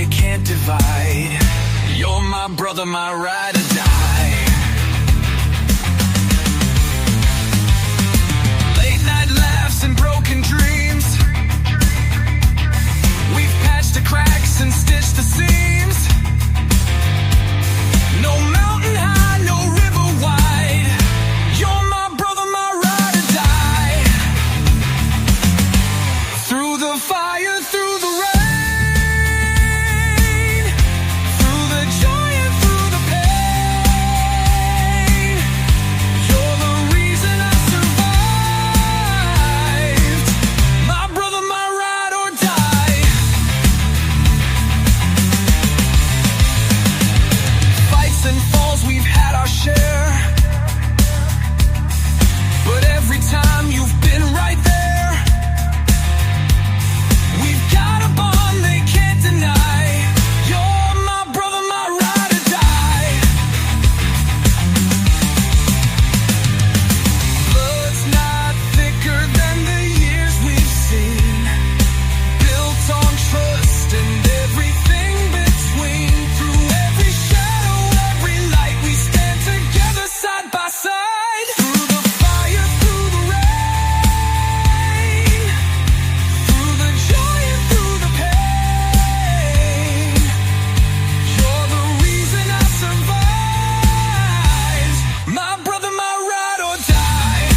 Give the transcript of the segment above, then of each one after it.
they can't divide. You're my brother, my ride or die. Late night laughs and broken dreams. We've patched the cracks and stitched the seams. No mountain high, no river wide. You're my brother, my ride or die. Through the fire, through the rain, through the joy and through the pain. You're the reason I survived. My brother, my ride or die. Fights and falls, we've had our share. But every time you've been right there. We've got a bond they can't deny. You're my brother, my ride or die. Blood's not thicker than the years we've seen. Built on trust and everything between. Through every shadow, every light, we stand together side by side. Through the fire, through the rain, through the joy and through the pain. You're the reason I survived. My brother, my ride or die.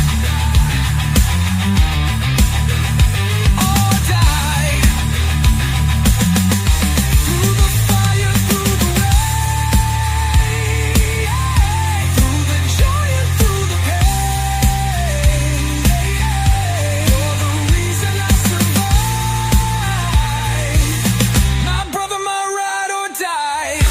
Or die. Through the fire, through the rain, through the joy and through the pain. You're the reason I survived. My brother, my ride or die.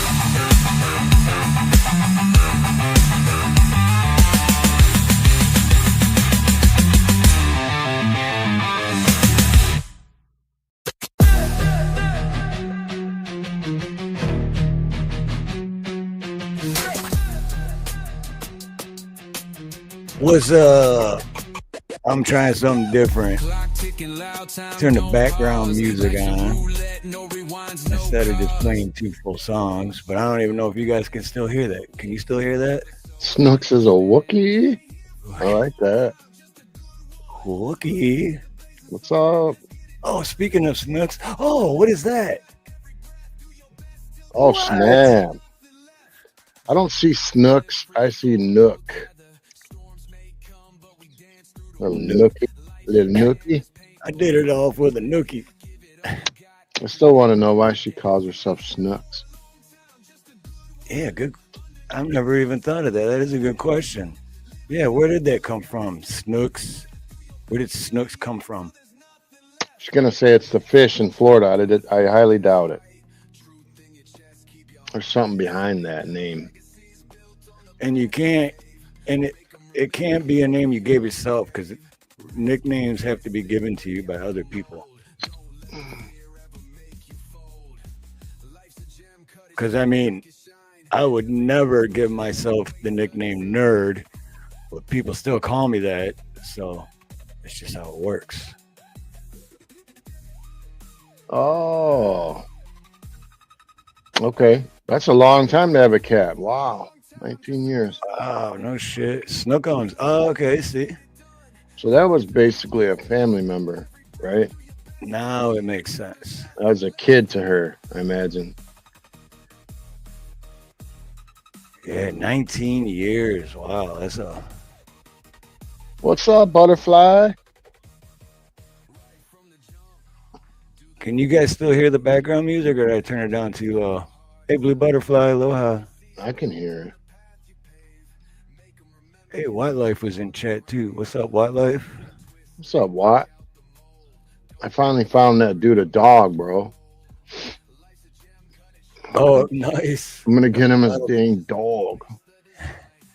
What's up? I'm trying something different. Turn the background music on instead of just playing two full songs. But I don't even know if you guys can still hear that. Can you still hear that? Snooks is a Wookiee. I like that. Wookie. What's up? Oh, speaking of Snooks. Oh, what is that? Oh, What? snap. I don't see Snooks. I see Nook. Little Nookie. Little Nookie. I did it all for the nookie. I still want to know why she calls herself Snooks. Yeah, good. I've never even thought of that. That is a good question. Yeah, where did that come from? Snooks. Where did Snooks come from? She's going to say it's the fish in Florida. I highly doubt it. There's something behind that name. And you can't, and it can't be a name you gave yourself because nicknames have to be given to you by other people. Because, I mean, I would never give myself the nickname Nerd, but people still call me that. So it's just how it works. Oh. Okay. That's a long time to have a cat. Wow. 19 years. Oh, no shit. Snook-ons. Oh, okay. See? So that was basically a family member, right? Now it makes sense. That was a kid to her, I imagine. Yeah, 19 years. Wow, that's a... What's up, butterfly? Can you guys still hear the background music, or did I turn it down to, hey, Blue Butterfly, aloha. I can hear it. Hey, Wildlife was in chat, too. What's up, Wildlife? What's up, Watt? I finally found that dude a dog, bro. Oh, nice. I'm going to get him his dang dog.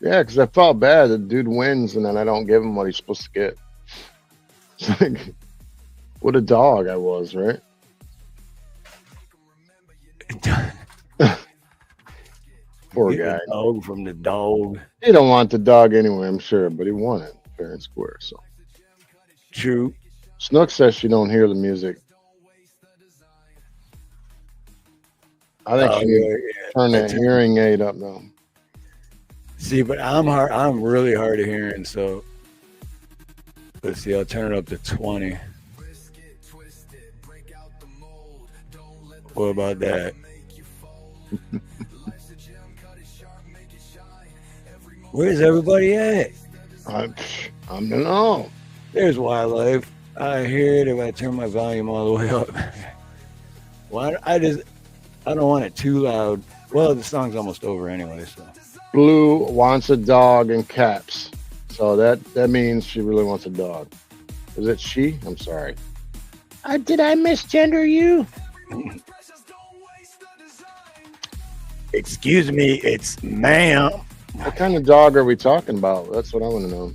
Yeah, because I felt bad. The dude wins, and then I don't give him what he's supposed to get. It's like, what a dog I was, right? Poor Get guy. the dog from the dog. He don't want the dog anyway, I'm sure, but he won it fair and square. So True. Snook says she don't hear the music. I think Oh she needs yeah, to yeah. turn that hearing aid up now. See, but I'm really hard of hearing, so let's see, I'll turn it up to 20. What about that? Where's everybody at? I don't know. There's wildlife. I hear it if I turn my volume all the way up. Well, I don't want it too loud. Well, the song's almost over anyway, so. Blue wants a dog in caps. So that means she really wants a dog. Is it she? I'm sorry. Did I misgender you? Excuse me, it's ma'am. What kind of dog are we talking about? That's what I want to know.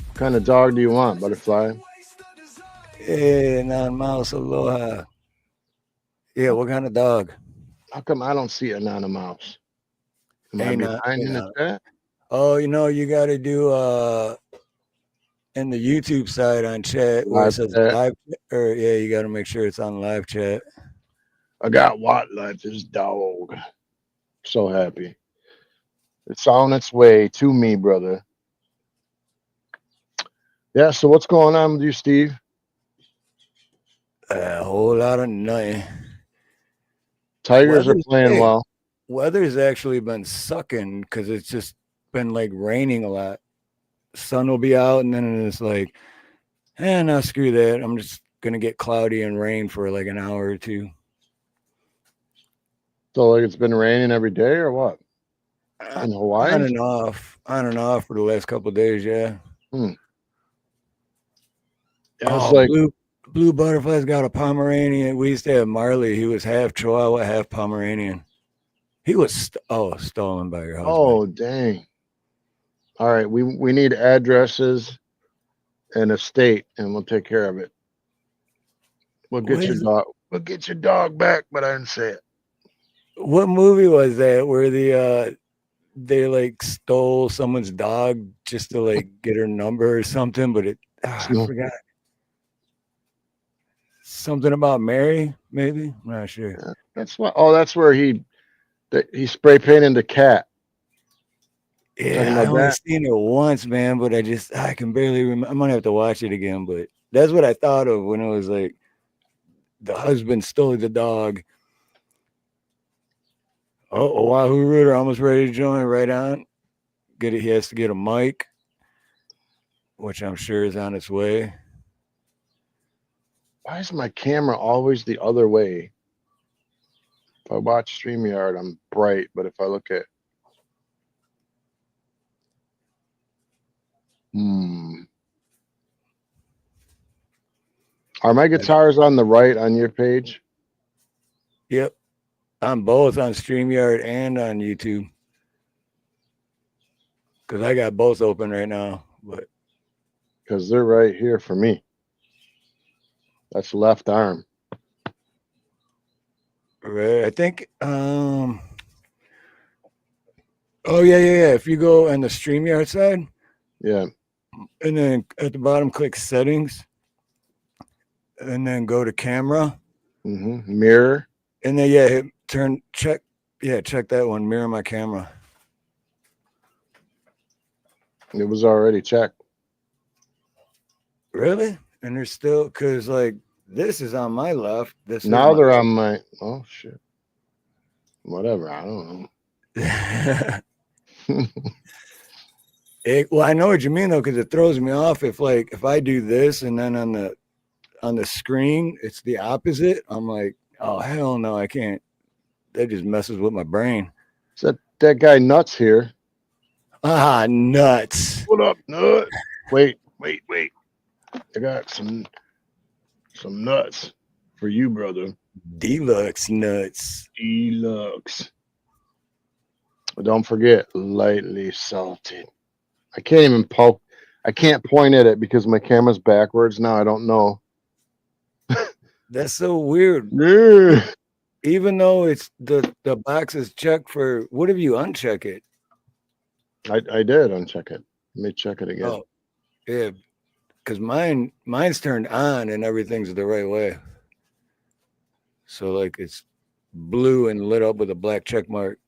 What kind of dog do you want, Butterfly? Hey, non-mouse, aloha. Yeah, what kind of dog? How come I don't see Anana Mouse? Am I Hey, behind in the chat? Oh, you got to do in the YouTube side on chat where it Live says chat. live, or yeah, you got to make sure it's on live chat. I got This dog. So happy. It's on its way to me, brother. Yeah, so what's going on with you, Steve? A whole lot of nothing. Tigers are playing well. Weather's actually been sucking because it's just been like raining a lot. Sun will be out, and then it's like, no, screw that. I'm just gonna get cloudy and rain for like an hour or two. So like it's been raining every day or what? In Hawaii? On and off for the last couple of days, yeah. Yeah, Oh, it's like blue butterfly's got a Pomeranian. We used to have Marley. He was half Chihuahua, half Pomeranian. He was stolen by your husband. Oh, dang. All right, we need addresses and a state, and we'll take care of it. We'll get your dog. We'll get your dog back, but I didn't say it. What movie was that where they like stole someone's dog just to like get her number or something? But I forgot. Something about Mary, maybe? I'm not sure. Yeah, that's what. Oh, that's where he spray painted the cat. Yeah, I only seen it once, man, but I can barely remember. I'm gonna have to watch it again, but that's what I thought of when it was like the husband stole the dog. Oh, Oahu Rooter almost ready to join. Right on. Get it. He has to get a mic, which I'm sure is on its way. Why is my camera always the other way? If I watch StreamYard, I'm bright, but if I look at Are my guitars on the right on your page? Yep. I'm both on StreamYard and on YouTube. Because I got both open right now. But because they're right here for me. That's left arm. Right. I think oh yeah. If you go on the StreamYard side, yeah. And then at the bottom click settings. And then go to camera. Mirror. And then check that one. Mirror my camera. It was already checked. Really? And there's still because like this is on my left. This now they're on my shit. Whatever. I don't know. Well, I know what you mean though, because it throws me off if I do this and then on the screen it's the opposite. I'm like, oh hell no, I can't. That just messes with my brain. Is that guy Nuts here? Ah, Nuts. What up, Nut? Wait. I got some nuts for you, brother. Deluxe nuts. Deluxe. But don't forget, lightly salted. I can't even poke. I can't point at it because my camera's backwards now. I don't know. That's so weird. Yeah. Even though it's the box is checked for, what if you uncheck it? I did uncheck it. Let me check it again. Oh, yeah, because mine's turned on and everything's the right way. So like it's blue and lit up with a black check mark.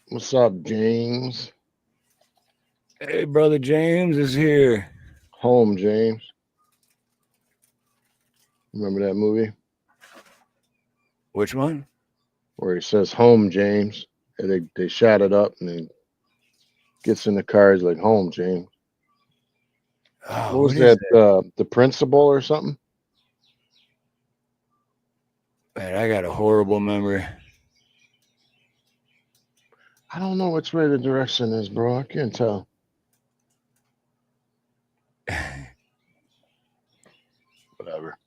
What's up, James? Hey, brother James is here. Home, James. Remember that movie Which one? where he says "Home, James"? And they shot it up, and then gets in the car. He's like, "Home, James." Oh, What was what is that? The principal or something? Man, I got a horrible memory. I don't know which way the direction is, bro. I can't tell. Whatever.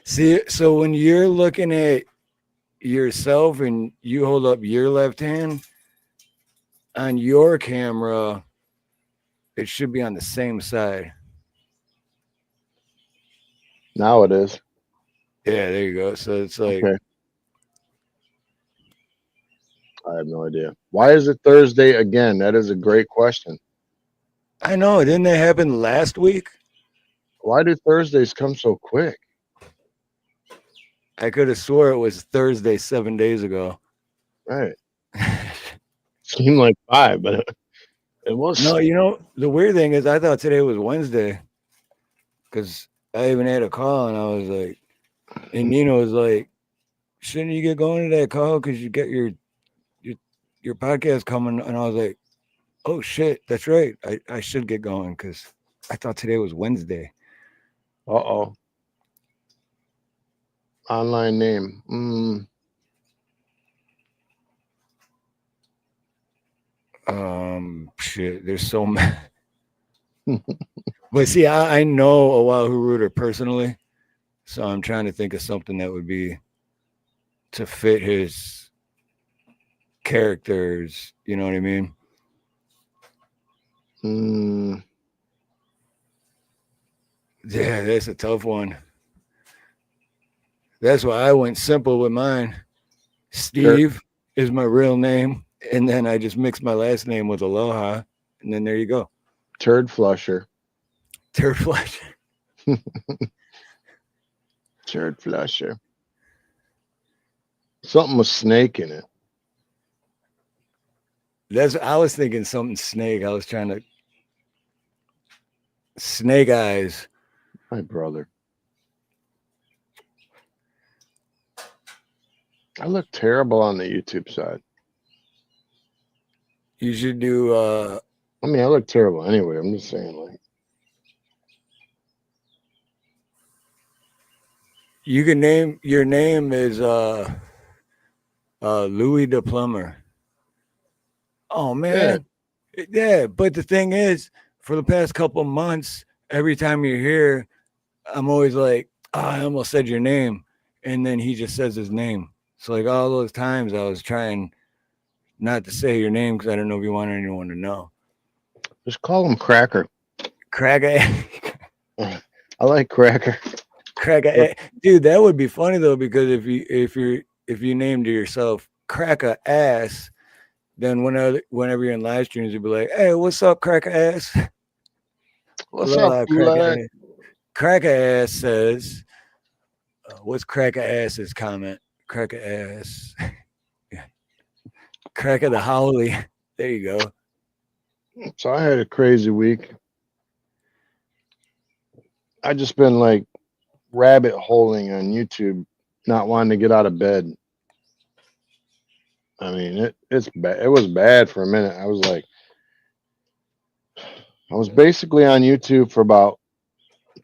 See, so when you're looking at yourself and you hold up your left hand on your camera, it should be on the same side. Now it is. Yeah, there you go. So it's like, Okay. I have no idea. Why is it Thursday again? That is a great question. I know, didn't that happen last week? Why do Thursdays come so quick? I could have swore it was Thursday 7 days ago. Right. Seemed like 5, but it was. No, you know, the weird thing is I thought today was Wednesday because I even had a call and I was like, and Nina was like, shouldn't you get going to that call because you get your podcast coming? And I was like, oh shit, that's right. I should get going because I thought today was Wednesday. Uh-oh. Online name. Shit, there's so many. But see, I know a Wahoo Rooter personally, so I'm trying to think of something that would be to fit his characters. You know what I mean? Yeah, that's a tough one. That's why I went simple with mine. Steve is my real name, and then I just mixed my last name with Aloha, and then there you go. Turd flusher. Turd flush. Turd flusher. Something with snake in it. I was thinking something snake. I was trying to snake eyes. My brother. I look terrible on the YouTube side. You should do I mean, I look terrible anyway. I'm just saying, like, you can name your name is Louis the Plumber. Oh man. Yeah, but the thing is, for the past couple of months, every time you're here, I'm always like, oh, I almost said your name. And then he just says his name. So like all those times I was trying not to say your name because I don't know if you want anyone to know. just call him Cracker. Cracker. I like Cracker. Cracker. Dude, that would be funny though, because if you named yourself Cracker Ass, then whenever you're in live streams, you'd be like, hey, what's up, Cracker Ass? What's up, Cracker Ass? Cracker Ass says, what's Cracker Ass's comment? Cracker Ass. Cracker the Howley. There you go. So I had a crazy week. I just been like rabbit holing on YouTube, not wanting to get out of bed. I mean, it's bad. It was bad for a minute. I was basically on YouTube for about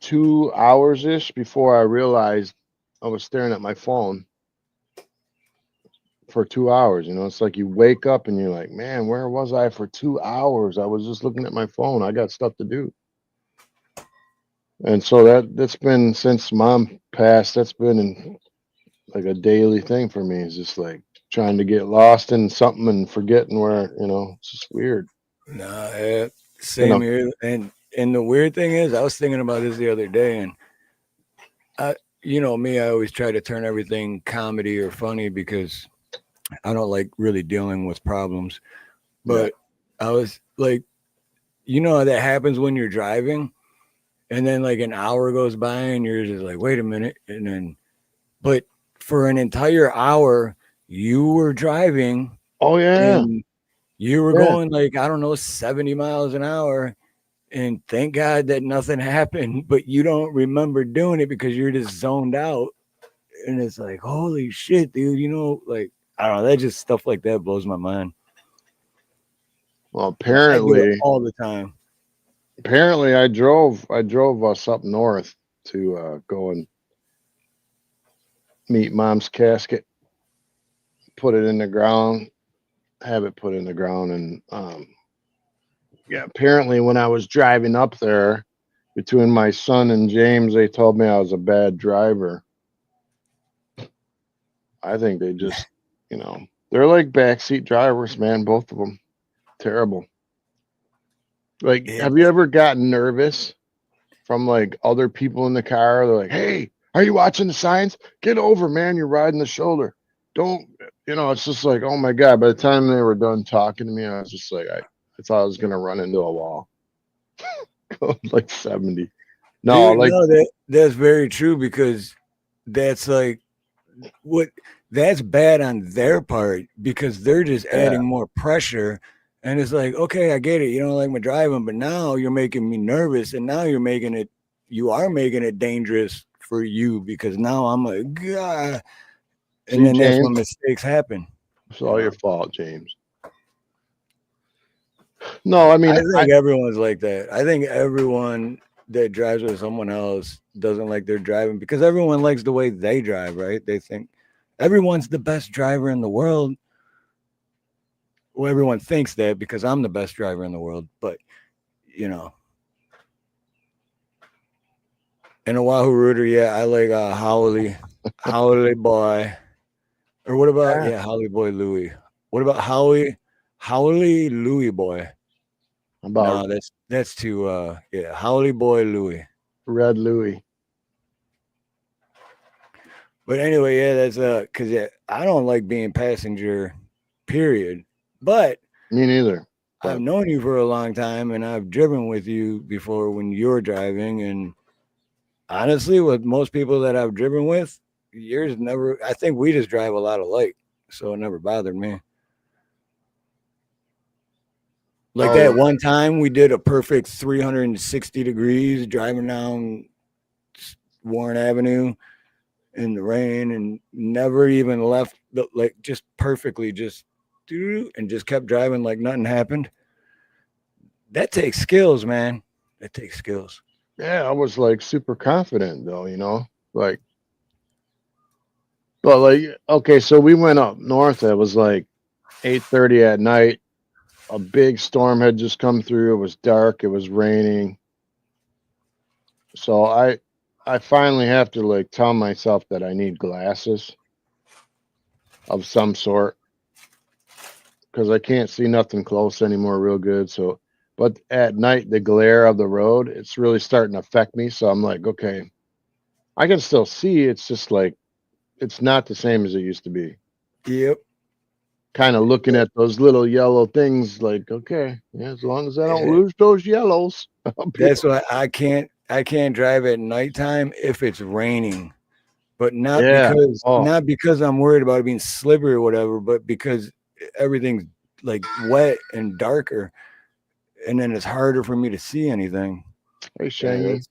2 hours ish before I realized I was staring at my phone for 2 hours. You know, it's like you wake up and you're like, man, where was I for 2 hours? I was just looking at my phone. I got stuff to do. And so that's been, since mom passed, that's been like a daily thing for me. It's just like trying to get lost in something and forgetting where, you know, it's just weird. Nah, same here. And the weird thing is, I was thinking about this the other day, and you know me, I always try to turn everything comedy or funny because I don't like really dealing with problems. But I was like, you know how that happens when you're driving, and then like an hour goes by and you're just like, wait a minute, and then, but for an entire hour, you were driving Oh yeah. and you were Yeah. going like, I don't know, 70 miles an hour. And thank God that nothing happened, but you don't remember doing it because you're just zoned out. And it's like, holy shit, dude, like, I don't know, that just stuff like that blows my mind. Well, I do it apparently, all the time. I drove us up north to go and meet mom's casket, put it in the ground, have it put in the ground, and yeah, apparently when I was driving up there between my son and James, they told me I was a bad driver. I think they just, they're like backseat drivers, man, both of them. Terrible. Like, Yeah, have you ever gotten nervous from like other people in the car? They're like, "Hey, are you watching the signs? Get over, man. You're riding the shoulder. Don't." It's just like, oh my god. By the time they were done talking to me, I was just like, I thought I was gonna run into a wall. Like 70. No, dude, like, no, that's very true because that's like what that's bad on their part because they're just yeah, adding more pressure. And it's like, okay, I get it. You don't like my driving, but now you're making me nervous, and now you are making it dangerous for you because now I'm like, God, and see, then that's when James, mistakes happen. it's You all your know, fault, James. No, I I mean, think everyone's like that. I think everyone that drives with someone else doesn't like their driving because everyone likes the way they drive, right? They think everyone's the best driver in the world. Well, everyone thinks that because I'm the best driver in the world, but you know, in a Wahoo Rooter, yeah, I like Howley boy, or what about yeah, Holly boy Louie? What about Howley Louie boy? about No, that's too Howley boy Louie. Red Louie. But anyway, yeah, that's because I don't like being passenger, period. But Me neither. I've But known you for a long time, and I've driven with you before when you're driving, and honestly, with most people that I've driven with, yours never. I think we just drive a lot alike, so it never bothered me. Like oh, that one time we did a perfect 360 degrees driving down Warren Avenue in the rain and never even left, like just perfectly, just do and just kept driving like nothing happened. That takes skills, man. That takes skills. yeah, I was like super confident though, like, but like, okay, so we went up north. It was like 8:30 at night. A big storm had just come through. It was dark. It was raining. So I finally have to like tell myself that I need glasses of some sort because I can't see nothing close anymore real good. So, but at night, the glare of the road, it's really starting to affect me. So I'm like, okay, I can still see. It's just like, it's not the same as it used to be. Yep. Kind of looking at those little yellow things, like, okay, yeah, as long as I don't lose those yellows, I'll be That's why I can't drive at nighttime if it's raining. But not yeah. because Oh, not because I'm worried about it being slippery or whatever, but because everything's like wet and darker, and then it's harder for me to see anything. hey, Yeah, Shangy. that's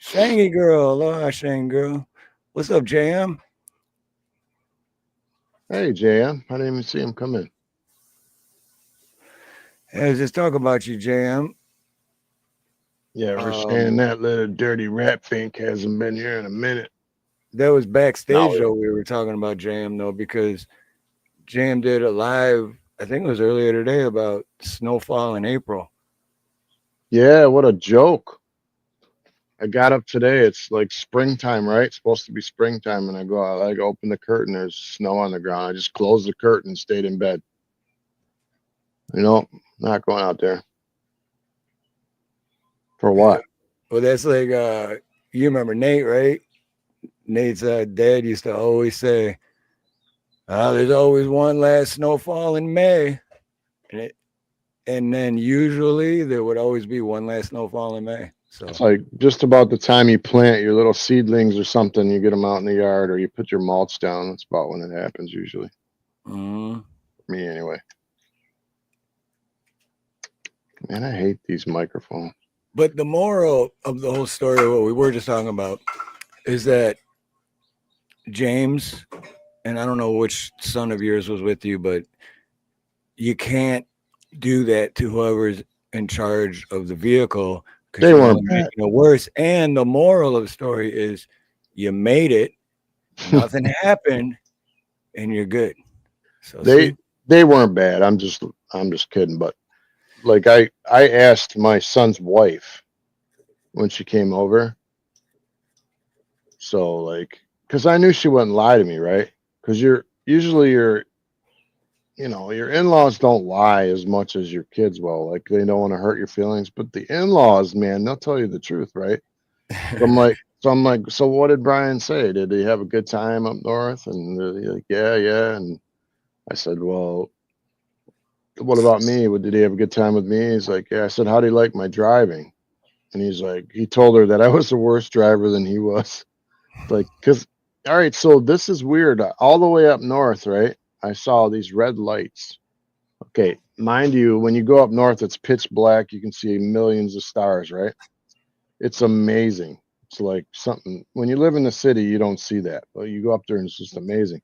Shangy girl. Aloha, Shangy girl. What's up, JM? Hey, JM. I didn't even see him come in. Hey, just talk about you, JM. Yeah, we're saying Um, that little dirty rat fink hasn't been here in a minute. that was No. backstage though. We were talking about JM though because JM did a live. I think it was earlier today about snowfall in April. Yeah, what a joke. I got up today. It's like springtime, right? It's supposed to be springtime. And I go out, I open the curtain. There's snow on the ground. I just closed the curtain and stayed in bed. Not going out there. For Yeah. what? Well, that's like you remember Nate, right? Nate's dad used to always say, there's always one last snowfall in May. And, and then usually there would always be one last snowfall in May. So It's like just about the time you plant your little seedlings or something, you get them out in the yard or you put your mulch down. That's about when it happens usually. mm. For me anyway. Man, I hate these microphones. But the moral of the whole story, what we were just talking about, is that James, and I don't know which son of yours was with you, but you can't do that to whoever's in charge of the vehicle because They you're weren't only bad. making it worse. And the moral of the story is you made it, nothing happened, and you're good. So see, They weren't bad. I'm just kidding. But like I asked my son's wife when she came over. So like, because I knew she wouldn't lie to me, right? Because you're usually your your in-laws don't lie as much as your kids will. Like they don't want to hurt your feelings, but the in-laws, man, they'll tell you the truth, right? So what did Brian say? Did he have a good time up north? And they're like, yeah, yeah. And I said, well, what about me? Did he have a good time with me? He's like, yeah. I said, how do you like my driving? And he's like, he told her that I was a worse driver than he was. Like, because, all right, so this is weird. All the way up north, right? I saw these red lights. Okay, mind you, when you go up north, it's pitch black. You can see millions of stars, right? It's amazing. It's like something. When you live in the city, you don't see that. But you go up there and it's just amazing.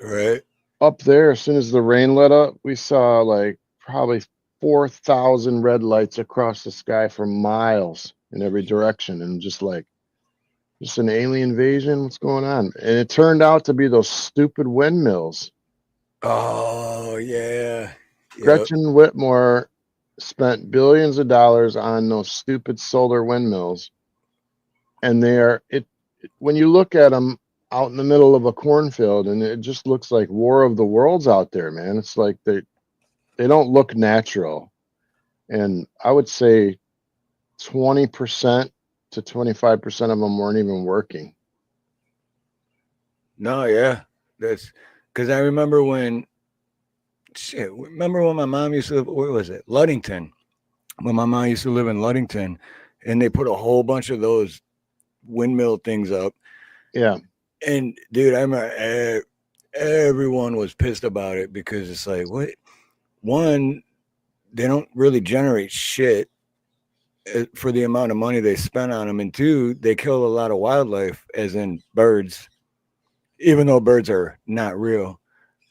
right? Up there, as soon as the rain let up, we saw like probably 4,000 red lights across the sky for miles in every direction. And just an alien invasion. What's going on? And it turned out to be those stupid windmills. Oh yeah, yep. Gretchen Whitmore spent billions of dollars on those stupid solar windmills, and they are it. When you look at them out in the middle of a cornfield, and it just looks like War of the Worlds out there, man. It's like they don't look natural, and I would say 20% to 25% of them weren't even working. No, yeah, that's because I remember when. Shit, remember when my mom used to live? Where was it? Ludington. When my mom used to live in Ludington, and they put a whole bunch of those windmill things up. Yeah, And dude, I remember everyone was pissed about it because it's like, what? One, they don't really generate shit for the amount of money they spent on them, and two, they kill a lot of wildlife, as in birds. Even though birds are not real,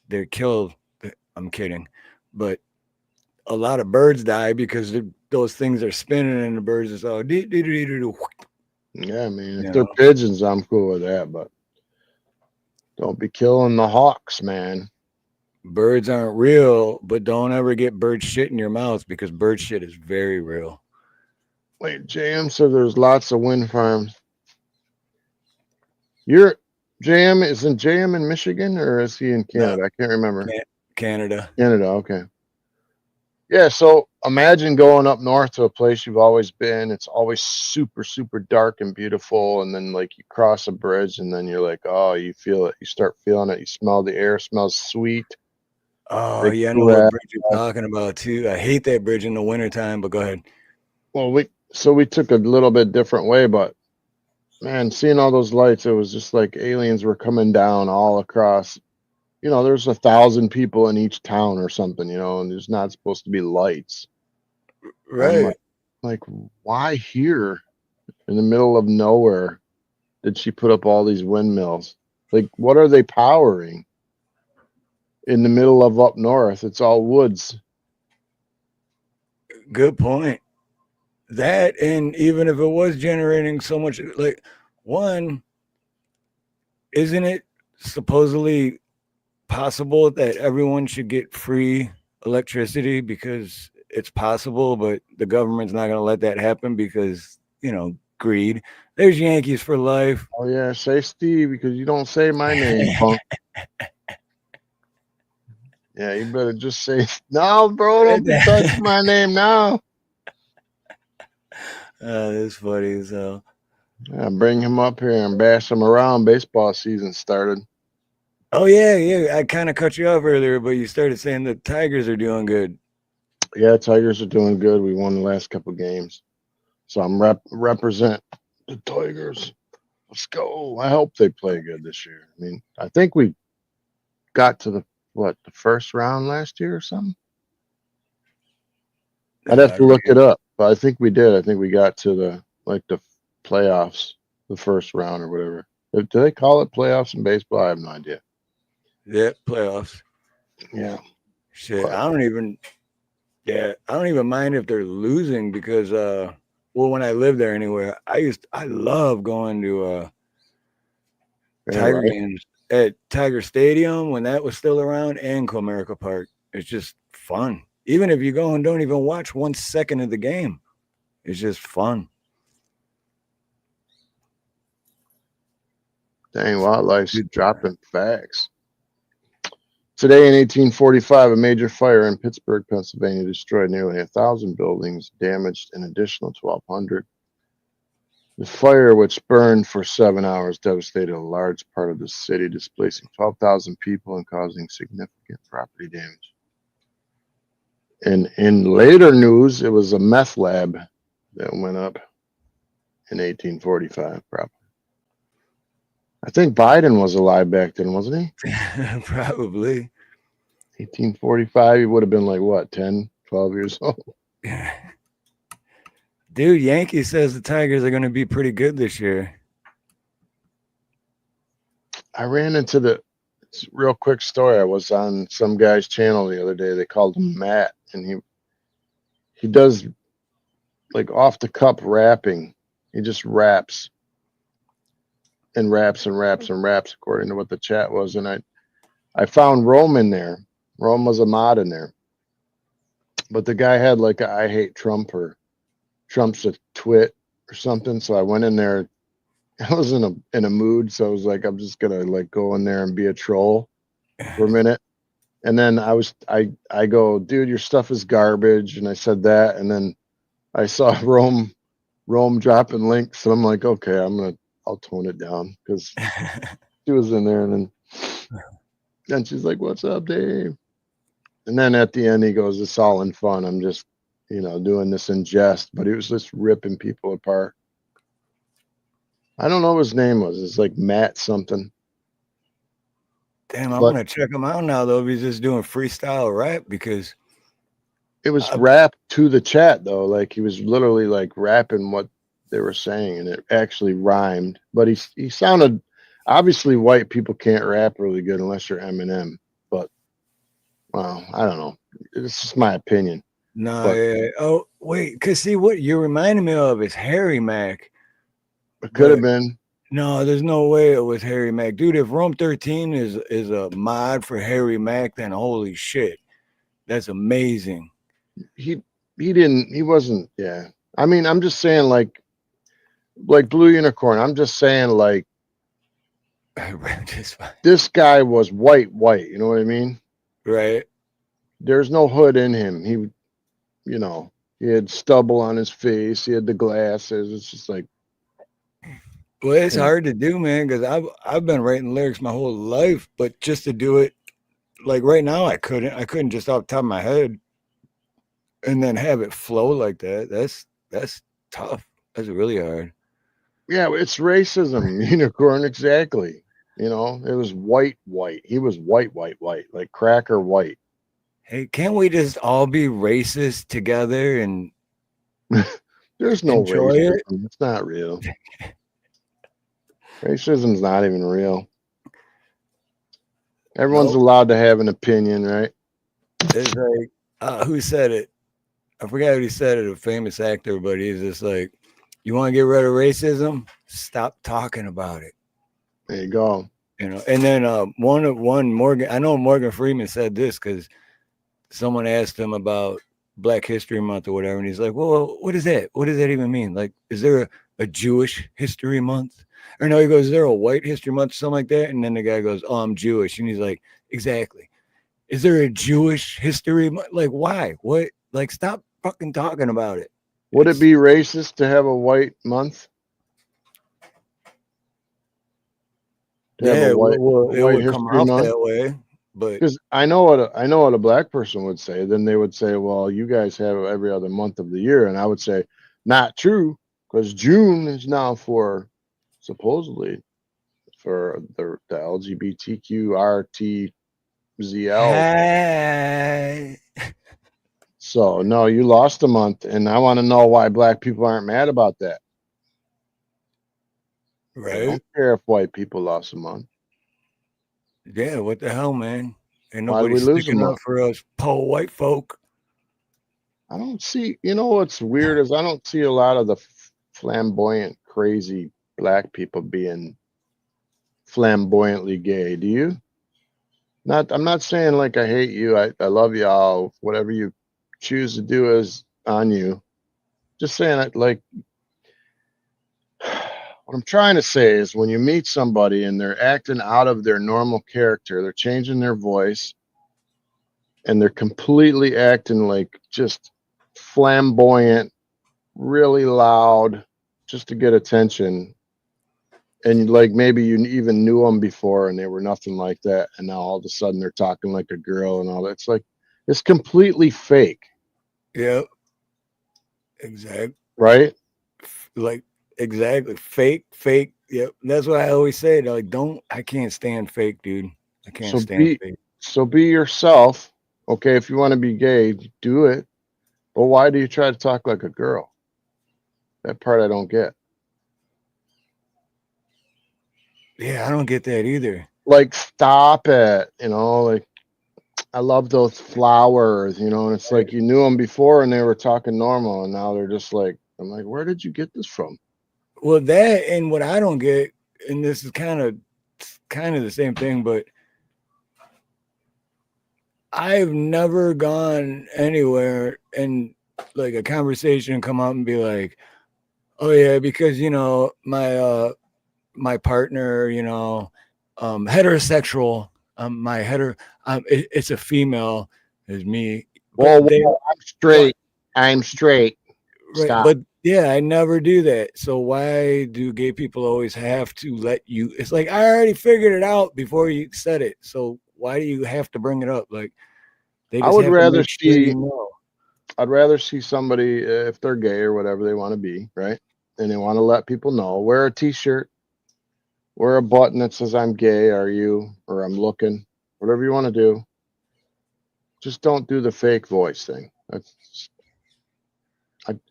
they're killed. I'm kidding, but a lot of birds die because those things are spinning and the birds is all yeah. I mean, if you they're know. pigeons, I'm cool with that, but don't be killing the hawks, man. Birds aren't real, but don't ever get bird shit in your mouth because bird shit is very real. Wait, JM said there's lots of wind farms. You're JM, isn't JM in Michigan or is he in No, Canada? I can't remember. Canada. Canada, okay. Yeah, so imagine going up north to a place you've always been. It's always super, super dark and beautiful. And then like you cross a bridge and then you're like, oh, you feel it. You start feeling it. You smell the air, smells sweet. Oh Big yeah, I know what grass. bridge you're talking about too. I hate that bridge in the wintertime, but go ahead. Well, we took a little bit different way, but man, seeing all those lights, it was just like aliens were coming down all across. There's 1,000 people in each town or something, and there's not supposed to be lights. I'm Right. like, why here in the middle of nowhere did she put up all these windmills? Like, what are they powering in the middle of up north? It's all woods. Good point. That, and even if it was generating so much, like, one, isn't it supposedly possible that everyone should get free electricity because it's possible, but the government's not going to let that happen because, greed. There's Yankees for life. Oh yeah, say Steve because you don't say my name, punk. Yeah, you better just say no, bro. Don't be touching my name now. That's funny as hell. Yeah, bring him up here and bash him around. Baseball season started. Oh yeah. I kind of cut you off earlier, but you started saying the Tigers are doing good. Yeah, Tigers are doing good. We won the last couple games. So I'm represent the Tigers. Let's go. I hope they play good this year. I mean, I think we got to the first round last year or something. I'd have to look it up, but I think we did. I think we got to the playoffs, the first round or whatever. Do they call it playoffs in baseball? I have no idea. Yeah, playoffs. Yeah. Shit, I don't even mind if they're losing because when I lived there anyway, I love going to Tiger games at Tiger Stadium when that was still around and Comerica Park. It's just fun. Even if you go and don't even watch 1 second of the game, it's just fun. Dang, wildlife's dropping facts. Today in 1845, a major fire in Pittsburgh, Pennsylvania destroyed nearly 1,000 buildings, damaged an additional 1,200. The fire, which burned for 7 hours, devastated a large part of the city, displacing 12,000 people and causing significant property damage. And in later news, it was a meth lab that went up in 1845, probably. I think Biden was alive back then, wasn't he? Probably. 1845, he would have been like, what, 10, 12 years old? Dude, Yankee says the Tigers are going to be pretty good this year. I ran into real quick story. I was on some guy's channel the other day. They called him Matt, and he does like off the cup rapping. He just raps and raps and raps and raps according to what the chat was. And I found Rome in there. Rome was a mod in there. But the guy had like a I hate Trump or Trump's a twit or something. So I went in there. I was in a mood. So I was like, I'm just gonna like go in there and be a troll for a minute. And then I go, dude, your stuff is garbage. And I said that. And then I saw Rome dropping links. And I'm like, okay, I'll tone it down because she was in there. And then she's like, what's up, Dave? And then at the end, he goes, it's all in fun. I'm just, doing this in jest. But he was just ripping people apart. I don't know what his name was. It's like Matt something. Damn, I'm gonna check him out now though. If he's just doing freestyle rap because it was rap to the chat though. Like he was literally like rapping what they were saying, and it actually rhymed. But he sounded obviously white people can't rap really good unless you're Eminem. But well, I don't know. It's just my opinion. No, yeah. Oh wait, cause see what you reminded me of is Harry Mack. It could have been. No, there's no way it was Harry Mack. Dude, if Rome 13 is a mod for Harry Mack, then holy shit. That's amazing. He wasn't, yeah. I mean, I'm just saying like Blue Unicorn, I'm just saying like this guy was white, you know what I mean? Right. There's no hood in him. He had stubble on his face, he had the glasses. It's just like, well, it's hard to do, man, because I've been writing lyrics my whole life, but just to do it like right now, I couldn't just off the top of my head and then have it flow like that. That's tough. That's really hard. Yeah, it's racism, Unicorn, exactly. It was white. He was white, like cracker white. Hey, can't we just all be racist together and there's no racism. It's not real. Racism's not even real. Everyone's allowed to have an opinion, right? It's like, who said it? I forgot who said it, a famous actor, but he's just like, you want to get rid of racism? Stop talking about it. There you go. And then one Morgan, I know Morgan Freeman said this because someone asked him about Black History Month or whatever, and he's like, well, what is that? What does that even mean? Like, is there a Jewish History Month? Or no, he goes, is there a White History Month or something like that? And then the guy goes, oh, I'm Jewish. And he's like, exactly. Is there a Jewish History Month? Like, why? What? Like, stop fucking talking about it. Would it be racist to have a white month? Yeah, it would come off that way. But because I know what a black person would say. Then they would say, well, you guys have every other month of the year. And I would say, not true. because June is now for supposedly for the LGBTQRTZL. Hey. So no, you lost a month, and I want to know why black people aren't mad about that. I Right? don't care if white people lost a month. Yeah, what the hell, man? Ain't Why did nobody we lose a sticking up month? for us poor white folk. I don't see. You know what's weird is I don't see a lot of the flamboyant, crazy black people being flamboyantly gay. Do you? Not. I'm not saying like I hate you. I love y'all. Whatever you choose to do is on you. Just saying it like what I'm trying to say is when you meet somebody and they're acting out of their normal character, they're changing their voice and they're completely acting like just flamboyant, really loud just to get attention. And like maybe you even knew them before and they were nothing like that. And now all of a sudden they're talking like a girl and all that. It's like it's completely fake, Yep. Exactly. right? Like exactly. Fake. Yep. That's what I always say. Like, I can't stand fake, dude. I can't So stand be fake. so be yourself. Okay, if you want to be gay, do it. But why do you try to talk like a girl? That part I don't get. Yeah, I don't get that either. Like, stop it. Like I love those flowers, and it's like you knew them before and they were talking normal and now they're just like, I'm like, where did you get this from? Well, that and what I don't get, and this is kind of the same thing, but I've never gone anywhere and like a conversation come up and be like, oh yeah, because my partner, heterosexual, it's a female, is me, but Whoa, they whoa, I'm what straight. I'm straight. right, Stop. but yeah, I never do that. So why do gay people always have to let you? It's like I already figured it out before you said it. So why do you have to bring it up? Like they I just would have to rather make sure see you know. I'd rather see somebody if they're gay or whatever they want to be, right? And they want to let people know, wear a t-shirt, wear a button that says I'm gay, are you, or I'm looking, whatever you want to do. Just don't do the fake voice thing.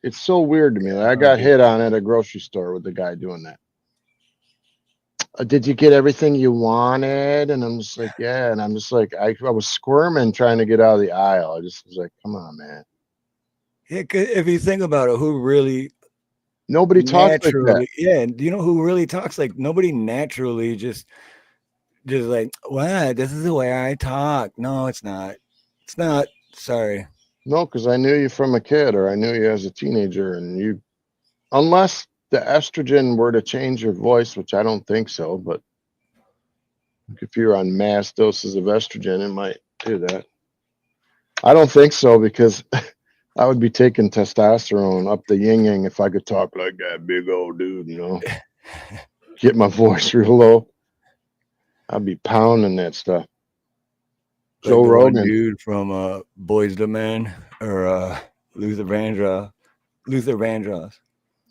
It's so weird to me. Like, I I don't got get hit on at a grocery store with the guy doing that. Did you get everything you wanted? And I'm just like, yeah. And I'm just like, I was squirming trying to get out of the aisle. I just was like, come on, man. yeah. 'Cause if you think about it, who really Nobody talks like that. naturally, yeah, you know who really talks like nobody naturally just like, wow, this is the way I talk. No, it's not. It's not. Sorry. No, because I knew you from a kid or I knew you as a teenager. And unless the estrogen were to change your voice, which I don't think so, but if you're on mass doses of estrogen, it might do that. I don't think so because I would be taking testosterone up the yin yang if I could talk like that big old dude, get my voice real low. I'd be pounding that stuff. Like Joe the one Rogan. dude from Boys to Men or Luther Vandross. Luther Vandross.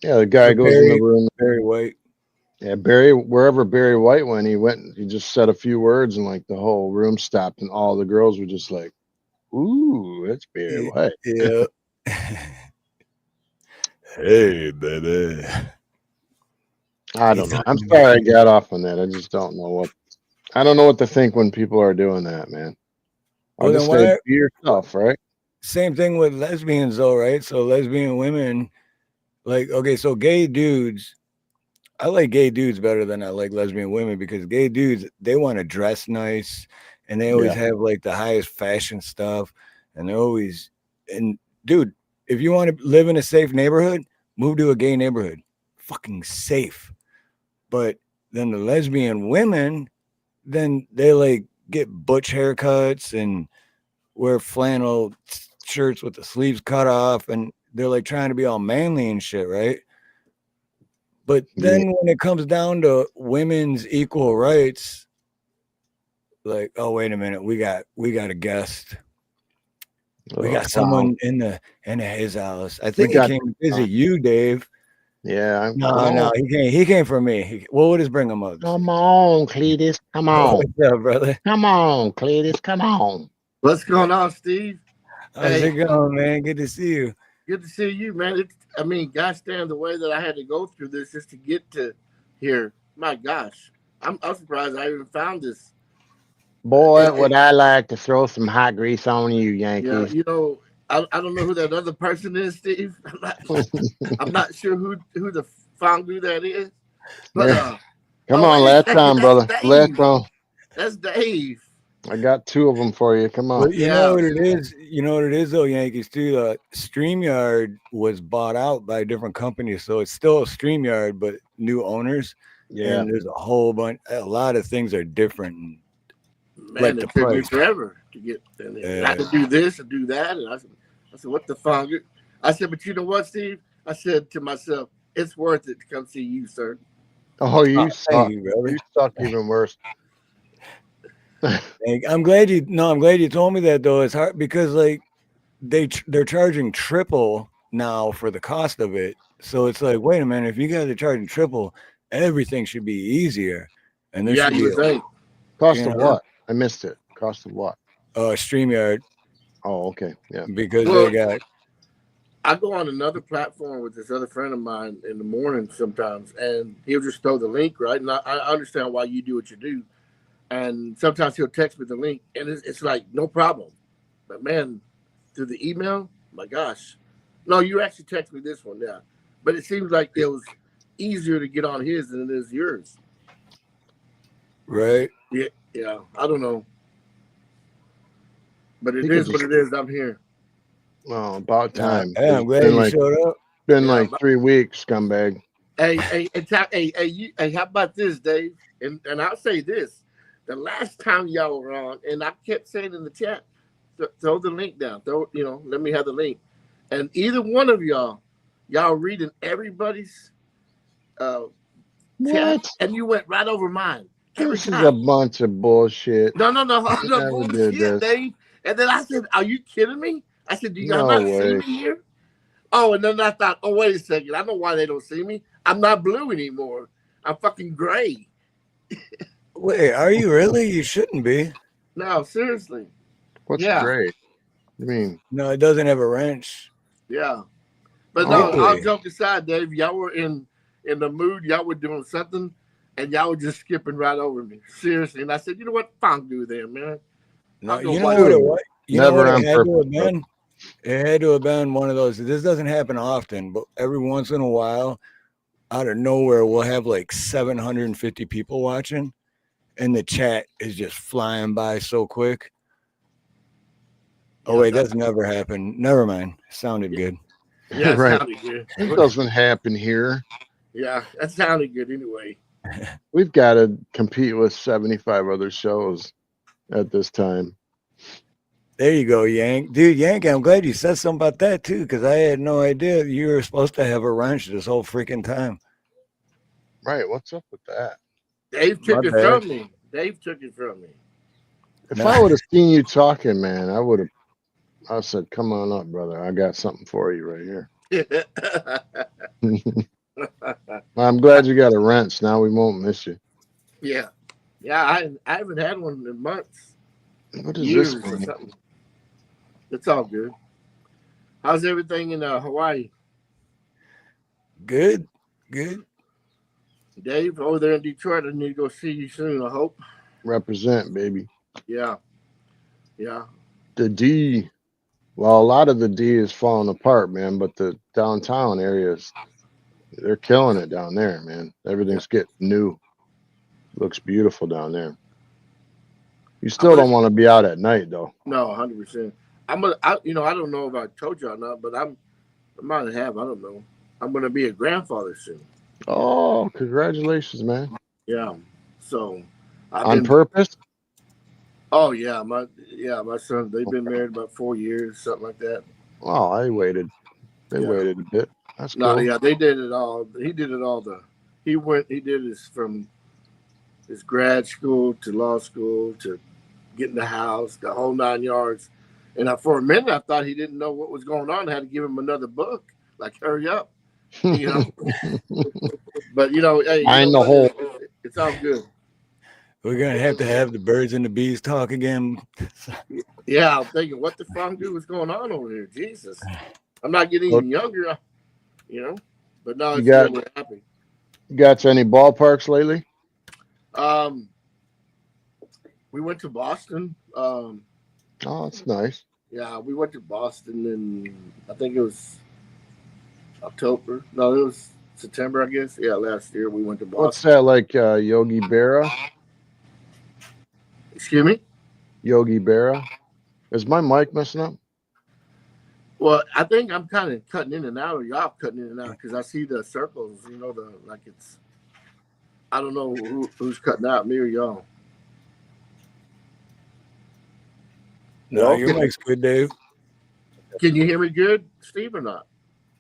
Yeah, the guy Or goes in the room. Barry White. Yeah, wherever Barry White went, he just said a few words and like the whole room stopped and all the girls were just like, ooh, that's Barry White. Yeah. Hey, baby. I don't know. I'm sorry I got off on that. I just don't know what to think when people are doing that, man. I'll Well, then just say why? be yourself, right? Same thing with lesbians, though, right? So lesbian women, like, okay, so gay dudes, I like gay dudes better than I like lesbian women because gay dudes, they want to dress nice and they always Yeah. have like the highest fashion stuff. And dude, if you want to live in a safe neighborhood, move to a gay neighborhood. Fucking safe. But then the lesbian women, then they like get butch haircuts and wear flannel shirts with the sleeves cut off and they're like trying to be all manly and shit, right? But Yeah. then when it comes down to women's equal rights, like, oh wait a minute, we got a guest. We got Clown. someone in his house. I We think he got came to visit you, Dave. Yeah. No, Come no, on. he came for me. What would his bring him up? Come on, Cletus. Come on. What's up, brother? Come on, Cletus. Come on. What's going on, Steve? How's Hey, it going, man? Good to see you. good to see you, man. I mean, gosh damn, the way that I had to go through this just to get to here. My gosh, I'm surprised I even found this. Boy, It, would I like to throw some hot grease on you, yeah, Yankees. I don't know who that other person is, Steve. I'm not sure who the founder that is, but Come oh on, wait a last second, time, that's brother. Last Dave. time. That's Dave. I got 2 of them for you. Come on. But you know Yeah, what it is? You know what it is, though, Yankees, too? StreamYard was bought out by a different company. So it's still StreamYard, but new owners. Yeah. And there's a lot of things are different. man, Like the it took me price. forever to get in there. I had Yeah. to do this and do that, and I said, what the fuck? I said, but you know what, Steve? I said to myself, it's worth it to come see you, sir. Oh, you Thank suck. you, brother. You suck even worse. I'm glad you told me that, though. It's hard because like they're charging triple now for the cost of it. So it's like, wait a minute, if you guys are charging triple, everything should be easier. And there Yeah, should you be would think. Cost you of know, what? I missed it. Cost of what? StreamYard Oh, okay. Yeah. because Well, they got I go on another platform with this other friend of mine in the morning sometimes, and he'll just throw the link, right? And I understand why you do what you do. And sometimes he'll text me the link, and it's like, no problem. But man, through the email, my gosh. No, you actually text me this one, yeah. But it seems like it was easier to get on his than it is yours. right. Yeah, I don't know. But He it could is what just, it is. I'm here. well, about time. Yeah, I'm It's glad been you like showed up. Yeah. 3 weeks, scumbag. Hey, how about this, Dave? And I'll say this: the last time y'all were on, and I kept saying in the chat, throw the link down. Let me have the link. And either one of y'all reading everybody's chat, What? and you went right over mine every This is time. a bunch of bullshit. No, I never bullshit, did this. Dave. And then I said, "Are you kidding me?" I said, "Do y'all No not see way. me here?" Oh, and then I thought, oh, wait a second. I know why they don't see me. I'm not blue anymore. I'm fucking gray. Wait, are you really? You shouldn't be. No, seriously. What's Yeah, great? I mean, No, it doesn't have a wrench. yeah. But no, all Really? joke aside, Dave, y'all were in the mood. Y'all were doing something, and y'all were just skipping right over me. Seriously. And I said, you know what? Fine, do there, man. No, I'll go you know watch what it it. was? You know never what it on had to purpose, have bro. been? It had to have been one of those. This doesn't happen often, but every once in a while, out of nowhere, we'll have like 750 people watching, and the chat is just flying by so quick. Oh, Yeah, wait, that's never happened. Never mind. Sounded good. yeah, it Right. sounded good. It doesn't happen here. Yeah, that sounded good anyway. We've got to compete with 75 other shows at this time. There you go, Yank. Dude, Yank, I'm glad you said something about that, too, because I had no idea you were supposed to have a wrench this whole freaking time. Right. What's up with that? Dave My took it bad. from me. Dave took it from me. If No. I would have seen you talking, man, I said, come on up, brother. I got something for you right here. I'm glad you got a wrench. Now we won't miss you. Yeah. Yeah, I haven't had one in months, What is years this or thing? something. It's all good. How's everything in Hawaii? Good. Good. Dave, over there in Detroit, I need to go see you soon, I hope. Represent, baby. Yeah. Yeah. The D. Well, a lot of the D is falling apart, man, but the downtown areas, they're killing it down there, man. Everything's getting new. Looks beautiful down there. You still don't want to be out at night, though. No, 100%. I don't know if I told you or not, but I might have. I don't know. I'm going to be a grandfather soon. Oh, congratulations, man. Yeah. So On purpose? Oh yeah, my son. They've been married about 4 years, something like that. Oh, I waited. They waited a bit. That's No, cool. yeah, they did it all. He did it all. He did his from his grad school to law school to getting the house, the whole 9 yards. And for a minute, I thought he didn't know what was going on. I had to give him another book. Like, hurry up. You know, but you know, hey, you Find know the hole. it's all good. We're gonna have to have the birds and the bees talk again. Yeah, I'm thinking, what the fuck, dude, what's going on over here? Jesus, I'm not getting Well, any younger, you know. But no, You it's got good. We're happy. you got to any ballparks lately? Um, we went to Boston. Oh, that's nice. Yeah, we went to Boston in I think it was October. No, it was September, I guess. Yeah, last year we went to What's Boston. that like? Yogi Berra? Excuse me. Yogi Berra? Is my mic messing up? Well, I think I'm kind of cutting in and out, or y'all cutting in and out, because I see the circles. You know, the like it's. I don't know who's cutting out, me or y'all. No, Hello? your mic's good, Dave. Can you hear me good, Steve, or not?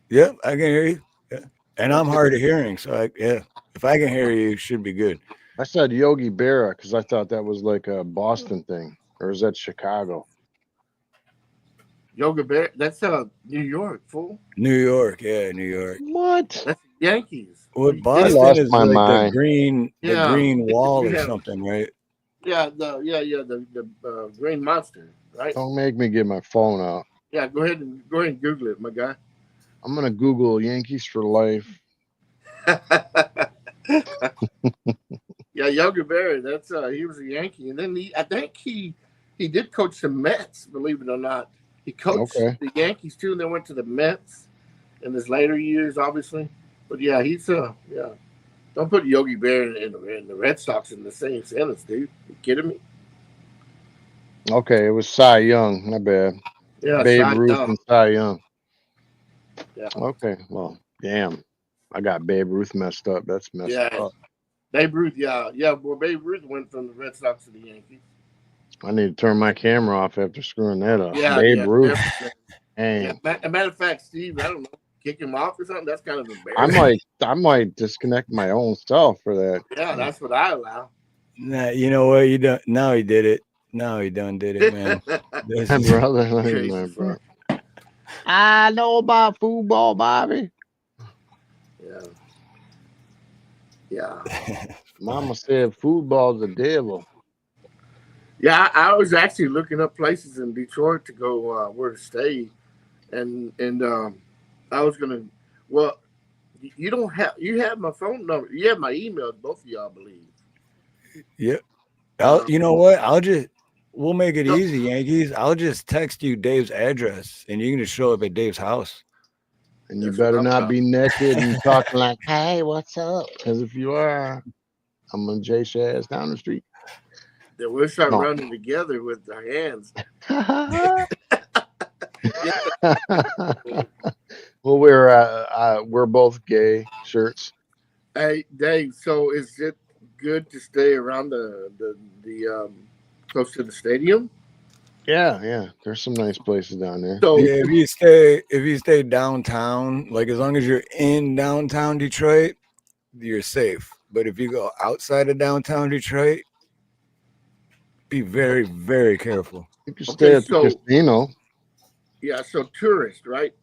Yep, I can hear you. Yeah. And I'm Okay. hard of hearing, so if I can hear you, it should be good. I said Yogi Berra because I thought that was like a Boston thing, or is that Chicago? Yoga Bear. That's New York, fool. New York, yeah, New York. What? That's Yankees. Well, I Boston lost is my like mind. the Yeah. green wall You or have something, right? the Green Monster, right? Don't make me get my phone out. Yeah, go ahead and Google it, my guy. I'm gonna Google Yankees for life. Yeah, Yogi Berra. That's he was a Yankee, and then I think he did coach the Mets. Believe it or not, he coached Okay. the Yankees too, and then went to the Mets in his later years, obviously. But yeah, he's yeah. Don't put Yogi Berra in the Red Sox in the same sentence, dude. You kidding me? Okay, it was Cy Young. My bad. Yeah, Babe Cy Ruth Young. and Cy Young. Yeah, Okay, well, damn. I got Babe Ruth messed up. That's messed yeah. up. Babe Ruth. Yeah. Well, Babe Ruth went from the Red Sox to the Yankees. I need to turn my camera off after screwing that up. Yeah, Babe yeah. Ruth. Yeah. Dang. Matter of fact, Steve, I don't know, kick him off or something. That's kind of embarrassing. I might disconnect my own self for that. Yeah, that's what I allow. Nah, you know what? You don't. Now he did it. Now he done did it, man. This My is, brother, Crazy my brother. fuck. I know about football, Bobby. Yeah. Yeah. Mama said football's the devil. Yeah, I was actually looking up places in Detroit to go where to stay, and I was gonna. Well, you have my phone number. You have my email. Both of y'all, I believe. yep. Uh, You know what? We'll make it so- easy, Yankees. I'll just text you Dave's address, and you can just show up at Dave's house. And you That's what better I'm not about. be naked and talking like, hey, what's up? Because if you are, I'm going to chase your ass down the street. Then we'll start No. running together with our hands. Well, we're both gay shirts. Hey, Dave. So is it good to stay around the close to the stadium? Yeah. There's some nice places down there. So Yeah, if you stay downtown, like as long as you're in downtown Detroit, you're safe. But if you go outside of downtown Detroit, be very, very careful. You can stay at the casino. Yeah, so tourist, right?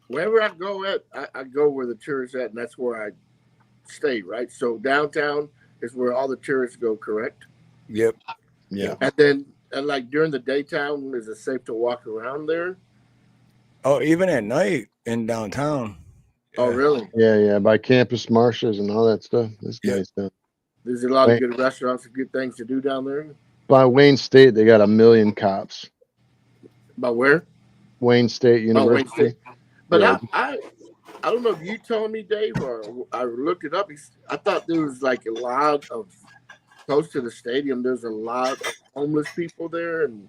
Wherever I go I go where the tourists at, and that's where I stay, right? So downtown is where all the tourists go, correct? Yep. Yeah. And then, like during the daytime, is it safe to walk around there? Oh, even at night in downtown. Oh, really? Yeah. By Campus Marshes and all that stuff. That's Yeah. nice stuff. There's a lot of good restaurants and good things to do down there. By Wayne State, they got 1 million cops. By where? Wayne State University. Wayne State. But Yeah. I don't know if you told me, Dave, or I looked it up. I thought there was like a lot of close to the stadium. There's a lot of homeless people there and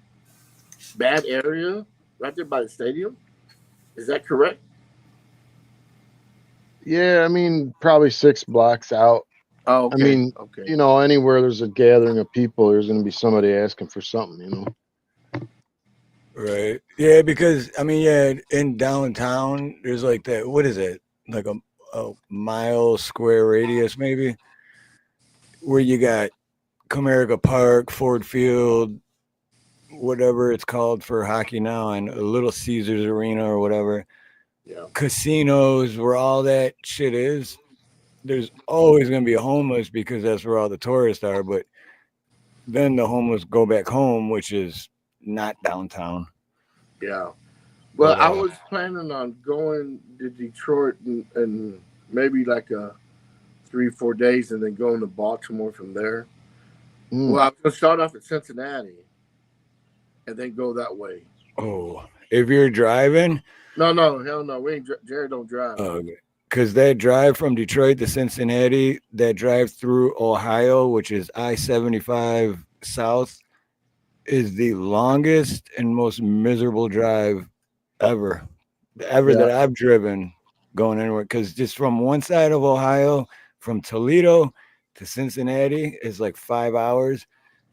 bad area right there by the stadium. Is that correct? Yeah, I mean, probably 6 blocks out. Oh, okay. I mean, okay. you know, anywhere there's a gathering of people, there's going to be somebody asking for something, you know. Right. Yeah, because I mean, yeah, in downtown, there's like that. What is it? Like a mile square radius, maybe, where you got Comerica Park, Ford Field, whatever it's called for hockey now, and a Little Caesars Arena or whatever. Yeah. casinos, where all that shit is, there's always going to be a homeless because that's where all the tourists are. But then the homeless go back home, which is not downtown. Yeah. Well, But I was planning on going to Detroit and maybe like a 3 4 days, and then going to Baltimore from there. Well, I was gonna start off at Cincinnati, and then go that way. oh, if you're driving, No, no, hell no. We ain't. Jared don't drive. because that drive from Detroit to Cincinnati, that drive through Ohio, which is I-75 South, is the longest and most miserable drive ever, that I've driven going anywhere. Because just from one side of Ohio, from Toledo to Cincinnati, is like 5 hours,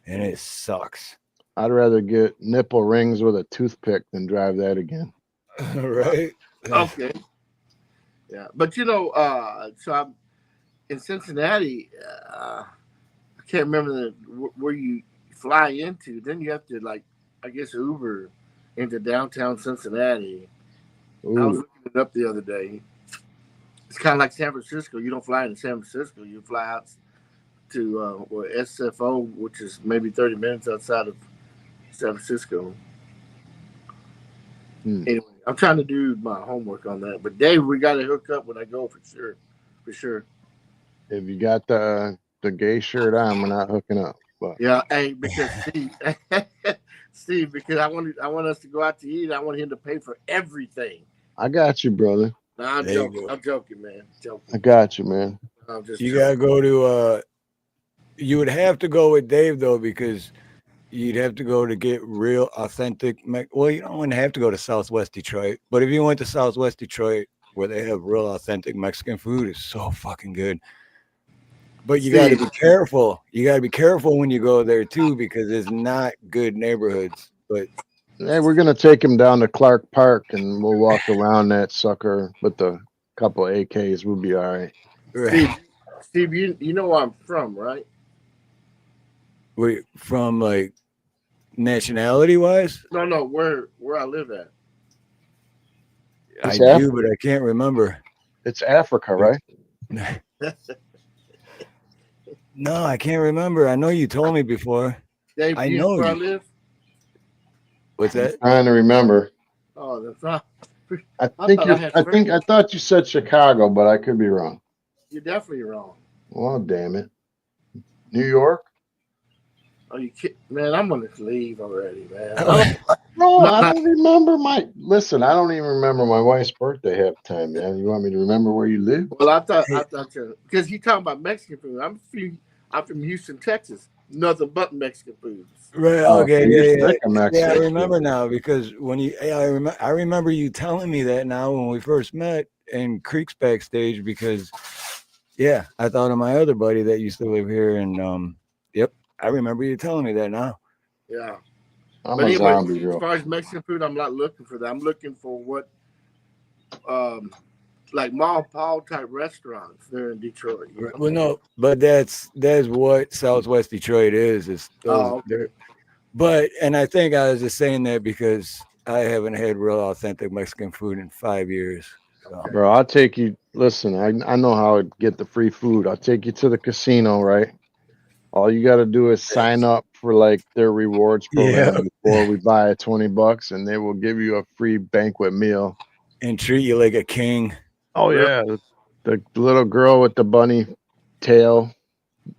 and it sucks. I'd rather get nipple rings with a toothpick than drive that again. Right? Okay. Yeah, but so I'm in Cincinnati. I can't remember where you fly into. Then you have to, like, I guess, Uber into downtown Cincinnati. Ooh. I was looking it up the other day. It's kind of like San Francisco. You don't fly into San Francisco. You fly out to SFO, which is maybe 30 minutes outside of San Francisco. Anyway, I'm trying to do my homework on that. But Dave, we got to hook up when I go for sure. For sure. If you got the gay shirt on, we're not hooking up. But Yeah, hey, because Steve, because I want us to go out to eat. I want him to pay for everything. I got you, brother. No, I'm joking. I'm joking, man. Joking. I got you, man. I'm just You joking. gotta go to you would have to go with Dave though, because you'd have to go to get real authentic. Well, you don't have to go to Southwest Detroit, but if you went to Southwest Detroit, where they have real authentic Mexican food, it's so fucking good. But you got to be careful. You got to be careful when you go there too, because it's not good neighborhoods. But hey, we're gonna take him down to Clark Park and we'll walk around that sucker with a couple of AKs. We'll be all right. Steve, you know where I'm from, right? Wait, from like nationality wise? No, where I live at. I do, but I can't remember. It's Africa, right? No, I can't remember. I know you told me before. Dave, I know where I you. live. What's that? Trying to remember. Oh, that's not. I thought you said Chicago, but I could be wrong. You're definitely wrong. Oh, damn it. New York? Oh, you kidding? Man, I'm gonna leave already, man. No, I don't remember I don't even remember my wife's birthday half the time, man. You want me to remember where you live? Well, I thought because you talking about Mexican food. I'm from Houston, Texas. Nothing but Mexican food. Right. Oh, Okay. Yeah. I food. remember now, because when I remember you telling me that now when we first met in Creeks backstage, because I thought of my other buddy that used to live here, and yep, I remember you telling me that now. Yeah. I'm But a anyway, zombie as girl. far as Mexican food, I'm not looking for that. I'm looking for what, like Ma and Pa type restaurants there in Detroit. You know? Well, no, but that's what Southwest Detroit is. Is those? Okay. But and I think I was just saying that because I haven't had real authentic Mexican food in 5 years. So. Bro, I'll take you. Listen, I know how to get the free food. I'll take you to the casino, right? All you got to do is sign up for like their rewards program before we buy $20, and they will give you a free banquet meal and treat you like a king. Oh yeah, the little girl with the bunny tail,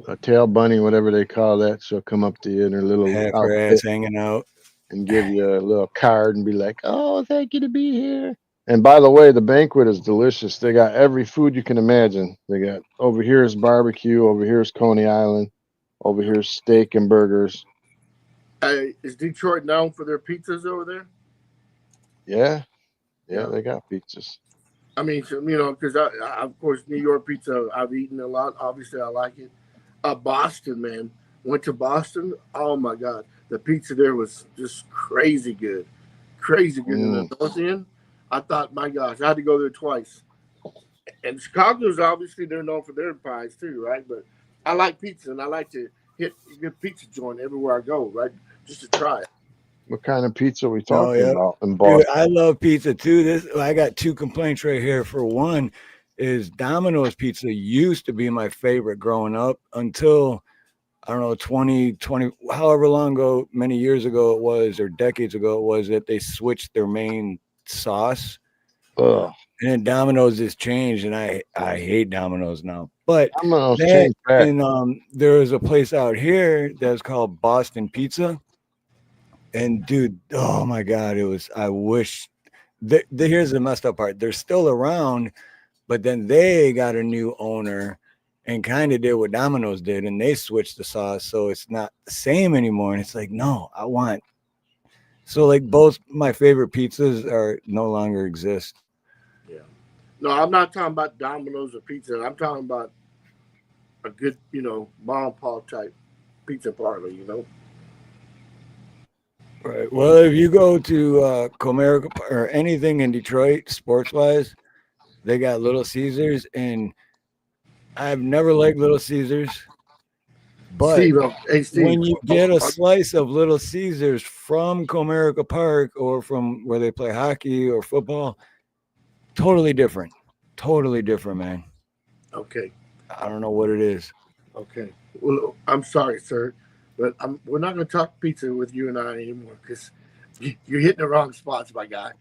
a tail bunny, whatever they call that. She'll come up to you in her little half her ass hanging out and give you a little card and be like, "Oh, thank you to be here." And by the way, the banquet is delicious. They got every food you can imagine. They got over here is barbecue, over here is Coney Island, over here is steak and burgers. Is Detroit known for their pizzas over there? Yeah, they got pizzas. I mean, so, because I, of course, New York pizza I've eaten a lot. Obviously, I like it. Boston, man, went to Boston. Oh my God, the pizza there was just crazy good. In the North End. I thought, my gosh, I had to go there twice. And Chicago's obviously they're known for their pies too, right? But I like pizza, and I like to hit a good pizza joint everywhere I go, right? Just to try it. What kind of pizza are we Oh, talking yeah. about in Dude, Boston? I love pizza too. I got two complaints right here. For one, is Domino's pizza used to be my favorite growing up until I don't know 2020, however long ago, many years ago it was, or decades ago it was, that they switched their main sauce. Ugh. And then Domino's has changed, and I hate Domino's now. But Domino's that changed back. and there was a place out here that's called Boston Pizza, and dude, oh my god, it was. I wish. Here's the messed up part. They're still around, but then they got a new owner, and kind of did what Domino's did, and they switched the sauce, so it's not the same anymore. And it's like, no, I want. So like both my favorite pizzas are no longer exist. Yeah. No, I'm not talking about Domino's or pizza. I'm talking about a good, mom and pop type pizza parlor, Right. Well, if you go to Comerica or anything in Detroit, sports wise, they got Little Caesars, and I've never liked Little Caesars, but Hey, Steve. when you get a slice of Little Caesars from Comerica Park or from where they play hockey or football, totally different. Totally different, man. Okay. I don't know what it is. Okay. Well, I'm sorry, sir, but we're not going to talk pizza with you and I anymore because you're hitting the wrong spots, my guy.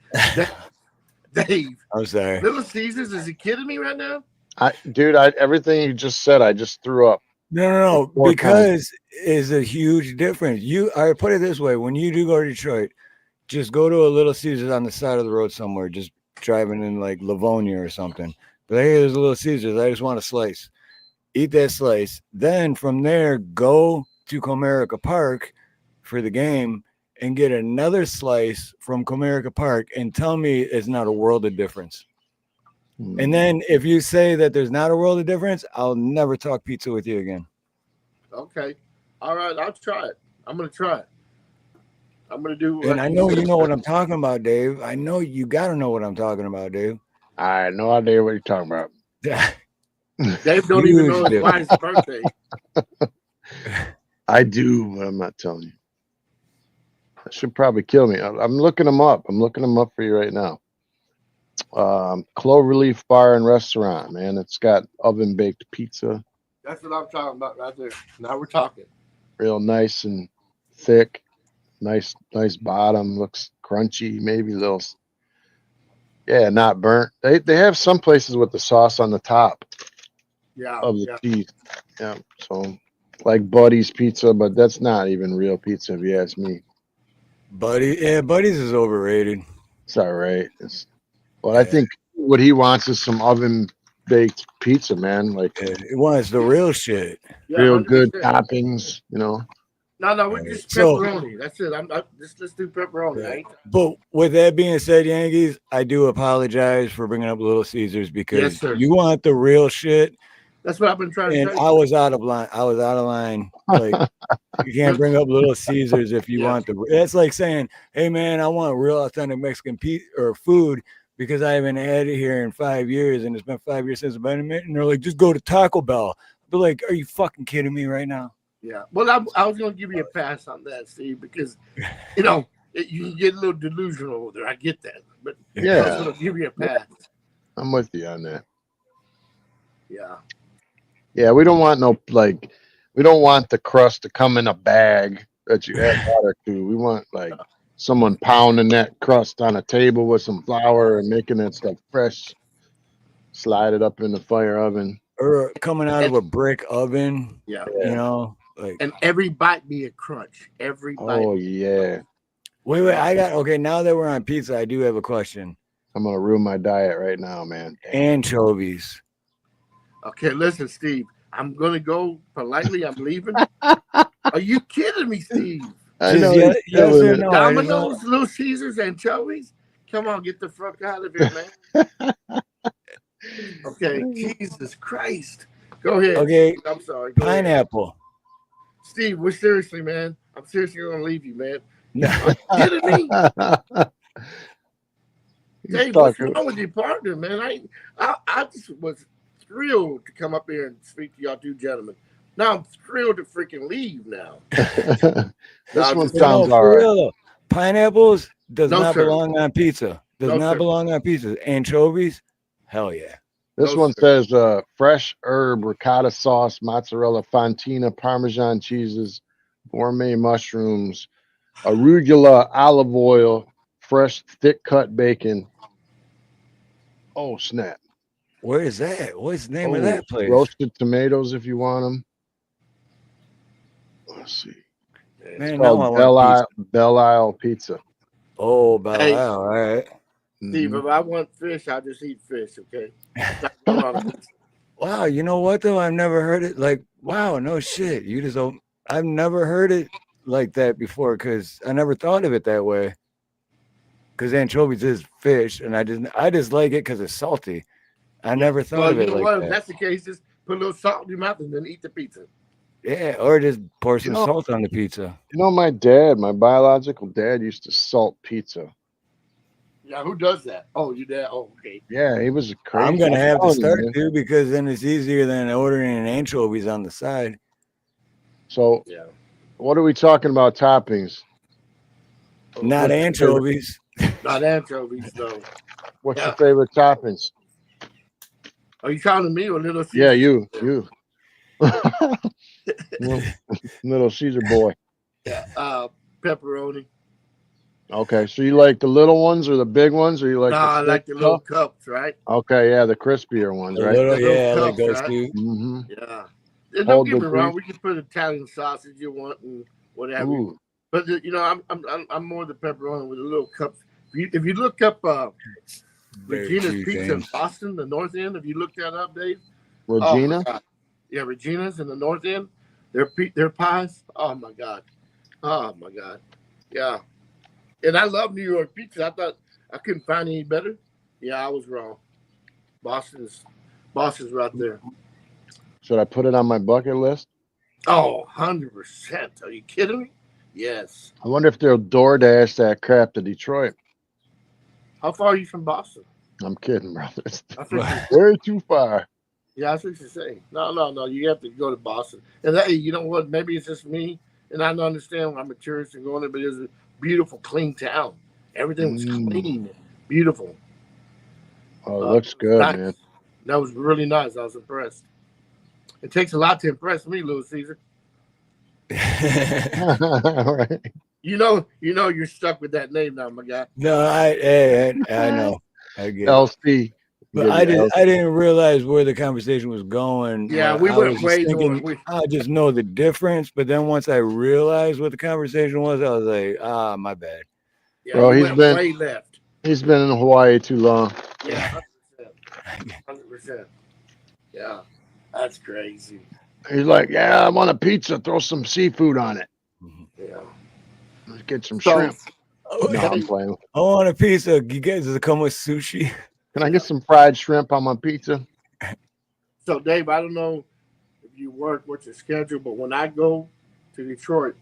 Dave. I'm sorry. Little Caesars, is he kidding me right now? Everything you just said, I just threw up. No, because it's a huge difference. I put it this way: when you do go to Detroit, just go to a Little Caesars on the side of the road somewhere, just driving in like Livonia or something. But hey, there's a Little Caesars. I just want a slice. Eat that slice. Then from there, go to Comerica Park for the game and get another slice from Comerica Park and tell me it's not a world of difference. And then if you say that there's not a world of difference, I'll never talk pizza with you again. Okay. All right. I'll try it. I'm going to try it. I'm going to do. And I know you know what I'm talking about, Dave. I know you got to know what I'm talking about, Dave. I had no idea what you're talking about. Dave don't even know his wife's birthday. I do, but I'm not telling you. That should probably kill me. I'm looking them up. I'm looking them up for you right now. Cloverleaf Bar and Restaurant, man. It's got oven baked pizza. That's what I'm talking about right there. Now we're talking. Real nice and thick. Nice bottom. Looks crunchy, maybe a little. Yeah, not burnt. They have some places with the sauce on the top. Yeah. Of the cheese. Yeah. So like Buddy's Pizza, but that's not even real pizza if you ask me. Buddy's is overrated. It's all right. I think what he wants is some oven baked pizza, man. Like it wants the real shit. Yeah, real 100%. good toppings, No, we're just pepperoni. That's it. Let's do pepperoni. Yeah. Right? But with that being said, Yankees, I do apologize for bringing up Little Caesars because you want the real shit. That's what I've been trying to And say. I was out of line. Like you can't bring up Little Caesars if you want the. That's like saying, "Hey man, I want real authentic Mexican or food because I haven't had it here in 5 years, and it's been 5 years since I've been in it." And they're like, "Just go to Taco Bell." But like, are you fucking kidding me right now? Yeah. Well, I was going to give you a pass on that, Steve, because you can get a little delusional over there. I get that, but Yeah. I was going to give you a pass. I'm with you on that. Yeah. Yeah, we don't want we don't want the crust to come in a bag that you add water to. We want like someone pounding that crust on a table with some flour and making that stuff fresh. Slide it up in the fire oven. Or coming out of a brick oven. Yeah. Like. And every bite be a crunch. Every bite. Oh yeah. Wait. Now that we're on pizza, I do have a question. I'm gonna ruin my diet right now, man. Anchovies. Okay, listen, Steve. I'm gonna go politely. I'm leaving. Are you kidding me, Steve? I know. Yes or no? Domino's, Little Caesars, anchovies. Come on, get the fuck out of here, man. Okay, Jesus Christ. Go ahead. Okay, I'm sorry. Go pineapple. Ahead. Steve, we're seriously, man. I'm seriously gonna leave you, man. No. Are you kidding me? Dave, what's wrong with your partner, man? I just was thrilled to come up here and speak to y'all two gentlemen. Now I'm thrilled to freaking leave now. This one sounds all right. Pineapples does No, not sir. belong on pizza. Does No, not sir. belong on pizza. Anchovies, hell yeah. This No, one sir. says fresh herb, ricotta sauce, mozzarella, fontina, Parmesan cheeses, gourmet mushrooms, arugula, olive oil, fresh thick cut bacon. Oh, snap. Where is that? What's the name of Oh, that place? roasted tomatoes if you want them. Let's see. Man, now I Called want a pizza. Belle Isle Pizza. Oh, Belle Hey. Isle, all right. Steve, Mhm. if I want fish, I'll just eat fish, okay? Not going on a pizza. Wow, you know what though? I've never heard it like. Wow, no shit. You just don't. I've never heard it like that before because I never thought of it that way. Because anchovies is fish, and I just like it because it's salty. I never thought Well, of you it know like what? If that. that's the case, just put a little salt in your mouth and then eat the pizza. Yeah, or just pour some know- salt on the pizza. You know, my dad, my biological dad, used to salt pizza. Yeah, who does that? Oh, your dad. Oh, okay. Yeah, he was crazy. I'm gonna have to telling you, start man. to because then it's easier than ordering anchovies on the side. So, Yeah. what are we talking about toppings? Not What's your anchovies. Not anchovies, though. What's Yeah. your favorite toppings? Are you calling me or Little Caesar? Yeah, you. Little Caesar boy. Yeah. Pepperoni. Okay, so you like the little ones or the big ones, or you like No, I the like thick the little stuff? cups, right? Okay, yeah, the crispier ones, A right? little, The little yeah, I like cups, those right? too. Mm-hmm. Yeah. And don't Hold get the me wrong, grease. we can put Italian sausage you want and whatever. Ooh, But you know, I'm more the pepperoni with the little cups. If you look up Very Regina's true, Pizza in James. Boston, the North End, if you look that up, Dave. Regina. Oh my God. Yeah, Regina's in the North End. Their pies. Oh my God. Oh my God. Yeah. And I love New York pizza. I thought I couldn't find any better. Yeah, I was wrong. Boston's right there. Should I put it on my bucket list? Oh, 100%. Are you kidding me? Yes. I wonder if they'll DoorDash that crap to Detroit. How far are you from Boston? I'm kidding, brother. It's I think way too far. yeah, that's what you're saying. No. You have to go to Boston. And hey, you know what? Maybe it's just me, and I don't understand when I'm a tourist and going there, but it's a beautiful, clean town. Everything was clean, beautiful. Oh, it looks good, nice. man. That was really nice. I was impressed. It takes a lot to impress me, Little Caesar. All right. You know, you're stuck with that name now, my guy. No, I know. I get it. LC. But I didn't realize where the conversation was going. Yeah, Like, we I went was just way thinking, north. I just know the difference. But then once I realized what the conversation was, I was like, my bad. Yeah, Bro, we he's went been- way left. He's been in Hawaii too long. Yeah, 100%. Yeah, that's crazy. He's like, yeah, I want a pizza. Throw some seafood on it. Yeah. Let's get some So, shrimp. No, I'm playing. I want a pizza. You guys, does it come with sushi? Can I get some fried shrimp on my pizza? So, Dave, I don't know if you work, what's your schedule, but when I go to Detroit,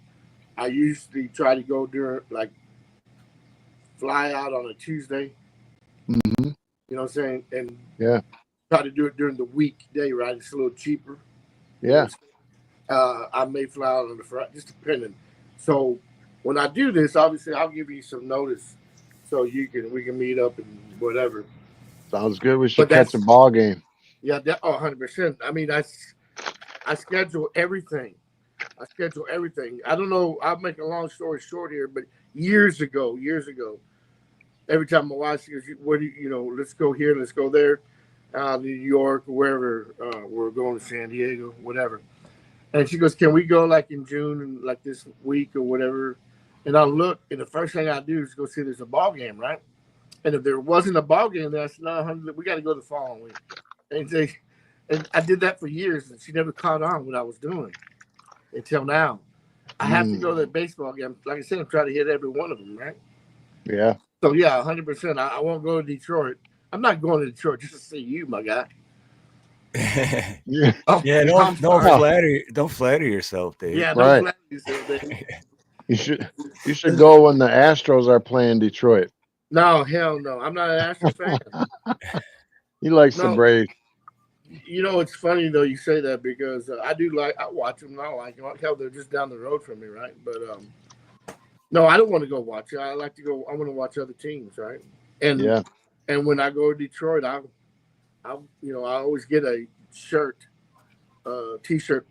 I usually try to go during, like, fly out on a Tuesday. Mm-hmm. You know what I'm saying? And Yeah. try to do it during the weekday, right? It's a little cheaper. Yeah. I may fly out on the Friday, just depending. So when I do this, obviously I'll give you some notice so we can meet up and whatever. Sounds good. We should But that's- catch a ball game. Yeah, 100%. I mean, I schedule everything. I don't know. I'll make a long story short here, but years ago, every time my wife says, "What do you let's go here, let's go there, New York, or wherever we're going to San Diego, whatever." And she goes, "Can we go like in June and like this week or whatever?" And I look, and the first thing I do is go see there's a ball game, right? And if there wasn't a ball game, then I said, "No, honey, we got to go the following week." And I did that for years, and she never caught on what I was doing until now. I have to go to the baseball game. Like I said, I'm trying to hit every one of them, right? Yeah. So yeah, 100%. I won't go to Detroit. I'm not going to Detroit just to see you, my guy. Yeah. Oh, Yeah, I'm sorry. don't flatter yourself, Dave. Yeah, Right. don't flatter yourself, Dave. You should go when the Astros are playing Detroit. No, hell no. I'm not an Astros fan. He likes the No. Braves. You know, it's funny though you say that because I watch them and I like them. Hell, they're just down the road from me, right? But No, I don't want to go watch it. I like to go. I want to watch other teams, right? And Yeah. and when I go to Detroit, I always get a shirt, T-shirt,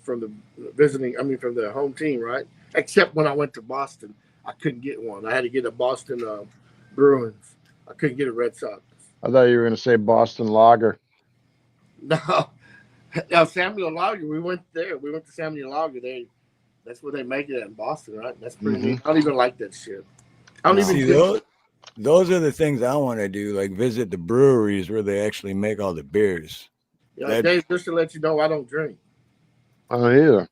from the visiting. I mean, from the home team, right? Except when I went to Boston, I couldn't get one. I had to get a Boston Bruins. I couldn't get a Red Sox. I thought you were going to say Boston Lager. No, now Samuel Lager. We went there. We went to Samuel Lager. That's where they make it at in Boston, right? That's pretty neat. I don't even like that shit. I don't even see those are the things I want to do, like visit the breweries where they actually make all the beers. Yeah, Dave, just to let you know, I don't drink. I don't either.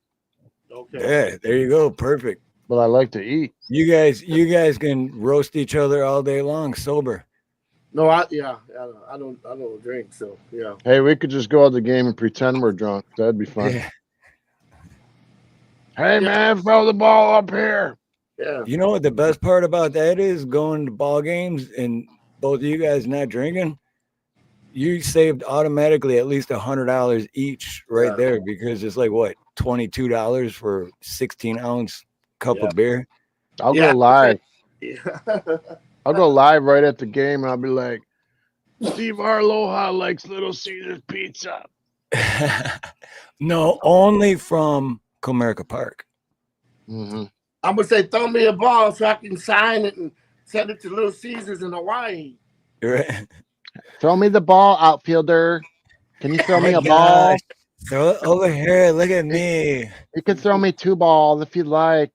Okay. Yeah, there you go. Perfect. But I like to eat. You guys can roast each other all day long sober. No, I don't drink. So yeah. Hey, we could just go out the game and pretend we're drunk. That'd be fun. Yeah. Hey, man, throw the ball up here. Yeah. You know what the best part about that is? Going to ball games and both of you guys not drinking, you saved automatically at least $100 each right there, because it's like what, $22 for 16-ounce cup of beer. I'll go live. Yeah. I'll go live right at the game and I'll be like, Steve Harloha likes Little Caesars pizza. No, only from Comerica Park. Mm-hmm. I'm gonna say, throw me a ball so I can sign it and send it to Little Caesars in Hawaii. Right. Throw me the ball, outfielder. Can you throw me a ball? Throw it over here. Look at me. You can throw me 2 balls if you'd like.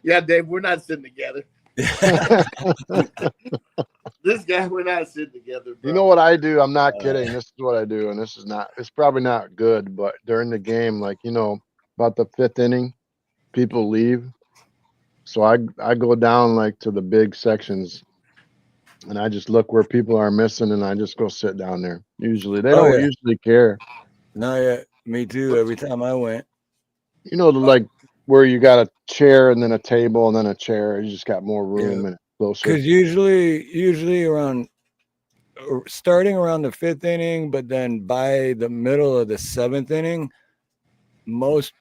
Yeah, Dave, we're not sitting together. This guy, we're not sitting together, bro. You know what I do? I'm not kidding. This is what I do, and it's probably not good, but during the game, like, about the 5th inning, people leave. So I go down like to the big sections and I just look where people are missing and I just go sit down there. Usually they don't usually care. No, yeah, me too. Every time I went. Like where you got a chair and then a table and then a chair. You just got more room and closer. Because usually starting around the 5th inning, but then by the middle of the 7th inning, but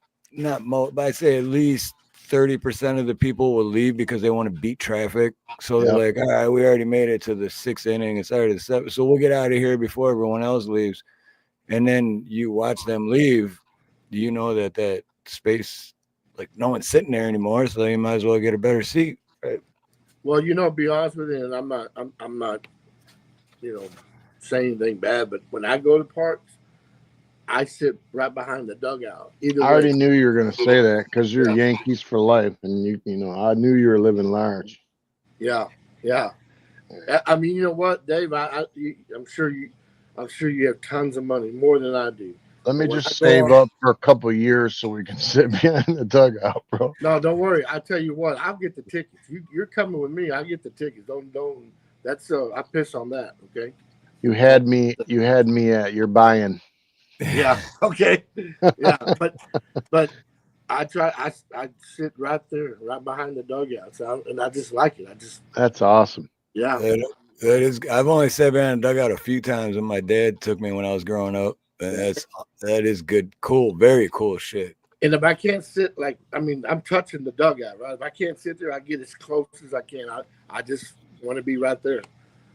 I'd say at least 30% of the people will leave because they want to beat traffic. So they're like, all right, we already made it to the 6th inning. It's already the 7th. So we'll get out of here before everyone else leaves. And then you watch them leave. You know that space, like no one's sitting there anymore. So you might as well get a better seat. Right? Well, be honest with you, and I'm not, saying anything bad, but when I go to parks, I sit right behind the dugout. I already knew you were going to say that because you're Yankees for life, and I knew you were living large. Yeah. I mean, you know what, Dave? I'm sure you have tons of money, more than I do. Let me just save up for a couple of years so we can sit behind the dugout, bro. No, don't worry. I tell you what, I'll get the tickets. You're coming with me. I get the tickets. Don't. That's I piss on that. Okay. You had me at your buy-in. Yeah. Okay. Yeah. But I sit right there, right behind the dugout. And I just like it. That's awesome. Yeah. That is. I've only sat behind the dugout a few times, and my dad took me when I was growing up. That is good, cool, very cool shit. And if I can't sit, I'm touching the dugout, right? If I can't sit there, I get as close as I can. I just want to be right there.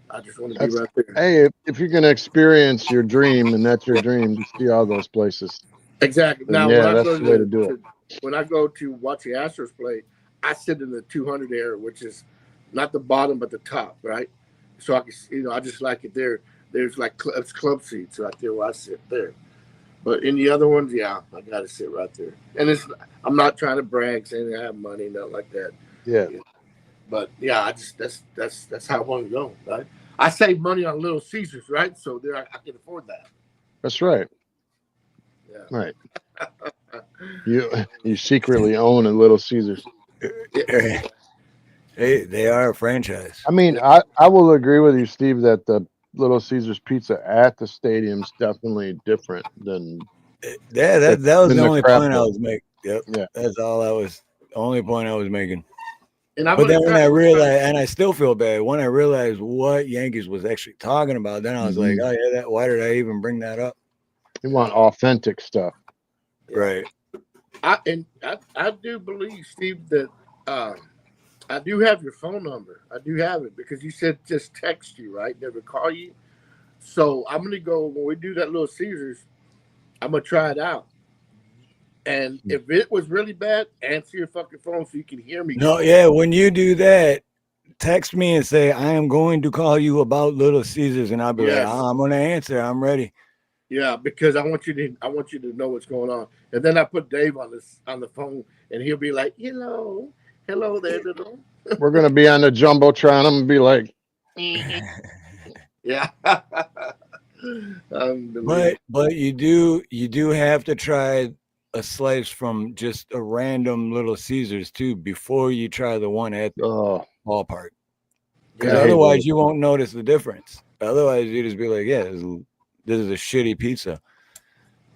I just want to be right there. Hey, if you're going to experience your dream, and that's your dream, to see all those places. Exactly. Now, that's the way to do it. When I go to watch the Astros play, I sit in the 200 area, which is not the bottom, but the top, right? So I can, I just like it there. There's it's club seats right there where I sit there. But in the other ones, I got to sit right there. And I'm not trying to brag, saying I have money, nothing like that. Yeah. But that's how I want to go, right? I save money on Little Caesars, right? So there I can afford that. That's right. Yeah. Right. You secretly own a Little Caesars. They are a franchise. I mean, I will agree with you, Steve, that the Little Caesars pizza at the stadium is definitely different than. Yeah, that was the only point I was making. Yep. Yeah. That's the only point I was making. But then when I realized, and I still feel bad, when I realized what Yankees was actually talking about, then I was like, oh yeah, why did I even bring that up? You want authentic stuff. Right. I do believe, Steve, that I do have your phone number. I do have it because you said just text you, right? Never call you. So I'm gonna go when we do that little Caesars. I'm gonna try it out. And if it was really bad, answer your fucking phone so you can hear me No, call. yeah, when you do that, text me and say, I am going to call you about Little Caesars. And I'll be like, Yes. I'm going to answer. I'm ready. Yeah, because I want you to know what's going on. And then I put Dave on the phone, and he'll be like, hello there, little. We're gonna be on the jumbotron. I'm gonna be like, Yeah. Unbelievable. But you do have to try a slice from just a random Little Caesars too before you try the one at the oh, ballpark. Because I hate otherwise those. you won't notice the difference. Otherwise you just be like, yeah, this is a shitty pizza.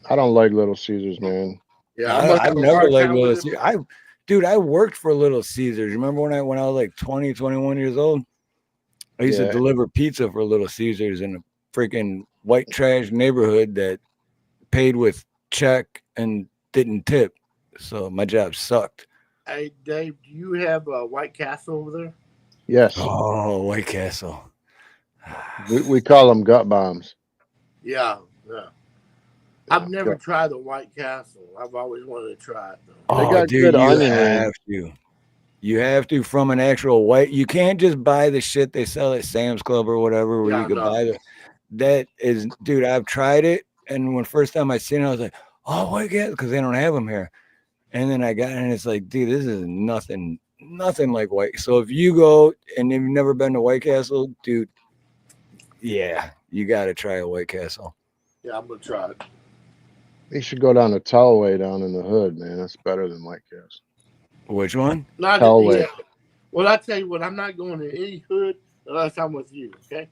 I don't like Little Caesars, man. Yeah, I must I've have a never hard liked time Little with it. Caesars. Dude, I worked for Little Caesars. Remember when I was like 20, 21 years old? I used to Yeah, deliver pizza for Little Caesars in a freaking white trash neighborhood that paid with check and didn't tip. So my job sucked. Hey, Dave, do you have a White Castle over there? yes. Oh, White Castle. We call them gut bombs. Yeah, yeah. I've never tried the White Castle. I've always wanted to try it though. They Oh, got dude, good you onion have rings. to. You have to from an actual white. You can't just buy the shit they sell at Sam's Club or whatever, where you Yeah, could no. buy the. That is, dude. I've tried it, and when first time I seen it, I was like, "Oh, White Castle," because they don't have them here. And then I got it, and it's like, dude, this is nothing like White. So if you go and you've never been to White Castle, dude, yeah, you got to try a White Castle. Yeah, I'm gonna try it. You should go down to Tellway down in the hood, man. That's better than White Castle. Which one? Not Tellway. yeah. Well, I tell you what, I'm not going to any hood unless I'm with you. Okay.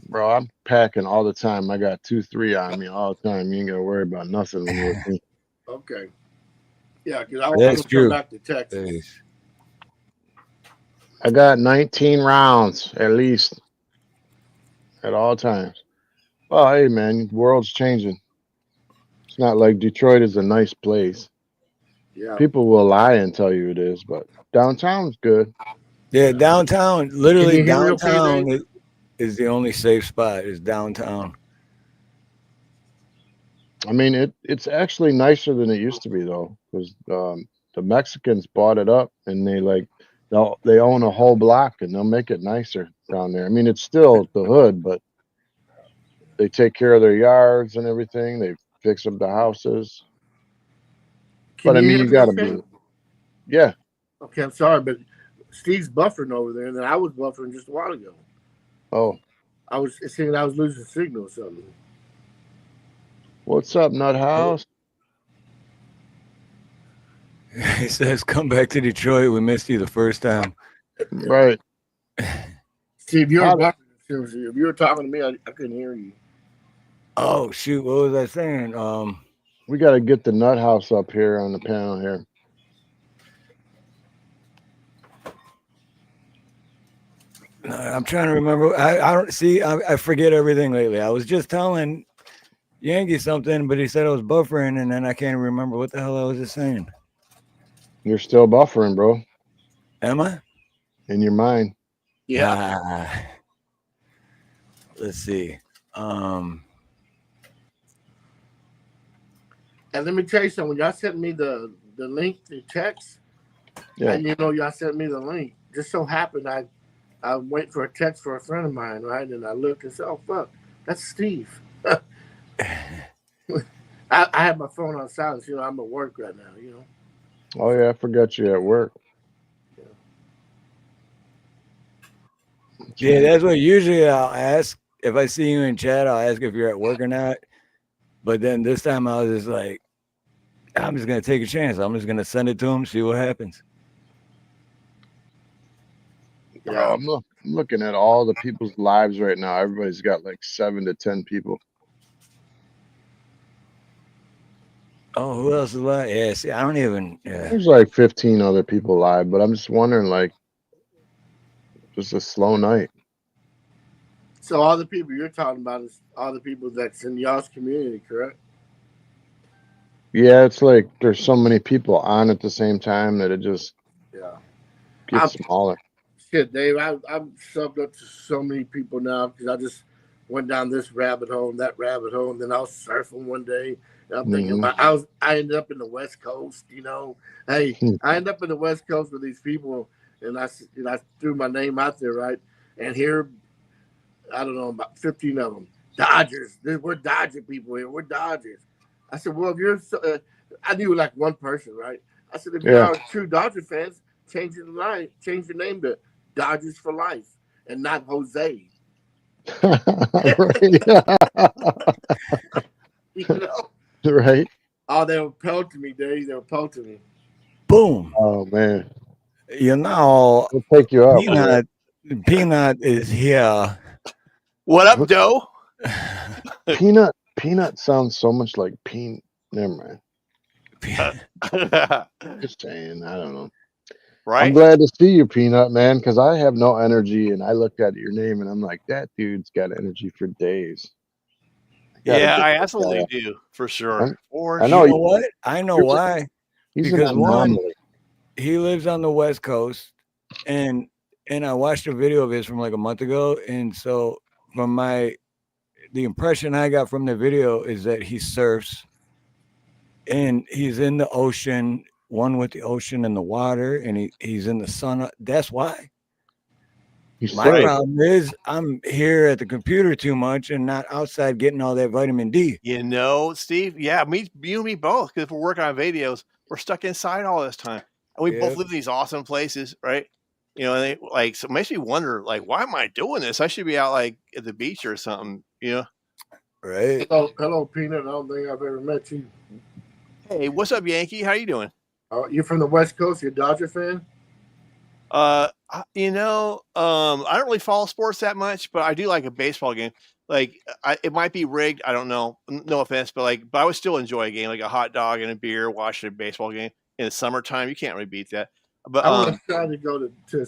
Bro, I'm packing all the time. I got 2, 3 on me all the time. You ain't gotta worry about nothing when you're with me. Okay. Yeah, because I'm That's gonna come true. back to Texas. Nice. I got 19 rounds at least at all times. Oh, hey man, world's changing. It's not like Detroit is a nice place. Yeah. People will lie and tell you it is, but downtown's good. Yeah, downtown, Can literally you hear me okay, downtown Dave? is the only safe spot. Is downtown. I mean, it's actually nicer than it used to be though, because the Mexicans bought it up and they own a whole block and they'll make it nicer down there. I mean, it's still the hood, but they take care of their yards and everything. They fix up the houses. Can But I you mean, hear you me got to okay? be, yeah. Okay, I'm sorry, but Steve's buffering over there, and then I was buffering just a while ago. Oh, I was saying I was losing signal or something. what's up, Nut House? He says, "Come back to Detroit. We missed you the first time." Right. Steve, you were How- buffering. Seriously, if you were talking to me, I couldn't hear you. Oh shoot, what was I saying? We got to get the Nut House up here on the panel here. I'm trying to remember. I don't see. I forget everything lately. I was just telling Yankee something, but he said I was buffering, and then I can't remember what the hell I was just saying. You're still buffering, bro, Am I? in your mind. Yeah. Let's see. And let me tell you something. When y'all sent me the link to text, Yeah. and y'all sent me the link. Just so happened I wait for a text for a friend of mine, right? And I looked and said, "Oh fuck, that's Steve." I have my phone on silence. I'm at work right now. Oh yeah, I forgot you at work. Yeah, that's what usually I'll ask. If I see you in chat, I'll ask if you're at work or not. But then this time I was just like, I'm just gonna take a chance. I'm just gonna send it to him, see what happens. Bro, I'm looking at all the people's lives right now. Everybody's got like 7 to 10 people. Oh, who else is live? Yeah, see, I don't even. Yeah. There's like 15 other people live, but I'm just wondering, like, just a slow night. So all the people you're talking about is all the people that's in y'all's community, correct? Yeah, it's like there's so many people on at the same time that it just Yeah. gets smaller. Shit, Dave, I'm subbed up to so many people now because I just went down this rabbit hole, and that rabbit hole, and then I was surfing one day. And I'm thinking about I ended up in the West Coast, you know. Hey, I ended up in the West Coast with these people, and I threw my name out there, right? And here, I don't know, about 15 of them, Dodgers. We're Dodger people here. We're Dodgers. I said, well, if you're, I knew like one person, right? I said, if you are true Dodger fans, change your name to Dodgers for life and not Jose. Right. You know? Right. Oh, they were pelting me, Dave. They were pelting me. Boom. Oh man. You know, We'll take you up. Peanut is here. What up, Doe? Peanut sounds so much like Peen. Never mind. Just saying. I don't know. Right? I'm glad to see you, Peanut, man, because I have no energy, and I looked at your name, and I'm like, that dude's got energy for days. Yeah, I absolutely do, for sure. I know. You know what? I know why. He's Because an anomaly. one, he lives on the West Coast, and I watched a video of his from like a month ago, and so from the impression I got from the video is that he surfs, and he's in the ocean, one with the ocean and the water, and he's in the sun. That's why. My problem is I'm here at the computer too much and not outside getting all that vitamin D. You know, Steve, yeah, you and me both, because if we're working on videos, we're stuck inside all this time. And we both live in these awesome places, right? You know, and so it makes me wonder, like, why am I doing this? I should be out like at the beach or something, you know? Right. Hello, Peanut. I don't think I've ever met you. Hey, what's up, Yankee? How you doing? You're from the West Coast. You're a Dodger fan? You know, I don't really follow sports that much, but I do like a baseball game. Like, it might be rigged. I don't know. No offense, but I would still enjoy a game, like a hot dog and a beer, watching a baseball game in the summertime. You can't really beat that. But I'm gonna try to go to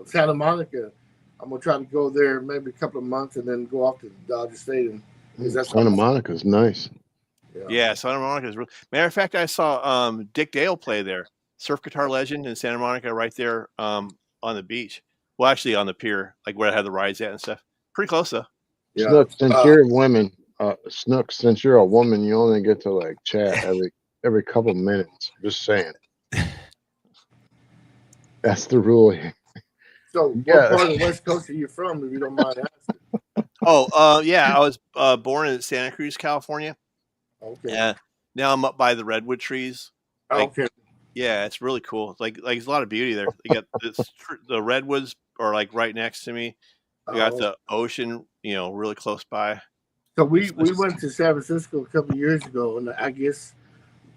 Santa Monica. I'm gonna try to go there maybe a couple of months and then go off to Dodger Stadium. Santa Monica's nice. Yeah, Santa Monica is real. Matter of fact, I saw Dick Dale play there, surf guitar legend in Santa Monica, right there on the beach. Well, actually on the pier, like where I had the rides at and stuff. Pretty close though. Yeah. Snook, since you're women, Snook, since you're a woman, you only get to like chat every couple minutes. Just saying. That's the rule here. So, what part of the West Coast are you from, if you don't mind asking? Yeah, I was born in Santa Cruz, California. Okay. Yeah. Now I'm up by the redwood trees. Okay. Yeah, it's really cool. Like there's a lot of beauty there. You got the redwoods are like right next to me. You got the ocean, you know, really close by. So we went to San Francisco a couple of years ago, and I guess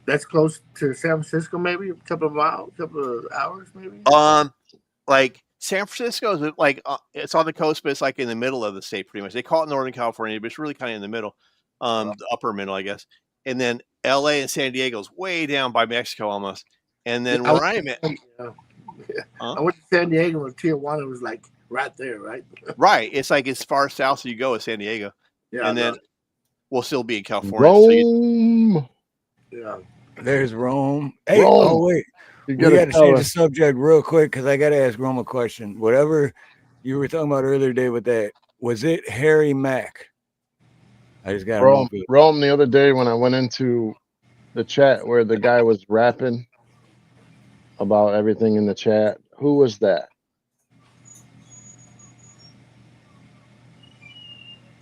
that's close to San Francisco, maybe a couple of hours, maybe. Like San Francisco is like it's on the coast, but it's like in the middle of the state, pretty much. They call it Northern California, but it's really kind of in the middle, the upper middle, I guess. And then L.A. and San Diego is way down by Mexico almost. And then where I'm at, I went to San Diego, and Tijuana was like right there, right? Right. It's like as far south as you go as San Diego. Yeah. And then we'll still be in California. Rome. Yeah. There's Rome. Hey, Rome. oh wait. We got to change the subject real quick because I got to ask Rome a question. Whatever you were talking about earlier today with that, was it Harry Mack? I just got Rome the other day when I went into the chat where the guy was rapping about everything in the chat. Who was that?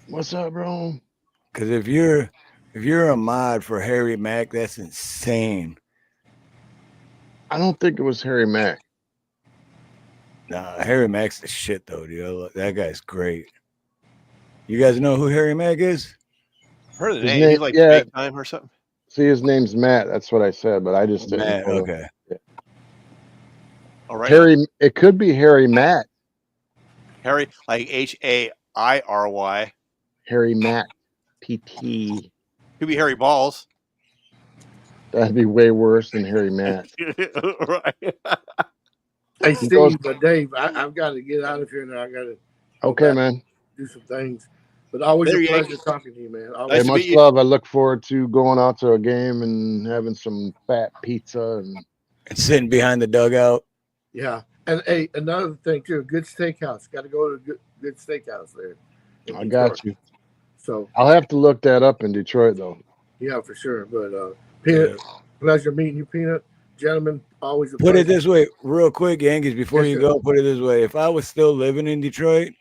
What's up, Rome? Because if you're a mod for Harry Mack, that's insane. I don't think it was Harry Mack. Nah, Harry Mack's the shit though, dude. That guy's great. You guys know who Harry Mack is? Heard of the name. He's like big time or something. See, his name's Matt. That's what I said, but I just didn't. Matt, okay. Yeah. All right. Harry. It could be Harry Matt. Harry, like Hairy. Harry Matt. PT. Could be Harry Balls. That'd be way worse than Harry Matt. Right. Hey, Steve, but Dave, I've got to get out of here now. I got to. Okay, man. Do some things. But always Later, a pleasure Yankees. talking to you, man. Hey, Nice Always. to much meet you. love. I look forward to going out to a game and having some fat pizza. And And sitting behind the dugout. Yeah. And hey, another thing too, good steakhouse. Got to go to a good steakhouse there. in I Detroit. got you. So I'll have to look that up in Detroit, though. yeah, for sure. But Peanut, pleasure meeting you, Peanut. Gentlemen, always a Put it pleasure. this way, real quick, Yankees, before Yes, you sir. go, put it this way. If I was still living in Detroit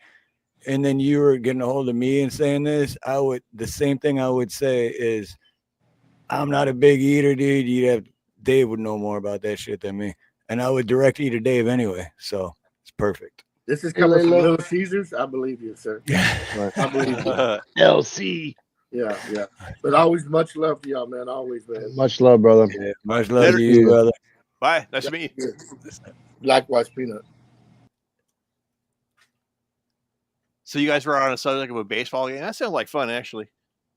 and then you were getting a hold of me and saying this, the same thing I would say is I'm not a big eater, dude. Dave would know more about that shit than me. And I would direct you to Dave anyway. So it's perfect. This is Hey, coming from Layla. Little Caesars. I believe you, sir. Right. I believe you. LC. Yeah, yeah. But always much love to y'all, man. Always, man. Much love, brother. Yeah, much love Later. to you, brother. Bye. Nice to meet you. Likewise, Peanut. So you guys were on a subject of a baseball game. That sounds like fun, actually.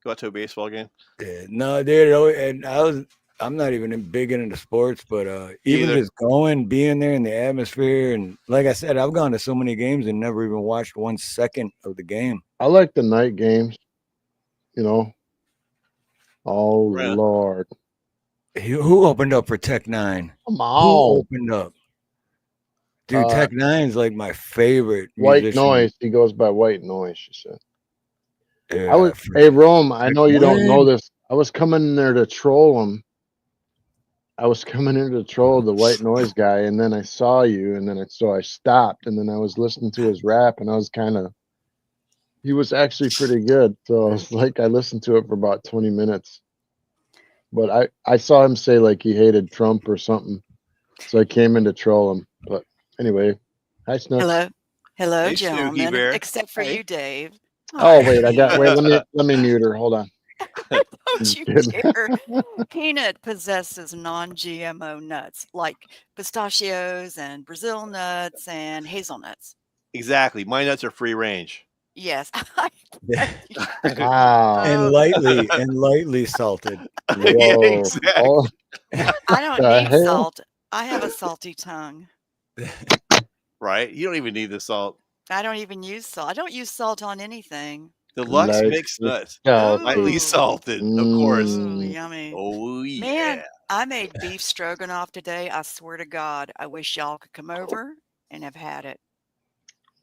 Go out to a baseball game. Yeah, no, dude, and I'm not even big into sports, but even Either. just being there in the atmosphere, and like I said, I've gone to so many games and never even watched 1 second of the game. I like the night games. You know. Oh Right. Lord. Who opened up for Tech Nine? Come Who on. opened up? Dude, Tech Nine's like my favorite White musician. Noise. He goes by White Noise, she said. Yeah, Hey, Rome, I Tech know you don't know Nine. this. I was coming in there to troll him. I was coming in to troll the White Noise guy, and then I saw you, and then so I stopped, and then I was listening to his rap, and I was he was actually pretty good. So I was like, I listened to it for about 20 minutes. But I saw him say like he hated Trump or something. So I came in to troll him. But anyway, hi Snuts. Hello, Hey, Snooky gentlemen. Bear. Except for you, Dave. Oh wait, let me mute her. Hold on. Don't you kidding. dare. Peanut possesses non-GMO nuts like pistachios and Brazil nuts and hazelnuts. Exactly. My nuts are free range. Yes. Wow. And lightly salted. Whoa. Exactly. Oh, I don't the need hell? salt. I have a salty tongue. Right? You don't even need the salt. I don't even use salt. I don't use salt on anything. Deluxe Like mixed nuts. salty. Lightly Ooh. salted, of course. Ooh, Mm. yummy. Oh, yeah. Man, I made beef stroganoff today. I swear to God, I wish y'all could come over and have had it.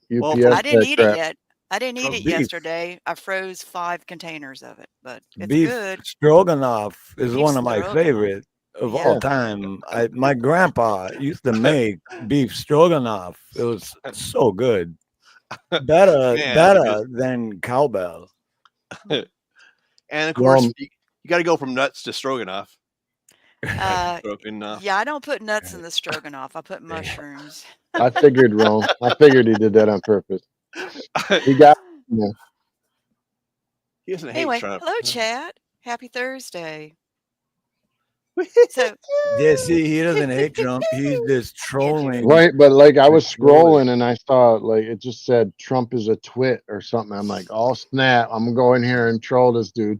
Well, UPS I didn't that eat it crap. yet. I didn't eat From it beef. yesterday. I froze 5 containers of it, but it's Beef good. stroganoff is Beef one of my stroganoff. favorite of Yeah. all time. My grandpa used to make beef stroganoff. It was so good. Better Man, that's good. than cowbell. And of course, Well, you got to go from nuts to stroganoff. Yeah, I don't put nuts in the stroganoff. I put mushrooms. I figured wrong. I figured he did that on purpose. He got yeah. He doesn't hate Anyway, Trump. hello, chat. Happy Thursday. So, Yeah, see, he doesn't hate Trump. He's just trolling. Right, but like I was Trolling. scrolling and I saw like it just said Trump is a twit or something. I'm like, oh snap! I'm gonna go in here and troll this dude.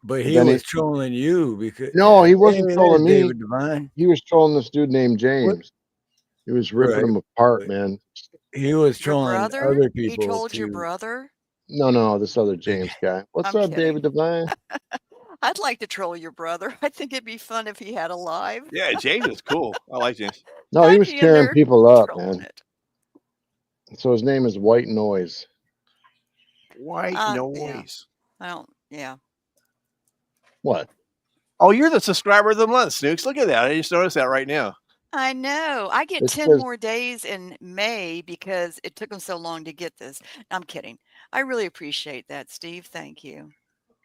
But he Then was trolling you because No, he wasn't Hey, trolling there's me. David Devine. He was trolling this dude named James. He was ripping Right, him apart, but man. he was your trolling brother? other He people trolled your too. brother? No, this other James guy. What's I'm up, kidding. David Devine? I'd like to troll your brother. I think it'd be fun if he had a live. Yeah, James is cool. I like James. No, he I'd was be in tearing there people up, trolling man. it. So his name is White Noise. White Yeah. noise. I don't. Yeah. What? Oh, you're the subscriber of the month, Snooks. Look at that. I just noticed that right now. I know. I get It 10 says- more days in May because it took them so long to get this. I'm kidding. I really appreciate that, Steve. Thank you.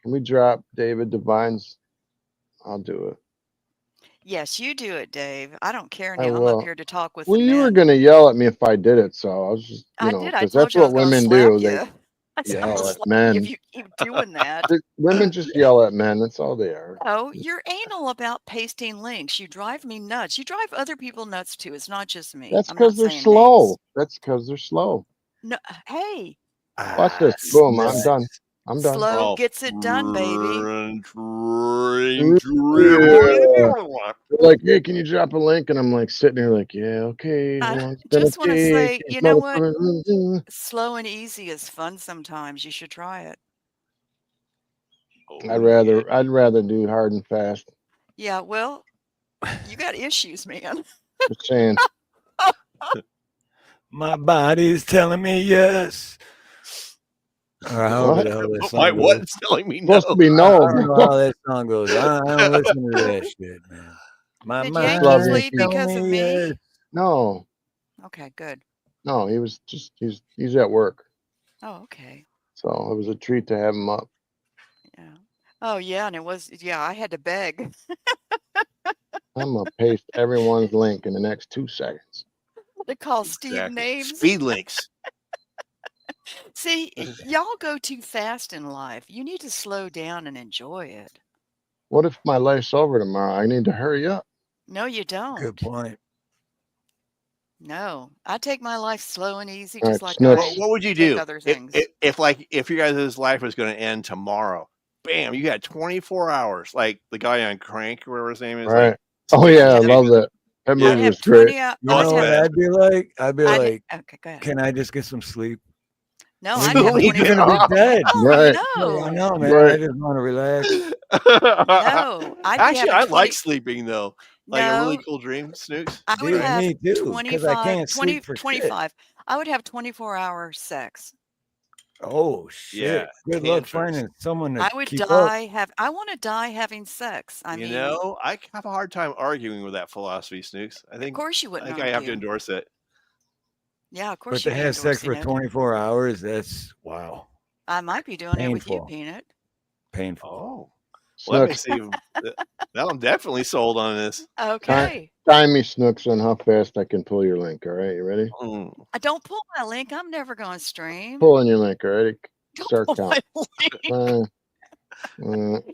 Can we drop David Devine's? I'll do it. Yes, you do it, Dave. I don't care I now. I'm will. up here to talk with Well, the you were men. gonna yell at me if I did it, so I was just, I did. I because told that's you I what was going to women slap do. you. They I said, I'm yell going to at slap men. you if you keep doing that. Women just yell at men. That's all they are. Oh, you're anal about pasting links. You drive me nuts. You drive other people nuts too. It's not just me. That's I'm not because they're saying slow. names. That's because they're slow. No, hey, Watch this. Boom. I'm Snacks. done. I'm done. slow gets it done, baby. They're like, hey, can you drop a link? And I'm like sitting here like, yeah, okay. How I long it's gonna just want to take? say, you know what? Motherfucker. Slow and easy is fun sometimes. You should try it. Oh, I'd rather do hard and fast. Yeah, well, you got issues, man. Just saying. My body's telling me yes. Or however What? the hell that My song goes. what's telling me no? Supposed to be I no. don't know how that song goes. I don't listen to that shit, man. My Did Much Yankee love, mind's leave Yankee. telling because of me me? yes. No, Okay, good. no, he was just he's at work, Oh, okay. so it was a treat to have him up. Yeah. Oh, yeah, and it was, yeah, I had to beg. I'm gonna paste everyone's link in the next 2 seconds. To call Steve Exactly. names. Speed links. See, y'all go too fast in life. You need to slow down and enjoy it. What if my life's over tomorrow? I need to hurry up. No, you don't. Good point. No, I take my life slow and easy, All just right, like Snooks. I What would you take do other things. if you guys' life was going to end tomorrow? Bam! You had 24 hours, like the guy on Crank, or whatever his name is. All right. Like, Oh I'd yeah, I have- love that. That I'd movie have was great. 20 hours. You Oh, it's know what bad. I'd be like? I'd be like, Okay, go ahead. can I just get some sleep? No, I I'd mean, have Sleep you're 24 gonna be dead. Oh, Right. no. I know, man. Right. I just want to relax. No, I'd be Actually, having I 20 like sleeping though. Like a really No, cool dream, Snooks. I would Dude, have me too. Because I 25, can't 20, sleep for shit. 25. I would have 24-hour sex. Oh shit! Yeah, Good luck tantrums. finding someone to I would keep up. I want to die having sex. I You mean, know, I have a hard time arguing with that philosophy, Snooks. I of think course you I wouldn't think I have to argue. endorse it. Yeah, of But course to you'd be have sex for endorsing it. 24 hours, that's wow. I might be doing it with you, Painful. Peanut. Painful. Oh, well, that Snooks, makes it even. Now I'm definitely sold on this. Okay. time me, Snooks, on how fast I can pull your link. All right, you ready? Mm. Don't pull my link. I'm never going to stream. Pulling your link. All right, Don't start pull count. my link.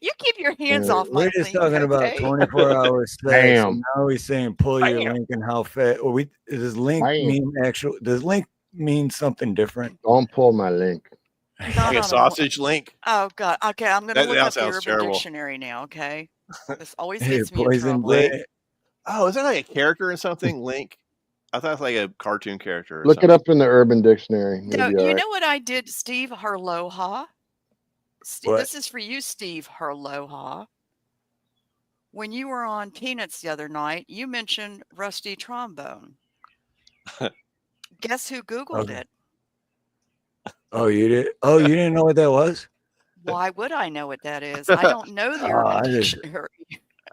You keep your hands off my We're just link, talking about okay? 24 hours sex. Bam. And now he's saying pull your Bam. link and how fast. Or does link Bam. mean actual? Does link mean something different? Don't pull my link. Not Like on a a- sausage link. Oh God. Okay, I'm going to That look up the sounds Urban terrible. Dictionary now. Okay, this always Hey, gets me in poison trouble. Link. brain. Oh, is that like a character or something? Link. I thought it was like a cartoon character. Or Look something. it up in the Urban Dictionary. You'll No, be all you right. know what I did, Steve Harloha? What? This is for you, Steve Harloha. When you were on Peanuts the other night, you mentioned rusty trombone. Guess who Googled Okay. it? Oh, you did? Oh, you didn't know what that was? Why would I know what that is? I don't know the Oh, Urban I just- Dictionary.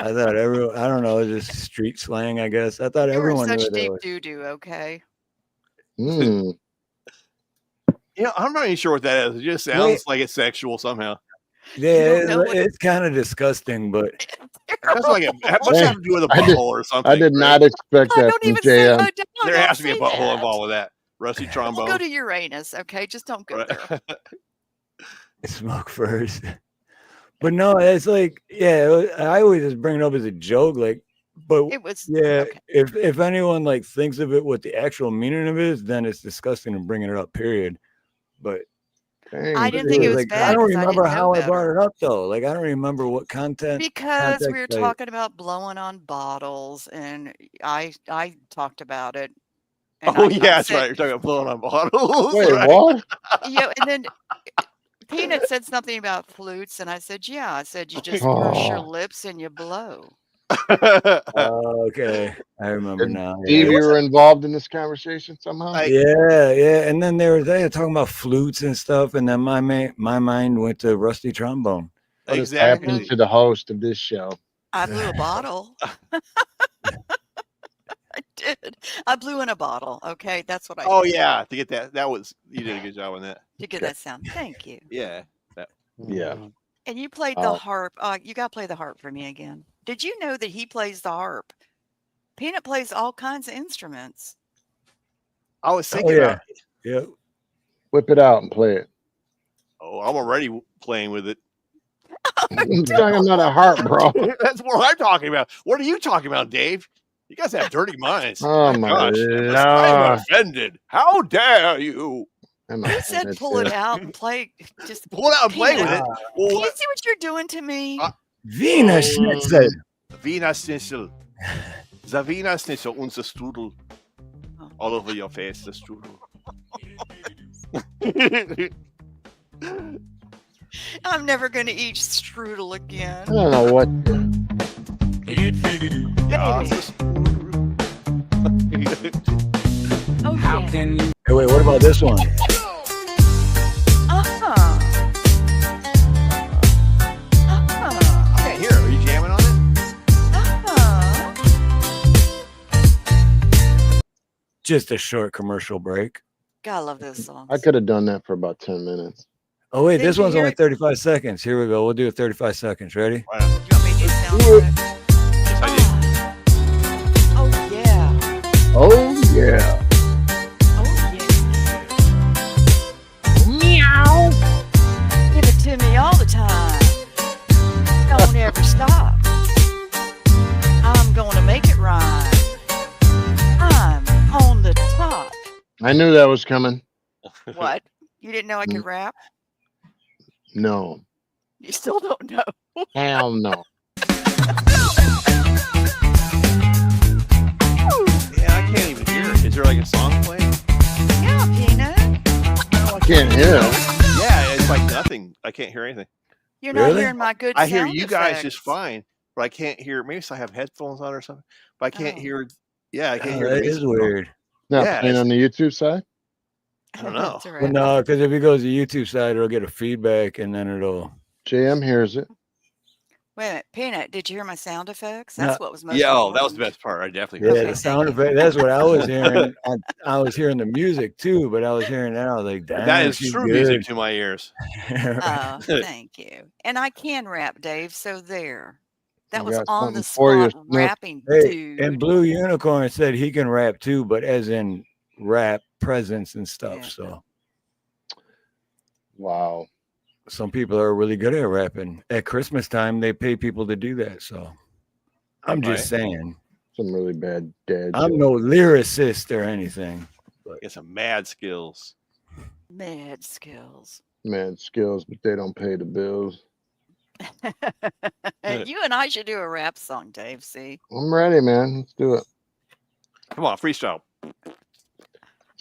I thought I don't know, just street slang, I guess. I thought You were everyone knew such what that deep was. doo-doo, okay? Mm. You know, I'm not even sure what that is. It just sounds like it's sexual somehow. Yeah, don't know what- it's kind of disgusting, but That's like it must Hey, have to do with a I did- butthole or something. I did not expect I that don't from even say, JM. no, There don't has to be a say butthole that. involved with that. Rusty Don't trombone. go to Uranus, okay? Just don't go there. smoke first. But no, it's like, yeah, I always just bring it up as a joke, like, but It was yeah, okay. if anyone like thinks of it what the actual meaning of it is, then it's disgusting and bringing it up, period. But Dang. I didn't think it was like, bad I don't 'cause I remember didn't know how I brought better. it up though. Like, I don't remember what content. Because we were context I- talking about blowing on bottles, and I talked about it. And Oh I yeah, that's said, right. You're talking about blowing on bottles. Wait, right? what? and then Peanut said something about flutes, and I said, yeah. I said, you just purse your Oh. lips and you blow. Oh, okay, I remember And now. Steve, Yeah. you were involved in this conversation somehow? I- Yeah, and then they were talking about flutes and stuff, and then my mind went to rusty trombone. What has exactly. happened to the host of this show? I blew a bottle. I did. I blew in a bottle. Okay, that's what I Oh did yeah, to get that. That was you did a good job on that. to get that sound. Thank you. Yeah. Yeah. And you played the Oh. harp. You got to play the harp for me again. Did you know that he plays the harp? Peanut plays all kinds of instruments. I was Oh thinking yeah, about. yeah. Whip it out and play it. Oh, I'm already playing with it. I'm talking about a harp, bro. That's what I'm talking about. What are you talking about, Dave? You guys have dirty minds. Oh my gosh, I'm Lord. offended. How dare you? I'm Who said offended, pull it too. out and play? Just Pull it out and play with Peanut. it. Ah, Well, Can you see what you're doing to me? Wiener Schnitzel. Wiener Schnitzel. The Wiener Schnitzel und the strudel. Oh. All over your face, the strudel. I'm never going to eat strudel again. I don't know what. Oh, yeah. Hey, wait, what about this one? Uh-huh. I can't hear it. Are you jamming on it? Uh-huh. Just a short commercial break. God, I love those songs. I could have done that for about 10 minutes. Oh, wait, Did this you one's hear only it? 35 seconds. Here we go. We'll do it 35 seconds. Ready? Wow. You want me to do sound effects? Yes, I did. Oh, yeah. Oh, yeah. Meow. Give it to me all the time. Don't ever stop. I'm gonna make it rhyme. I'm on the top. I knew that was coming. What? You didn't know I could rap? No. You still don't know. Hell no. Yeah, I can't even hear it. Is there like a song playing? Yeah, Peanut. I can't hear it. Yeah, it's like nothing. I can't hear anything. You're not Really? hearing my good I hear sound you guys effects. just fine, but I can't hear. Maybe I have headphones on or something, but I can't Oh. hear. Yeah, I can't Oh, hear. the that is music at all. weird. Not Yeah, playing it's- on the YouTube side? I don't know. That's all Well, right. no, because if it goes to YouTube side, it'll get a feedback and then it'll. JM hears it. Wait a minute, Peanut, did you hear my sound effects? No. That's what was most Yeah, oh, that was the important. best part. I definitely Yeah, heard Okay, the that. sound thank you. effect. That's what I was hearing. I was hearing the music too, but I was hearing that. I was like, damn, That is she's true good. music to my ears. Oh, thank you. And I can rap, Dave, so there. That I was got on the something for you, spot Snook. rapping, Hey, dude. and Blue Unicorn said he can rap too, but as in rap presence and stuff. Yeah. So Wow. some people are really good at rapping. At Christmas time, they pay people to do that. So I'm just saying, Some really bad dad I'm jokes. no lyricist or anything. Get some mad skills. Mad skills. Mad skills, but they don't pay the bills. You and I should do a rap song, Dave. See? I'm ready, man. Let's do it. Come on, freestyle.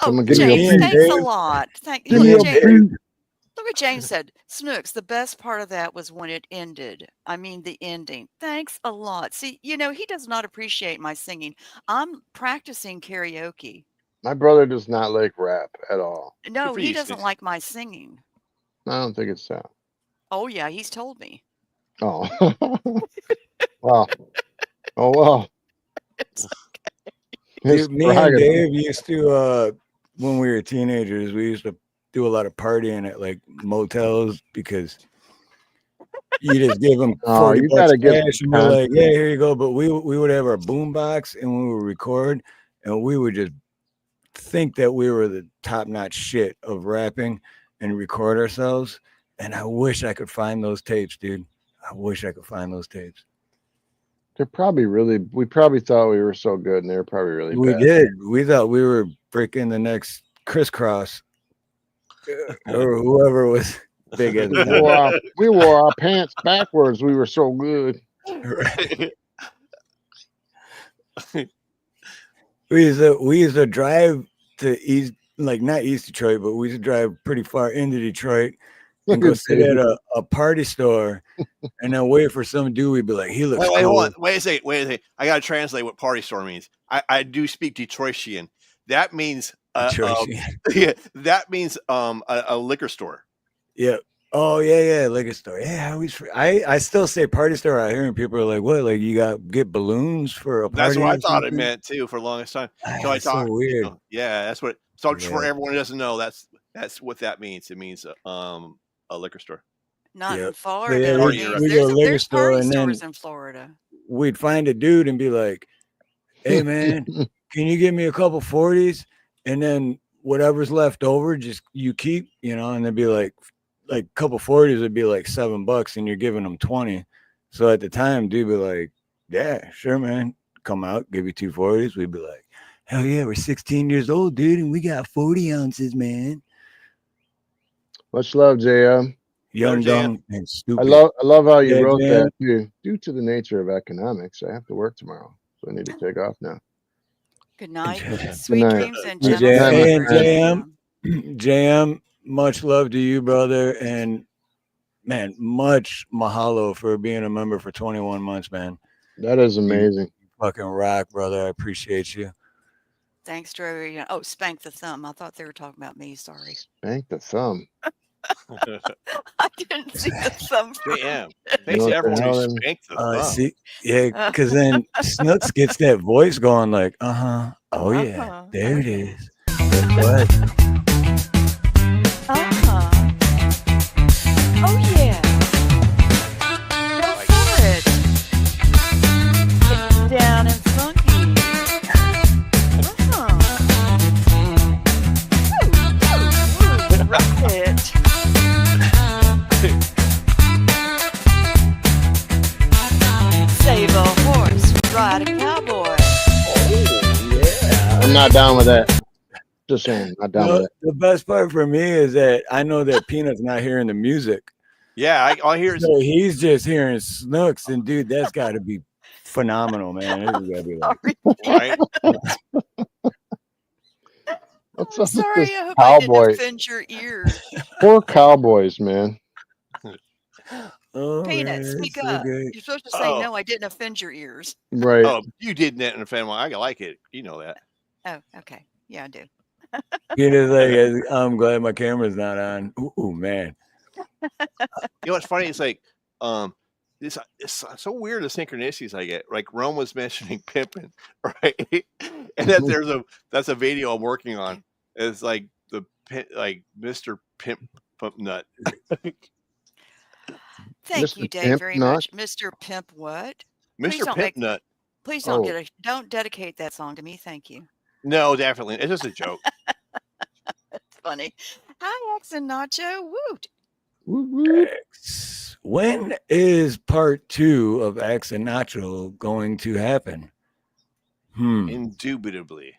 Someone Oh, give me a James, beat, thanks a Dave. lot. Give me Look, a James, beat. look what James said. Snooks, the best part of that was when it ended. I mean, the ending. Thanks a lot. See, you know, he does not appreciate my singing. I'm practicing karaoke. My brother does not like rap at all. No, for he you, doesn't Snooks. like my singing. I don't think it's that. Oh, yeah, he's told me. Oh. Wow. Oh, well. His Dude, me and prerogative. Dave used to, when we were teenagers, we used to do a lot of partying at like motels because you just give them Oh, 40 you bucks gotta give cash them and you're like, content. yeah, here you go. But we would have our boom box and we would record and we would just think that we were the top notch shit of rapping and record ourselves. And I wish I could find those tapes, dude. I wish I could find those tapes. They're probably really, we probably thought we were so good and they were probably really We bad. did. We thought we were freaking the next crisscross or whoever was big as We wore our pants backwards. We were so good. We used to drive to East, like not East Detroit, but we used to drive pretty far into Detroit and go sit at a party store and then wait for some dude. We'd be like, he looks Wait, cool. hold on. Wait a second. I gotta translate what party store means. I do speak Detroitian. That means yeah, that means a liquor store. Yeah. Oh yeah, liquor store. Yeah, I still say party store out here, and people are like, "What? Like you get balloons for a party?" That's what I or thought it something? meant too for the longest time. So I That's so thought, weird. yeah, that's what. So just for Yeah. everyone who doesn't know, that's what that means. It means a liquor store. Not in Yep. Florida. yeah, it we- means we go to liquor there's store party and then- stores in Florida. We'd find a dude and be like, "Hey man, can you give me a couple 40s?" And then whatever's left over, just you keep, and they'd be like a couple 40s would be like $7 and you're giving them 20. So at the time, dude be like, "Yeah, sure, man. Come out, give you 2 40s." We'd be like, "Hell yeah, we're 16 years old, dude, and we got 40 ounces, man." Much love, JM. Young, Jam. dumb, and stupid. I love how you Yeah, wrote Jam. that too. Due to the nature of economics, I have to work tomorrow, so I need to take off now. Good night. Good Sweet night. dreams and Good gentle night, and sleep. JM. JM, much love to you, brother. And man, much mahalo for being a member for 21 months, man. That is amazing. You fucking rock, brother. I appreciate you. Thanks, Drew. Oh, spank the thumb. I thought they were talking about me. Sorry. Spank the thumb. I didn't see the thumb. Damn. You Thanks know to what the everyone hell who then? spanked the thumb. See, yeah, because then Snooks gets that voice going like, oh yeah, Uh-huh. there it is. What? Oh yeah. Go for it. Get down and funky. Woo, rock it. Save a horse, ride a cowboy. I'm not down with that. Just saying, not down with that. The best part for me is that I know that Peanut's not hearing the music. Yeah, all I hear is So he's just hearing Snooks, and dude, that's got to be phenomenal, man. This has got to be like, right. What's I'm up with sorry, this I hope I cowboy? didn't offend your ears. Poor cowboys, man. oh, Peanut, man, speak it's so up. good. You're supposed to say, Oh. no, I didn't offend your ears. Right. Oh, you did that in a fan. I like it. You know that. Oh, okay. Yeah, I do. Peanut's like, I'm glad my camera's not on. Ooh, man. You know what's funny? It's like, it's so weird the synchronicities I get. Like Rome was mentioning pimping, right? And that that's a video I'm working on. It's like like Mr. Pimp Nut. Thank Mr. you, Dave, Pimp very Nut? much. Mr. Pimp what? Please Mr. don't Pimp Nut. Please don't Oh. don't dedicate that song to me. Thank you. No, definitely. It's just a joke. That's funny. Hi, X and Nacho. Woot. Woo, woo. When is part 2 of X and Nacho going to happen? Indubitably.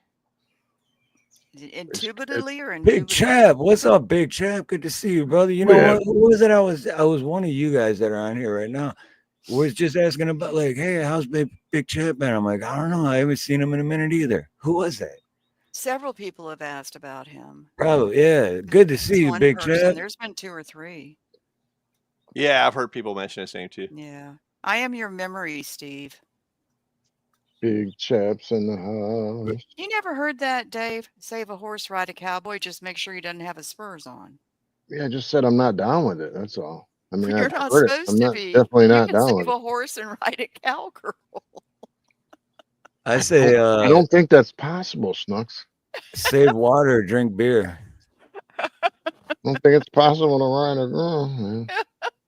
Indubitably or Big indubitably? Chap, what's up, Big Chap? Good to see you, brother. You know Yeah. what? Who was it? I was one of you guys that are on here right now. Was just asking about like, hey, how's Big Chap been? I'm like, I don't know. I haven't seen him in a minute either. Who was that? Several people have asked about him. Probably, yeah. Good to see you, One Big person. Chap. There's been 2 or 3. Yeah, I've heard people mention his name too. Yeah. I am your memory, Steve. Big chaps in the house. You never heard that, Dave? Save a horse, ride a cowboy. Just make sure he doesn't have his spurs on. Yeah, I just said I'm not down with it. That's all. I mean, You're I've not heard it. supposed I'm to not be. definitely You not can down save with a it. horse and ride a cowgirl. I say, I don't think that's possible, Snooks. save water, drink beer. I don't think it's possible to ride a girl, man.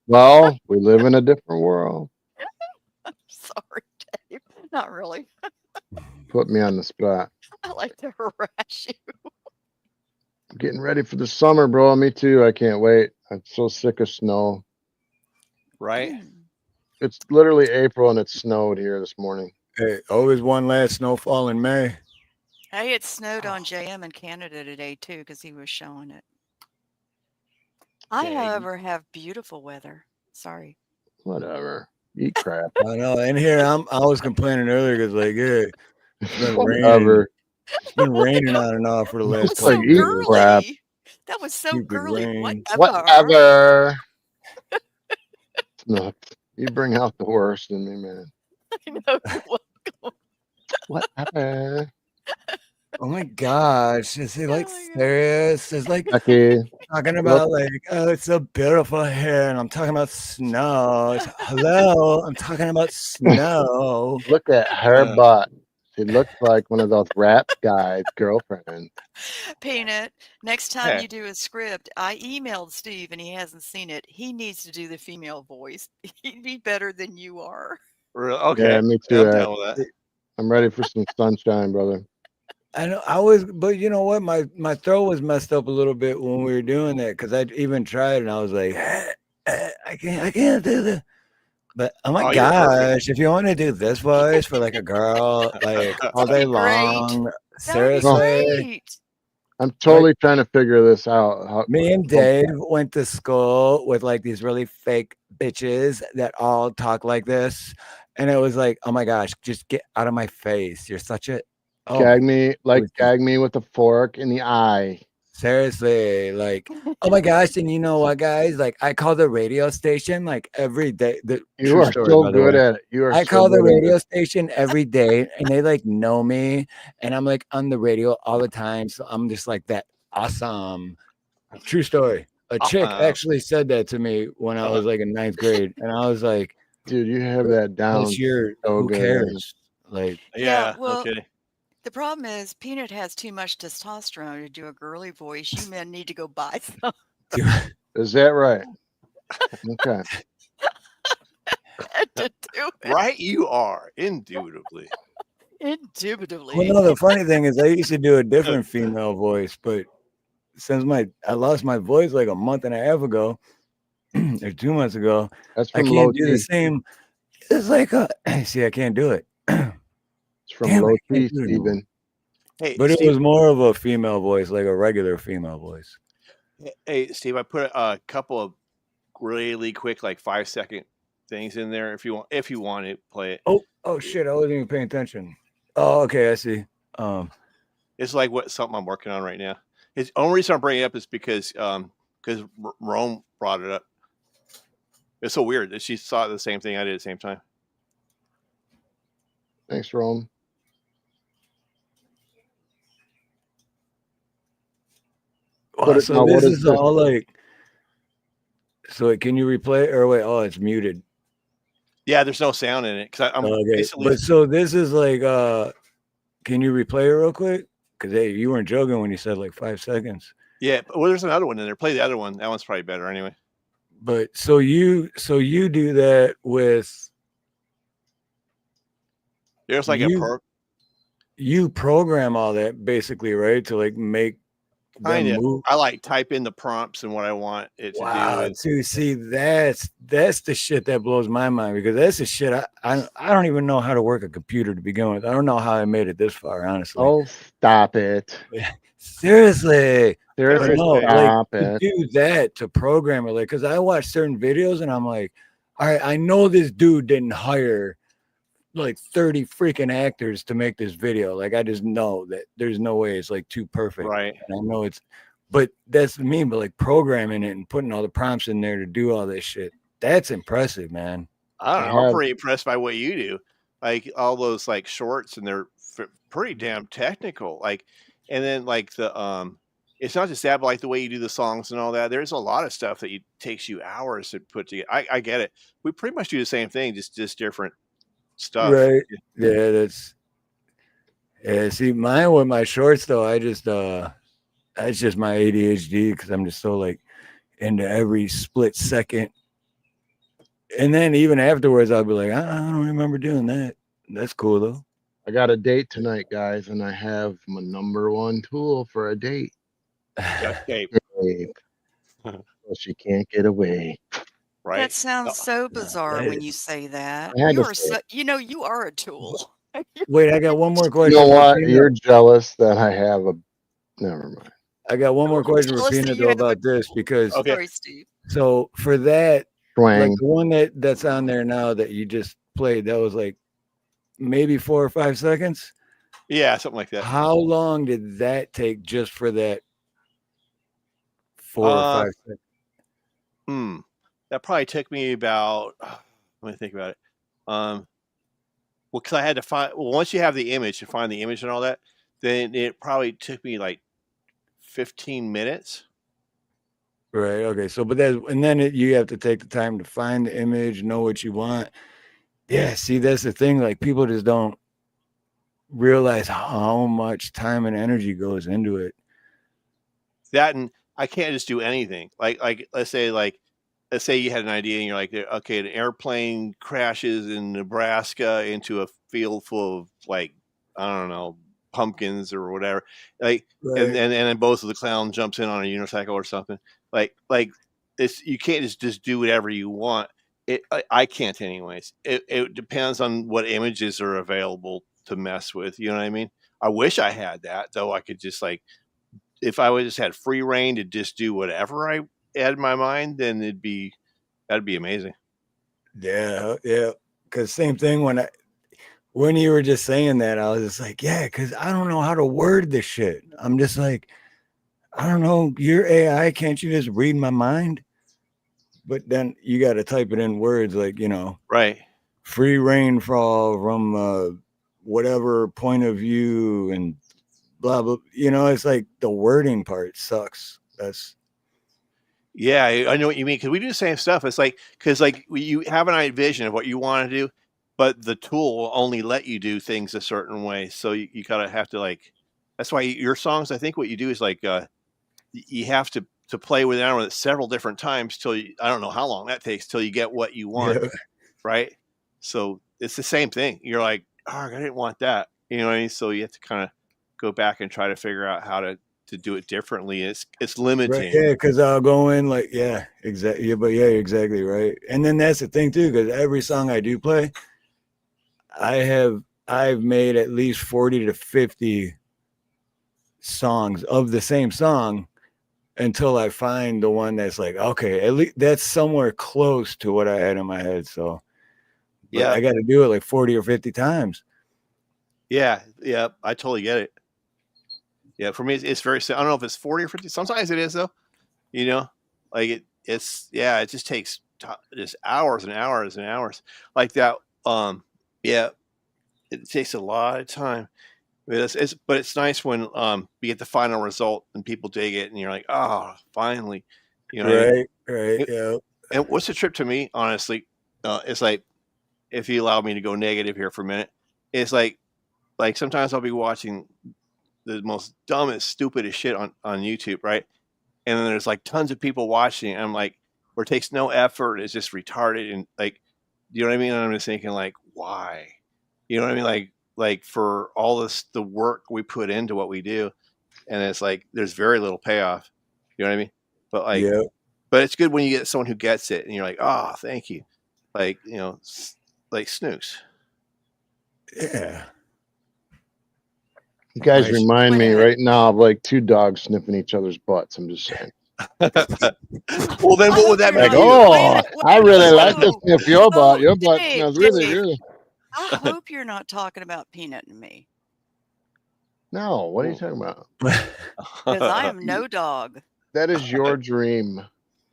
Well, we live in a different world. Sorry, Dave. Not really. Put me on the spot. I like to harass you. I'm getting ready for the summer, bro. Me too. I can't wait. I'm so sick of snow. Right? It's literally April and it snowed here this morning. Hey, always one last snowfall in May. Hey, it snowed on JM in Canada today, too, because he was showing it. I, Dang. however, have beautiful weather. Sorry. Whatever. Eat crap. I know. And here I was complaining earlier because like, yeah, it's been raining. Whatever. It's been raining on and off for the last It's So like couple eat years. crap. girly. That was so Stupid girly. rain. Whatever. Whatever. Snooks. You bring out the worst in me, man. I know you're welcome. Whatever. Oh my gosh. Is he like Oh my God. serious? It's like Becky. talking about like, oh, it's so beautiful here, and I'm talking about snow. It's, hello, I'm talking about snow. Look at her butt. She looks like one of those rap guys' girlfriend. Peanut, next time Hey. you do a script, I emailed Steve and he hasn't seen it. He needs to do the female voice. He'd be better than you are. Really? Okay. Yeah, me too. I'm Ed. down with that. I'm ready for some sunshine, brother. I know I was, but you know what? My throat was messed up a little bit when we were doing that because I even tried and I was like, I can't do this. But oh my Oh, you're perfect. gosh, if you want to do this voice for like a girl, like all day That'd be great. long, That would be seriously. great. I'm totally trying to figure this out. How, Me and Dave went to school with like these really fake bitches that all talk like this. And it was like, oh my gosh, just get out of my face. You're such a gag me, like was just- gag me with a fork in the eye. Seriously, like, oh my gosh, and you know what, guys? Like, I call the radio station like every day. The You true are story, so by the good way. at it. You are I so call the good at radio it. station every day, and they like know me, and I'm like on the radio all the time. So I'm just like that awesome. True story. A chick actually said that to me when I was like in 9th grade, and I was like, Dude, you have that down "This year, so who good, man. cares?" Like, Yeah, Yeah, no well, kidding. the problem is Peanut has too much testosterone to do a girly voice. You men need to go buy some dude, Is that right? Okay. to do it. Right, you are indubitably. well, Indubitably. no, the funny thing is, I used to do a different female voice, but since I lost my voice like a month and a half ago or 2 months ago, That's I from can't Low do the T. same. It's like, see, I can't do it. It's from Damn, I Low can't T, do it no more. Steven. Hey, But it Steve. was more of a female voice, like a regular female voice. Hey, Steve. I put a couple of really quick, like 5-second things in there. If you want to play it. Oh shit, I wasn't even paying attention. Oh, okay, I see. It's like something I'm working on right now. The only reason I'm bringing it up is because Rome brought it up. It's so weird that she saw the same thing I did at the same time. Thanks, Rome. Wow, But so now, this what is is this? all like. So can you replay it? Or wait, oh, it's muted. Yeah, there's no sound in it because I'm Okay, basically. but so this is like, can you replay it real quick? Because hey, you weren't joking when you said like 5 seconds. Yeah, well, there's another one in there. Play the other one. That one's probably better anyway. But so you do that with. There's like you program all that basically, right? To like make them move. I like type in the prompts and what I want it to do. Wow, dude, see, that's the shit that blows my mind, because that's the shit I don't even know how to work a computer to begin with. I don't know how I made it this far, honestly. Oh, stop it. Seriously. Seriously, No, stop like, it. to do that, to program it, like, because I watch certain videos and I'm like, all right, I know this dude didn't hire like 30 freaking actors to make this video. Like, I just know that there's no way it's like too perfect. Right. And I know it's, but that's me, but like programming it and putting all the prompts in there to do all this shit. That's impressive, man. I don't know. I'm pretty impressed by what you do. Like all those like shorts, and they're pretty damn technical. Like, and then like it's not just that, but like the way you do the songs and all that. There's a lot of stuff that takes you hours to put together. I get it. We pretty much do the same thing, just different stuff. Right. Yeah, see, mine with my shorts though, I just that's just my ADHD, because I'm just so like into every split second. And then even afterwards, I'll be like, I don't remember doing that. That's cool though. I got a date tonight, guys, and I have my number one tool for a date. Tape. So she can't get away. Right. That sounds so bizarre when you say that. I had You to are say you are a tool. Wait, I got one more question. You know for what? Peanut. You're jealous that I have a. Never mind. I got one more question for Jealous that Peanut you though have a- about this, because Sorry, Steve. so for that, Twang. like the one that's on there now that you just played, that was like maybe 4 or 5 seconds. Yeah, something like that. How long did that take just for that 4 or 5 seconds? That probably took me about. Let me think about it. Well, because I had to find. Well, once you have the image and find the image and all that, then it probably took me like 15 minutes. Right. Okay. So, but then you have to take the time to find the image, know what you want. Yeah. See, that's the thing. Like, people just don't realize how much time and energy goes into it. That, and I can't just do anything. Like let's say you had an idea and you're like, okay, an airplane crashes in Nebraska into a field full of, like, I don't know, pumpkins or whatever. Like, Right. and then both of the clown jumps in on a unicycle or something. Like it's, you can't just do whatever you want. I can't anyways. It depends on what images are available to mess with. You know what I mean? I wish I had that though. I could just, like, if I would just had free reign to just do whatever I had in my mind, then that'd be amazing. Yeah. Yeah. Because same thing when you were just saying that, I was just like, yeah, because I don't know how to word this shit. I'm just like, I don't know, your AI, can't you just read my mind? But then you got to type it in words like, Right. free rainfall from whatever point of view and blah, blah. It's like the wording part sucks. Yeah, I know what you mean, because we do the same stuff. It's like, because like you have an vision of what you want to do, but the tool will only let you do things a certain way. So you gotta have to like. That's why your songs. I think what you do is like you have to play with it several different times till I don't know how long that takes till you get what you want, Yeah. right? So it's the same thing. You're like, oh, I didn't want that. You know what I mean? So you have to kind of go back and try to figure out how to do it differently. It's Right, limiting. yeah, because I'll go in like, yeah, exactly. Yeah, but yeah, exactly right. And then that's the thing too, because every song I do play, I've made at least 40 to 50 songs of the same song until I find the one that's like, okay, at least that's somewhere close to what I had in my head. So, but Yeah. I got to do it like 40 or 50 times. Yeah, I totally get it. Yeah, for me, it's very. I don't know if it's 40 or 50. Sometimes it is though. Like it just takes just hours and hours and hours like that. Yeah, it takes a lot of time. But it's nice when you get the final result and people dig it, and you're like, oh, finally. You know what I mean? Right, yeah. And what's the trip to me, honestly? It's like, if you allow me to go negative here for a minute, it's like sometimes I'll be watching the most dumbest, stupidest shit on YouTube, right? And then there's like tons of people watching, and I'm like, where it takes no effort, it's just retarded, and like, you know what I mean? And I'm just thinking like, why? You know what I mean? Like for all the work we put into what we do, and it's like there's very little payoff. You know what I mean? But like, Yeah. but it's good when you get someone who gets it, and you're like, oh, thank you. Like, like Snooks. Yeah. You guys Nice. remind me right now of like two dogs sniffing each other's butts. I'm just saying. Well, then what would that Like, make you? oh, I really like to Whoa. sniff your butt. Your butt Dave, smells really Dave. good. I hope you're not talking about Peanut and me, No, what are you talking about? because I am no dog. That is your dream.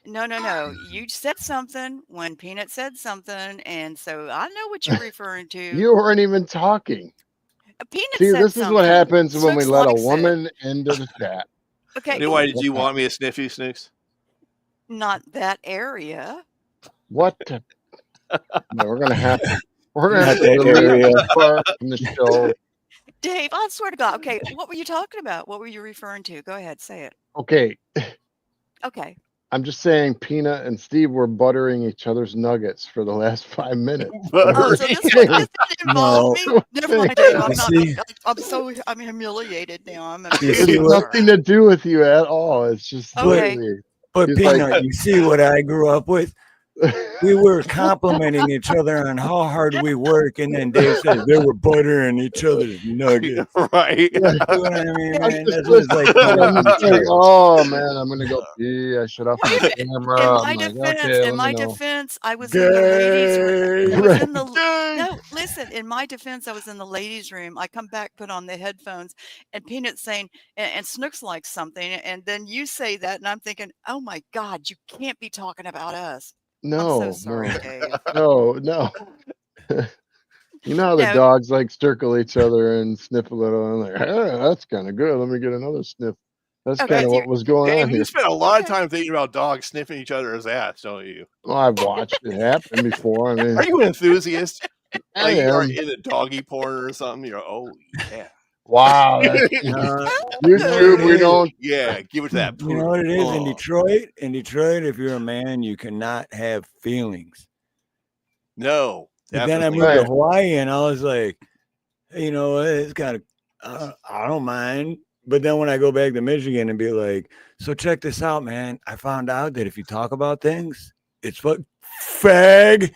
No. You said something when Peanut said something, and so I know what you're referring to. You weren't even talking. Peanut See, said this is what something. happens when we Snooks let a likes it. woman into the chat. Okay, Why did you want me to sniff you, Snooks? not that area. What? No, we're gonna have to. We're gonna Not have to that delete area. this part from the show. Dave, I swear to God. Okay, what were you talking about? What were you referring to? Go ahead, say it. Okay, Okay. I'm just saying, Peanut and Steve were buttering each other's nuggets for the last 5 minutes. Oh, so this didn't involve me. No. Never mind, Dave. You see? I'm humiliated now. It has nothing to do with you at all. It's just Okay. literally- But He's Peanut, like- you see what I grew up with? We were complimenting each other on how hard we work, and then Dave says they were buttering each other's nuggets. Right. You know what I mean, I'm man? just That's what it's like. I'm just like, oh man, I'm gonna go pee. I shut off my camera. In my I'm like, defense, okay, in let my me know. defense, I was in the ladies' room. I was Right. in the no. Listen, in my defense, I was in the ladies' room. I come back, put on the headphones, and Peanut's saying, and Snooks likes something, and then you say that, and I'm thinking, oh my God, you can't be talking about us. No, I'm so sorry, no, Dave. no. You know how the No. dogs like circle each other and sniff a little. I'm like, hey, that's kind of good. Let me get another sniff. That's Okay, kind of what was going Dave, on you here. spend a lot of Okay. time thinking about dogs sniffing each other's ass, don't you? Well, I've watched it happen before. I mean, Are you an enthusiast? I Like you're am. into doggy porn or something? You're oh yeah. Wow, that's YouTube. We don't. Yeah, give it to that. You know what it is in Oh. Detroit? In Detroit, if you're a man, you cannot have feelings. No. But then I definitely moved to Right. Hawaii, and I was like, hey, you know what? It's kind of, I don't mind. But then when I go back to Michigan and be like, so check this out, man. I found out that if you talk about things, it's what fag.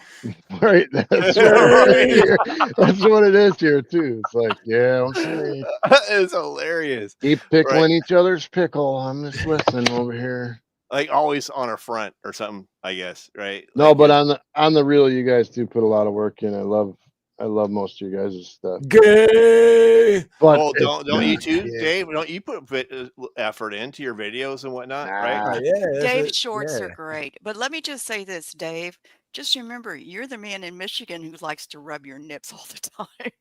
Right. That's Right. here. That's what it is here too. It's like, yeah, okay. It's hilarious. Keep pickling each other's pickle. I'm just listening over here. Like always on a front or something, I guess, right? No, Like, but on the real, you guys do put a lot of work in. I love I love most of you guys' stuff. Gay. But Oh, it's don't you not too, gay. Dave? Don't you put effort into your videos and whatnot, right? Nah. Yeah, that's Dave's it. shorts are Yeah. great. But let me just say this, Dave. Just remember, you're the man in Michigan who likes to rub your nips all the time.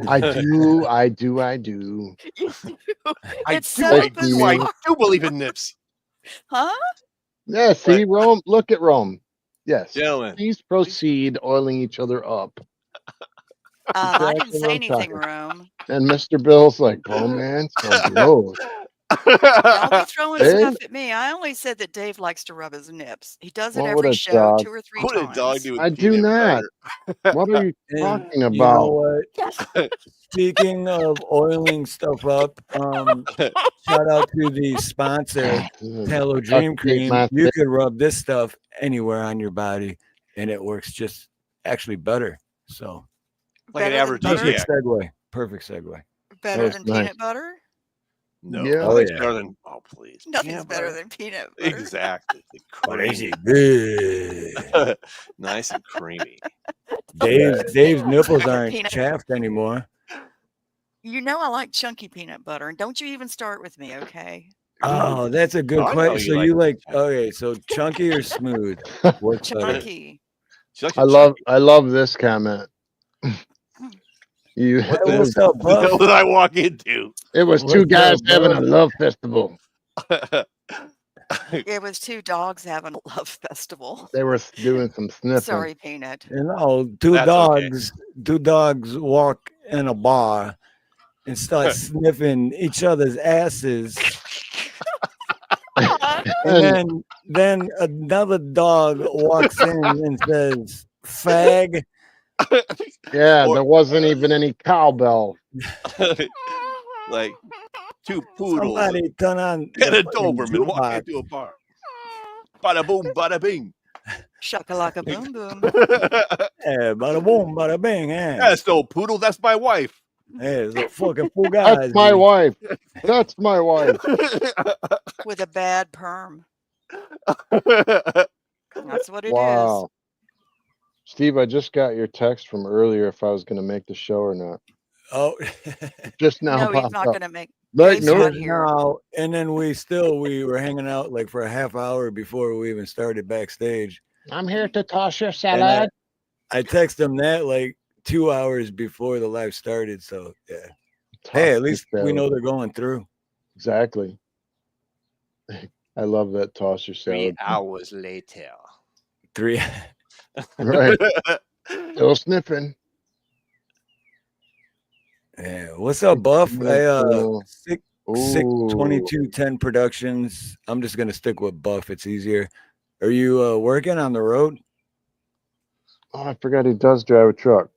I do. You do. I It's do, so Thank I do, I bizarre. do believe in nips, Huh? Yeah, see, But- Rome. Look at Rome. Yes. gentlemen. Please proceed oiling each other up. I didn't Exactly what say I'm anything, talking. Rome. And Mr. Bill's like, oh man, so gross. Don't be throwing Dave? stuff at me. I only said that Dave likes to rub his nips. He does it Well, what every a show, dog. 2 or 3 What did a dog times. do with I do peanut not. butter? What are you And talking you know about? what? Speaking of oiling stuff up, shout out to the sponsor, Tallow Dream Cream. You could rub this stuff anywhere on your body, and it works just actually better. So Like an Better than average butter? perfect Zodiac. segue. Perfect segue. Better was than nice. peanut butter? No, Yeah. Oh, nothing's yeah. better than please. Nothing's peanut better butter. than peanut butter. Exactly. The But is creamy. it good? Nice and creamy. Dave's nipples Like a aren't peanut- chapped anymore. You know I like chunky peanut butter, and don't you even start with me, okay? Oh, that's a good I know question. So you you like like okay? So chunky or smooth? What's better? Chunky. She likes I it love chunky. this comment. You What Hey, what's the up, hell Buff? did I walk into? it was What's two guys up, having a Buff? love festival. It was 2 dogs having a love festival. They were doing some sniffing. Sorry, Peanut. You know, two That's okay. dogs walk in a bar and start sniffing each other's asses, and then another dog walks in and says, "Fag." Yeah, Or- there wasn't even any cowbell. Like 2 poodles Somebody turn on and the a fucking Doberman walk jukebox. into a bar. Bada boom, bada bing. Shakalaka boom boom. Yeah, bada boom, bada bing. Yeah, That's no poodle. That's my wife. it's a fucking fugazi. That's my wife. That's my wife. With a bad perm. That's what it is. Wow. Steve, I just got your text from earlier if I was going to make the show or not. Oh, Just now. No, he's popped not up. going to make. Like, Dave's no, not here. now, and then we were hanging out like for a half hour before we even started backstage. I'm here to toss your And salad. I text him that like 2 hours before the live started. So yeah. Hey, at least we know they're going through. Exactly. I love that toss your 3 salad. hours later. 3. Right. Still sniffing. Yeah. What's up, Buff? Ooh. Sick Ooh. 2210 Productions. I'm just gonna stick with Buff. It's easier. Are you working on the road? Oh, I forgot he does drive a truck.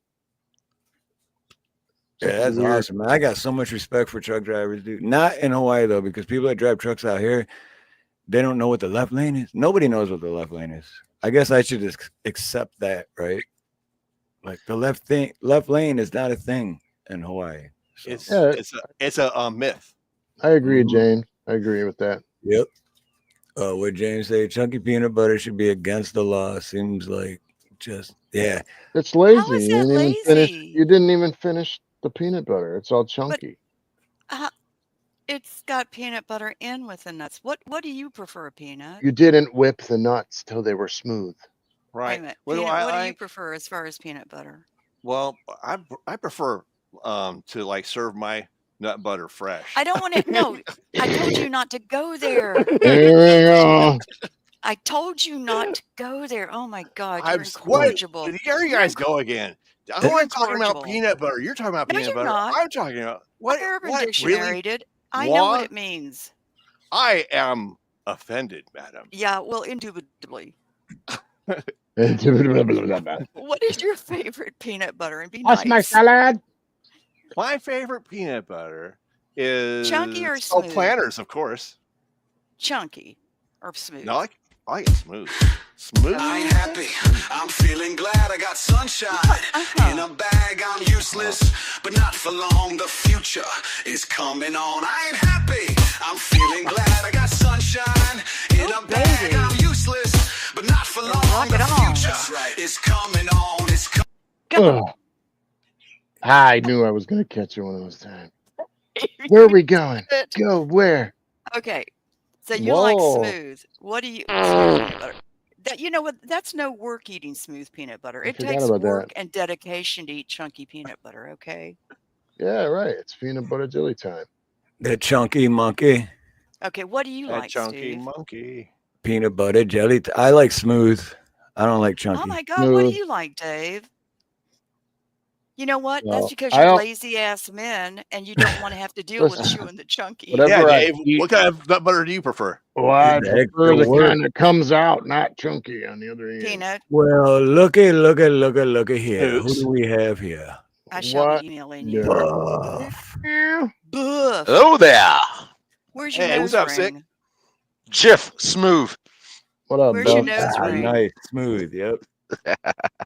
Yeah, that's Weird. awesome, man. I got so much respect for truck drivers, dude. Not in Hawaii though, because people that drive trucks out here, they don't know what the left lane is. Nobody knows what the left lane is. I guess I should just accept that, right? Like the left lane is not a thing in Hawaii. So. It's a myth. I agree, Mhm. Jane. I agree with that. Yep. What James say? Chunky peanut butter should be against the law. Seems like just It's lazy. How is you that didn't even finish. lazy? You didn't even finish the peanut butter. It's all chunky. It's got peanut butter in with the nuts. What do you prefer, Peanut? You didn't whip the nuts till they were smooth. Wait a Right. minute. What do Peanut, I what do you like? prefer as far as peanut butter? Well, I prefer to like serve my nut butter fresh. I don't want to. No, I told you not to go there. There we go. I told you not to go there. Oh my God, you're What? incorrigible. There you guys go again. I'm You're talking about incorrigible. peanut butter. You're talking about No, peanut you're butter. not. I'm talking about what? Urban What? Dictionary Really? did. I know what What? it means. I am offended, madam. Yeah, well, indubitably. What's What is your favorite peanut butter? And be my nice. salad? My favorite peanut butter is Chunky or smooth? Planters, of course. Chunky or smooth? No, I like it smooth. Smooth. I ain't happy. I'm feeling glad I got sunshine. In a bag, I'm useless, but not for long. The future is coming on. I ain't happy. I'm feeling glad I got sunshine. In a bag, baby. I'm useless, but not for long. Rock it The on. future is coming on. It's coming. Go. Ugh. I knew I was going to catch you one of those times. Where are we going? Go where? Okay. So you like Whoa. smooth. What do you smooth peanut butter? That you know what? That's no work eating smooth peanut butter. I It forgot takes about work that. and dedication to eat chunky peanut butter. Okay. Yeah, right. It's peanut butter jelly time. That chunky monkey. Okay. What do you That like, chunky Steve? monkey. Peanut butter jelly. I like smooth. I don't like Oh chunky. my God. What do Smooth. you like, Dave? You know what? That's Well, because I you're don't lazy ass men and you don't want to have to deal with listen. chewing the chunky. Whatever Yeah, I Dave. eat, What kind of nut butter do you prefer? well, I The prefer extra the work. kind that comes out, not chunky on the other end. Peanut. Well, look at here. Who Snooks. do we have here? I shall What? be emailing you. Buff. Yeah. Boof. Hello there. Where's your Hey, what's nose up, Sick? ring? Jiff Smooth. What up, Where's your Buff? nose Ah, ring? nice, smooth. Yep.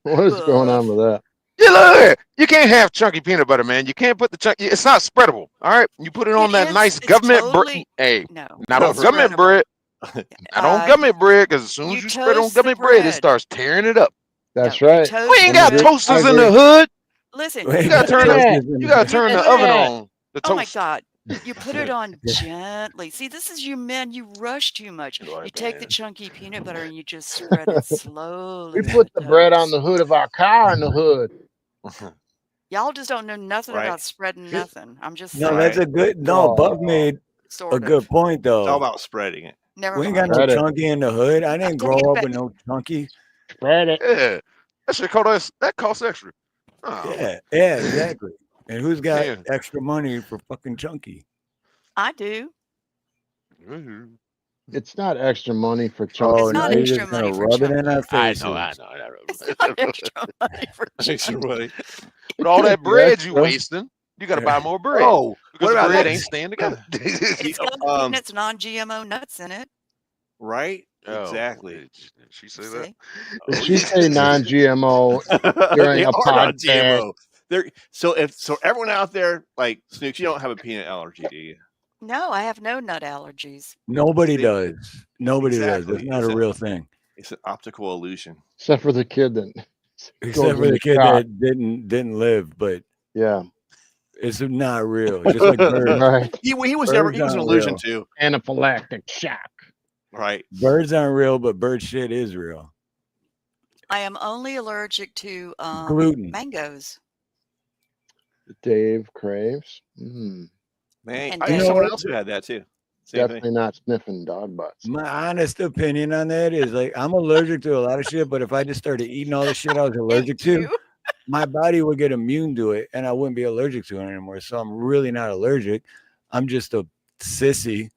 What is going on Buff. with that? Yeah, look here. You can't have chunky peanut butter, man. You can't put the chunky. It's not spreadable. All right. You put it on It that is. nice It's government bread. totally Hey, no. not on It's government spreadable. bread. Not on government bread, because as soon You as you spread on toast the government bread, it bread. starts tearing it up. That's No, you right. toast We ain't the got agree. bread. toasters I in the agree. hood. Listen, We You you gotta put turn it on. the you gotta turn the oven on the Oh my toast. God. You put it on gently. See, this is you men. You rush too much. You take the chunky peanut butter and you just spread it slowly. We put the bread on toast. the hood of our car in the hood. Y'all just don't know nothing Right. about spreading nothing. I'm just No, saying. that's a good. No, Buff Oh, made a Sort of. good point It's all though. about spreading it. Never We ain't got mind. no spread it. chunky in the hood. I I didn't take grow it up back. with no chunky. Spread it. Yeah, that shit cost us. That costs extra. Oh, Yeah, exactly. And who's got yeah. extra money for fucking chunky? I do. Mhm. It's not extra money for Oh, chunky. It's not now you're extra just gonna money for rub it in our chunky. I faces. know. It's not extra money for Extra chunky. money. With all that Can't be bread you extra. wasting, you got to buy more bread Oh, because what the about bread that? ain't staying together. It's got peanuts, non-GMO nuts in it. Right? Oh, Exactly. did she say that? See? Did Oh, she yeah. say non-GMO during They a are not podcast? GMO. They're so everyone out there, like Snooks, you don't have a peanut allergy, do you? No, I have no nut allergies. Nobody See? does. Nobody does. It's Exactly. not a real thing. It's an optical illusion. Except for the kid that Except goes for in the kid shock. that didn't live, but Yeah, it's not real. Just like birds. right. He was Birds an aren't illusion real. too. Anaphylactic shock. Right. Birds aren't real, but bird shit is real. I am only allergic to Gluten. mangoes. Dave craves. Mm, Man, And I knew Dave. someone else who had that too. Same definitely thing. not sniffing dog butts. My honest opinion on that is like I'm allergic to a lot of shit, but if I just started eating all the shit I was allergic to, You? my body would get immune to it and I wouldn't be allergic to it anymore. So I'm really not allergic. I'm just a sissy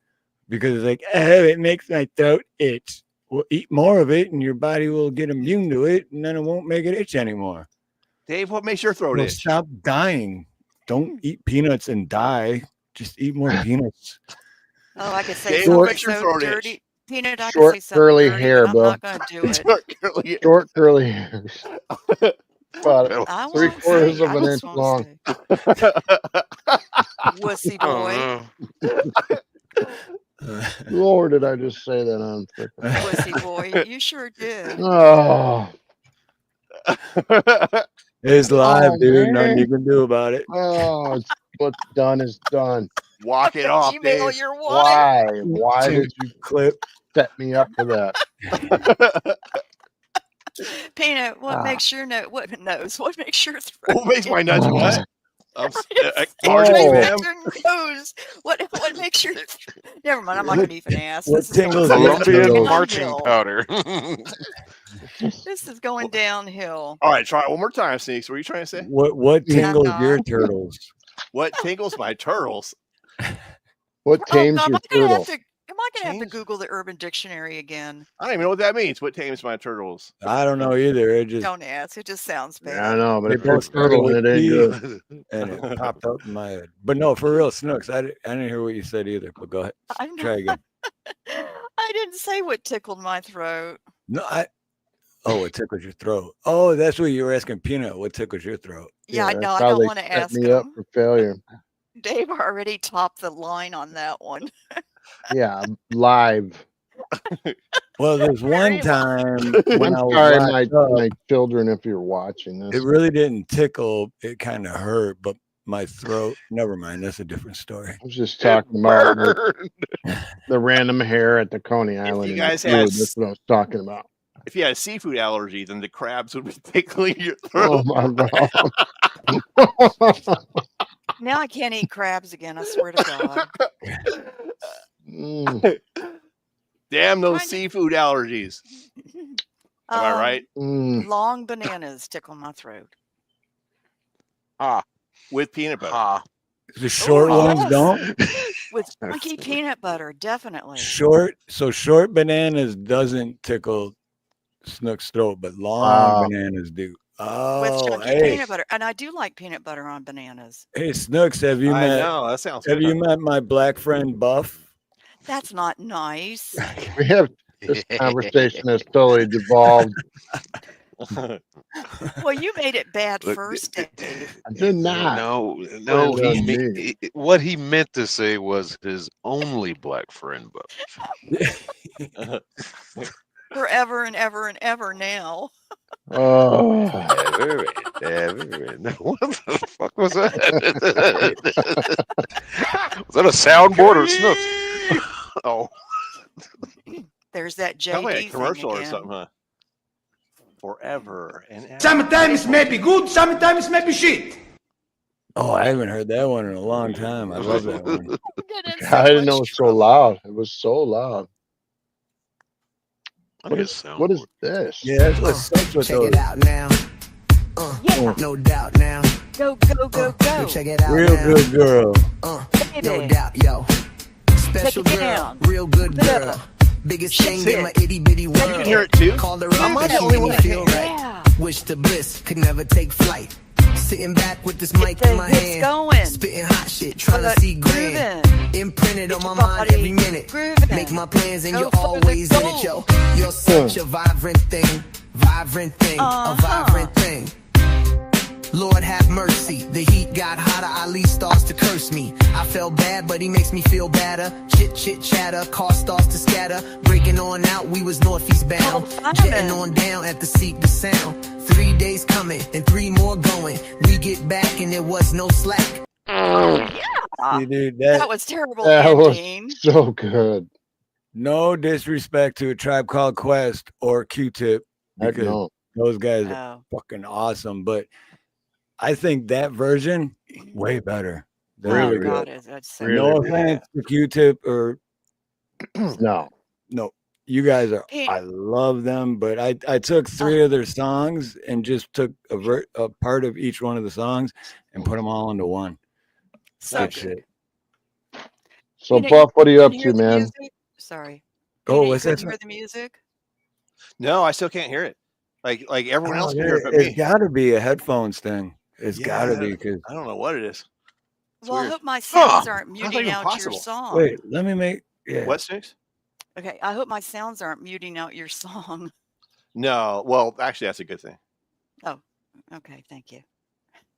because it's like, oh, it makes my throat itch. Well, eat more of it and your body will get immune to it and then it won't make it itch anymore. Dave, what makes your throat Well, itch? stop dying. Don't eat peanuts and die. Just eat more peanuts. Oh, I could say Dave, something what makes your so throat dirty. itch? Peanut, I could Short say something curly dirty, hair, but I'm bro. not going to do it. Short curly hairs. About I three won't quarters say. of I an just inch won't long. say. Wussy boy. Lord, did I just say that on freaking? Wussy boy. You sure did. Oh, It's live, oh dude. Nothing you man. can do about it. Oh, it's, what's done is done. Walk it off, Email Dave. your wife. Why? Why did you Clip. set me up for that? Peanut, what Ah. makes your nose? What makes your throat? What makes my nuts what? What Larger Whoa. than them? makes your nose? What makes your? Never mind. I'm not going to even ask. What This is going tingles your Colombian turtles? marching downhill. powder. This is going downhill. All right, try it one more time, Sneaks. What are you trying to say? What tingles your turtles? What tingles my turtles? What Oh, tames God, your am I going to have turtle? to? Am I going to have to Tames? Google the Urban Dictionary again? I don't even know what that means. What tames my turtles? I don't know either. It just Don't ask. It just sounds I bad. know, but they if you're a both started turtle, with it ain't T, good. and it popped up in my head. But no, for real, Snooks. I didn't hear what you said either. But go ahead, I'm try not, again. I didn't say what tickled my throat. No, Oh, it tickles your throat. Oh, that's what you were asking, Peanut. What tickles your throat? Yeah, I that's know. I how don't they want to set ask me up him. for failure. Dave already topped the line on that one. Yeah, live. Well, there's one Very time when I'm I was sorry, locked up, my children, if you're watching it this. really didn't tickle. It kind of hurt, but my throat. Never mind. That's a different story. I was just It talking about burned. the random hair at the Coney Island. you and the guys had food. That's what I was talking about. If you had a seafood allergy, then the crabs would be tickling your Oh throat. my god. Now I can't eat crabs again. I swear to God. Mm, Damn those Trying to- seafood allergies. Am I right? mm. Long bananas tickle my throat. Ah, With peanut butter. ha. The short Oh, ones yes. don't. With chunky peanut butter, definitely. Short bananas doesn't tickle Snook's throat, but long Wow. bananas do. With Oh, chunky hey, peanut butter. And I do like peanut butter on bananas. hey, Snooks, have you I met? know that sounds Have good. you met my black friend Buff? That's not nice. We have this conversation has totally devolved. Well, you made it bad Look, first, Dave. I did not. No, Put it on what he meant to say was his only black friend, but Forever and ever and ever now. Oh, what the fuck was that? Was that a soundboard or Snooks? Oh, There's that Sounds like a JD commercial thing or again. something, huh? Forever and ever. Sometimes maybe good, sometimes maybe shit. Oh, I haven't heard that one in a long time. I love that one. Get in I so didn't know it much was so trouble. loud. It was so loud. I What need a is what is soundboard. this? Yeah, that's what sucks with Check those it out now. Yeah. No doubt now. Go, go, go, go. Yo, check it out real now. good girl. No Baby. doubt, yo. Special Take it girl, down. real good Put it girl. up. Biggest Shit. thing in my itty bitty world. You can hear it too. Called her Am up I and the she only made one me that feel can- right. Yeah. Wish to bliss, could never take flight. Sitting back with this Get mic the in my hits hand. going. Spitting hot shit, trying to Feel see it grand. grooving. Imprinted Get on my your mind body every minute. grooving. Make my plans and Go you're for the always in it, gold. yo. You're such a vibrant thing. Vibrant thing. A vibrant thing. Lord have mercy. The heat got hotter, Ali starts to curse me. I felt bad, but he makes me feel better. Chit chit chatter, car starts to scatter. Breaking on out, we was northeast bound. Oh, Jetting on down at the seek the sound. 3 days coming and 3 more going. We get back and there was no slack. See, dude, That was terrible, That was Angie. so good. no disrespect to a Tribe Called Quest or Q-Tip Heck because no. those guys are Oh. fucking awesome, but I think that version way better. They're Really really God, good. that's so Really No good. offense to Q-Tip or No. no, you guys are. Hey. I love them, but I took 3 of their songs and just took a part of each one of the songs and put them all into one. so Good good. shit. So You know, Buff, what are you can up hear to, the man? music? Sorry. Oh, You what's that? hear the music? No, I still can't hear it. Like everyone Oh, else can hear it but it's me. got to be a headphones thing. It's got to Yeah. be because. I don't know what it is. It's Well, I weird. hope my sounds aren't not muting even out possible. your song. Wait, let me make. Yeah. What, Snooks? Okay, I hope my sounds aren't muting out your song. No. Well, actually, that's a good thing. Okay, thank you.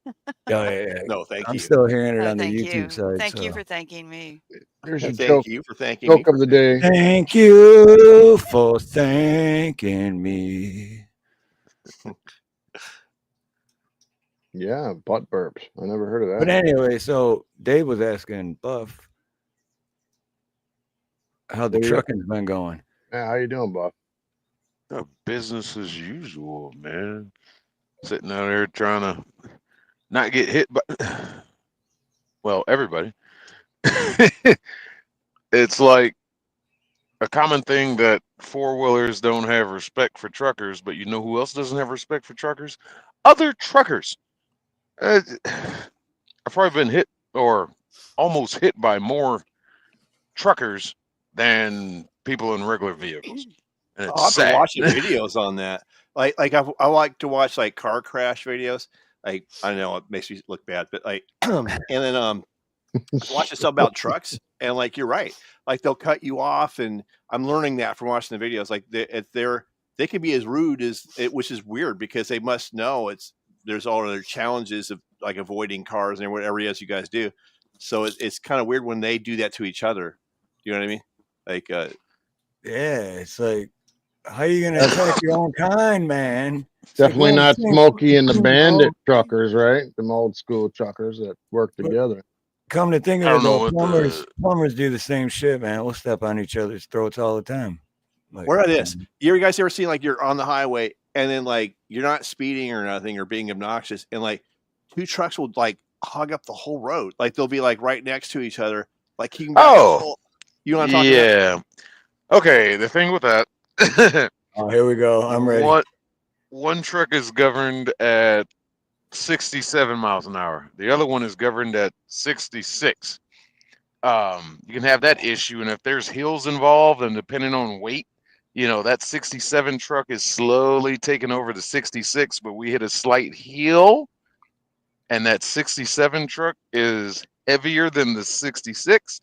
Oh, yeah. No, thank I'm you. still hearing it Oh, on the thank YouTube you. side. Thank you so. for thanking me. Here's your And joke, thank you for thanking me. joke of the day. Thank you for thanking me. Yeah, butt burps. I never heard of But that. anyway, so Dave was asking Buff how the What do you- trucking's been going. Yeah, how you doing, Buff? Business as usual, man. Sitting out there trying to not get hit by, well, everybody. It's like a common thing that four-wheelers don't have respect for truckers, but you know who else doesn't have respect for truckers? Other truckers. I've probably been hit or almost hit by more truckers than people in regular vehicles. And it's I've been sad. watching videos on that. Like I like to watch like car crash videos. Like I know it makes me look bad, but like and then watching stuff about trucks and like you're right. Like they'll cut you off, and I'm learning that from watching the videos. Like they can be as rude as it, which is weird because they must know there's all other challenges of like avoiding cars and whatever it is you guys do. So it's kind of weird when they do that to each other. You know what I mean? Like Yeah, it's like, how you gonna attack your own kind, man? It's like Definitely we're on the not same Smokey and the fucking team, Bandit bro. truckers, right? Them old school truckers that work But together. come to think I of it, don't know though, what the plumbers do the same shit, man. We'll step on each other's throats all the time. Like, What about this? You guys ever seen like you're on the highway and then like you're not speeding or nothing or being obnoxious and like two trucks will like hog up the whole road. Like they'll be like right next to each other, like keeping back the whole. You know what I'm talking about? yeah. Okay, the thing with that, oh, here we go. I'm ready. one truck is governed at 67 miles an hour. The other one is governed at 66. You can have that issue, and if there's hills involved, and depending on weight, you know, that 67 truck is slowly taking over the 66, but we hit a slight hill, and that 67 truck is heavier than the 66.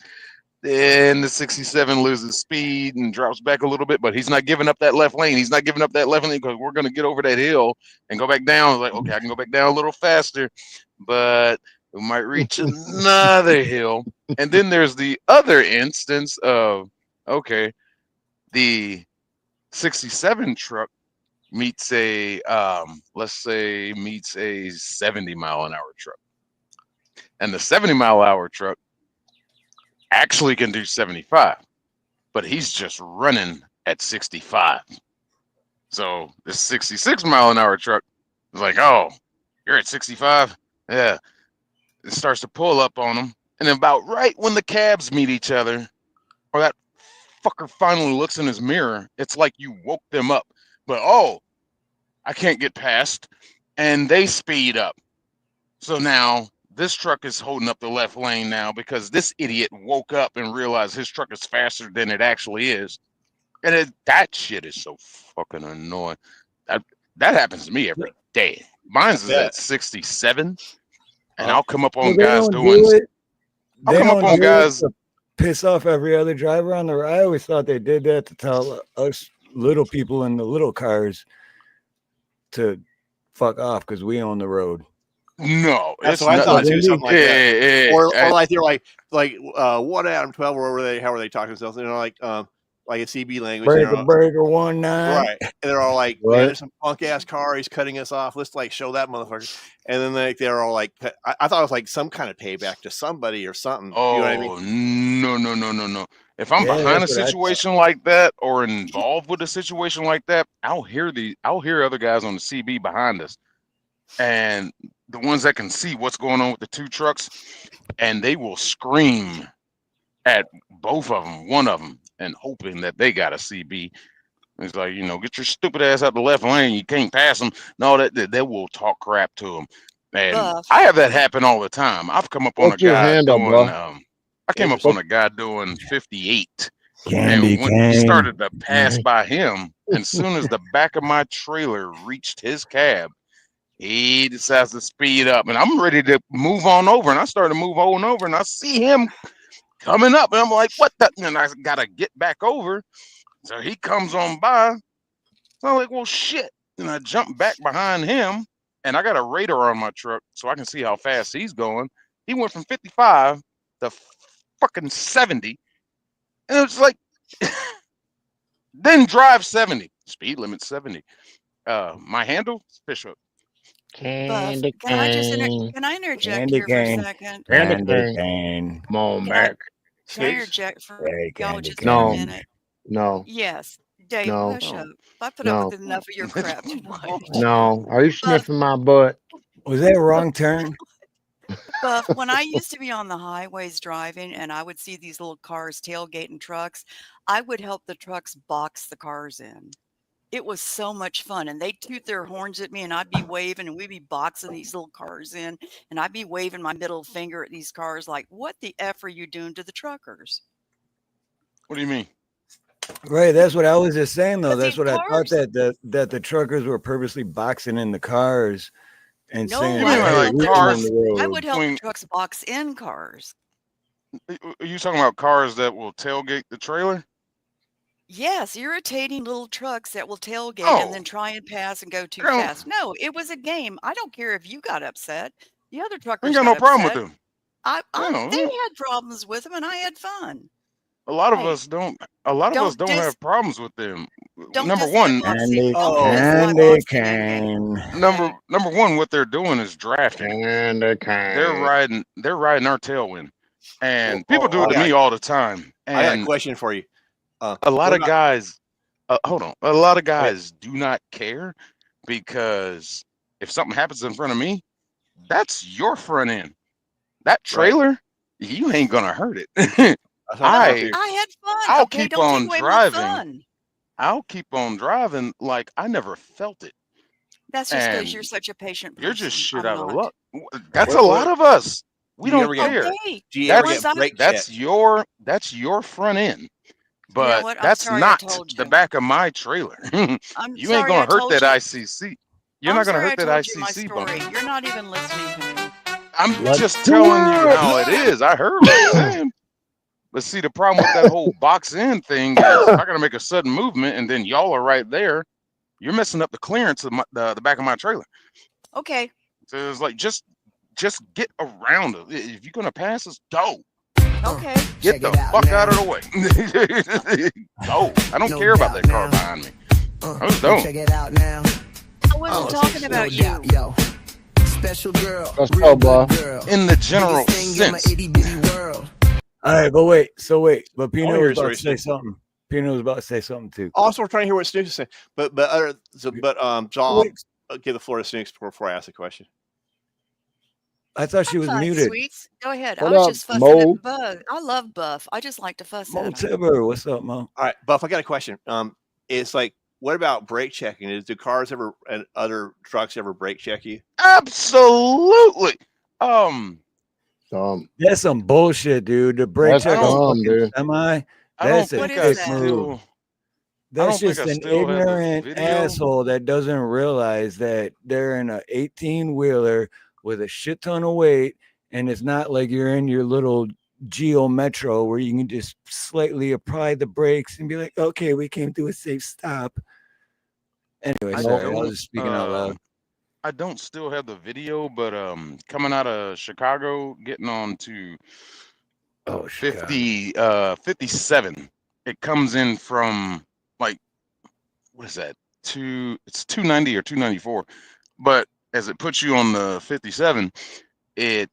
Then the 67 loses speed and drops back a little bit, but he's not giving up that left lane. He's not giving up that left lane because we're going to get over that hill and go back down. Like, okay, I can go back down a little faster, but we might reach another hill. And then there's the other instance of, okay, the 67 truck meets a, let's say, meets a 70 mile an hour truck. And the 70 mile an hour truck actually can do 75, but he's just running at 65. So this 66 mile an hour truck is like, oh, you're at 65? Yeah. It starts to pull up on him. And about right when the cabs meet each other, or that fucker finally looks in his mirror, it's like you woke them up. But oh, I can't get past. And they speed up. So now this truck is holding up the left lane now because this idiot woke up and realized his truck is faster than it actually is. And that shit is so fucking annoying. That happens to me every day. Mine's is at 67, and I'll come up on guys doing. I'll come up on guys to piss off every other driver on the road. I always thought they did that to tell us little people in the little cars to fuck off because we own the road. No, that's what I thought too. Something like that, or like they're like what Adam 12 or whatever how are they talking themselves? You know, like a CB language. Breaker 19. Right, and they're all like, man, there's some punk ass car. He's cutting us off. Let's like show that motherfucker. And then they're all like, I thought it was like some kind of payback to somebody or something. Oh, you know what I mean? No. If I'm behind a situation like that or involved with a situation like that, I'll hear other guys on the CB behind us, and the ones that can see what's going on with the two trucks, and they will scream at both of them, one of them, and hoping that they got a CB. It's like, you know, get your stupid ass out the left lane. You can't pass them. No, they will talk crap to them. And I have that happen all the time. I've come up on a guy doing, I came up on a guy doing 58. And when he started to pass by him, and as soon as the back of my trailer reached his cab, he decides to speed up, and I'm ready to move on over. And I started to move on over, and I see him coming up, and I'm like, what the? And I got to get back over. So he comes on by. So I'm like, well, shit. And I jump back behind him, and I got a radar on my truck so I can see how fast he's going. He went from 55 to fucking 70. And it was like, then drive 70. Speed limit 70. My handle, fish hook. Candy Buff, can I interject here for a second? Candy cane. Come on back. Can I interject for y'all just a minute? No. Yes. Dave, hush up. I put up with enough of your crap tonight. No. Are you sniffing my butt? Was that a wrong turn? Buff, when I used to be on the highways driving and I would see these little cars tailgating trucks, I would help the trucks box the cars in. It was so much fun. And they'd toot their horns at me and I'd be waving and we'd be boxing these little cars in. And I'd be waving my middle finger at these cars like, what the F are you doing to the truckers? What do you mean? Right. That's what I was just saying, though. That's what I thought that the truckers were purposely boxing in the cars and saying, I would help the trucks box in cars. Are you talking about cars that will tailgate the trailer? Yes, irritating little trucks that will tailgate and then try and pass and go too fast. No, it was a game. I don't care if you got upset. The other truckers got no problem with them. They had problems with them, and I had fun. A lot of Hey, us don't. A lot of us don't don't diss have problems with them. don't Number diss my one, boxing. Candy, Don't Oh, diss my candy boxing game. cane. Okay. number one, what they're doing is drafting. And They're kind. riding our tailwind, and people do it I to got me all the time. I got a And question for you. a lot What of about guys, hold on, a lot of okay? guys do not care because if something happens in front of me, that's your front end. That Right. trailer, you ain't gonna hurt it. That's what I'm Well, saying I too. I had fun. I'll Okay, keep don't take on away my driving. fun. I'll keep on driving like I never felt it. That's just because you're And such a patient you're just person. shit I'm out of not. luck. That's a What lot of us. We do you don't ever get? care. Okay. Do you The ever ones get I, brake That's checked? your front end. you know But what? I'm that's sorry I not told the you. back of my trailer. I'm You ain't sorry I gonna hurt told that you. ICC. You're I'm not gonna sorry I hurt that told you my ICC story. bumper. You're not even listening to me. I'm Let's just do telling you it. how it is. I heard what you're saying. But see, the problem with that whole box end thing is if I gotta make a sudden movement and then y'all are right there, you're messing up the clearance of the back of my trailer. Okay. So it's like just get around it. If you're gonna pass us, go. Okay. Get Check the it out fuck out now. of the way. Go. I don't No care about doubt that car now. behind me. I just Yo, don't. check it out now. I wasn't talking No about doubt, you. yo. Special girl, Let's real go, bro. good girl. In the general Biggest thing in my sense. itty bitty world. All right, but wait. So wait, but I want Pino to hear was his about story, to say Snoop. something. Pino was about to say something too. Also, we're trying to hear what Snoop is saying. So so Wait, I'll give the floor to Snoop before I ask the question. I thought she Have was fun, muted. sweets. Go ahead. What I was up, just fussing Mo? at Bug. I love Buff. I just like to fuss Mo at him. Tibber, what's up, Mo? All right, Buff, I got a question. It's like, what about brake checking? Do cars ever and other trucks ever brake check you? Absolutely. Um, That's some bullshit, dude. The brake That's check a dumb, fucking dude. semi. I don't That's a What think is I dick that? move. still. I That's don't think just I an still have the ignorant video. asshole that doesn't realize that they're in a 18-wheeler with a shit ton of weight, and it's not like you're in your little Geo Metro where you can just slightly apply the brakes and be like, okay, we came to a safe stop. Anyway, I sorry, I was don't. just speaking out loud. I don't still have the video, but coming out of Chicago, getting on to Oh, Chicago. 57. It comes in from like what is that? It's 290 or 294. But as it puts you on the 57, it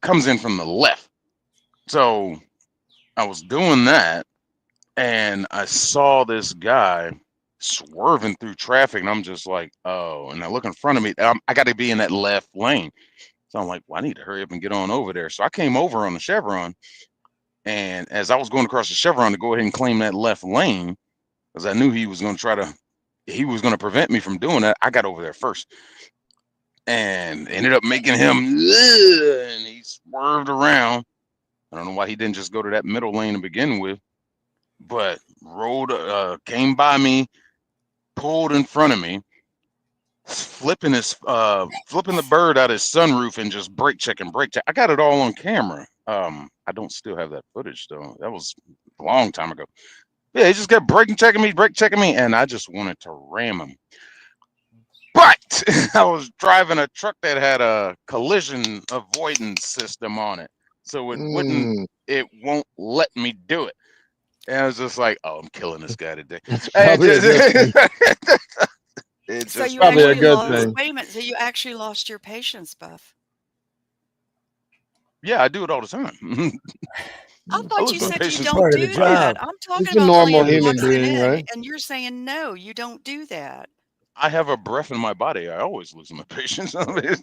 comes in from the left. So I was doing that and I saw this guy swerving through traffic, and I'm just like, oh, and I look in front of me. I got to be in that left lane. So I'm like, well, I need to hurry up and get on over there. So I came over on the Chevron, and as I was going across the Chevron to go ahead and claim that left lane, because I knew he was going to prevent me from doing that, I got over there first and ended up making him, and he swerved around. I don't know why he didn't just go to that middle lane to begin with, but came by me, pulled in front of me, flipping the bird out his sunroof and just brake check. I got it all on camera. I don't still have that footage though. That was a long time ago. Yeah, he just kept brake checking me, and I just wanted to ram him. But I was driving a truck that had a collision avoidance system on it, so it won't let me do it. And I was just like, oh, I'm killing this guy today. It's probably a good thing. It's So just you probably a actually good lost. thing. Wait a minute. So you actually lost your patience, Buff. yeah, I do it all the time. I I thought lose you my said you patience. don't Part of the do job. that. I'm talking He's a about normal playing human boxing being, in, right? and you're saying no, you don't do that. I have a breath in my body. I always lose my patience. I mean,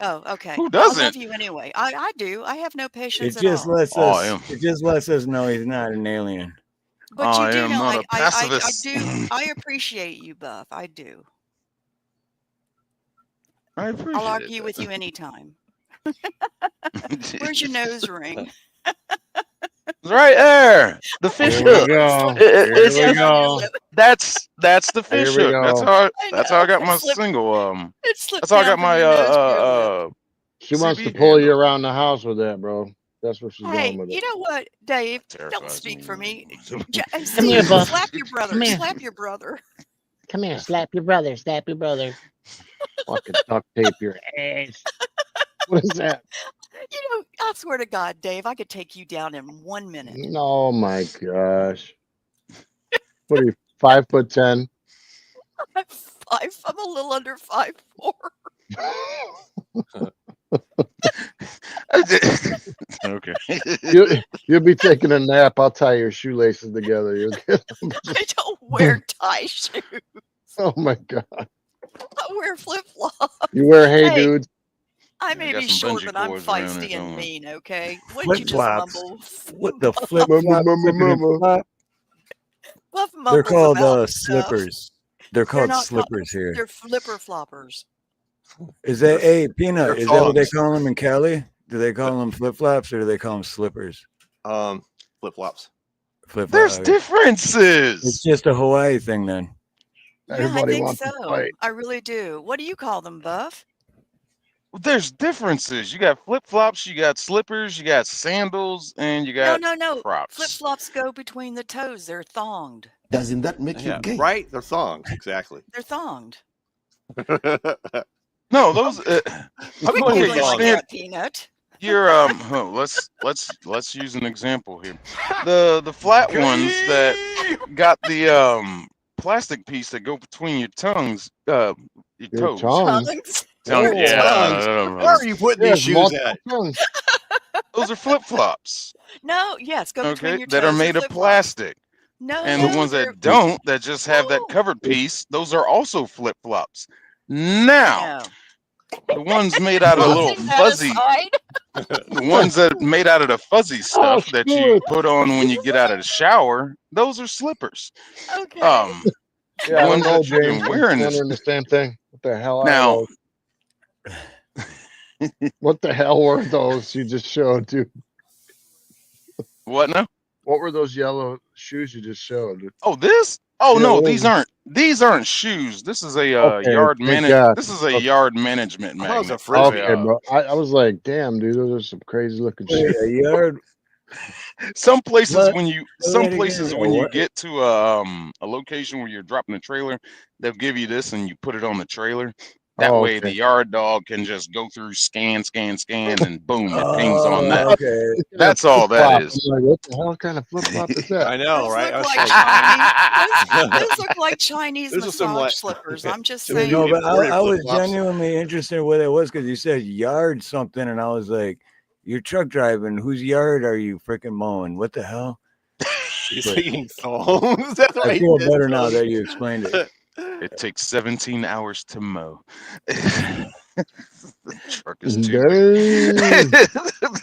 Oh, okay. who Well, I love doesn't? you anyway. I do. I have no It patience at just all. lets Oh, I us. am. It just lets us know he's not an alien. But you I do am know not a I pacifist. do. I appreciate you, Buff. I do. I I'll appreciate argue that. with you anytime. Where's your nose ring? It's right there. The fish Here we hook. go. It's Here we Down on your go. lip. that's the fish Here we hook. go. That's how I got It my slipped. single. It That's slipped how I down got from my your nose to your lip. She wants to CB pull you handle. around the house with that, bro. That's where she's going Hey, with you it. know what, Dave? Don't Terrifies speak me. for me. Come here, Steve, Buff. slap your brother. Come here. Slap your brother. Come here. Slap your brother. Slap your brother. Fucking duct tape your ass. What is that? You know, I swear to God, Dave, I could take you down in 1 minute. Oh my gosh. What are you, 5'10"? I'm a little under 5'4". Okay. You'll be taking a nap. I'll tie your shoelaces together. You'll get I don't wear tie shoes. Oh my God. I wear flip-flops. You wear hey, Hey, dude. I I may got be some short, bungee but I'm cords around there feisty and somewhere. mean, okay? What'd you just Flip-flops. mumble? What the flip flop? Buff They're mumbles called about stuff. slippers. They're They're called not called. slippers here. They're flipper floppers. Is that They're Peanut? Is that what they thongs. call them in Cali? Do they call them flip flops or do they call them slippers? Flip flops. Flip There's flops. It's differences. just a Hawaii thing then. Yeah, I Everybody think wants to so. fight. I really do. What do you call them, Buff? There's differences. You got flip flops, you got slippers, you got sandals, and you got No. Crocs. Flip-flops go between the toes. They're thonged. Doesn't that make you Yeah, gay? right. They're thongs. Exactly. They're thonged. No, those. Quit going okay, giggling you like stand. that, Peanut. You're let's use an example here. The flat ones that got the plastic piece that go between your tongues, your toes. tongue. Tongues. Tongue, yeah, Tongues. Where are you putting There's these shoes multiple at? tongues. Those are flip flops. No, yes, go between Okay, your toes. that are and made of flip-flops. plastic. No, And no, the ones they're- that don't, that just have that covered piece, those are also flip flops. Now, no. the ones made out of the little Tossing that fuzzy, aside. the ones that made out of the fuzzy stuff that you good. put on when you get out of the shower, those are slippers. Okay. The Yeah, I ones don't know, that you've James. been I'm wearing is wondering the same thing. What the hell now. are those? What the hell were those you just showed, dude? What now? What were those yellow shoes you just showed? Dude? Oh, this? Oh Yeah, no, what these was- aren't shoes. This is a Okay, yard thank manage. God. This is a Okay. yard management I thought it was a magnet. frisbee. Okay, bro. I was like, damn, dude, those are some crazy looking Wait, shoes. a yard? Some places What? when you Say some that again. places A when you what? get to a location where you're dropping a trailer, they'll give you this and you put it on the trailer. That Oh, way okay. the yard dog can just go through scan, and boom, it pings on that. Okay. That's all that is. I'm like, what the hell kind of flip flop is that? I know, Those right? look I was like like, Chinese. Those look like Chinese Those are some, massage like- slippers. I'm just some saying. No, but imported I was flip-flops. genuinely interested in what it was because you said yard something, and I was like, "You're truck driving. Whose yard are you freaking mowing? What the hell?" He's But- eating thongs. That's what I he feel did, better now thongs. that you explained it. It takes 17 hours to mow. The truck is too Dang. big.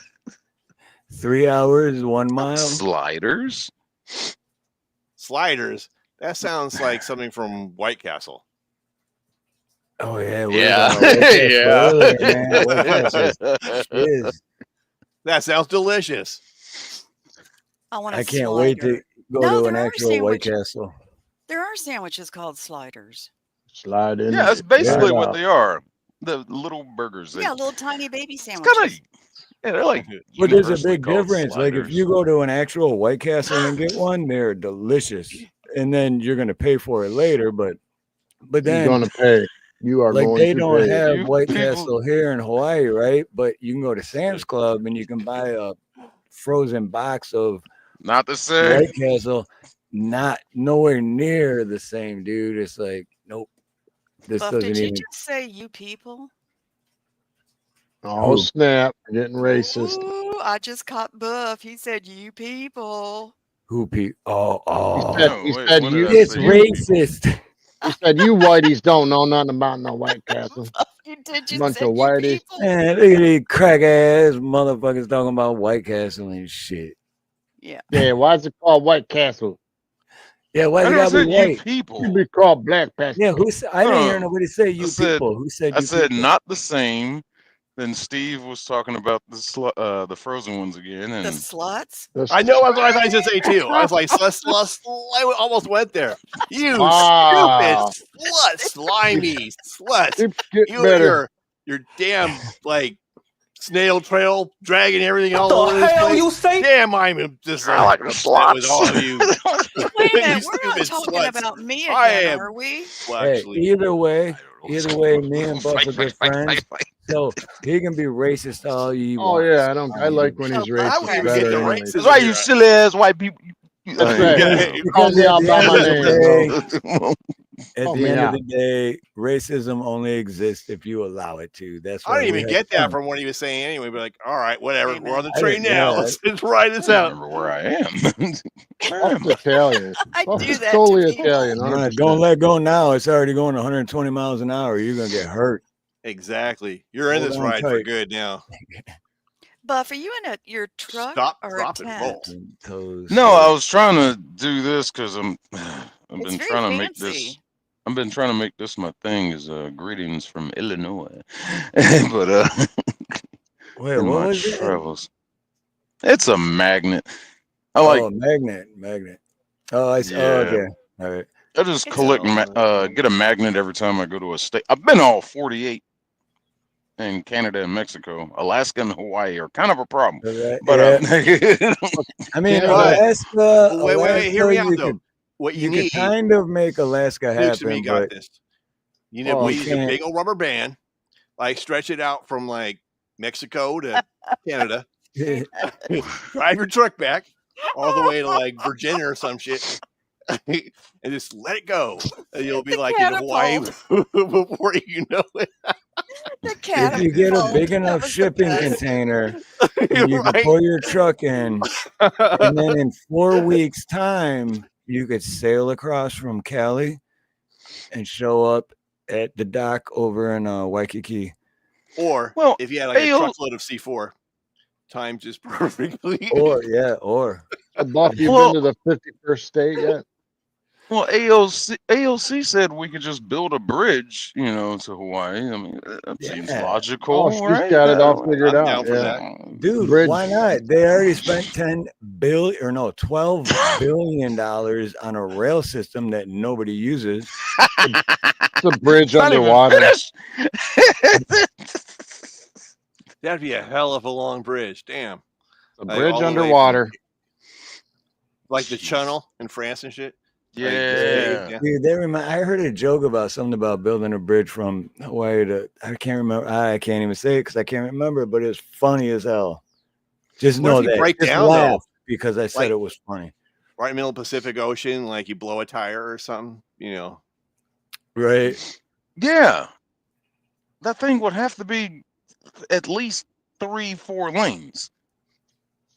3 hours, 1 mile. Sliders. Sliders. That sounds like something from White Castle. Oh yeah, Yeah. Is. That sounds delicious. I want a I can't wait to go No, to an there are actual White sandwiches. Castle. There are sandwiches called sliders. Slide in. Yeah, that's basically slide what out. they are. The little burgers. Yeah, little tiny baby It's kind sandwiches. of yeah, they're like. But there's a universally big called difference. Like if sliders. you go to an actual White Castle and get one, they're delicious, and then you're gonna pay for it later. But You're then going to pay. You are like going they to don't pay. have You White people- Castle here in Hawaii, right? But you can go to Sam's Club and you can buy a frozen box of Not the same. White Castle. Not nowhere near the same, dude. It's like nope. This Buff, doesn't did you even. just say you people? Oh, Who? snap. Getting racist. Ooh, I just caught Buff. He said you people. Who Oh, He said, Oh, he wait, said what did you, I it's say? racist. he said you whiteys don't know nothing about no White Castle. You did just Bunch say of you whiteys. people. Man, look at these crack ass motherfuckers talking about White Castle and shit. Yeah. Yeah, why is it called White Castle? Yeah, why I you never gotta said be you white? people. Should be called Black Castle. Yeah, who said? I didn't hear Huh. nobody say you said- people. Who said I you said people? not the same. Then Steve was talking about the frozen ones again, The and sluts. I know what I thought you should say too. I was like, I almost went there. You Wow. stupid slut, slimy slut. Keep getting You better. your damn like snail trail dragging everything all over this place. you say? Damn, I'm just I like the upset with sluts. all of you. Wait a You minute, we're not stupid talking sluts. about me I again, am- are we? Well, Hey, actually, either way, me and Buff are good friends. So he can be racist all you Oh want. yeah, I like when he's Oh, I racist wouldn't even get better the anyway. racism. That's why you here. silly ass white people. That's right. Yeah. Call me Because out at the by end my of the name, bro. day, at Call the me end of out. the day, racism only exists if you allow it to. That's I why didn't we even have get that fun. from what he was saying anyway. But like, all right, whatever. We're on the Amen. train now. Yeah, Let's ride this I out. remember where I am. Where am Buff's Italian. I Buff do is that totally to people. Italian, nah, 100%. don't let go now. It's already going 120 miles an hour. You're gonna get hurt. Exactly. You're in Hold this on ride for tight. good now. Buff, are you in your truck Stop, or drop, a and roll. tent? Toes No, straight. I was trying to do this because I've It's been very trying to make this. fancy. I've been trying to make this my thing. Is greetings from Illinois, but Wait, in what my was it? travels, it's a magnet. I like, Oh, magnet. Oh, I see. Oh, yeah. okay. All right. I just It's collect, Oh, get a magnet every time I go to a state. I've been all 48 in Canada and Mexico. Alaska and Hawaii are kind of a problem, All right. but Yeah. I mean, Canada. Right. Alaska, Wait. Hear me out you though. could What you you could need, kind of make Alaska Luke's and me happen, got but this. You need Well, we you use a can't. big old rubber band, like stretch it out from like Mexico to Canada. Drive your truck back all the way to like Virginia or some shit, and just let it go. And you'll be The like in Hawaii before you know it. The If you get a catapult. big That enough was the shipping best. container and you can Right? pull your truck in, and then in 4 weeks' time, you could sail across from Cali and show up at the dock over in Waikiki. Or well, if you had like a AO, truckload of C4, timed just perfectly. Or Buff, you well, been to the 51st state yet? well, AOC said we could just build a bridge, to Hawaii. I mean, that seems yeah, logical, Oh, she's right? got it all figured I'm out. down for Yeah. that. dude, Bridge. why not? They already spent $12 billion on a rail system that nobody uses. It's a bridge Not even underwater. finished. That'd be a hell of a long bridge. Damn. A Like bridge all the way from underwater. like the Jeez. channel in France and shit. Like, Yeah. yeah. Dude, I heard a joke about something about building a bridge from Hawaii to, I can't remember. I can't even say it because I can't remember, but it's funny as hell. Just What know if you that. break Just down, laugh though? because I said Like- it was funny. Right in the middle of the Pacific Ocean, like you blow a tire or something, Right. Yeah. That thing would have to be at least 3-4 lanes.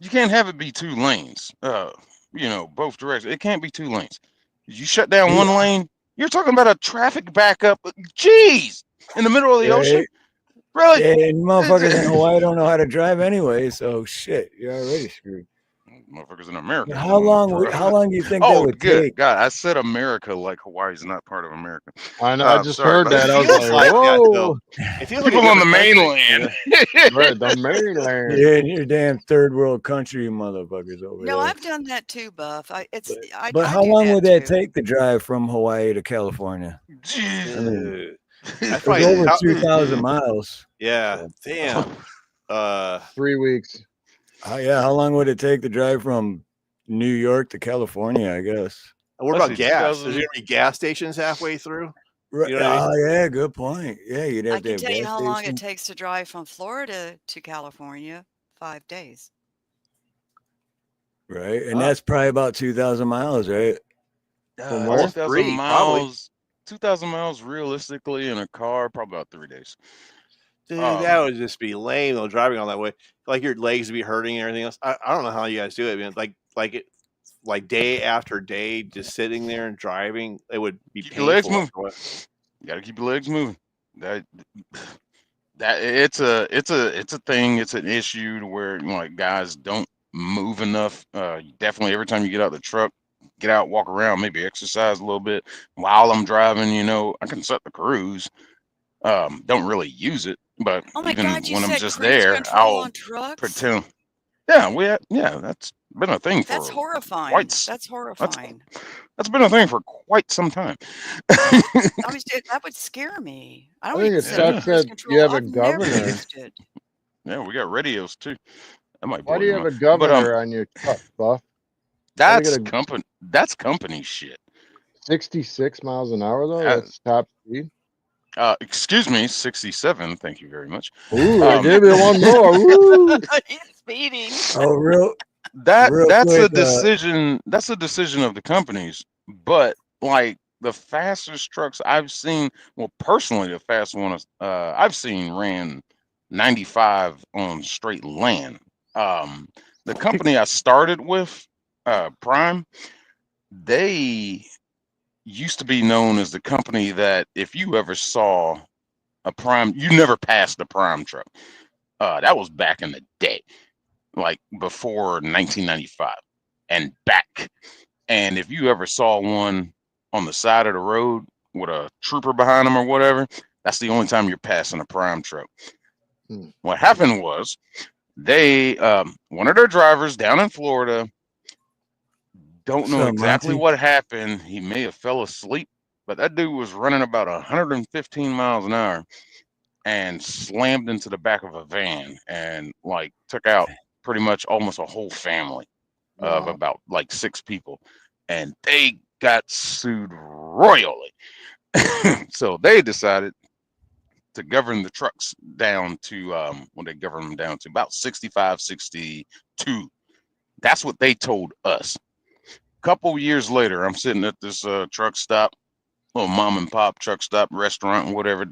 You can't have it be 2 lanes. Both directions. It can't be 2 lanes. You shut down one lane, you're talking about a traffic backup. Jeez, in the middle of the ocean. Really? Yeah, and motherfuckers in Hawaii don't know how to drive anyway, so shit, you're already screwed. Motherfuckers in America. How long do you think that Oh, would good take? God! I said America like Hawaii's not part of America. I know. I just heard about that. I was Feels like, like that, though. whoa. It feels like a People on the different country. mainland. Right, the mainland. Yeah, in your damn third world country, motherfuckers over No, there. I've done that too, Buff. I But how do long would that too. take to drive from Hawaii to California? Jeez. I mean, That's it's probably over how- 2,000 miles. Yeah, damn. 3 weeks. How long would it take to drive from New York to California? I guess. What Let's about see, gas? 2000 There's gonna be gas stations halfway through. Right. You know what I mean? Yeah, good point. Yeah, you'd have I to can have tell you gas how long it stations. takes to drive from Florida to California. 5 days. Right, and that's probably about 2,000 miles, right? From where? 2,000 3, probably. miles. 2,000 miles realistically in a car, probably about 3 days. Dude, that would just be lame though, driving all that way. Like your legs would be hurting and everything else. I don't know how you guys do it, man. Like day after day, just sitting there and driving, it would be Keep your legs painful. moving. after a while. You gotta keep your legs moving. That it's a thing. It's an issue to where guys don't move enough. Definitely every time you get out of the truck, get out, walk around, maybe exercise a little bit while I'm driving. I can set the cruise. Don't really use it, but Oh my even God, you when I'm said just cruise there, control I'll on trucks? pretend. Yeah, that's been a thing for That's horrifying. quite That's horrifying. that's been a thing for quite some time. That would scare me. I I don't think even it set sucks cruise that control. you have a I've never governor. used it. Yeah, we got radios too. That might Why blow do you your have a mind. governor on your truck, Buff? That's get a- company. That's company shit. 66 miles an hour, though? That- That's top speed? Excuse me, 67. Thank you very much. Ooh, I gave you one more. Woo. He's speeding. Oh, real That's a quick. decision. That's a decision of the companies. But like the fastest trucks I've seen, well, personally, the fastest one I've seen ran 95 on straight land. The company I started with, Prime, they used to be known as the company that if you ever saw a Prime, you never passed a Prime truck. That was back in the day, like before 1995 and back. And if you ever saw one on the side of the road with a trooper behind them or whatever, that's the only time you're passing a Prime truck. What happened was they, one of their drivers down in Florida, don't know What's up, exactly Monty? what happened. He may have fell asleep, but that dude was running about 115 miles an hour and slammed into the back of a van and like took out pretty much almost a whole family of about like 6 people, and they got sued royally. So they decided to govern the trucks down to what they govern them down to about 65, 62. That's what they told us. Couple years later, I'm sitting at this truck stop, little mom and pop truck stop, restaurant, and whatever,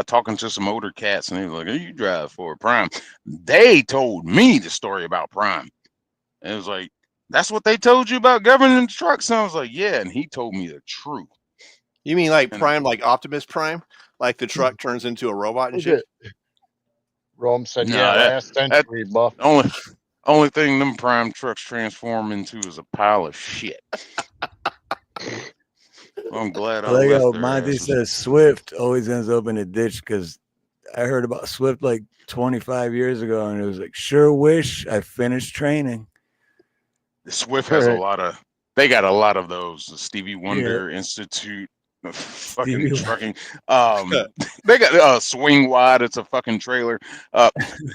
talking to some older cats, and they were like, "Hey, you drive for a Prime?" They told me the story about Prime. And it was like, "That's what they told you about governing the trucks?" And I was like, "Yeah," and he told me the truth. You mean like And Prime, like Optimus Prime? Like the truck turns into a robot and Okay. shit? Rome said, No, yeah, that last century, buff. only thing them Prime trucks transform into is a pile of shit. I'm glad I Like left their Monty asses. says, Swift always ends up in a ditch because I heard about Swift like 25 years ago, and it was like, sure wish I finished training. Swift has a lot of. They got a lot of those. The Stevie Yeah. Wonder Institute, fucking Stevie- trucking. They got Swing Wide. It's a fucking trailer.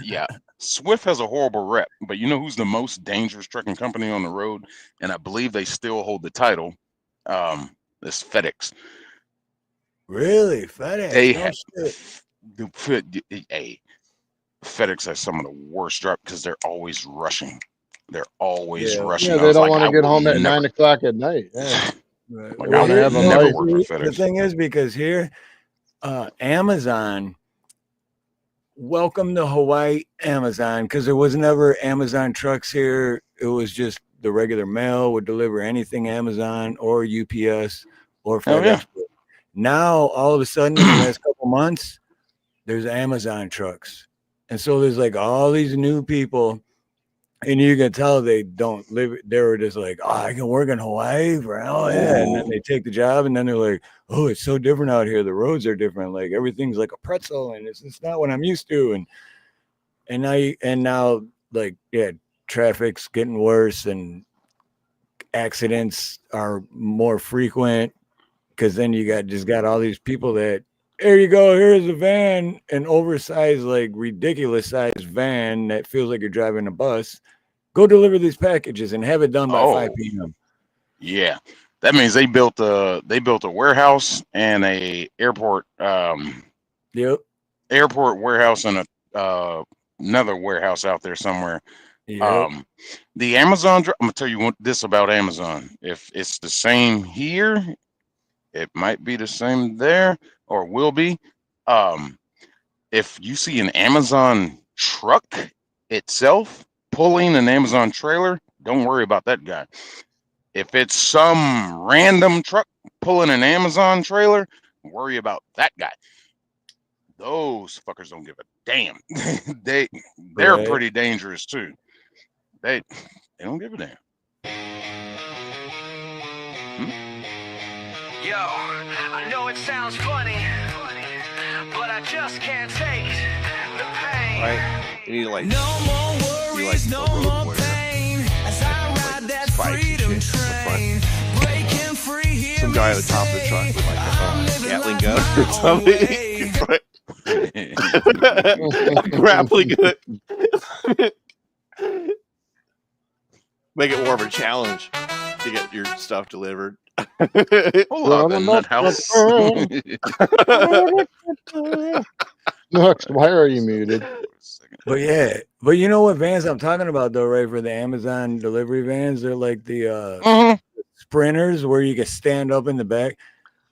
Yeah, Swift has a horrible rep. But you know who's the most dangerous trucking company on the road? And I believe they still hold the title. This FedEx. Really? FedEx? They No have. shit. Hey, FedEx has some of the worst drop because they're always rushing. They're always rushing. Yeah, I they was don't like, want I to get will home at never- 9 o'clock at night. Yeah. Right. Like, I wanna have a never life. work for The FedEx. thing is, because here, Amazon, welcome to Hawaii, Amazon, because there was never Amazon trucks here. It was just the regular mail would deliver anything Amazon or UPS or FedEx. yeah. Now, all of a sudden, in the last couple months, there's Amazon trucks. And so there's like all these new people, and you can tell they don't live. They were just like, oh, I can work in Hawaii for hell yeah. And then they take the job, and then they're like, oh, it's so different out here. The roads are different. Like everything's like a pretzel, and it's not what I'm used to. And now like, yeah, traffic's getting worse, and accidents are more frequent because then you got all these people that, here you go, here's a van, an oversized, like ridiculous sized van that feels like you're driving a bus. Go deliver these packages and have it done by 5 p.m. Yeah, that means they built a warehouse and a airport. Yep. Airport warehouse and another warehouse out there somewhere. Yep. The Amazon. I'm gonna tell you this about Amazon. If it's the same here, it might be the same there, or will be. If you see an Amazon truck itself pulling an Amazon trailer, don't worry about that guy. If it's some random truck pulling an Amazon trailer, worry about that guy. Those fuckers don't give a damn. They're Right. pretty dangerous too. They don't give a damn. Yo, I know it sounds funny, but I just can't take the pain. Right? You need to like No more be worries, like no a road more warrior. pain as I ride that spikes and freedom shit in the front. train. Breaking free here. Some guy at the top of the truck with like a Gatling gun or something. Right? Grappling gun. Make it more of a challenge to get your stuff delivered. Hola, the nut house. Next, why are you muted? But yeah, but you know what vans I'm talking about though, right? For the Amazon delivery vans, they're like the sprinters where you can stand up in the back.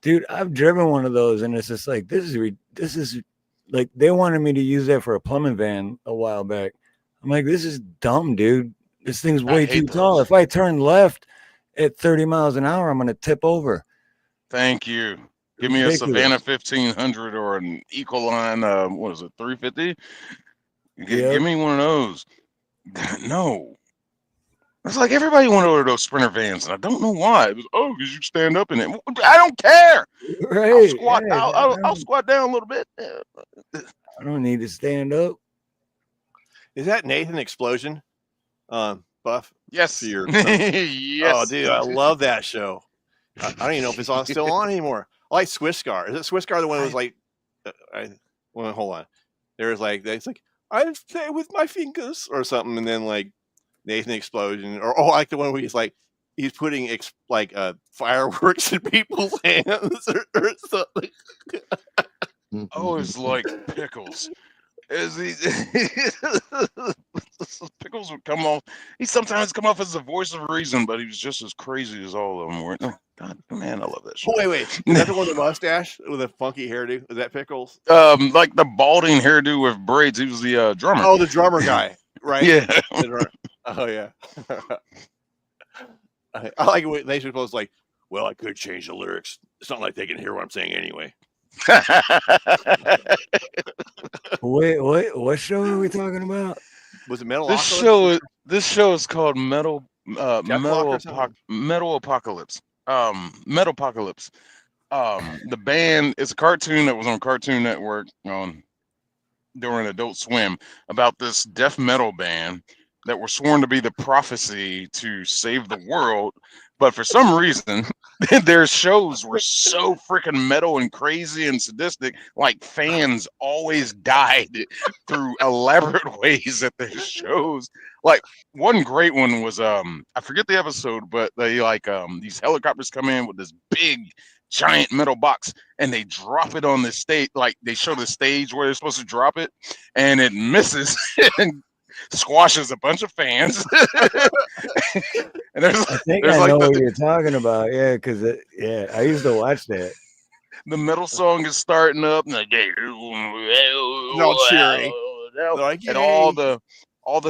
Dude, I've driven one of those, and it's just like this is like they wanted me to use that for a plumbing van a while back. I'm like, this is dumb, dude. This thing's way too tall. If I turn left at 30 miles an hour, I'm gonna tip over. Thank you. Give me a Savannah 1500 or an Ecoline. What is it, 350? Give me one of those. No. It's like everybody wanted to order those Sprinter vans, and I don't know why. It was because you stand up in it. I don't care. Right. I'll squat. I'll squat down a little bit. I don't need to stand up. Is that Nathan Explosion? Buff? Yes. Yes. Oh, dude, I love that show. I don't even know if it's still on anymore. I like Swisscar. Is it Swisscar the one that was like? Hold on. There's like it's like I play with my fingers or something, and then like Nathan Explosion, or I like the one where he's like he's putting fireworks in people's hands or something. Oh, it's like Pickles. Pickles would come off. He sometimes come off as the voice of reason, but he was just as crazy as all of them were. Oh, God, man, I love that show. Oh, wait. Is that the one with the mustache with a funky hairdo? Is that Pickles? Like the balding hairdo with braids. He was the drummer. Oh, the drummer guy, right? Yeah. Oh, yeah. I like it when they suppose like, well, I could change the lyrics. It's not like they can hear what I'm saying anyway. Wait, what show are we talking about? Was it Metal? This show is called Metal Apocalypse. Metalopocalypse. The band is a cartoon that was on Cartoon Network during Adult Swim about this death metal band that were sworn to be the prophecy to save the world. But for some reason, their shows were so freaking metal and crazy and sadistic, like fans always died through elaborate ways at their shows. Like one great one was I forget the episode, but they these helicopters come in with this big giant metal box and they drop it on the stage. Like they show the stage where they're supposed to drop it, and it misses and squashes a bunch of fans. And I think I know what you're talking about. Yeah, because I used to watch that. The metal song is starting up, and all cheering, and all the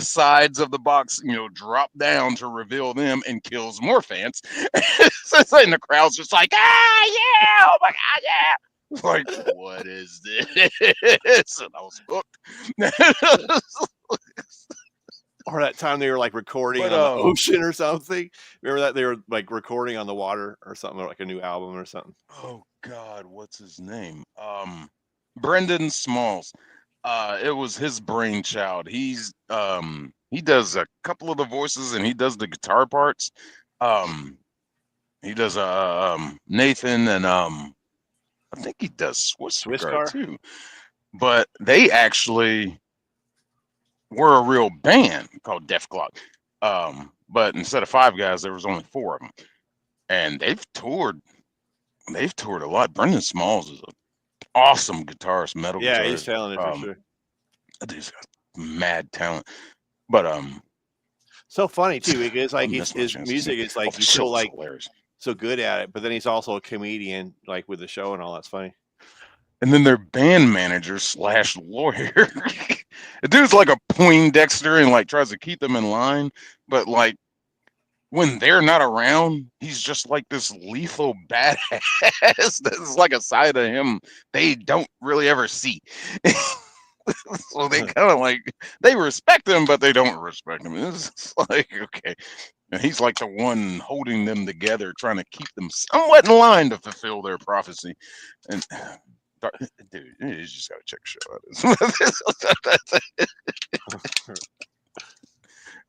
sides of the box, drop down to reveal them and kills more fans. And the crowd's just like, yeah, oh my God, yeah. Like, what is this? And I was hooked. Or that time they were like recording on the ocean or something. Remember that they were like recording on the water or something, or like a new album or something. Oh God, what's his name? Brendan Smalls. It was his brainchild. He does a couple of the voices and he does the guitar parts. He does Nathan and I think he does Swisscar too. But they actually were a real band called Def Clock. But instead of 5 guys, there was only 4 of them. And they've toured a lot. Brendan Smalls is an awesome guitarist, metal guitarist. Yeah, he's talented for sure. He's got mad talent. But so funny too, because like his music is like he's so like hilarious. So good at it, but then he's also a comedian, like with the show and all. That's funny. And then their band manager / lawyer, the dude's like a Poindexter and like tries to keep them in line, but like when they're not around, he's just like this lethal badass. That's like a side of him they don't really ever see. So they kind of like they respect him, but they don't respect him. It's like, okay. And he's like the one holding them together, trying to keep them somewhat in line to fulfill their prophecy. And dude, you just gotta check the show out.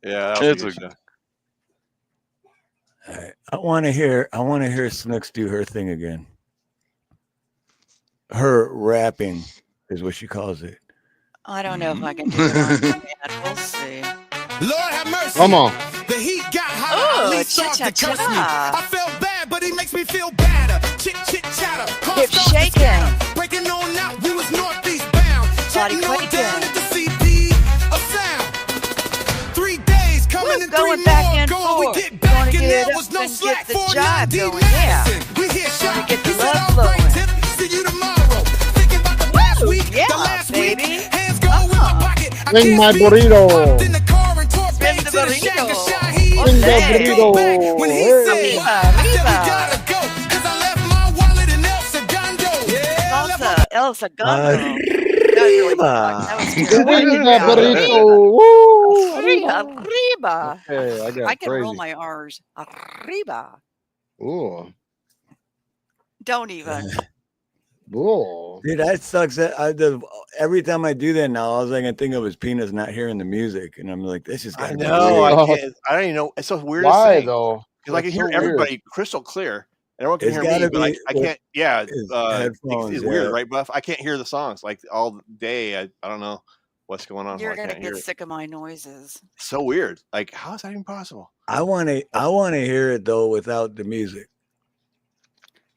Yeah, it's a show. All right. I want to hear Snooks do her thing again. Her rapping is what she calls it. I don't know if I can do it on command. We'll see. Lord have mercy. Come on. The heat got hot. Oh, cha-cha-cha. I felt bad, but he makes me going back and forth. We're gonna get up and get the jive going. Yeah. Gonna get the love flowing. Woo! Yeah, baby. Bring my burrito. Spin the burrito. Bring the burrito. Hey. Salsa, El Segundo. That was Bring terrible. the burrito. Woo. Arriba. Hey, I got I can roll crazy. my R's. Arriba. Ooh. Don't even. Ooh. Dude, that sucks. Every time I do that now, all I can think of is Peanuts not hearing the music, and I'm like, this is. I gotta be know. weird. I can't. I don't even know. It's so weird. Why though? Because I can That's hear so weird. everybody crystal clear. And everyone can It's hear me, gotta but be I can't. Yeah, his it's headphones, weird, yeah. right, Buff? I can't hear the songs like all day. I don't know what's going on. You're I gonna can't hear get it. sick of my noises. So weird. Like, how is that even possible? I want to hear it though without the music,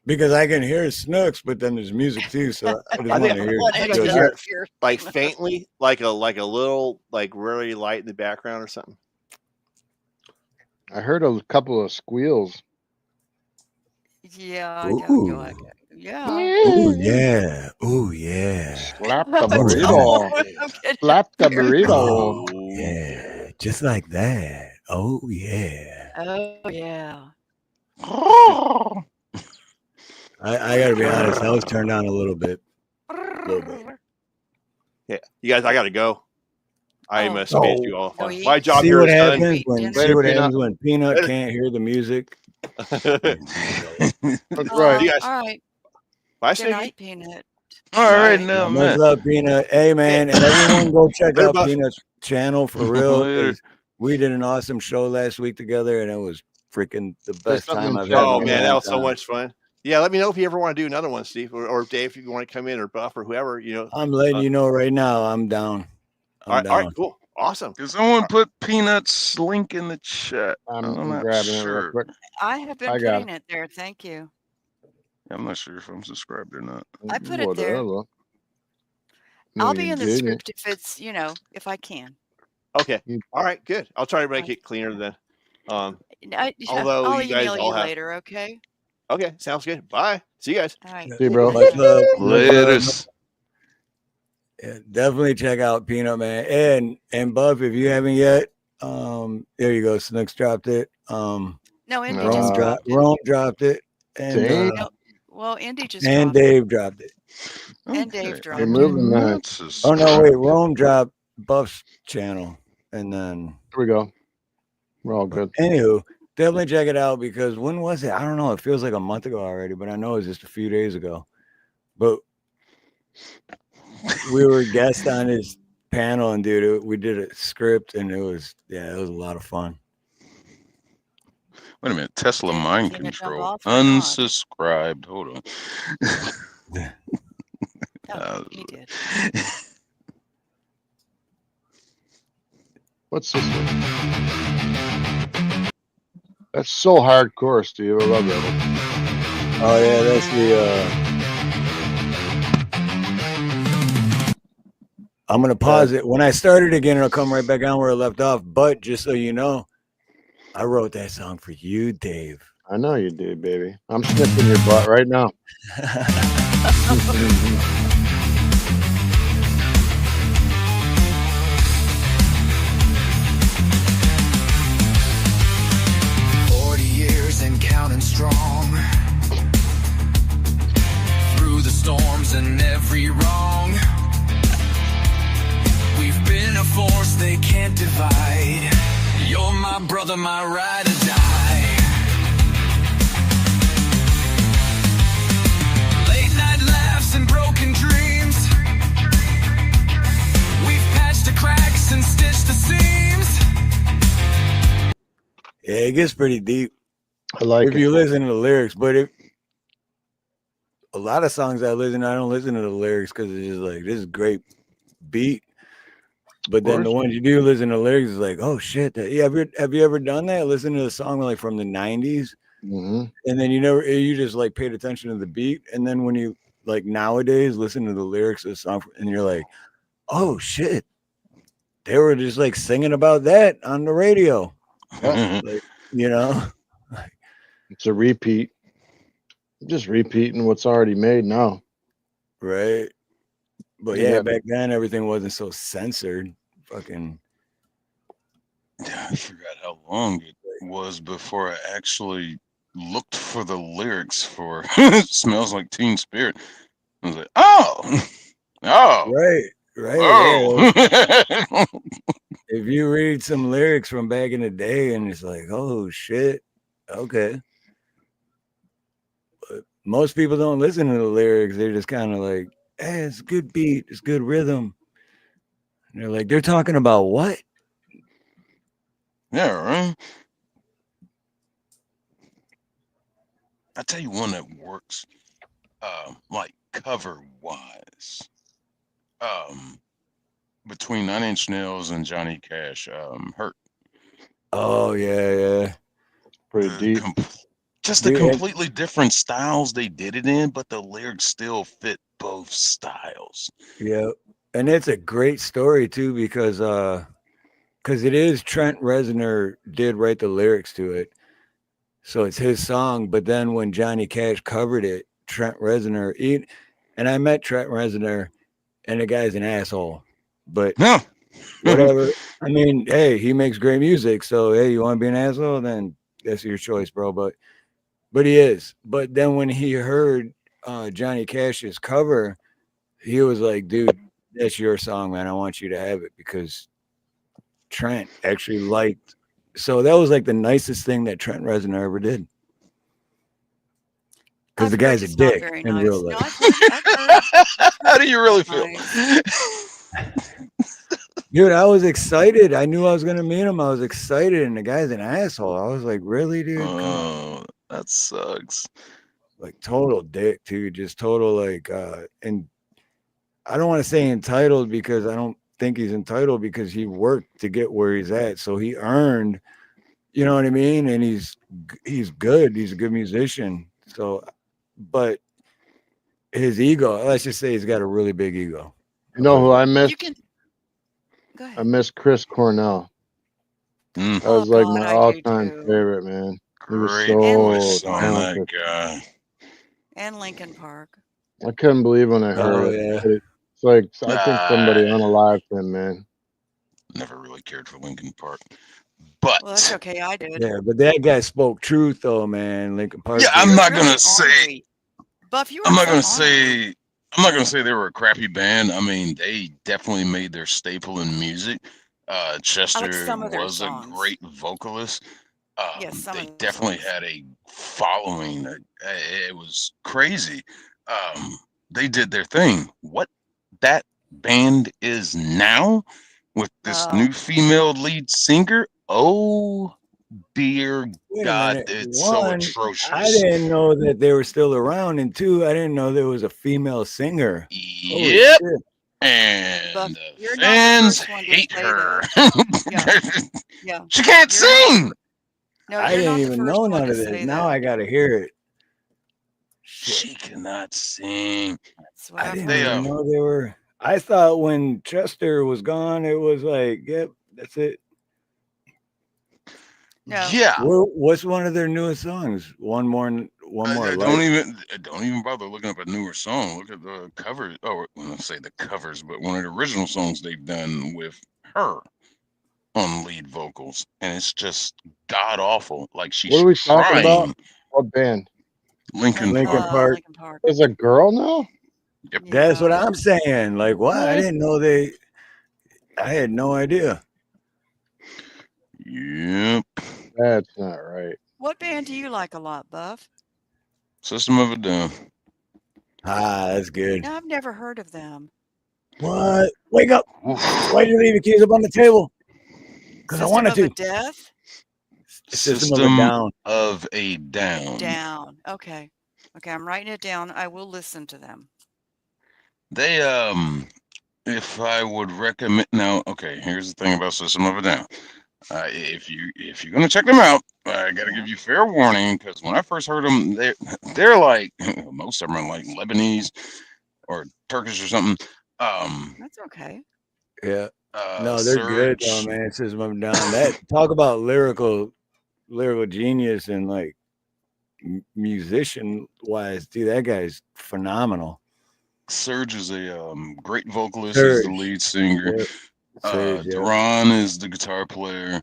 because I can hear Snooks, but then there's music too. So I just I want think to hear want I it. think I to can So hear it like faintly, like a little, like really light in the background or something. I heard a couple of squeals. Yeah, Ooh. yeah. Ooh yeah, ooh yeah, Slap the Oh, burrito. I'm kidding. Slap the burrito. oh yeah, just like that. Oh yeah. Oh yeah. I gotta be honest, I was turned on a little bit. Yeah, you guys, I gotta go. I Oh. must space you all. No, you- My job See here what is done. happens when Later, Peanut Later. can't hear the music. That's Oh, right. You guys- all right. Bye, Good Sneaky. night, Peanut. All right, Night. now, Much man. love, Peanut. Hey man, and everyone go check Later, out Buff. Peanut's channel for real. Later. 'Cause we did an awesome show last week together, and it was freaking the best something time in I've chat had. Oh in a man, that long was so time. much fun. Yeah, let me know if you ever want to do another one, Steve, or Dave, if you want to come in, or Buff, or whoever. You know. I'm letting you know right now. I'm down. All right, cool, awesome. Can someone put Peanuts link in the chat? I'm not grabbing it real sure. quick. I have been I got putting it there. Thank you. I'm not sure if I'm subscribed or not. I put it there. Whatever. I'll No, be you in the didn't. script if it's, if I can. Okay, You- all right, good. I'll try to make it cleaner then. Although I'll you guys email all you have. later, okay? Okay, sounds good. Bye. See you guys. All right. See, bro. Much love. Later. Yeah, definitely check out Peanut, man. And Buff, if you haven't yet, there you go. Snooks dropped it. No, Indy No. just dropped it. Rome dropped it. And Dang. No, well, Indy just and dropped it. Dave dropped it. And Dave dropped You're it. moving that. Peanuts Oh no, is- wait, Rome dropped Buff's channel. And then Here we go. We're all good. anywho, definitely check it out, because when was it? I don't know. It feels like a month ago already, but I know it was just a few days ago. But we were guests on his panel, and dude, we did a script, and it was a lot of fun. Wait a minute. Tesla Did mind Peanut jump control. off or not? Unsubscribed. Hold on. No, he did. What's this one? That's so hardcore, Steve. I love that one. Oh yeah, that's the I'm gonna pause it. When I start it again, it'll come right back on where it left off. But just so you know, I wrote that song for you, Dave. I know you did, baby. I'm sniffing your butt right now. 40 years and counting strong. Through the storms and every wrong. We've been a force they can't divide. You're my brother, my ride or die. Late night laughs and broken dreams. We've patched the cracks and stitched the seams. Yeah, it gets pretty deep I like if it. you listen to the lyrics. But if a lot of songs I don't listen to the lyrics because it's just like, this is great beat. But then the course. ones you do listen to the lyrics is like, oh shit. Have you ever done that? Listen to the song like from the 90s, Mhm. and then you just like paid attention to the beat, and then when you like nowadays listen to the lyrics of the song and you're like, oh shit, they were just like singing about that on the radio. Like, you know, It's a repeat. Just repeating what's already made now. right? But You yeah, got- back then everything wasn't so censored. Fucking I forgot how long it was before I actually looked for the lyrics for Smells Like Teen Spirit. I was like, oh, oh, right, right, yeah. oh. If you read some lyrics from back in the day, and it's like, oh shit, okay. But most people don't listen to the lyrics. They're just kind of like, hey, it's a good beat, it's good rhythm. And they're like, they're talking about what? Yeah, right. I tell you one that works, like cover wise, um, between Nine Inch Nails and Johnny Cash, Hurt. Oh yeah, yeah. pretty The deep. just the Dude, completely different styles they did it in, but the lyrics still fit both styles. yeah, and it's a great story too because it is Trent Reznor did write the lyrics to it, so it's his song. But then when Johnny Cash covered it, Trent Reznor, and I met Trent Reznor, and the guy's an asshole, but No. whatever. I mean, hey, he makes great music, so hey, you want to be an asshole, then that's your choice, bro. But he is. But then when he heard Johnny Cash's cover, he was like, dude, that's your song, man. I want you to have it because Trent actually liked. So that was like the nicest thing that Trent Reznor ever did. Because the I've heard guy's a he's not dick very in real nice. No, life. I've heard How do you really he's feel? nice. Dude, I was excited. I knew I was gonna meet him. I was excited, and the guy's an asshole. I was like, really, dude? Come on. Oh, that sucks. Like total dick, too. Just total like and I don't want to say entitled because I don't think he's entitled because he worked to get where he's at. So he earned, you know what I mean? And he's good. He's a good musician. So but his ego, let's just say he's got a really big ego. You know who I miss? You can go I ahead. miss Chris Cornell. Mm, That was like God, my I do all-time too. favorite, man. He was great And so voice on that talented. guy. And Lincoln Park. I couldn't believe when I heard Oh it. yeah. But it's like I think somebody I unalived him, man. never really cared for Lincoln Park, Well, that's but okay. I did. Yeah, but that guy spoke truth though, man. Lincoln yeah, Park You did. I'm were not really gonna say ornery. Buff, you I'm were not so gonna ornery. say I'm not gonna say they were a crappy band. I mean, they definitely made their staple in music. I like Chester some of their was a songs. great vocalist. Yes, some They of their definitely songs. had a following. It was crazy. They did their thing. What that band is now with this Oh, new female lead singer, oh dear Wait a God, minute. it's so One, I atrocious. didn't know that they were still around, and two, I didn't know there was a female singer. Holy Yep. shit! Buff, And the you're not the fans first one to hate say her. that. Yeah, yeah. She can't You're not the sing. no, I you're didn't not the even first know one none to of this. say Now that. I got to hear it. Shit, She cannot sing. That's what I I've didn't They heard. even know they were. I thought when Chester was gone, it was like, yep, that's it. No, yeah. What's one of their newest songs? One more I light. don't even bother looking up a newer song. Look at the covers. Oh, I don't say the covers, but one of the original songs they've done with her on lead vocals, and it's just god awful. Like What she's are we talking about? trying. What band? Lincoln Lincoln Park. Park. Lincoln Park. There's a girl now? Yep. That's what Yeah. I'm saying. Like, what? I What? didn't know they. I had no idea. Yep. That's not right. What band do you like a lot, Buff? System of a Down. Ah, that's good. No, I've never heard of them. What? Wake up! Oof. Why did you leave your keys up on the table? Because I System wanted of a to. Death? System of a System Down. of a Down. Down. Okay. Okay, I'm writing it down. I will listen to them. They if I would recommend now, okay, here's the thing about System of a Down. If you're gonna check them out, I gotta give you fair warning because when I first heard them, they're like most of them are like Lebanese or Turkish or something. That's okay. Yeah. No, they're good though, Surge. man. System of a Down. That talk about lyrical genius and like musician wise, dude, that guy's phenomenal. Surge is a great vocalist. He's the Surge. lead singer. Yep. Surge, yep. Duran is the guitar player.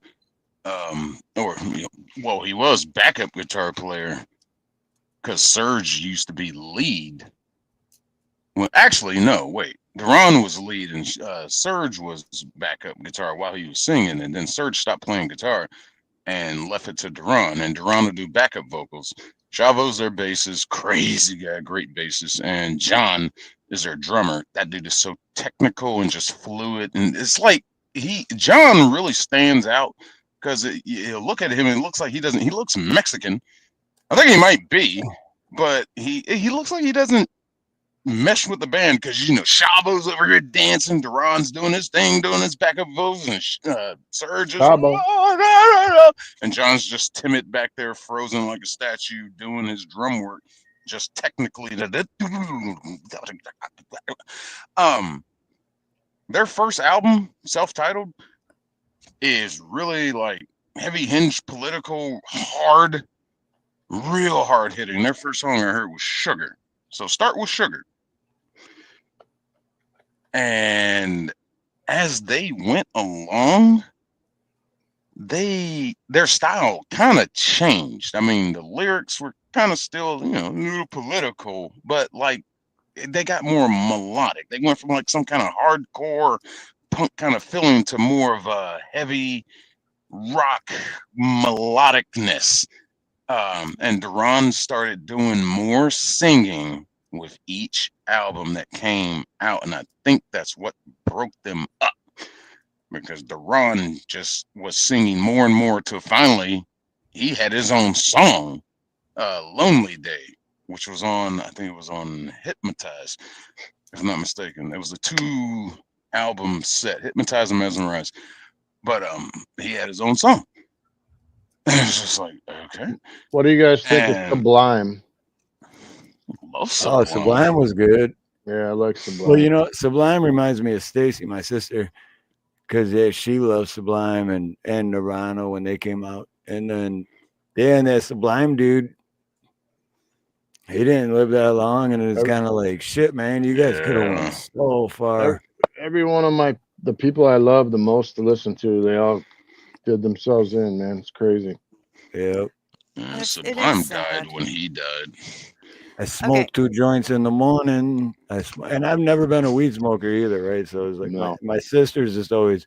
Or well, he was backup guitar player because Surge used to be lead. Well, actually, no, wait. Duran was lead and Surge was backup guitar while he was singing, and then Surge stopped playing guitar and left it to Duran, and Duran would do backup vocals. Chavo's their bassist, crazy guy, great bassist, and John is their drummer. That dude is so technical and just fluid, and it's like John really stands out because you look at him and it looks like he doesn't. He looks Mexican. I think he might be, but he looks like he doesn't mesh with the band because Chavo's over here dancing, Duran's doing his thing, doing his backup vocals, and Serge is and John's just timid back there, frozen like a statue, doing his drum work, just technically. Their first album, self-titled, is really like heavy hinge, political, hard, real hard hitting. Their first song I heard was Sugar. So start with Sugar. And as they went along, their style kind of changed. I mean, the lyrics were kind of still, a little political, but like they got more melodic. They went from like some kind of hardcore punk kind of feeling to more of a heavy rock melodicness. And Duran started doing more singing with each album that came out, and I think that's what broke them up, because Duran just was singing more and more till finally he had his own song, Lonely Day, which was on, I think it was on Hypnotize, if I'm not mistaken. It was a 2-album set, Hypnotize and Mesmerize, but he had his own song. It's just like, okay. What do you guys think of Sublime? Love Sublime. Oh, Sublime was good. Yeah, I like Sublime. Well, Sublime reminds me of Stacy, my sister, because she loved Sublime and Nirvana when they came out. And then, and that Sublime dude, he didn't live that long, and it's kind of like, shit, man, you guys could have went so far. Every one of the people I love the most to listen to, they all did themselves in, man. It's crazy. Yep. Sublime died when he died. I smoked 2 joints in the morning. And I've never been a weed smoker either, right? So it's like my sister's just always,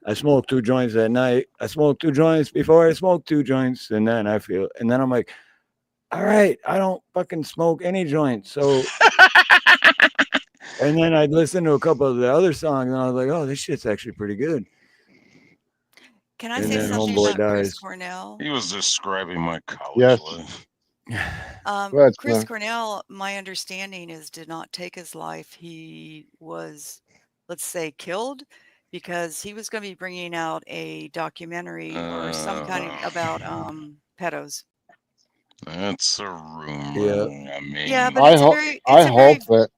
I smoke 2 joints at night. I smoke 2 joints before I smoke 2 joints, and then I'm like, all right, I don't fucking smoke any joints. So, and then I'd listen to a couple of the other songs, and I was like, oh, this shit's actually pretty good. Can I say something about Chris Cornell? He was describing my college life. Chris Cornell, my understanding is, did not take his life. He was, let's say, killed because he was going to be bringing out a documentary or some kind of about pedos. That's a rumor. Yeah. I mean, but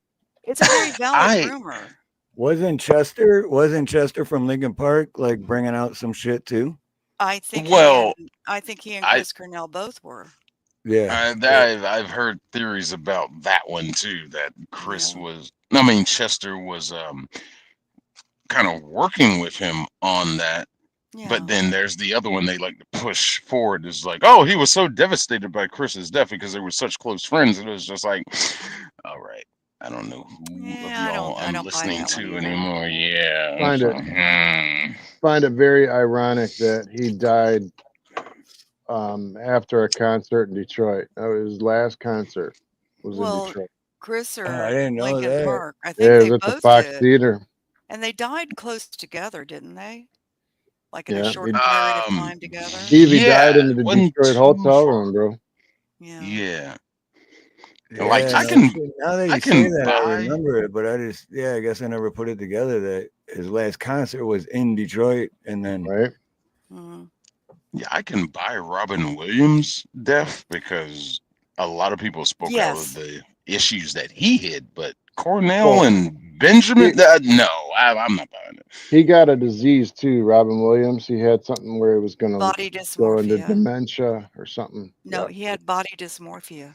it's a very valid rumor. Wasn't Chester from Linkin Park like bringing out some shit too? I think he and Chris Cornell both were. Yeah, I've heard theories about that one too. That Chester was kind of working with him on that. Yeah. But then there's the other one they like to push forward. Is like, oh, he was so devastated by Chris's death because they were such close friends. It was just like, all right, I don't know who of y'all I'm listening to anymore. Yeah, find it very ironic that he died after a concert in Detroit. That was his last concert. Was in Detroit. Chris or I didn't know Linkin that. Park. I think they it was both at the Fox did. Theater. And they died close together, didn't they? Like in a short period of time together. Stevie died in the Detroit hotel room, bro. Yeah. Like now that you say that, I remember it, but I guess I never put it together that his last concert was in Detroit, and then Yeah, I can buy Robin Williams' death because a lot of people spoke out of the issues that he had, but Cornell and Benjamin? No, I'm not buying it. He got a disease too, Robin Williams. He had something where it was going to Body go into dysmorphia. dementia or something. No, Yeah. he had body dysmorphia.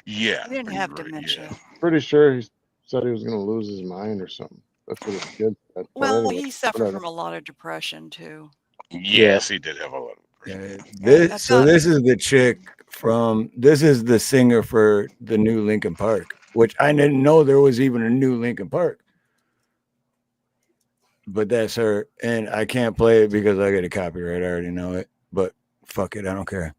Yeah. He didn't you're have right, dementia. Pretty sure he said he was going to lose his mind or something. That's what his kid said. But Well, anyway, he suffered whatever. from a lot of depression too. Yes, he did have a lot of. Yeah, I this thought this is the chick from this is the singer for the new Linkin Park, which I didn't know there was even a new Linkin Park. But that's her, and I can't play it because I get a copyright. I already know it, but fuck it, I don't care.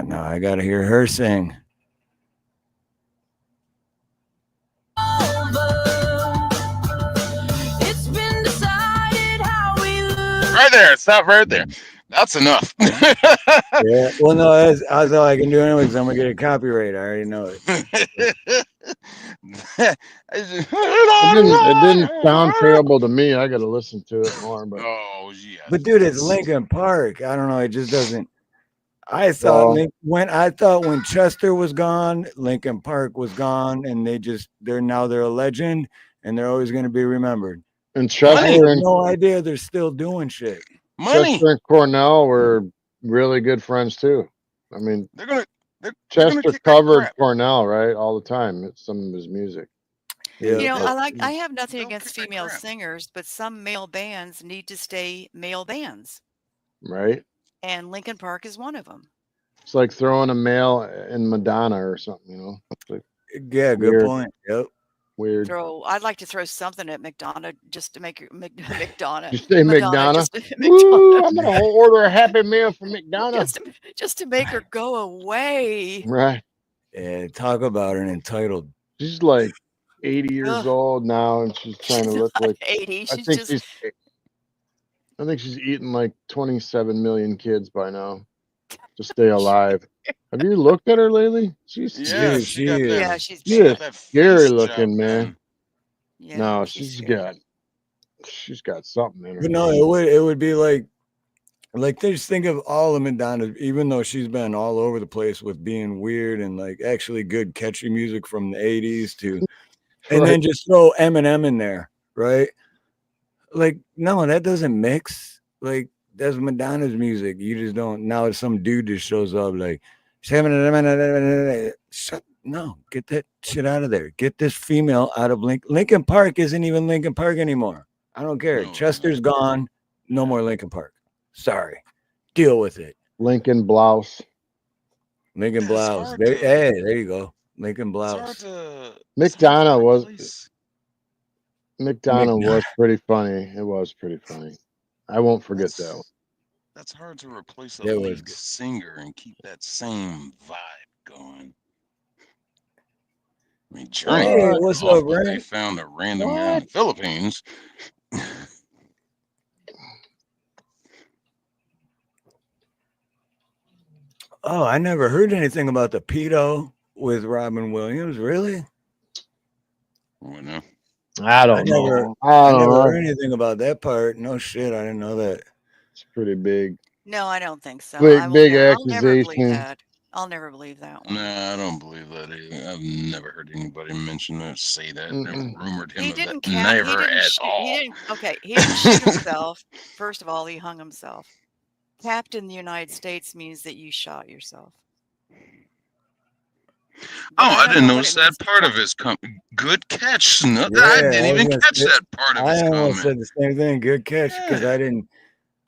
No, I gotta hear her sing. Right there, stop right there. That's enough. Yeah, well, no, that's all I can do anyway because I'm gonna get a copyright. I already know it. It didn't sound terrible to me. I got to listen to it more. But oh yeah. But dude, it's Linkin Park. I don't know. It just doesn't. I thought well, when Chester was gone, Linkin Park was gone, and they're a legend, and they're always going to be remembered. and I Chester had and no idea they're still doing shit. Money. Chester and Cornell were really good friends too. I mean, Chester covered Cornell right all the time. It's some of his music. Yeah, You know, I have nothing They'll against kick that female crap. singers, but some male bands need to stay male bands, Right? and Linkin Park is one of them. It's like throwing a male in Madonna or something, you know? It's like yeah, good weird. point. Yep. Weird. I'd like to throw something at McDonough just to make her McDonough. You say Madonna, McDonough? just to, Woo, McDonough, I'm gonna order a Happy Meal from McDonough. just to make her go away. Right. Yeah, talk about an entitled. She's like 80 years Ugh. old now, and she's trying to She's look not like 80. I think she's eaten like 27 million kids by now to stay alive. Have you looked at her lately? She's Yeah, Dude, she got she that. Yeah, is. she's She is bad. That scary face looking, job man. done. Yeah, No, she's she's scary. got something in her. But no, it would be like just think of all the Madonna, even though she's been all over the place with being weird and like actually good catchy music from the 80s to and Right. then just throw Eminem in there, right? Like, no, that doesn't mix. Like, that's Madonna's music. You just don't. Now some dude just shows up like, no, get that shit out of there. Get this female out of Linkin Park isn't even Linkin Park anymore. I don't care. No, Chester's gone. No more Linkin Park. Sorry. Deal with it. Lincoln Blouse. Lincoln It's Blouse. hard There, to- hey, there you go. Lincoln It's hard Blouse. to McDonough was replace- McDonough was pretty funny. It was pretty funny. I won't forget that one. That's hard to replace a That was lead good. singer and keep that same vibe going. I mean, Journey Hey, pulled it what's off, up, but they Rank? found a random guy in the Philippines. Oh, I never heard anything about the pedo with Robin Williams. Really? Well, no. I I don't never, know. I I don't never know. heard anything about that part. No shit, I didn't know that. It's pretty big. No, I don't think so. Big, I will big I'll never believe accusation. that. I'll never believe that one. Nah, I don't believe that either. I've never heard anybody mention that, say that, never Mm-mm. rumored him He of that. didn't count. He Never didn't at shoot. all. He didn't shoot himself. First of all, he hung himself. Capped in the United States means that you shot yourself. But Oh, I don't didn't know what notice it that means. part of his good catch. No, Yeah, I I didn't was even gonna catch say- that part of his I almost said comment. the same thing. Good catch, because Yeah. I didn't.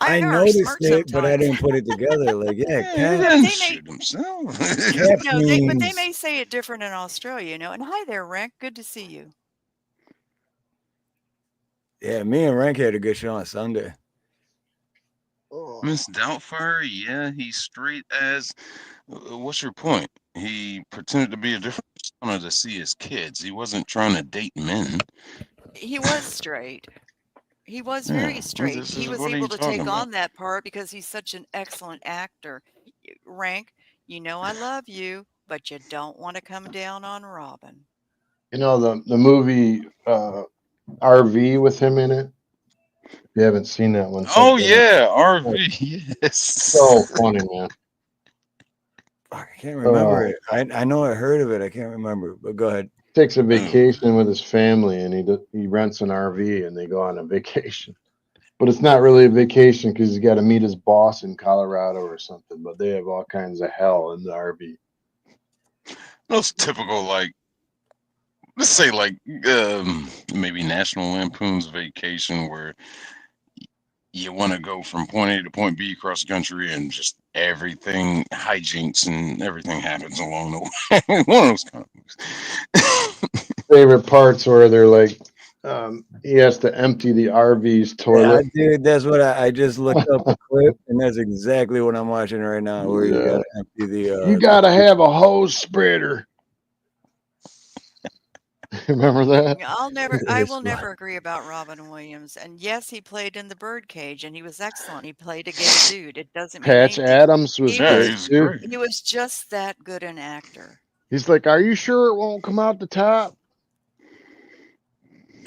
I I know, noticed smart it, but I sometimes. didn't put it together. Like, yeah, Yeah, he cap, but didn't they may- shoot himself. cap No, they means. may say it different in Australia, you know. And hi there, Rank. Good to see you. Yeah, me and Rank had a good show on Sunday. Miss Doubtfire, yeah, he's straight as. What's your point? He pretended to be a different persona to see his kids. He wasn't trying to date men. He was straight. He was Yeah, very straight. this He is was what able he's to talking take about. on that part because he's such an excellent actor. Rank, you know I love you, but you don't want to come down on Robin. You know the movie RV with him in it. If you haven't seen that one, Oh check it out. yeah, RV. Yes. So funny, man. I can't remember it. I know I heard of it. I can't remember. But go ahead. Takes a vacation with his family, and he rents an RV, and they go on a vacation. But it's not really a vacation because he's got to meet his boss in Colorado or something. But they have all kinds of hell in the RV. Those typical, like, let's say, like, maybe National Lampoon's Vacation, where you want to go from point A to point B across the country, and just everything hijinks and everything happens along the way. One of those kind of movies. Favorite parts where they're like, he has to empty the RV's Yeah, toilet. dude, that's what I just looked up a clip, and that's exactly what I'm watching right now. Where you Yeah. gotta empty the. You gotta have a hose spreader. Remember that? I It's will fun. never agree about Robin Williams. And yes, he played in The Birdcage, and he was excellent. He played a gay dude. It doesn't mean Patch anything. Adams was He Yeah, great was he's too. great. he was just that good an actor. He's like, "Are you sure it won't come out the top?"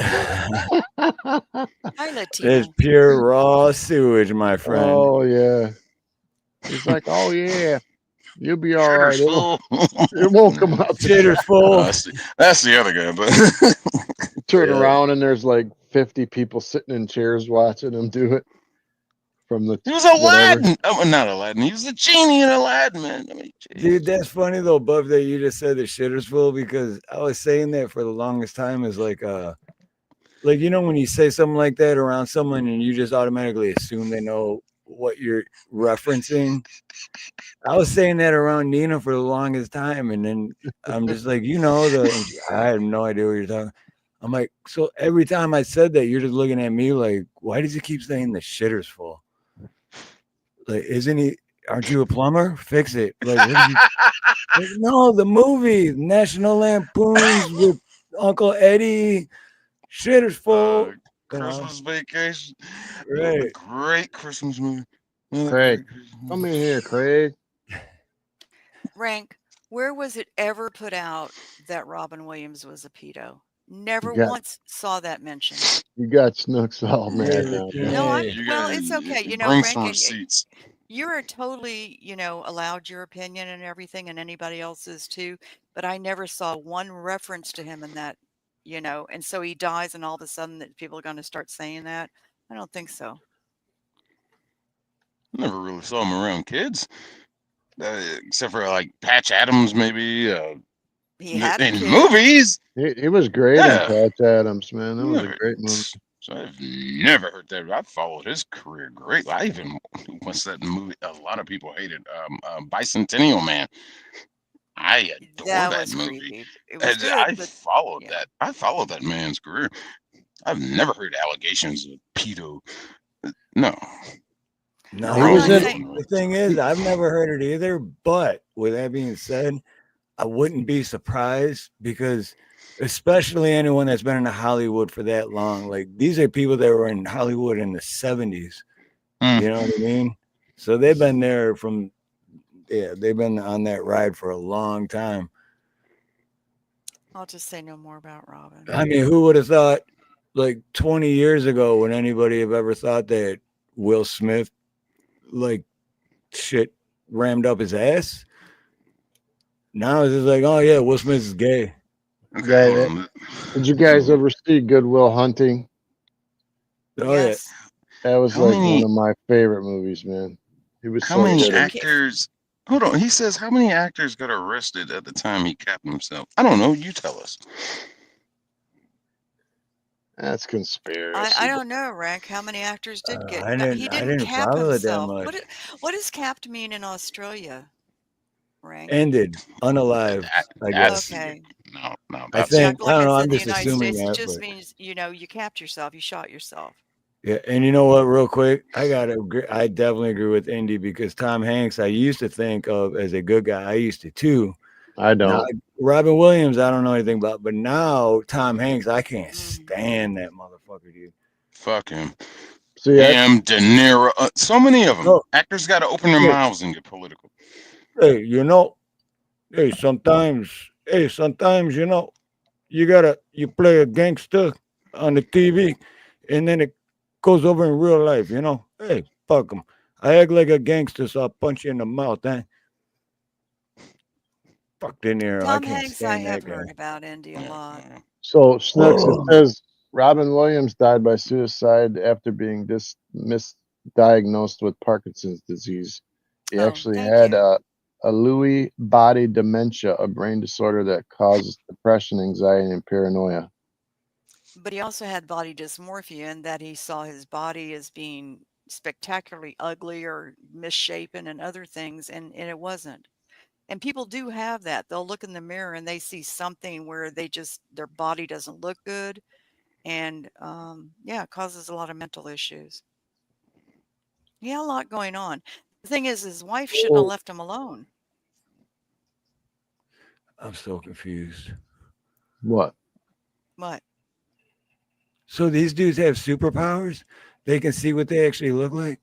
Hi, Latina. It's pure raw sewage, my friend. Oh yeah. He's like, "Oh yeah, you'll be all right. Shitter's full. It won't come out the Shitter's top." full. That's the other guy, but Turn Yeah. around and there's like 50 people sitting in chairs watching him do it. From the he was whatever. Aladdin. Oh, not Aladdin. He was the genie in Aladdin, man. I mean, Dude, that's funny though, Buff, that you just said the shitter's full, because I was saying that for the longest time is like you know when you say something like that around someone and you just automatically assume they know what you're referencing. I was saying that around Nina for the longest time, and then I'm just like, I have no idea what you're talking. I'm like, so every time I said that, you're just looking at me like, why does he keep saying the shitter's full? Like, aren't you a plumber? Fix it. Like, what did you like, no, the movie, National Lampoons with Uncle Eddie, shitter's full. Christmas Vacation. Right. Great Christmas movie. Craig, come in here, Craig. Rank, where was it ever put out that Robin Williams was a pedo? Never got- once saw that mentioned. You got Snooks all mad Really now. No, I'm You well, gotta it's okay. bring Rank, some receipts. you're totally, allowed your opinion and everything, and anybody else's too. But I never saw one reference to him in that, and so he dies, and all of a sudden that people are going to start saying that. I don't think so. Never really saw him around kids, except for like Patch Adams, maybe. He had a In kid. movies. He was great Yeah. in Patch Adams, man. That was a Never- great movie. So I've never heard that. I followed his career great. I even what's that movie? A lot of people hated Bicentennial Man. I adore That that was movie. creepy. It was good, I but followed yeah. that. I followed that man's career. I've never heard allegations of pedo. No. No, He was the thing is, I've never heard it either. But with that being said, I wouldn't be surprised, because especially anyone that's been in Hollywood for that long, like these are people that were in Hollywood in the 70s. You know what I mean? So they've been there they've been on that ride for a long time. I'll just say no more about Robin. I mean, who would have thought, like 20 years ago, would anybody have ever thought that Will Smith, like, shit rammed up his ass? Now it's just like, oh yeah, Will Smith is gay. Okay, did you guys ever see Good Will Hunting? Oh yes. That was How like many- one of my favorite movies, man. He was How so many good. actors? Hold on. He says how many actors got arrested at the time he capped himself? I don't know. You tell us. That's conspiracy. I don't know, Rank. How many actors did get? I He didn't didn't cap follow it that himself. much. What does capped mean in Australia, Rank? Ended, unalive, I guess. Okay. No. I That's think, Like I don't know, said, I'm in the just United assuming States, that. it just But means you capped yourself, you shot yourself. yeah, and you know what, real quick, I definitely agree with Indy, because Tom Hanks, I used to think of as a good guy. I used to too. I don't. Now, Robin Williams, I don't know anything about, but now Tom Hanks, I can't stand that motherfucker, dude. Fuck him. See, Him, De Niro, so many of them. No. Actors got to open their Hey. mouths and get political. Hey, sometimes, you play a gangster on the TV, and then it goes over in real life, Hey, fuck him. I act like a gangster, so I'll punch you in the mouth, eh? Fuck De Niro. I Tom can't Hanks, I stand that have guy. heard about Indy a lot. So Snooks, it Oh, says Robin Williams died by suicide after being misdiagnosed with Parkinson's disease. He Oh, actually thank had you. a Lewy body dementia, a brain disorder that causes depression, anxiety, and paranoia. But he also had body dysmorphia in that he saw his body as being spectacularly ugly or misshapen and other things, and it wasn't. And people do have that. They'll look in the mirror and they see something where their body doesn't look good, and yeah, it causes a lot of mental issues. He had a lot going on. The thing is, his wife shouldn't have Oh, left him alone. I'm so confused. what? What? So these dudes have superpowers? They can see what they actually look like?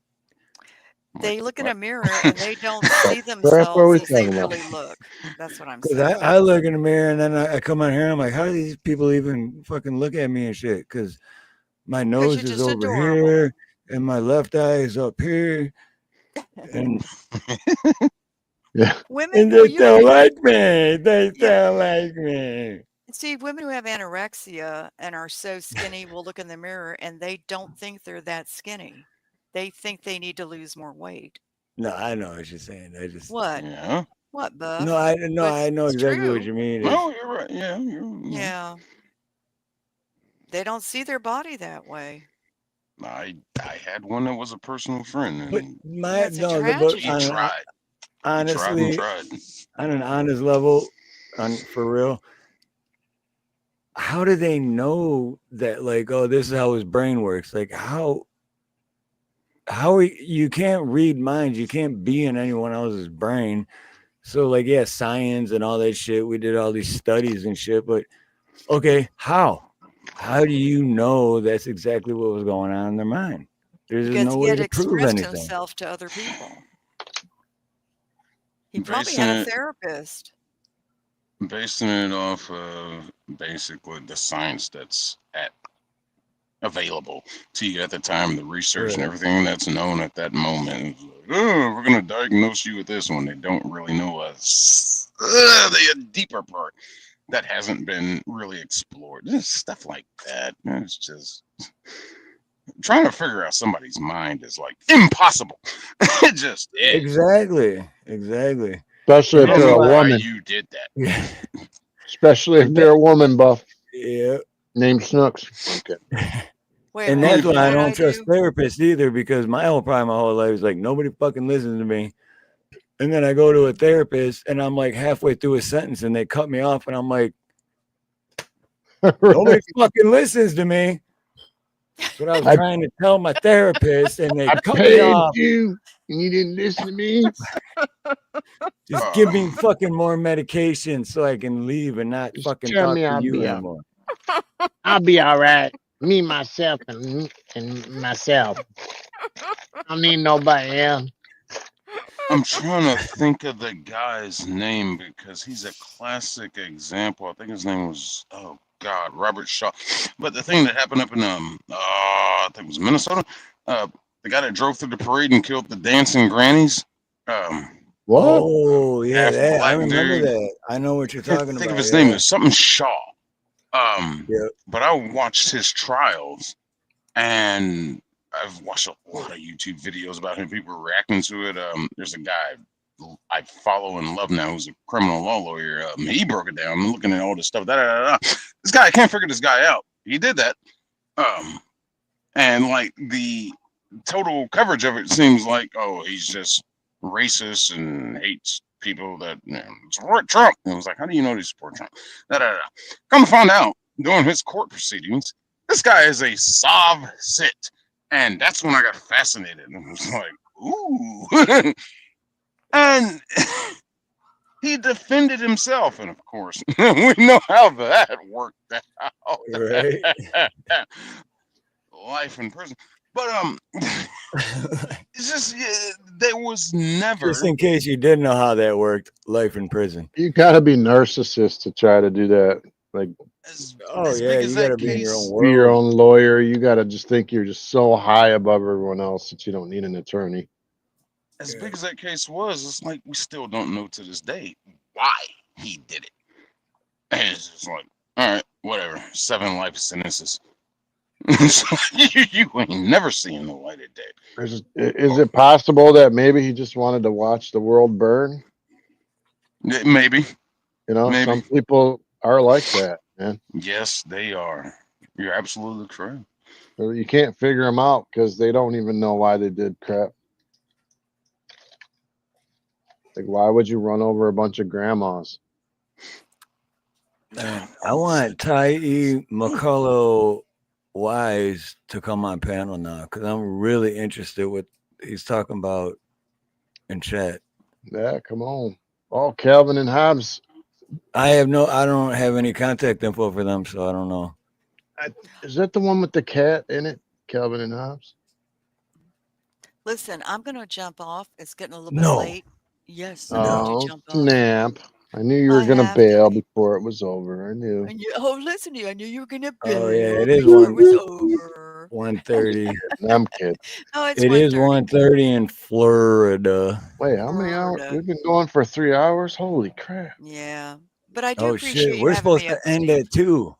They Like look in a what? mirror and they don't see Crap, what are themselves we as they talking about? really look. That's what I'm Because saying. I look in the mirror and then I come out here and I'm like, how do these people even fucking look at me and shit? Because my Because nose you're is just over adorable. here and my left eye is up here. And, Yeah. Women, and well, they don't like me. They yeah. don't like me. See, women who have anorexia and are so skinny will look in the mirror and they don't think they're that skinny. They think they need to lose more weight. No, I know what you're saying. I just What? Yeah. What, no, Buff? I But know it's exactly what true. you mean. No, you're right. Yeah, you're. Yeah. They don't see their body that way. I had one that was a personal friend, But and Yeah, my it's a no, but he tragedy. tried. He tried and honestly, tried. on an honest level, for real, how do they know that? Like, oh, this is how his brain works. Like, you can't read minds. You can't be in anyone else's brain. So, like, yeah, science and all that shit. We did all these studies and shit. But okay, how? How do you know that's exactly what was going on in their mind? There's just Because no he way had to prove expressed anything. himself to other people. He probably Basing had a it therapist. basing it off of basically the science that's available to you at the time, the research and Right. everything that's known at that moment. It's like, oh, we're gonna diagnose you with this one. They don't really know the deeper part that hasn't been really explored. Just stuff like that. It's just trying to figure out somebody's mind is like impossible. It just is. Exactly. Especially And if I don't they're that's a know why. why woman. you did that. Yeah. Especially if And they're a woman, Buff. yeah. Named Snooks. Okay. Wait, And what? that's What why I did don't I trust do? therapists either, because my whole problem, my whole life is like nobody fucking listens to me. And then I go to a therapist and I'm like halfway through a sentence and they cut me off and I'm like, nobody fucking listens to me. That's what I was I trying to tell my therapist and they I cut me paid off. you and you didn't listen to me. Just give me Um, fucking more medication so I can leave and not Just fucking tell talk me to I'll you be all anymore. I'll be all right. Me, myself, and myself. I don't need nobody else. I'm trying to think of the guy's name because he's a classic example. I think his name was Robert Shaw. But the thing that happened up in I think it was Minnesota, the guy that drove through the parade and killed the dancing grannies, um, What? Oh, yeah, half that I black remember dude. that. I know what you're Can't talking think of about. his name. Yeah. It was something Shaw. Yeah. But I watched his trials and I've watched a lot of YouTube videos about him. People reacting to it. There's a guy I follow and love now who's a criminal law lawyer. He broke it down. I'm looking at all this stuff. This guy, I can't figure this guy out. He did that. And like the total coverage of it seems like, oh, he's just racist and hates people that support Trump. And I was like, how do you know they support Trump? Come to find out, during his court proceedings, this guy is a Sav sit. And that's when I got fascinated. And I was like, ooh. And he defended himself. And of course, we know how that worked out. Right. Life in prison. But it's just there was never Just in case you didn't know how that worked, life in prison. You gotta be narcissist to try to do that. Like Oh as yeah, big as you got to that be in your own case. be your world. own lawyer. You gotta just think you're just so high above everyone else that you don't need an attorney. As Yeah. big as that case was, it's like we still don't know to this day why he did it. And it's just like, all right, whatever. 7 life sentences. you ain't never seen the light of day. Is it possible that maybe he just wanted to watch the world burn? Maybe. You know, Maybe. some people are like that, man. Yes, they are. You're absolutely correct. So you can't figure them out because they don't even know why they did crap. Like, why would you run over a bunch of grandmas? Man, I want Ty McCullough Wise to come on panel now because I'm really interested what he's talking about in chat. Yeah, come on. Oh, Calvin and Hobbes. I don't have any contact info for them, so I don't know. Is that the one with the cat in it? Calvin and Hobbes? Listen, I'm going to jump off. It's getting a little bit No. late. Yes, I need to Oh, jump off. snap. I knew you were I going to have bail to. before it was over. I knew. Listen to you. I knew you were going to Oh yeah, bail it is before it was over. 1:30. I'm kidding. Oh, it's It is 1:30. 1:30 in Florida. Wait, how many hours? Florida. We've been going for 3 hours? Holy crap. Yeah. But I do Oh appreciate shit, you we're having supposed me to up, end Steve. at 2.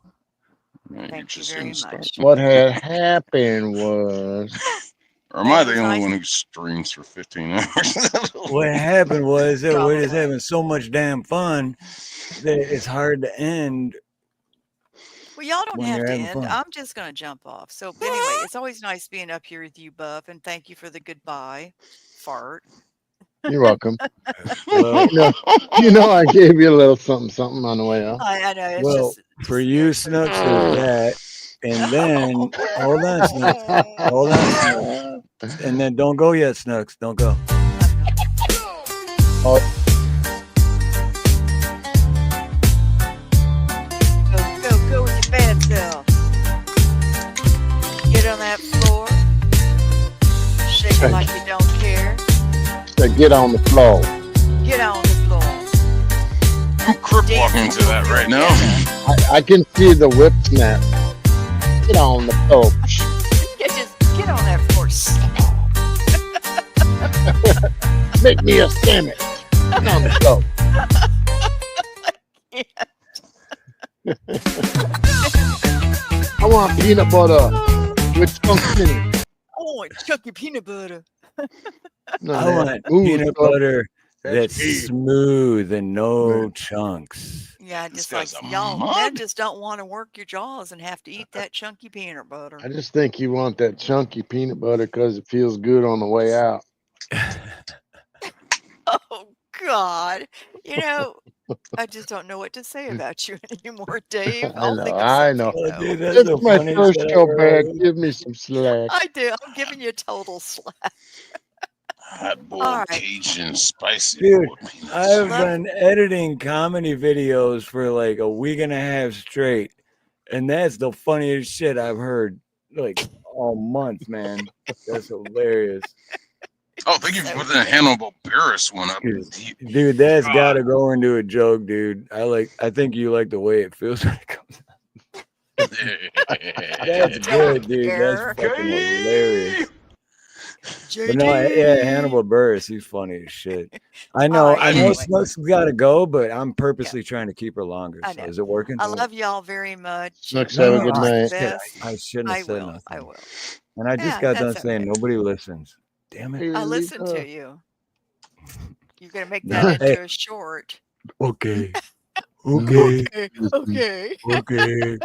Man, Thank get you your very sins much. started. What had happened was Or am I It the was only nice. one who streams for 15 hours? What happened was that we're just Probably. having so much damn fun that it's hard to end Well, y'all don't when have you're to having end. fun. I'm just going to jump off. So, anyway, it's always nice being up here with you, Buff, and thank you for the goodbye fart. you're welcome. Well, You know, I gave you a little something on the way out. I know. It's well, for you, it's so Snooks, there's that. And then, hold on, Snooks. Hold on, Snooks. And then don't go yet, Snooks. Don't go. Oh, Go with your bad self. Get on that floor. Shake it like you don't care. so get on the floor. Get on the floor. I'm crip walking to that right now. I can see the whip snap. Get on the floor. Just get on that floor. Make me a sandwich. Get on the floor. I want peanut butter with chunks in it. I want chunky peanut butter. No, I that want smooth peanut stuff. butter That's that's me. smooth and no Right. chunks. Yeah, This just like guy's a y'all men mug. just don't want to work your jaws and have to eat that chunky peanut butter. I just think you want that chunky peanut butter because it feels good on the way out. Oh God. You know, I just don't know what to say about you anymore, Dave. I'll think of I something know. Oh, though. dude, that's It's the my funniest first shit show ever back. heard. Give me some slack. I do. I'm giving you a total slap. Hot boiled All right. Cajun spicy Dude, boiled peanuts. I've Love- been editing comedy videos for like a week and a half straight, and that's the funniest shit I've heard like all month, man. That's hilarious. Oh, thank you for putting the Hannibal Buress one up. Dude, that's God. gotta go into a joke, dude. I think you like the way it feels when it comes out. That's good, dude. That's fucking hilarious. But no, yeah, Hannibal Buress, he's funny as shit. I know, right, I know anyway. Snooks gotta go, but I'm purposely trying to keep her longer. I So know. is it working? I love y'all very much. Snooks, and have a No, good all the night. best. I shouldn't have I said will. nothing. I will. And I just Yeah, got done that's saying okay. nobody listens. Damn it. I Hey, listened Lisa. to you. You're gonna make No, that hey. into a short. Okay. Okay. Okay. Okay.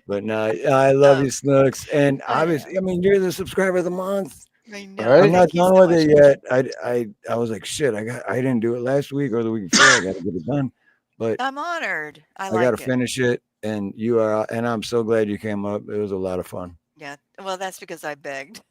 But no, I love you, Snooks. And I obviously, I mean, you're the subscriber of the month. I know. Right? I'm not Thank you done so with much. it yet. I was like, shit, I didn't do it last week or the week before. I gotta get it done. But I'm honored. I I gotta like it. finish it. And you are, and I'm so glad you came up. It was a lot of fun. Yeah. Well, that's because I begged.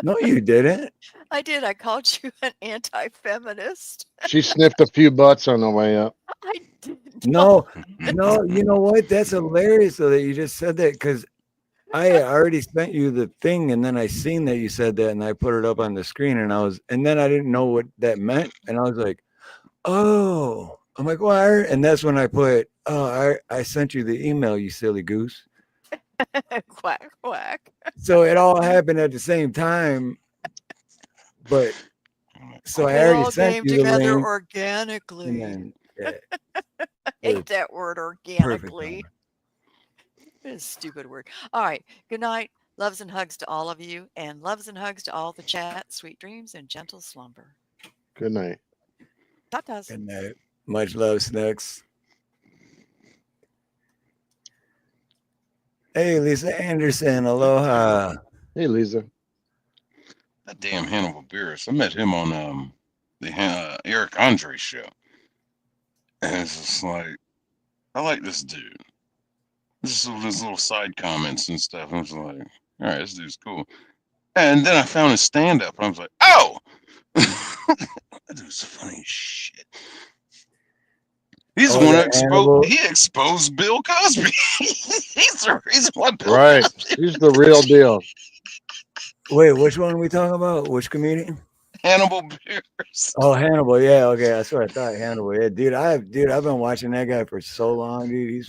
No, you didn't. I did. I called you an anti-feminist. She sniffed a few butts on the way up. I did. No, no, you know what? That's hilarious though that you just said that because I already sent you the thing and then I seen that you said that and I put it up on the screen and then I didn't know what that meant and I was like, oh, I'm like, why? And that's when I put, oh, I sent you the email, you silly goose. Quack quack. So it all happened at the same time, but So I It already all sent came you the together link, and organically. then yeah, Hate perfect, that word, perfect organically. number. It's a stupid word. All right. Good night. Loves and hugs to all of you, and loves and hugs to all the chat. Sweet dreams and gentle slumber. Good night. Tatas. And much love, Snooks. Hey, Lisa Anderson, aloha. Hey, Lisa. That damn Hannibal Buress. I met him on the Eric Andre show, and it's just like I like this dude. Just his little side comments and stuff. I was like, all right, this dude's cool. And then I found his stand up. I was like, oh, that dude's funny as shit. He's Oh, the one that Hannibal. he exposed Bill Cosby. He's the reason why Bill Right. Cosby. He's the real deal. Wait, which one are we talking about? Which comedian? Hannibal Buress. Oh, Hannibal. Yeah, okay, that's what I thought. Hannibal. Yeah, dude, I've been watching that guy for so long, dude.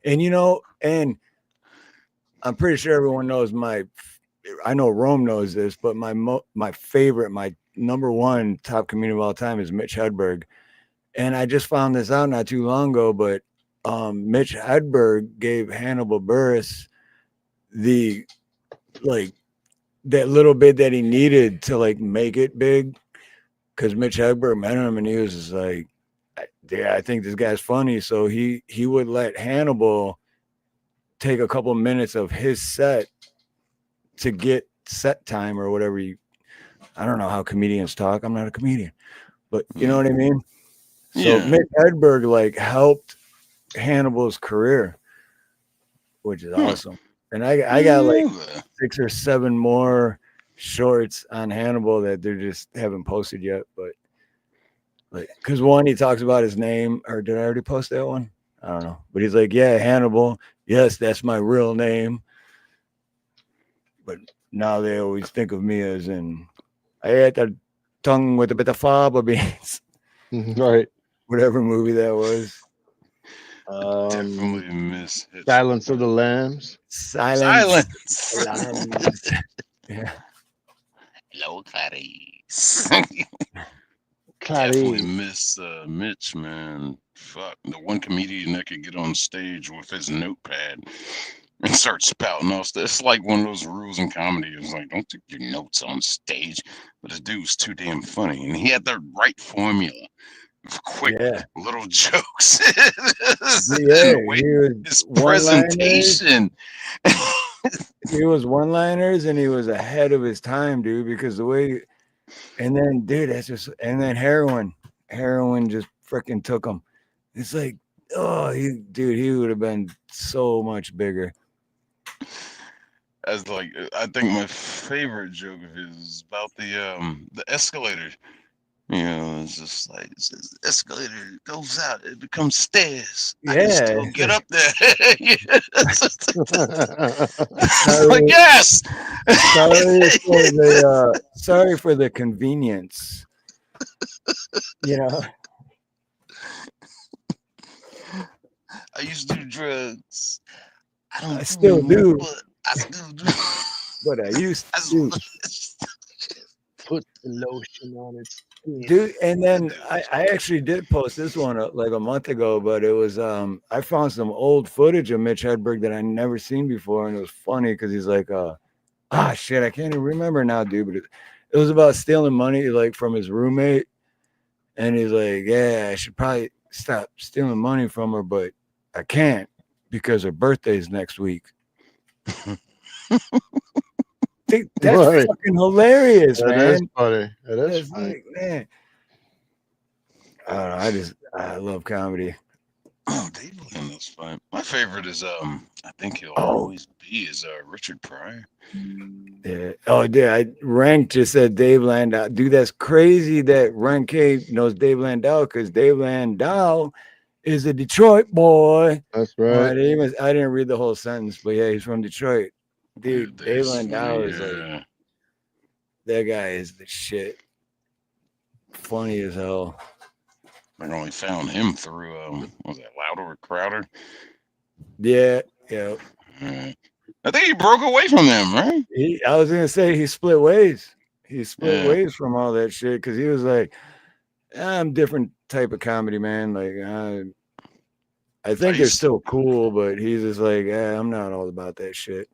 And I'm pretty sure everyone knows I know Rome knows this, but my favorite, my number one top comedian of all time is Mitch Hedberg. And I just found this out not too long ago, but Mitch Hedberg gave Hannibal Buress the that little bit that he needed to make it big, because Mitch Hedberg met him and he was just like, yeah, I think this guy's funny. So he would let Hannibal take a couple minutes of his set to get set time or whatever. I don't know how comedians talk. I'm not a comedian, but you know what I mean? So Yeah. Mitch Hedberg helped Hannibal's career, which is awesome. And I got 6 or 7 more shorts on Hannibal that they just haven't posted yet. But because one, he talks about his name, or did I already post that one? I don't know. But he's like, yeah, Hannibal. Yes, that's my real name. But now they always think of me as in, I ate a tongue with a bit of fava beans. Right. Whatever movie that was. Definitely miss it. Silence of the Lambs. Silence. Yeah. Hello, Clarice. Definitely Clarice. miss Mitch, man. Fuck, the one comedian that could get on stage with his notepad and start spouting off. It's like one of those rules in comedy. It's like, don't take your notes on stage. But the dude's too damn funny, and he had the right formula. Quick little jokes. Yeah, His presentation. He was one-liners, and he was ahead of his time, dude. Because the way, and then, dude, and then heroin just freaking took him. It's like, oh, he would have been so much bigger. As I think my favorite joke of his is about the escalator. You know, it's just like, it says, the escalator goes out, it becomes stairs. I can still get up there. Like, yes. Sorry for the convenience. You know. I used to do drugs. I still do. But I still do. But I used to. Put the lotion on it. Dude, and then I actually did post this one like a month ago, but it was I found some old footage of Mitch Hedberg that I never seen before, and it was funny because he's like, shit, I can't even remember now, dude. But it was about stealing money from his roommate, and he's like, yeah, I should probably stop stealing money from her, but I can't because her birthday's next week. That's fucking hilarious, man. That is funny. It is funny. Like, man. I don't know. I love comedy. Oh, Dave Landau's fine. My favorite is I think he'll always be is Richard Pryor. Yeah. Oh, yeah. Rank just said Dave Landau. Dude, that's crazy that Rank K knows Dave Landau, because Dave Landau is a Detroit boy. That's right. I didn't read the whole sentence, but yeah, he's from Detroit. Dude, Dave Landau is like, that guy is the shit. Funny as hell. I only found him through was that Louder or Crowder? Yeah. I think he broke away from them, right? I was gonna say he split ways. he split Yeah. ways from all that shit because he was like, I'm different type of comedy, man. Like, I think they're used- still cool, but he's just like, I'm not all about that shit.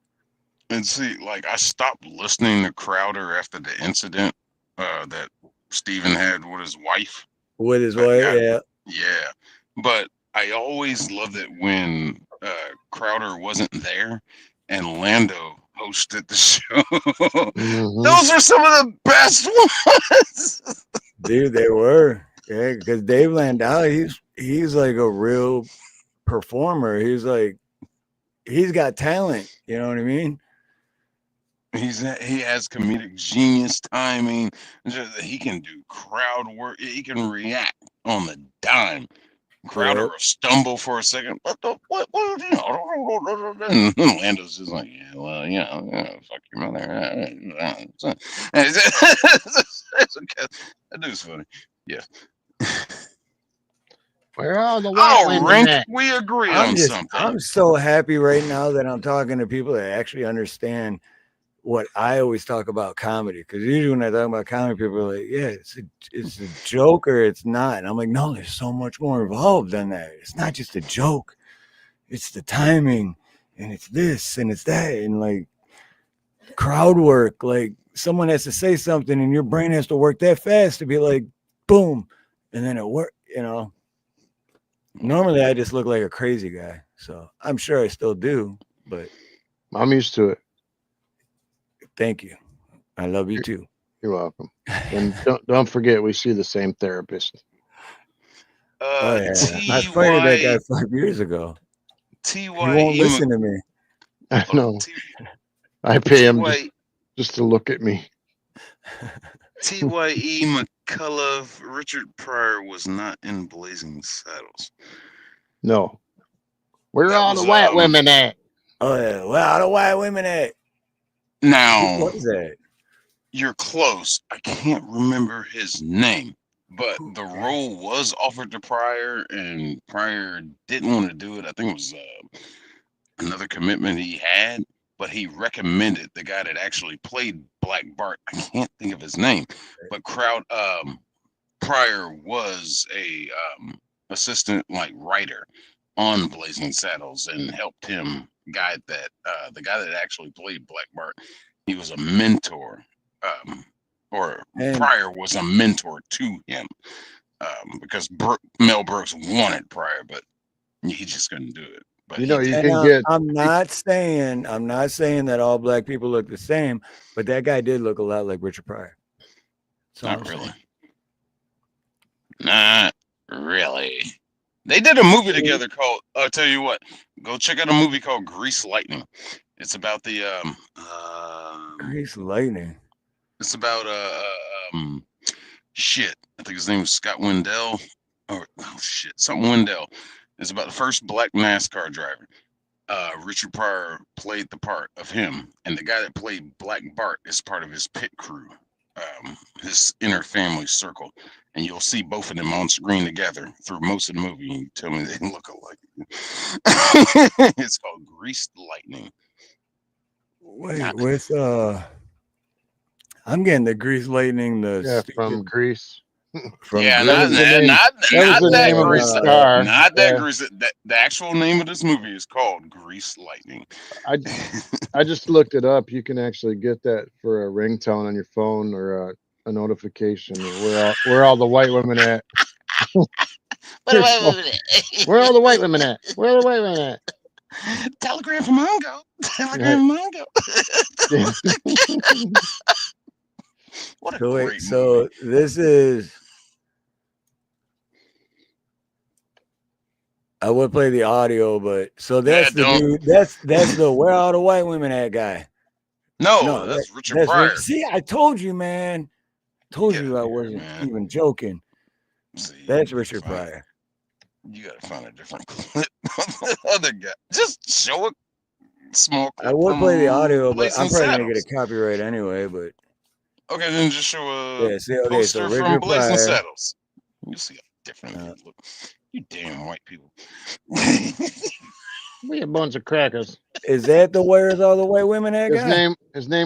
And see, like I stopped listening to Crowder after the incident that Steven had with his wife. With his But wife, yeah. Yeah, but I always loved it when Crowder wasn't there and Lando hosted the show. Mhm. Those are some of the best ones. Dude, they were. Yeah, because Dave Landau, he's like a real performer. He's got talent. You know what I mean? He has comedic genius, timing. He can do crowd work. He can react on the dime. Crowder Yep. will stumble for a second. What you know? And Lando's just like, yeah, well, fuck your mother. That dude's funny. Yeah. Where are the white women Rink, at? we agree on something. I'm so happy right now that I'm talking to people that actually understand what I always talk about comedy. Because usually when I talk about comedy, people are like, yeah, it's a joke or it's not. And I'm like, no, there's so much more involved than that. It's not just a joke. It's the timing and it's this and it's that. And like crowd work, like someone has to say something and your brain has to work that fast to be like, boom. And then it worked, Normally I just look like a crazy guy. So I'm sure I still do, but I'm used to it. thank you. I love you too. You're welcome. And don't forget, we see the same therapist. Oh yeah, I fired that guy 5 years ago. He won't listen to me. I know. I pay him just to look at me. T.Y.E. McCullough, Richard Pryor was not in Blazing Saddles. No. Where are all the white women at? Oh yeah, where are the white women at? Now, what is that? You're close. I can't remember his name, but the role was offered to Pryor, and Pryor didn't want to do it. I think it was another commitment he had, but he recommended the guy that actually played Black Bart. I can't think of his name, but Pryor was a assistant writer on Blazing Saddles and helped him guide that. The guy that actually played Black Bart, he was a mentor. Pryor was a mentor to him because Mel Brooks wanted Pryor, but he just couldn't do it. But you can get. I'm not saying that all black people look the same, but that guy did look a lot like Richard Pryor. Not really. Not really. They did a movie together called. I'll tell you what. Go check out a movie called Grease Lightning. It's about the Grease Lightning. It's about shit. I think his name was Scott Wendell, or something Wendell. It's about the first black NASCAR driver. Richard Pryor played the part of him, and the guy that played Black Bart is part of his pit crew, his inner family circle. And you'll see both of them on screen together through most of the movie. And you tell me they look alike. It's called Greased Lightning. Wait, with I'm getting the Grease Lightning. From Grease. Not that Grease. Not that Grease. The actual name of this movie is called Grease Lightning. I just looked it up. You can actually get that for a ringtone on your phone or a notification. Where all the white women at? Where are all the white women at? Where are the white women at? Telegram from Mongo. Telegram from Mongo. What a great movie. So this is. I would play the audio, but so that's the dude. That's the where are all the white women at guy. No, that's Richard Pryor. See, I told you, man. Told you I wasn't even joking. That's Richard Pryor. You gotta find a different clip. Other guy, just show a small clip. I would play the audio, but I'm probably gonna get a copyright anyway. But okay, then just show a poster so from Blazing Saddles. You'll see how different it look. You damn white people. We a bunch of crackers. Is that the Where's All the White Women at His guy? name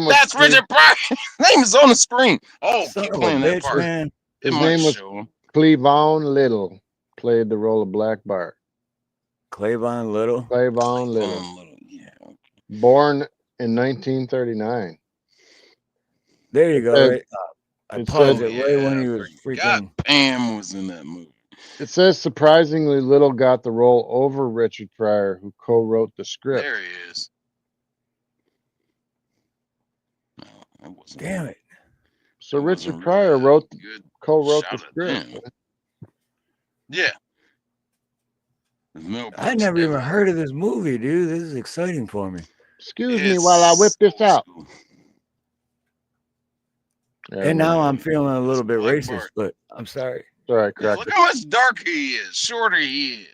was That's Richard Pryor. His name is on the screen. Oh, Son keep of a playing that bitch, part. man. It His might name was show him. Cleavon Little. Played the role of Black Bart. Clavon Little. Cleavon Little. Yeah. Born in 1939. There you It go. said- Right. I it paused said- it right when he was forgot freaking. Pam was in that movie. It says surprisingly Little got the role over Richard Pryor, who co-wrote the script. There he is. No, that wasn't. Damn it. So that Richard wasn't Pryor really a co-wrote shot the at script. them. Yeah. There's no I Brooks never even Evans. heard of this movie, dude. This is exciting for me. Excuse me while I whip this It's out. old school. Yeah, And now I'm yeah, feeling a little bit Black racist, Bart. but I'm sorry. all right, Yeah, cracker. look how much darker he is, shorter he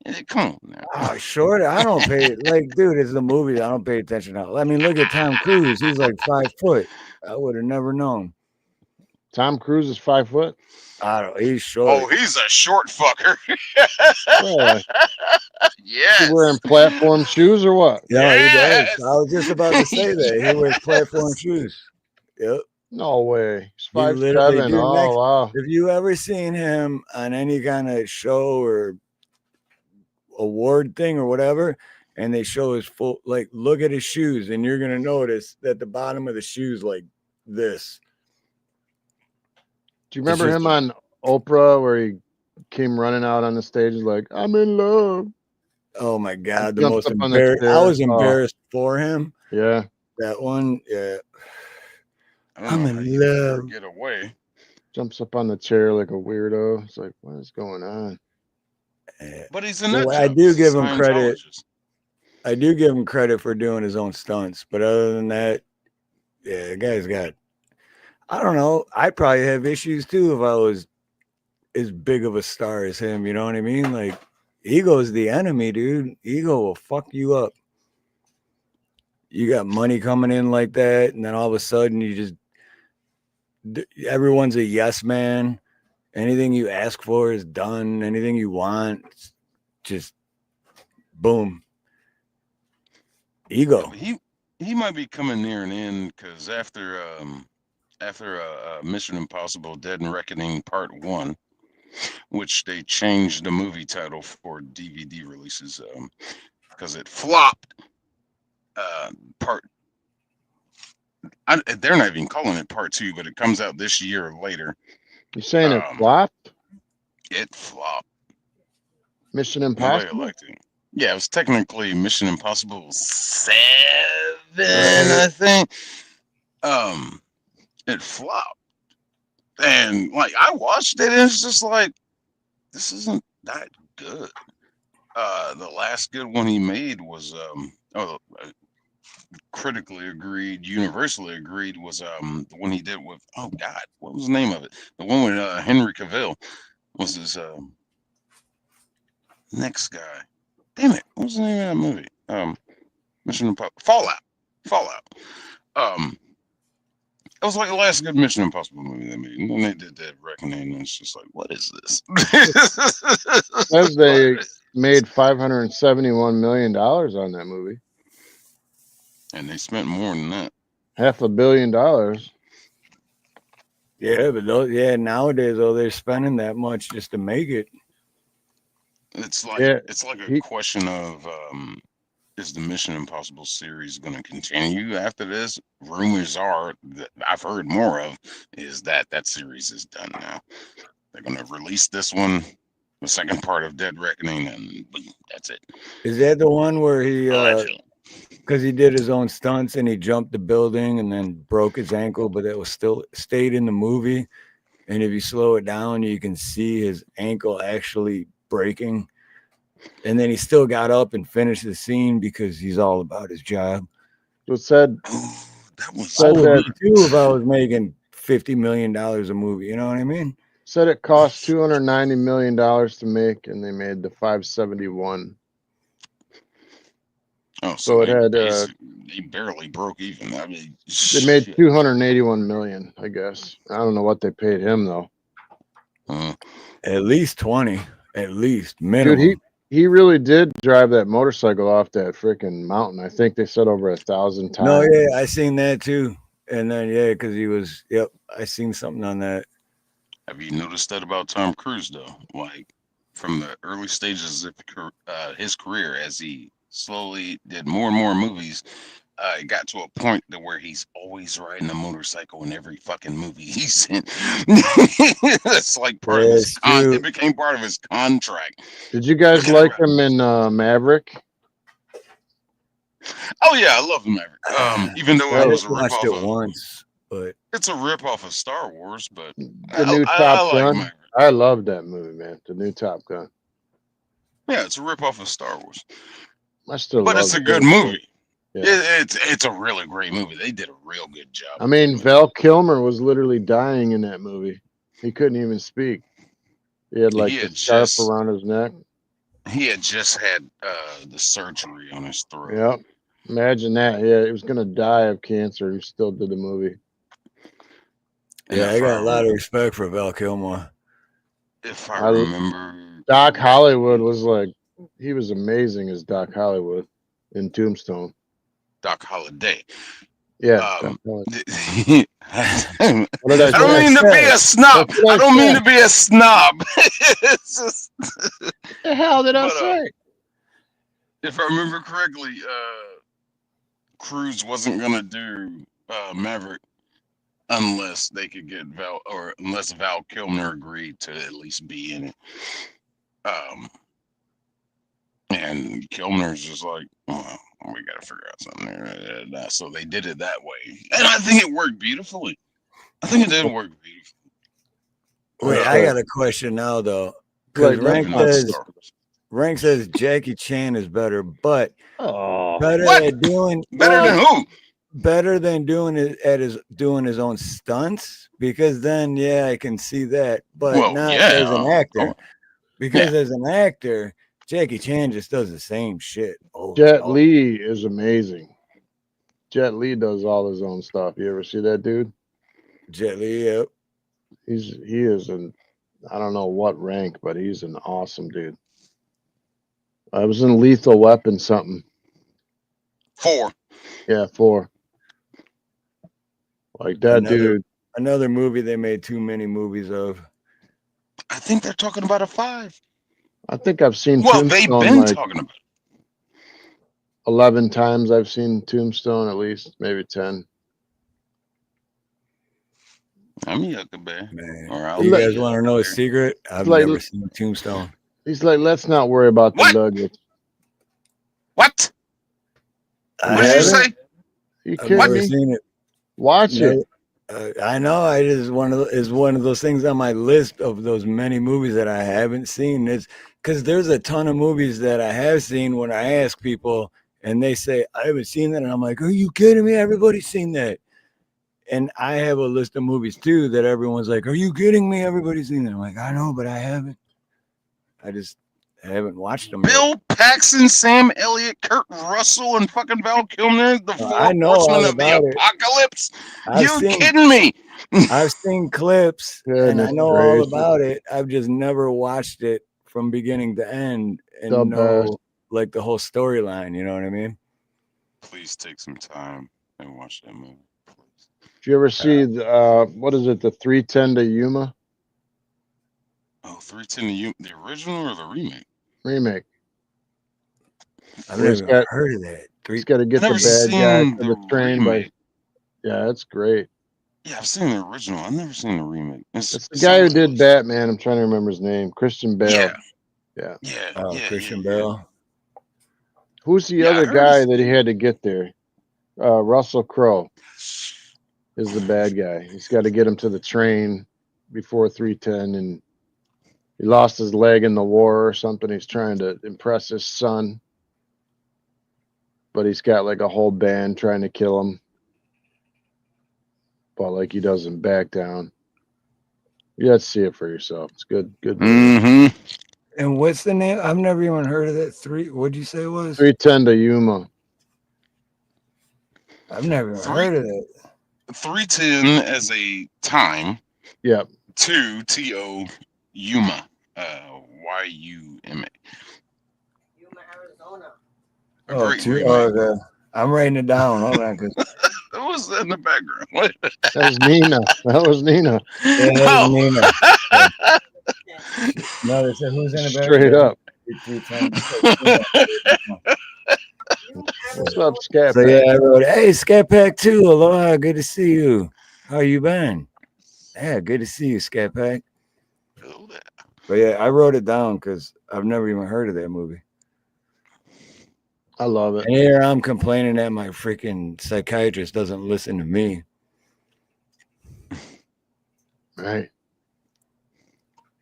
is. Come on now. Oh, short. I don't pay like, dude. It's a movie. I don't pay attention to. I mean, look at Tom Cruise. He's like 5 foot. I would have never known. Tom Cruise is 5 foot. I don't. He's short. Oh, he's a short fucker. Really? Yes. You wearing platform shoes or what? Yeah, he Yes. does. I was just about to say that. He wears platform shoes. Yep. No way. He's He 5'7". literally, dude, Oh next- wow. If you ever seen him on any kind of show or award thing or whatever, and they show his full, like, look at his shoes, and you're gonna notice that the bottom of the shoes like this. Do you remember just him a- on Oprah where he came running out on the stage like, I'm in love? Oh my god, the Jumped most up on the embarrassed. I was stairs. Oh. embarrassed for him. Yeah. That one, yeah. I don't I'm know in how you let her love. get away. Jumps up on the chair like a weirdo. It's like, what is going on? Yeah. But he's a So nut I job. do He's a give him credit. Scientologist. I do give him credit for doing his own stunts, but other than that, yeah, the guy's got. I don't know. I'd probably have issues too if I was as big of a star as him. You know what I mean? Like, ego's the enemy, dude. Ego will fuck you up. You got money coming in like that, and then all of a sudden you just everyone's a yes man. Anything you ask for is done. Anything you want, just boom. Ego. He might be coming near an end because after Mission Impossible: Dead and Reckoning Part 1, which they changed the movie title for DVD releases because it flopped. They're not even calling it Part 2, but it comes out this year or later. You saying it Um, flopped? It flopped. Mission Nobody Impossible? liked it. Yeah, it was technically Mission Impossible 7, I think. It flopped. And like I watched it and it's just like this isn't that good. The last good one he made was critically agreed, universally agreed was the one he did with oh god, what was the name of it? The one with Henry Cavill was his next guy. Damn it, what was the name of that movie? Mission Impossible Fallout. It was like the last good Mission Impossible movie they made. And then they did Dead Reckoning, and it's just like, what is this? Says they made $571 million on that movie. And they spent more than that. $500 million. Yeah, but nowadays, they're spending that much just to make it. It's like Yeah, it's like a question of is the Mission Impossible series going to continue after this? Rumors are that I've heard more of is that series is done now. They're going to release this one, the second part of Dead Reckoning, and boom, that's it. Is that the one where he, Allegedly. because he did his own stunts and he jumped the building and then broke his ankle, but that was still stayed in the movie. And if you slow it down, you can see his ankle actually breaking. And then he still got up and finished the scene because he's all about his job. It said Oh, that was Said I would that- be too if I was making $50 million a movie. You know what I mean? said it cost $290 million to make, and they made the 571. oh, So it they had, they barely broke even. I mean, They made shit. $281 million, I guess. I don't know what they paid him though. Uh, At least 20, at least minimum. Dude, He really did drive that motorcycle off that freaking mountain. I think they said over 1,000 times. No, yeah, I seen that too. And then yeah, because he was. Yep, I seen something on that. Have you noticed that about Tom Cruise though? Like from the early stages of his career, as he slowly did more and more movies, it got to a point to where he's always riding a motorcycle in every fucking movie he's in. It's like part of his That's true. It became part of his contract. Did you guys like him in Maverick? Oh yeah, I love Maverick. Even though I it was just a watched it ripoff of once, but it's a ripoff of Star Wars, but The new Top I like Gun. Maverick. I love that movie, man. The new Top Gun. Yeah, it's a ripoff of Star Wars, I still but love it's a it. good movie. Yeah. It's a really great movie. They did a real good job. I mean, Val Kilmer was literally dying in that movie. He couldn't even speak. He had like the scarf around his neck. He had just had the surgery on his throat. Yep. Imagine that. Yeah, he was gonna die of cancer. He still did the movie. yeah, I got a lot of respect for Val Kilmer. If I remember, Doc Hollywood was like, he was amazing as Doc Hollywood in Tombstone. Doc Holliday. Yeah. I What did don't mean to be a snob. I don't mean to be a snob. It's just, what the hell did I say? If I remember correctly, Cruise wasn't gonna do Maverick unless they could get unless Val Kilmer agreed to at least be in it. And Kilmer's just like, well, we gotta figure out something there. So they did it that way, and I think it worked beautifully. I think it did work beautifully. Wait, I got a question now though, because Rank says Jackie Chan is better, but better at doing than who? Better than doing his own stunts, because then yeah, I can see that, but not as an actor. Because as an actor, Jackie Chan just does the same shit. Jet Li is amazing. Jet Li does all his own stuff. You ever see that dude? Jet Li, yep. He is I don't know what rank, but he's an awesome dude. I was in Lethal Weapon something. 4. Yeah, 4. Like that dude. Another movie they made too many movies of. I think they're talking about a 5. I think I've seen Tombstone, they've been talking about 11 times. I've seen Tombstone, at least maybe 10. I'm a Yucca man. You guys want to know a secret? I've never seen Tombstone. He's like, let's not worry about the nuggets. What? What did you say? I've never seen it. Watch it. I know. It's one of those things on my list of those many movies that I haven't seen. It's because there's a ton of movies that I have seen. When I ask people and they say I haven't seen that, and I'm like, are you kidding me? Everybody's seen that. And I have a list of movies too that everyone's like, are you kidding me? Everybody's seen it. I'm like, I know, but I haven't. I haven't watched them. Bill Paxton, Sam Elliott, Kurt Russell, and fucking Val Kilmer, the 4 Horsemen of the Apocalypse. You kidding me? I've seen clips and I know all about it. I've just never watched it from beginning to end and know like the whole storyline. You know what I mean? Please take some time and watch that movie. Did you ever see what is it, the 310 to Yuma? Oh, 310 to Yuma, the original or the remake? Remake. I've never heard of that. He's got to get the bad guy to the train. Yeah, that's great. Yeah, I've seen the original. I've never seen the remake. It's the guy who did Batman. I'm trying to remember his name. Christian Bale. Yeah. Christian Bale. Who's the other guy that he had to get there? Russell Crowe is the bad guy. He's got to get him to the train before 310, and he lost his leg in the war or something. He's trying to impress his son, but he's got like a whole band trying to kill him. But like he doesn't back down. You have to see it for yourself. It's good. Good. Mm-hmm. And what's the name? I've never even heard of that. What'd you say it was? 310 to Yuma. I've never even heard of it. 310 as a time. Yep. 2 TO Yuma. YUMA. A Oh, great two. remake. I'm writing it down. Hold on, because Who was that in the background? What? That was Nina. That was Nina. yeah, that was Nina. Oh. No, they said who's in the Straight background? up. 310. What's up, Scat So yeah, Pack? I wrote, "Hey, Scat Pack 2, aloha, good to see you. How you been? Yeah, good to see you, Scat Pack." But yeah, I wrote it down because I've never even heard of that movie. I love it. And here I'm complaining that my freaking psychiatrist doesn't listen to me. Right.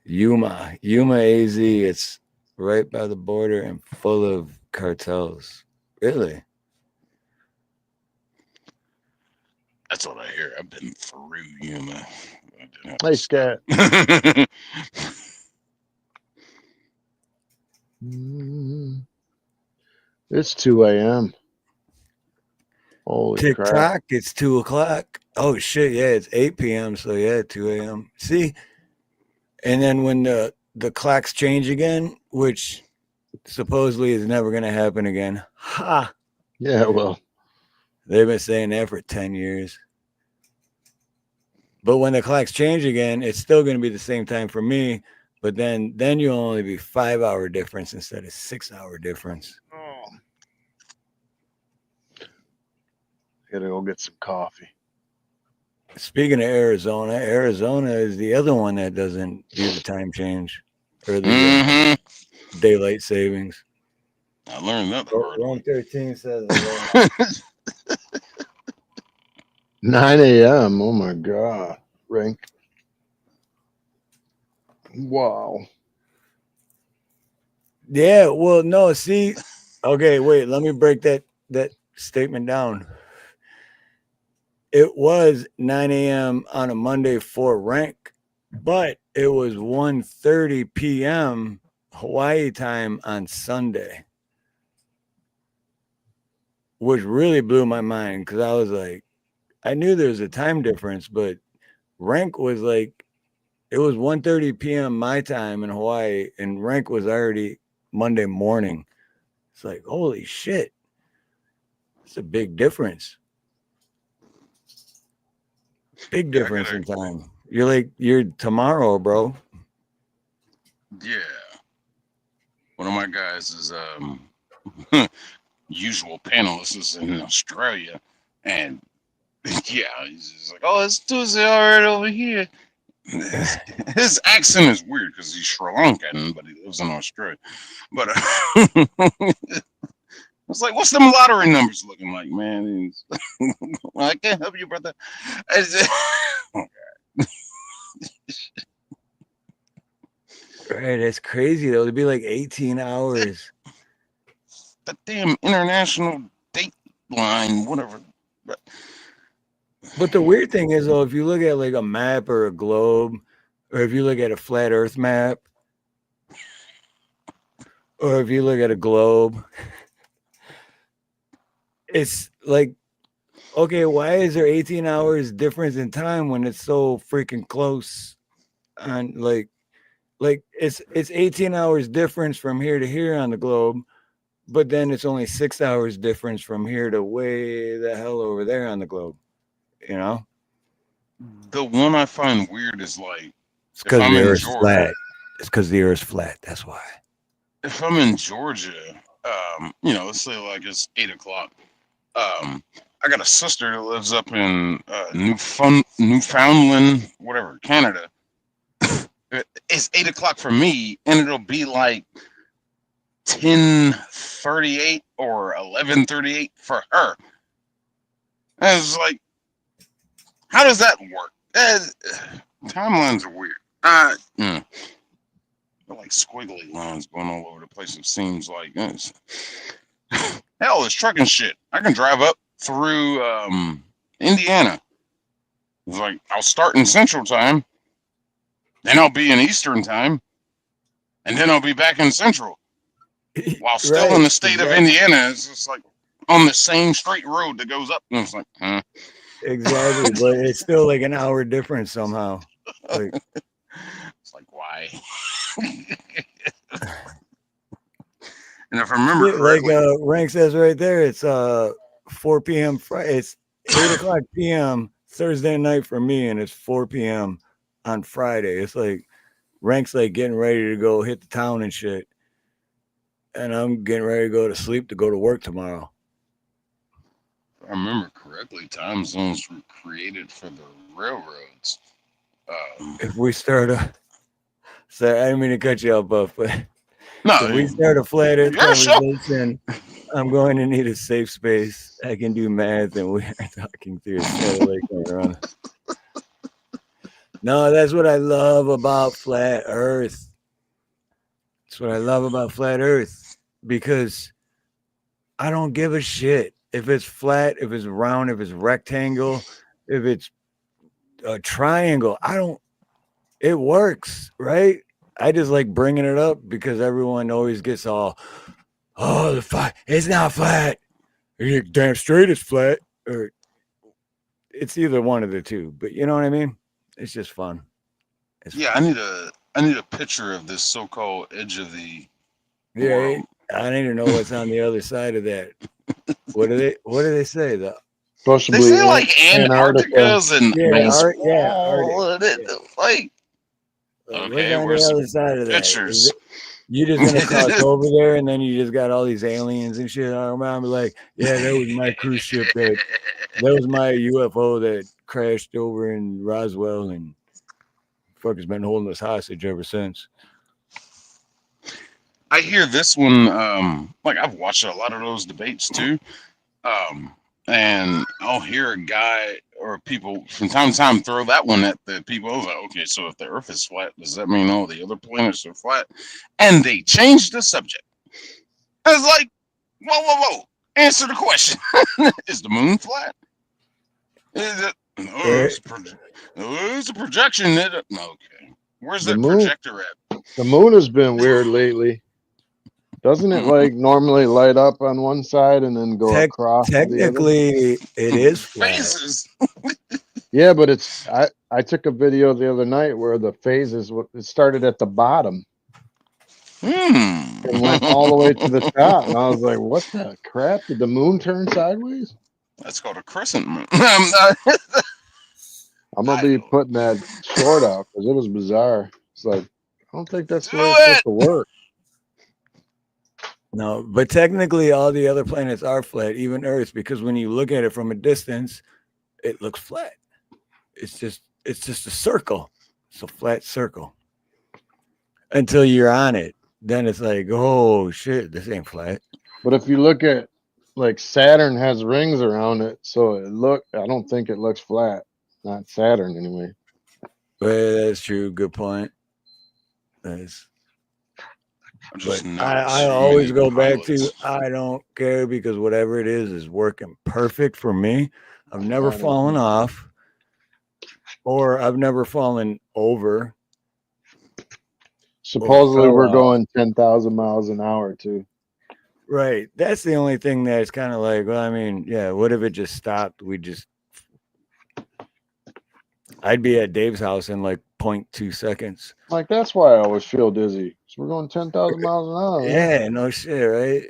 Yuma AZ. It's right by the border and full of cartels. Really? That's what I hear. I've been through Yuma. Hey, Scat. It's 2 a.m. Holy crap. TikTok, it's 2 o'clock. Oh shit, yeah, it's 8 p.m. So yeah, 2 a.m. See? And then when the clocks change again, which supposedly is never gonna happen again. Ha! Yeah, well, They've been saying that for 10 years. But when the clocks change again, it's still gonna be the same time for me. But then you'll only be 5-hour difference instead of 6-hour difference. gotta go get some coffee. Speaking of Arizona is the other one that doesn't do the time change or the daylight savings. I learned that the hard way. 113 says 9 a.m. Oh my god. Rank. Wow. yeah, well, no, see, okay, wait, let me break that statement down. It was 9 a.m. on a Monday for rank, but it was 1:30 p.m. Hawaii time on Sunday, which really blew my mind because I was like, I knew there was a time difference, but rank was like, it was 1:30 p.m. my time in Hawaii, and rank was already Monday morning. It's like, holy shit. It's a big difference. Big difference in time. You're tomorrow, bro. Yeah. One of my guys is usual panelist is in Australia, and yeah, he's just like, "Oh, it's Tuesday already over here." His accent is weird because he's Sri Lankan, but he lives in Australia. But it's like, what's them lottery numbers looking like, man? I can't help you, brother. Right, that's crazy though. It'd be like 18 hours. The damn international date line, whatever. But the weird thing is though, if you look at like a map or a globe, or if you look at a flat earth map, or if you look at a globe, it's like, okay, why is there 18 hours difference in time when it's so freaking close on like it's 18 hours difference from here to here on the globe, but then it's only 6 hours difference from here to way the hell over there on the globe, you know? The one I find weird is like, It's because the Earth's flat. It's because the Earth's flat. That's why. If I'm in Georgia, let's say like it's 8 o'clock. I got a sister that lives up in Newfoundland, whatever, Canada. It's 8 o'clock for me, and it'll be like 10:38 or 11:38 for her. And it's like, how does that work? Timelines are weird. They're like squiggly lines going all over the place. It seems like hell, it's trucking shit. I can drive up through Indiana. It's like I'll start in Central Time, then I'll be in Eastern Time, and then I'll be back in Central. While still in the state of Indiana, it's just like on the same straight road that goes up, and it's like, Exactly, but it's still like an hour difference somehow. Like, it's like, why? And if I remember Like correctly, Rank says right there, it's 4 p.m. Friday. It's 8 o'clock p.m. Thursday night for me, and it's 4 p.m. on Friday. It's like Rank's like getting ready to go hit the town and shit, and I'm getting ready to go to sleep to go to work tomorrow. if I remember correctly, time zones were created for the railroads. If we start a, sorry, I didn't mean to cut you off, Buff, but No, if we start a flat Earth yeah, sure. conversation, I'm going to need a safe space. I can do math, and we are talking through a satellite camera. No, that's what I love about flat Earth. That's what I love about flat Earth, because I don't give a shit if it's flat, if it's round, if it's rectangle, if it's a triangle. It works, right? I just like bringing it up because everyone always gets all, oh, it's not flat. You're damn straight it's flat. Or it's either one of the two, but you know what I mean? It's just fun. Yeah, I need a picture of this so-called edge of the Yeah, world. I need to know what's on the other side of that. What do they say though? Supposed to They be say like Antarctica's and ice Arctic. wall. Like, What's okay, on the where's the other side of that? pictures? You just gonna cross over there, and then you just got all these aliens and shit all around me. Like, yeah, that was my cruise ship. That was my UFO that crashed over in Roswell, and fucker's been holding us hostage ever since. I hear this one. Like I've watched a lot of those debates too. And I'll hear a guy or people from time to time throw that one at the people. I was like, okay, so if the Earth is flat, does that mean all the other planets are flat? And they changed the subject. I was like, whoa. Answer the question. Is the moon flat? Is it? No, it's a projection. Okay. Where's The that moon. projector at? The moon has been weird lately. Doesn't it like normally light up on one side and then go across to the other? Technically, it is flat. Phases. Yeah, but it's I took a video the other night where the phases it started at the bottom and went all the way to the top, and I was like, "What the crap? Did the moon turn sideways?" That's called a crescent moon. I'm gonna be putting that short out because it was bizarre. It's like I don't think that's the way it's supposed to work. No, but technically, all the other planets are flat, even Earth, because when you look at it from a distance, it looks flat. It's just a circle. It's a flat circle. Until you're on it, then it's like, oh shit, this ain't flat. But if you look at like Saturn has rings around it, so I don't think it looks flat. Not Saturn anyway. Well, that's true. Good point. But I always go back to I don't care, because whatever it is working perfect for me. I've never fallen off, or I've never fallen over. Supposedly we're going 10,000 miles an hour too. Right. That's the only thing that's kind of like, well, I mean, yeah, what if it just stopped? I'd be at Dave's house in like 0.2 seconds. Like, that's why I always feel dizzy. So we're going 10,000 miles an hour. Yeah, no shit, right?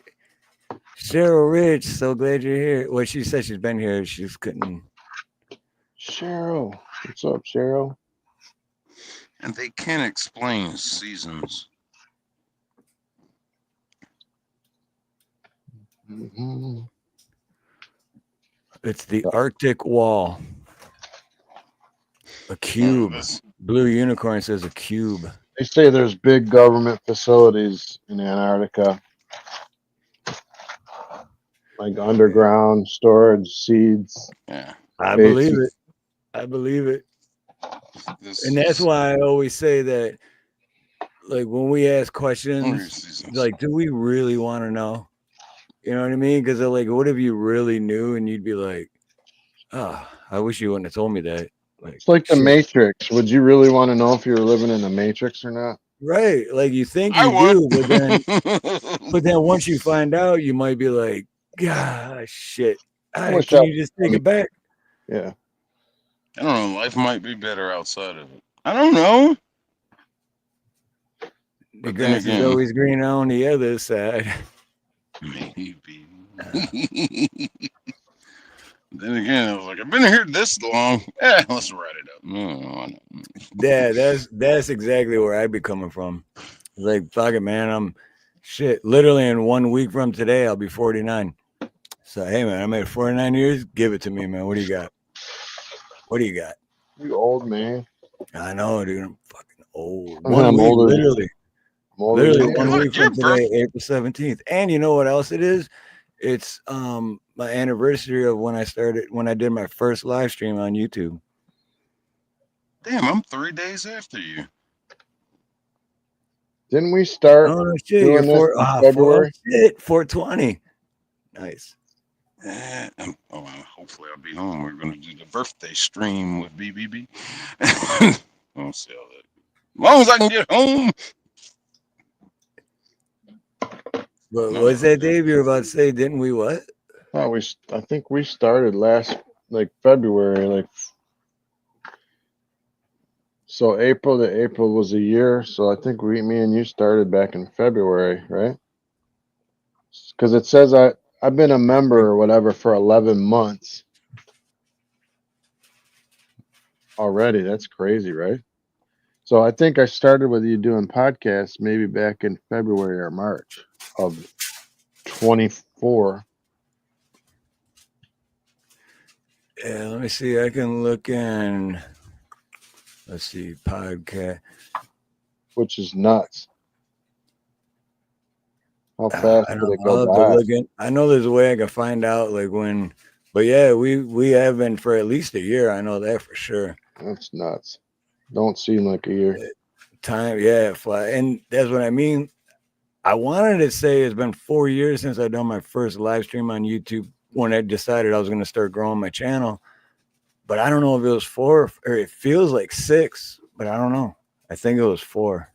Cheryl Rich, so glad you're here. Well, she said she's been here. She just couldn't. Cheryl. What's up, Cheryl? And they can't explain seasons. Mm-hmm. It's the Arctic Wall. A cube. Blue Unicorn says a cube. They say there's big government facilities in Antarctica. Like underground storage, seeds. Yeah. I believe it. And that's why I always say that, like, when we ask questions, like, do we really want to know? You know what I mean? Because they're like, what if you really knew? And you'd be like, oh, I wish you wouldn't have told me that. Like, it's like the Matrix. Would you really want to know if you were living in the Matrix or not? Right. Like, you think you do, but then once you find out, you might be like, gosh, shit. Can you just take it back? Yeah. I don't know. Life might be better outside of it. I don't know. The grass is always greener on the other side. Maybe. Then again, I was like, I've been here this long. Let's write it up. Why not? Yeah, that's exactly where I'd be coming from. Like, fuck it, man. I'm shit. Literally in 1 week from today, I'll be 49. So hey, man, I made 49 years. Give it to me, man. What do you got? What do you got? You old man. I know, dude. I'm fucking old. I'm 1 week, older. literally. I'm older than Literally you. 1 Look, week your from today, April 17th. And you know what else it is? It's my anniversary of when I did my first live stream on YouTube. Damn, I'm 3 days after you. Didn't we start Oh shit, you're doing this in February? shit, 420. Nice. Well, hopefully I'll be home. We're going to do the birthday stream with BBB. I'll see all that. As long as I can get home. But what's that, Dave? You're about to say, didn't we what? I think we started last February, so April to April was a year. So I think me and you started back in February, right? Because it says I've been a member or whatever for 11 months already. That's crazy, right? So I think I started with you doing podcasts maybe back in February or March of 24. Yeah, let me see. I can look in. Let's see, podcast. Which is nuts. How I fast don't did know. it I'll go have to by? look in. I know there's a way I can find out like when. But yeah, we have been for at least a year. I know that for sure. That's nuts. Don't seem like a year. Time, yeah, fly, and that's what I mean. I wanted to say it's been 4 years since I done my first live stream on YouTube when I decided I was going to start growing my channel. But I don't know if it was 4 or it feels like 6, but I don't know. I think it was 4.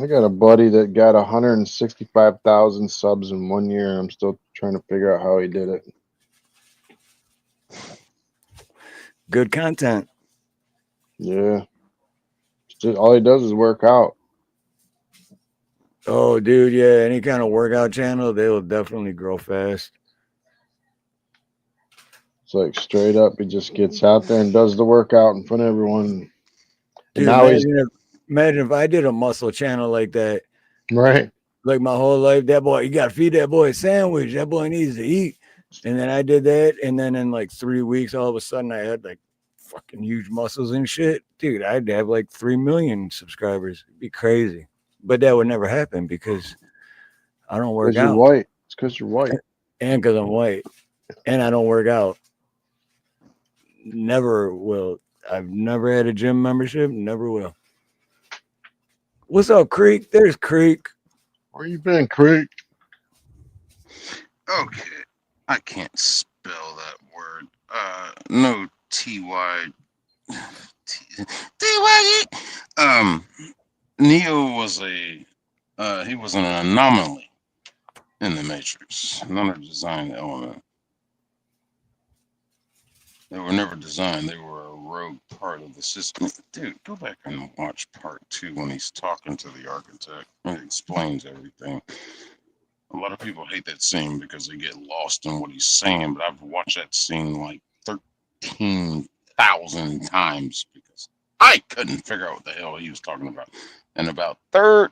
I got a buddy that got 165,000 subs in 1 year, and I'm still trying to figure out how he did it. Good content. Yeah. It's just, all he does is work out. Oh, dude, yeah. Any kind of workout channel, they will definitely grow fast. It's like straight up, he just gets out there and does the workout in front of everyone. Dude, And now he's imagine if I did a muscle channel like that, right. like my whole life. That boy, you got to feed that boy a sandwich. That boy needs to eat. And then I did that, and then in like 3 weeks, all of a sudden, I had like fucking huge muscles and shit. Dude, I'd have like 3 million subscribers. It'd be crazy. But that would never happen because I don't work Because you're out. white. It's because you're white. And because I'm white. And I don't work out. Never will. I've never had a gym membership. Never will. What's up, Creek? There's Creek. Where you been, Creek? Okay. I can't spell that word. No T-Y. T-Y. Neo was he was an anomaly in the Matrix, not a design element. They were never designed. They were a rogue part of the system. Dude, go back and watch part 2 when he's talking to the architect and it explains everything. A lot of people hate that scene because they get lost in what he's saying, but I've watched that scene like 13,000 times because I couldn't figure out what the hell he was talking about. And about 13,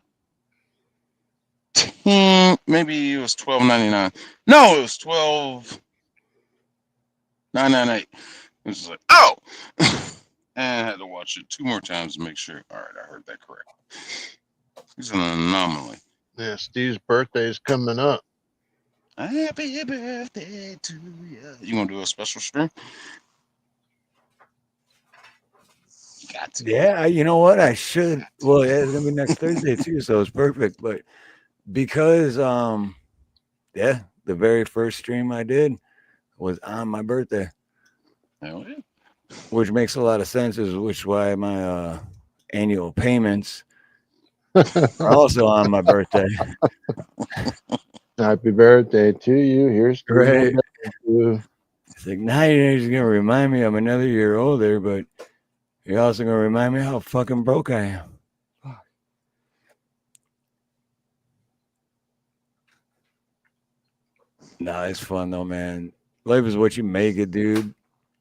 maybe it was $12.99. No, it was $12.998. It was like, oh! And I had to watch it 2 more times to make sure. All right, I heard that correct. He's an anomaly. Yeah, Steve's birthday is coming up. Happy birthday to you. You gonna do a special stream? Got to. Yeah, you know what? I should. Well, yeah, it's gonna be next Thursday too, so it's perfect. But because yeah, the very first stream I did was on my birthday. Hell yeah. Which makes a lot of sense, which why my annual payments are also on my birthday. Happy birthday to you. Here's to Right. you. It's like now you're just gonna remind me I'm another year older, but you're also gonna remind me how fucking broke I am. Nah, it's fun though, man. Life is what you make it, dude.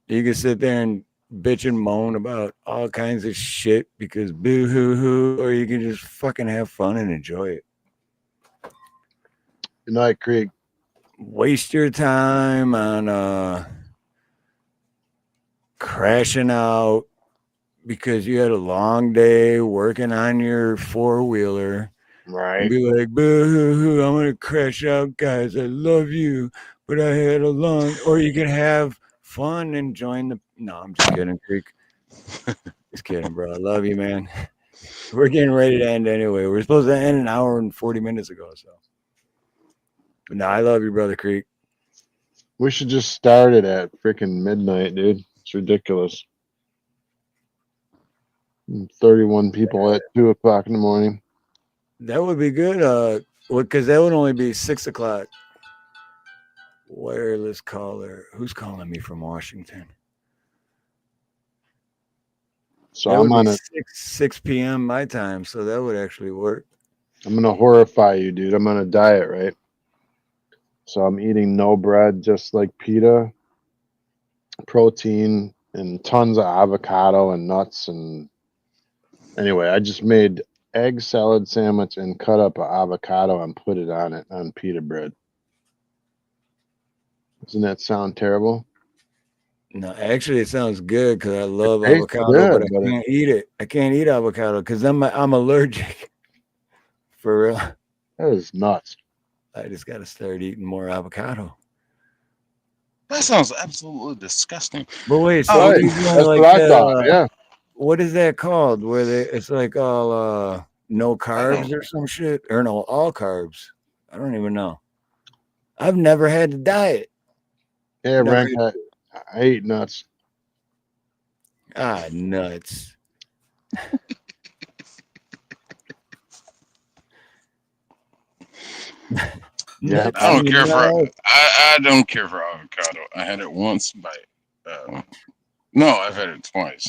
You can sit there and bitch and moan about all kinds of shit because boo hoo hoo, or you can just fucking have fun and enjoy it. Good night, Creek. Waste your time on crashing out because you had a long day working on your four-wheeler and Right. be like, boo hoo hoo, I'm gonna crash out, guys. I love you, but I had a long. Or you can have fun and join the. No, I'm just kidding, Creek. Just kidding, bro. I love you, man. We're getting ready to end anyway. We're supposed to end an hour and 40 minutes ago, so. But no, I love you, brother Creek. We should just start it at freaking midnight, dude. It's ridiculous. 31 people at 2 o'clock in the morning. That would be good. Well, because that would only be 6 o'clock. Wireless caller. Who's calling me from Washington? So That I'm would on be a 6 p.m. my time, so that would actually work. I'm gonna horrify you, dude. I'm on a diet, right? So I'm eating no bread, just like pita, protein, and tons of avocado and nuts. And anyway, I just made egg salad sandwich and cut up an avocado and put it on it on pita bread. Doesn't that sound terrible? No, actually, it sounds good because I love tastes avocado, but good, I but can't eat it. I can't eat avocado because I'm allergic. For real, that is nuts. I just got to start eating more avocado. That sounds absolutely disgusting. But wait, so Oh, what are Right. you doing? That's Like what I thought. Yeah. what is that called? Where it's like all no carbs or some shit, or no all carbs? I don't even know. I've never had the diet. Yeah, Never Rank, I eat nuts. nuts. Yeah. Nuts I in don't your care for mouth. I don't care for avocado. I had it once, but no, I've had it twice.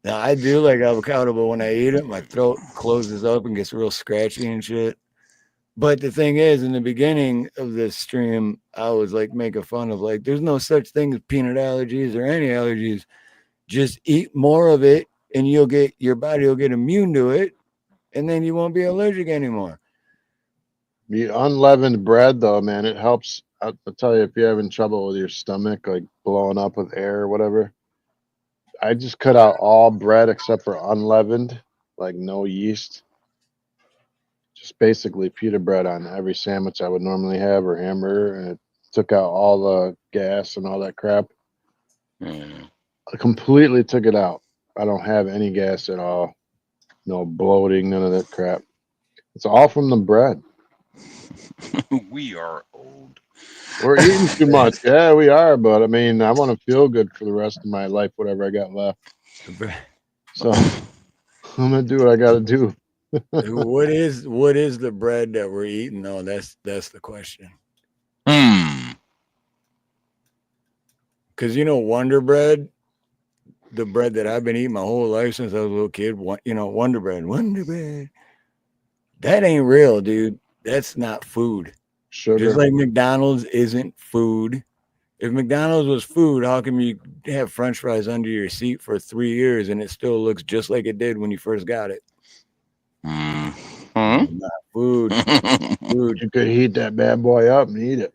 Now I do like avocado, but when I eat it, my throat closes up and gets real scratchy and shit. But the thing is, in the beginning of this stream, I was like making fun of like, there's no such thing as peanut allergies or any allergies. Just eat more of it, and your body will get immune to it, and then you won't be allergic anymore. The unleavened bread, though, man, it helps. I'll tell you, if you're having trouble with your stomach, like blowing up with air or whatever, I just cut out all bread except for unleavened, like no yeast. Just basically pita bread on every sandwich I would normally have or hamburger, and it took out all the gas and all that crap. Mm. I completely took it out. I don't have any gas at all. No bloating, none of that crap. It's all from the bread. We are old. We're eating too much. Yeah, we are. But I mean, I want to feel good for the rest of my life, whatever I got left. So I'm gonna do what I got to do. What is the bread that we're eating though? That's the question. Because Wonder Bread, the bread that I've been eating my whole life since I was a little kid. Wonder Bread. That ain't real, dude. That's not food. Sugar. Just like McDonald's isn't food. If McDonald's was food, how come you have French fries under your seat for 3 years and it still looks just like it did when you first got it? It's not food. Food. You could heat that bad boy up and eat it.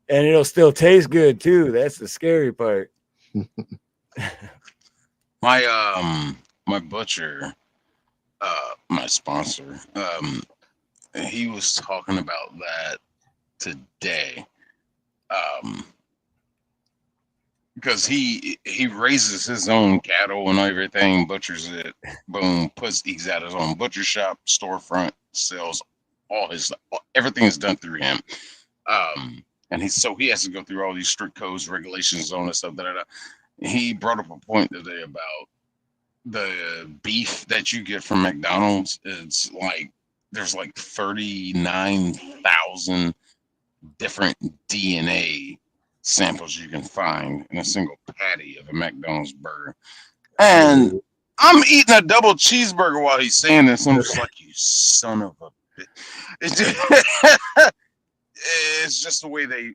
And it'll still taste good too. That's the scary part. My butcher, my sponsor, he was talking about that today. Because he raises his own cattle and everything, butchers it, boom, he's at his own butcher shop, storefront, sells everything is done through him. And he has to go through all these strict codes, regulations, all this stuff. He brought up a point today about the beef that you get from McDonald's. It's like there's like 39,000 different DNA samples you can find in a single patty of a McDonald's burger. And I'm eating a double cheeseburger while he's saying this. I'm just like, you son of a bitch. it's just the way they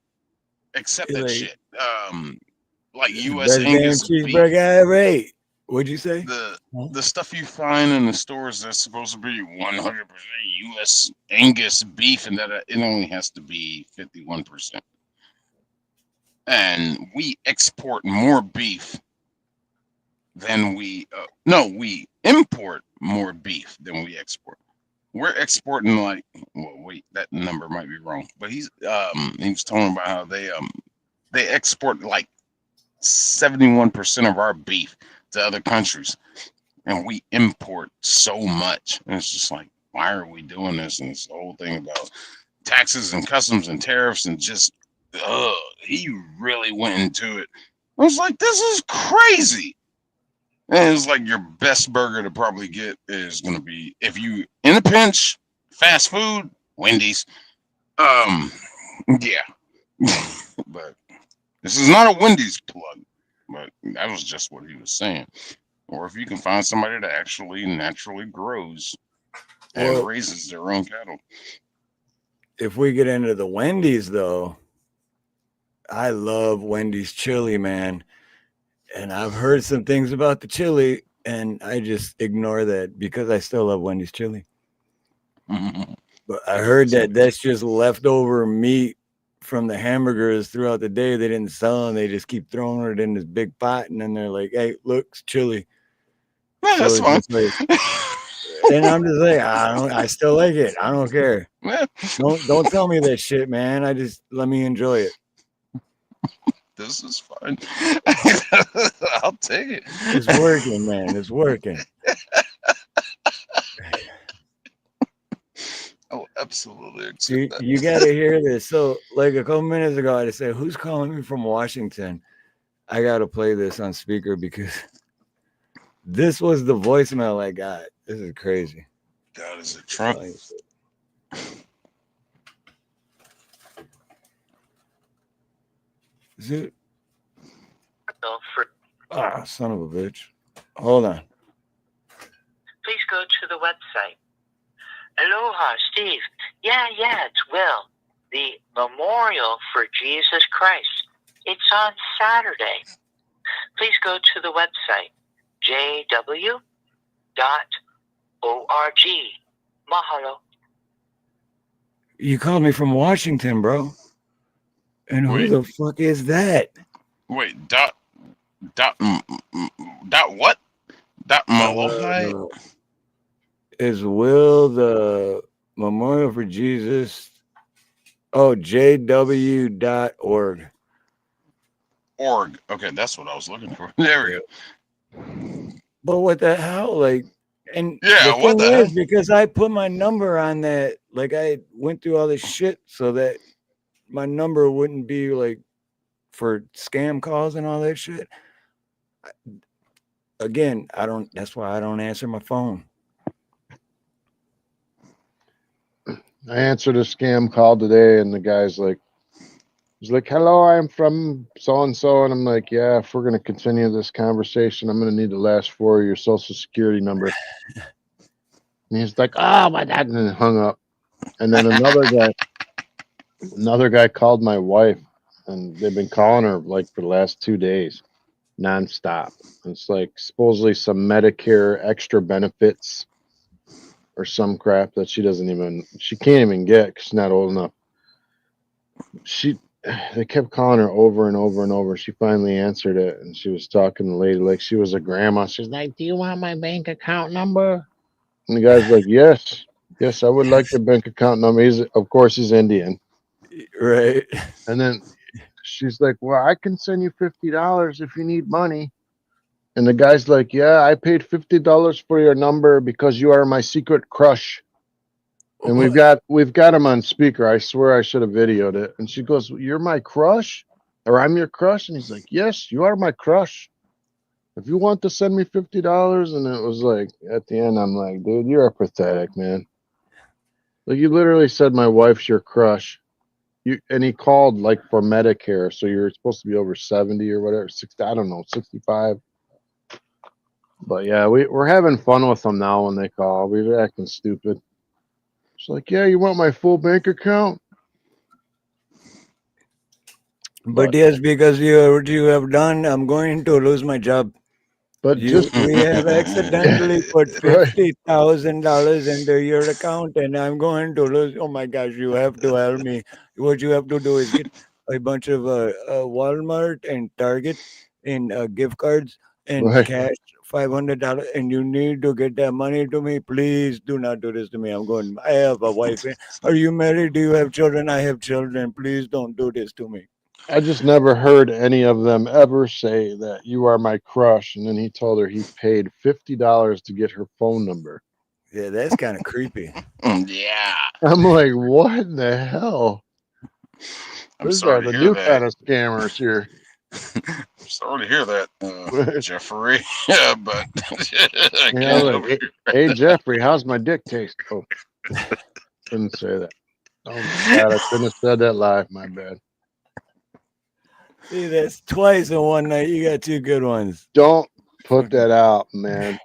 accept It's that like, shit. Like it's the U.S. best damn Angus beef. cheeseburger I ever ate. What'd you say? The stuff you find in the stores that's supposed to be 100% U.S. Angus beef, and that it only has to be 51%. And we export more beef than we we import more beef than we export. We're exporting like, well, wait, that number might be wrong, but he was talking about how they export like 71% of our beef to other countries, and we import so much. And it's just like, why are we doing this? And this whole thing about taxes and customs and tariffs and just, he really went into it. I was like, this is crazy. And it's like your best burger to probably get is gonna be, if you in a pinch, fast food, Wendy's. Yeah. But this is not a Wendy's plug, but that was just what he was saying. Or if you can find somebody that actually naturally grows and Well, raises their own cattle. if we get into the Wendy's, though, I love Wendy's chili, man. And I've heard some things about the chili, and I just ignore that because I still love Wendy's chili. But I heard that that's just leftover meat from the hamburgers throughout the day. They didn't sell them. They just keep throwing it in this big pot, and then they're like, hey, look, it's chili. Yeah, So that's it's fine. just like, and I'm just like, I still like it. I don't care. Yeah. Don't tell me that shit, man. Let me enjoy it. This is fine. I'll take it. It's working, man. It's working. Oh, absolutely. You got to hear this. So, like a couple minutes ago, I said, "Who's calling me from Washington?" I got to play this on speaker because this was the voicemail I got. This is crazy. God, is it Trump? Is it? Ah, son of a bitch. Hold on. Please go to the website. Aloha, Steve. Yeah, it's Will. The Memorial for Jesus Christ. It's on Saturday. Please go to the website, jw.org. Mahalo. You called me from Washington, bro. And who the fuck is that? Wait, dot what? Dot Malahide? Is Will the Memorial for Jesus? Oh, jw.org. Org. Okay, that's what I was looking for. There we go. But what the hell? Like, and yeah, the thing is, because I put my number on that, like I went through all this shit so that my number wouldn't be like for scam calls and all that shit. Again, that's why I don't answer my phone. I answered a scam call today, and the guy's like, he's like, hello, I'm from so-and-so. And I'm like, yeah, if we're going to continue this conversation, I'm going to need the last four of your social security number. And he's like, oh, my God. And then hung up. And then another guy called my wife, and they've been calling her like for the last 2 days, nonstop. It's like supposedly some Medicare extra benefits or some crap that she can't even get because she's not old enough. They kept calling her over and over and over. She finally answered it, and she was talking to the lady like she was a grandma. She's like, do you want my bank account number? And the guy's like, yes, I would like your bank account number. Of course, he's Indian. Right. And then she's like, well, I can send you $50 if you need money. And the guy's like, yeah, I paid $50 for your number because you are my secret crush. And we've got him on speaker. I swear I should have videoed it. And she goes, you're my crush? Or I'm your crush? And he's like, yes, you are my crush. If you want to send me $50. And it was like, at the end, I'm like, dude, you're pathetic, man. Like, you literally said my wife's your crush. And he called like for Medicare. So you're supposed to be over 70 or whatever, 60, I don't know, 65. But yeah, we're having fun with them now when they call. We're acting stupid. It's like, yeah, you want my full bank account? But yes, because what you have done, I'm going to lose my job. But just We have accidentally put right. $50,000 into your account, and I'm going to lose. Oh my gosh, you have to help me. What you have to do is get a bunch of Walmart and Target and gift cards and Right. cash $500, and you need to get that money to me. Please do not do this to me. I'm going. I have a wife. Are you married? Do you have children? I have children. Please don't do this to me. I just never heard any of them ever say that you are my crush. And then he told her he paid $50 to get her phone number. Yeah, that's kind of creepy. Yeah. I'm like, what in the hell? I'm These sorry are to the hear new that. kind of scammers here. I'm sorry to hear that, Jeffrey. Yeah, but I Yeah, can't like, help you. hey Jeffrey, how's my dick taste? Oh, couldn't say that. Oh my god, I couldn't have said that live. My bad. See, that's twice in one night. You got two good ones. Don't put Fucking that out, man.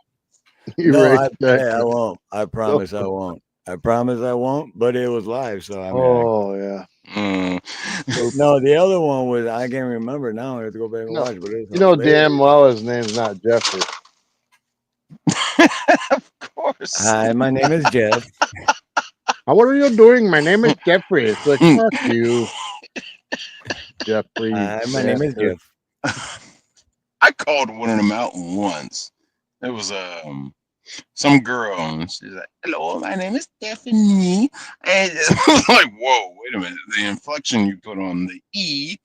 You no, raised that. I won't. I Don't promise I put- won't. I promise I won't. But it was live, so I mean, Oh yeah. no, the other one was I can't remember now. I have to go back and No, watch. But it was you know hilarious. damn well his name's not Jeffrey. Of course. Hi, my name is Jeff. What are you doing? My name is Jeffrey. It's like fuck you, Jeffrey. You Hi, my name is bastard. Jeff. I called one of them out once. It was some girl, and she's like, "Hello, my name is Stephanie." And I was like, "Whoa, wait a minute! The inflection you put on the E."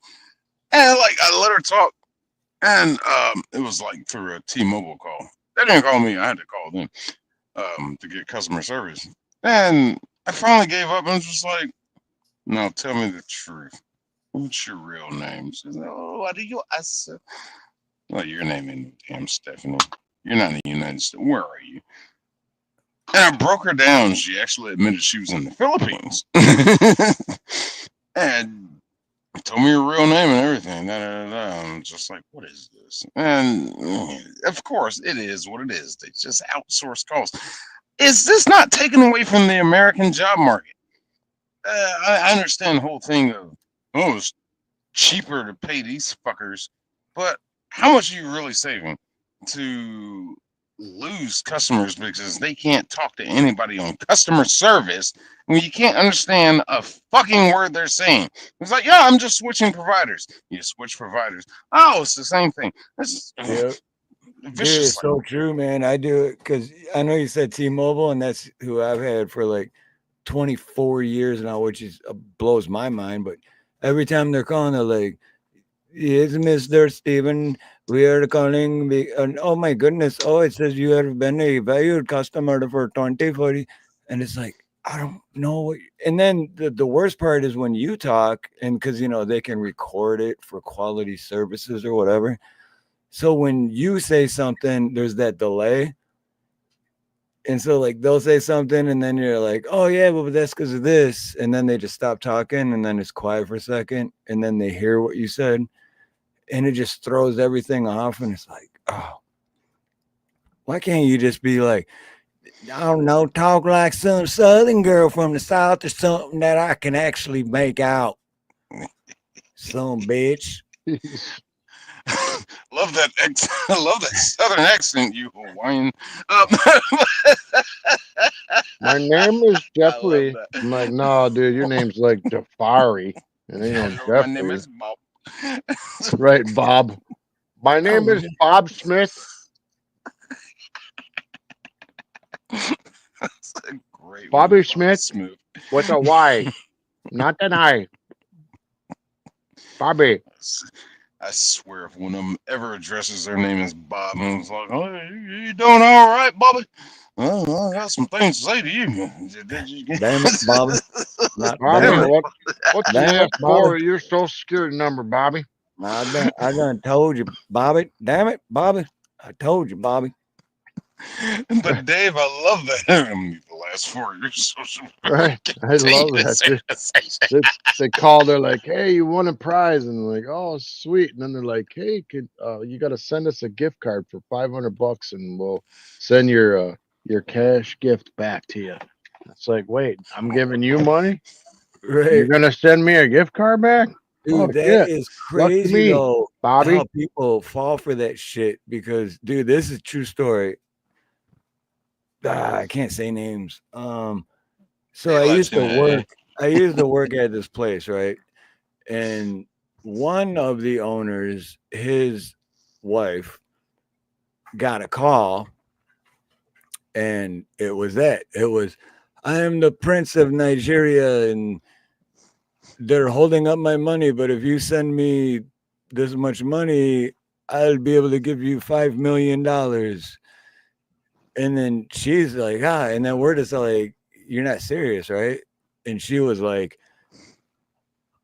And like I let her talk, and it was like through a T-Mobile call. They didn't call me; I had to call them to get customer service. And I finally gave up and was just like, "No, tell me the truth. What's your real name?" She's like, "Oh, what do you ask?" Well, your name ain't no damn Stephanie. You're not in the United States. Where are you? And I broke her down. She actually admitted she was in the Philippines. And told me her real name and everything. Da, da, da, da. I'm just like, what is this? And of course, it is what it is. They just outsource calls. Is this not taken away from the American job market? I understand the whole thing of, oh, it's cheaper to pay these fuckers, but how much are you really saving to lose customers because they can't talk to anybody on customer service when you can't understand a fucking word they're saying? It's like, yeah, I'm just switching providers. You switch providers. Oh, it's the same thing. This is Yeah, dude, vicious. it's so true, man. I do it because I know you said T-Mobile, and that's who I've had for like 24 years now, which is blows my mind. But every time they're calling, they're like, "Yes, Mr. Steven, we are calling. And oh my goodness, oh, it says you have been a valued customer for 2040." And it's like, I don't know. And then the worst part is when you talk, and because, they can record it for quality services or whatever. So when you say something, there's that delay. And so, like, they'll say something, and then you're like, "Oh yeah, well, but that's because of this." And then they just stop talking, and then it's quiet for a second, and then they hear what you said, and it just throws everything off. And it's like, oh, why can't you just be like, I don't know, talk like some Southern girl from the South or something that I can actually make out? Some bitch. Love that. Love that Southern accent, you Hawaiian. My name is I love Jeffrey. that. I'm like, no, dude, your name's like Jafari. And they know My name Jeffrey. is Bob. Right, Bob. My name is Bob Smith. That's a great Bobby one, Bob Smith Smith. with a Y, not an I. Bobby. I swear, if one of them ever addresses their name as Bob, and it's like, "Oh, you doing all right, Bobby? Well, I got some things to say to you." Damn it, Bobby. Not Bobby, damn it. what's the Damn it, last Bobby. four of your social security number, Bobby? I done told you, Bobby. Damn it, Bobby. I told you, Bobby. But Dave, I love that. The last 4 years, social Right. I love that. They call, they're like, hey, you won a prize. And they're like, oh, sweet. And then they're like, hey, you got to send us a gift card for $500 and we'll send your cash gift back to you. It's like, wait, I'm giving you money? Right. You're going to send me a gift card back? Dude, Oh that shit! is Lucky crazy me, though. Bobby. How people fall for that shit because, dude, this is a true story. I can't say names. So Hey, I used to Latina. work. I used to work at this place, right? And one of the owners, his wife, got a call, and it was that. It was, I am the prince of Nigeria, and they're holding up my money. But if you send me this much money, I'll be able to give you $5 million. And then she's like, and then we're just like, you're not serious, right? And she was like,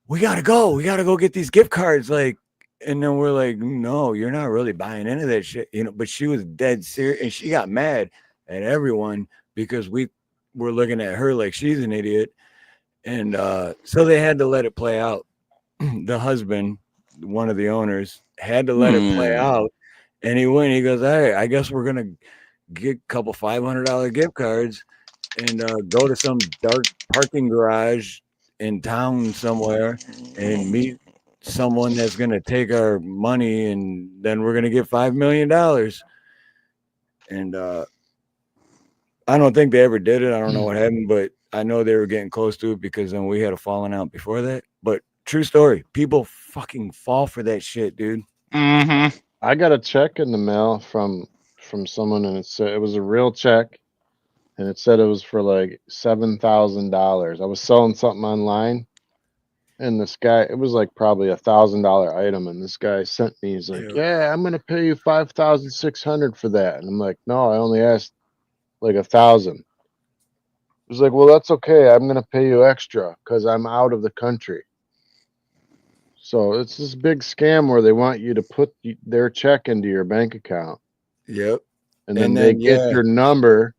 we gotta go. We gotta go get these gift cards. Like, and then we're like, no, you're not really buying into that shit, But she was dead serious, and she got mad at everyone because we were looking at her like she's an idiot. And so they had to let it play out. The husband, one of the owners, had to let it play out. And he went, he goes, hey, I guess we're gonna get a couple $500 gift cards and go to some dark parking garage in town somewhere and meet someone that's going to take our money, and then we're going to get $5 million. And I don't think they ever did it. I don't know what happened, but I know they were getting close to it because then we had a falling out before that. But true story, people fucking fall for that shit, dude. Mm-hmm. I got a check in the mail from someone, and it was a real check, and it said it was for like $7,000. I was selling something online, and this guy, it was like probably $1,000 item, and this guy sent me. He's like, "Yeah, I'm gonna pay you 5,600 for that," and I'm like, "No, I only asked like 1,000." He's like, "Well, that's okay. I'm gonna pay you extra because I'm out of the country." So it's this big scam where they want you to put their check into your bank account. Yep. And then And they then, get your number.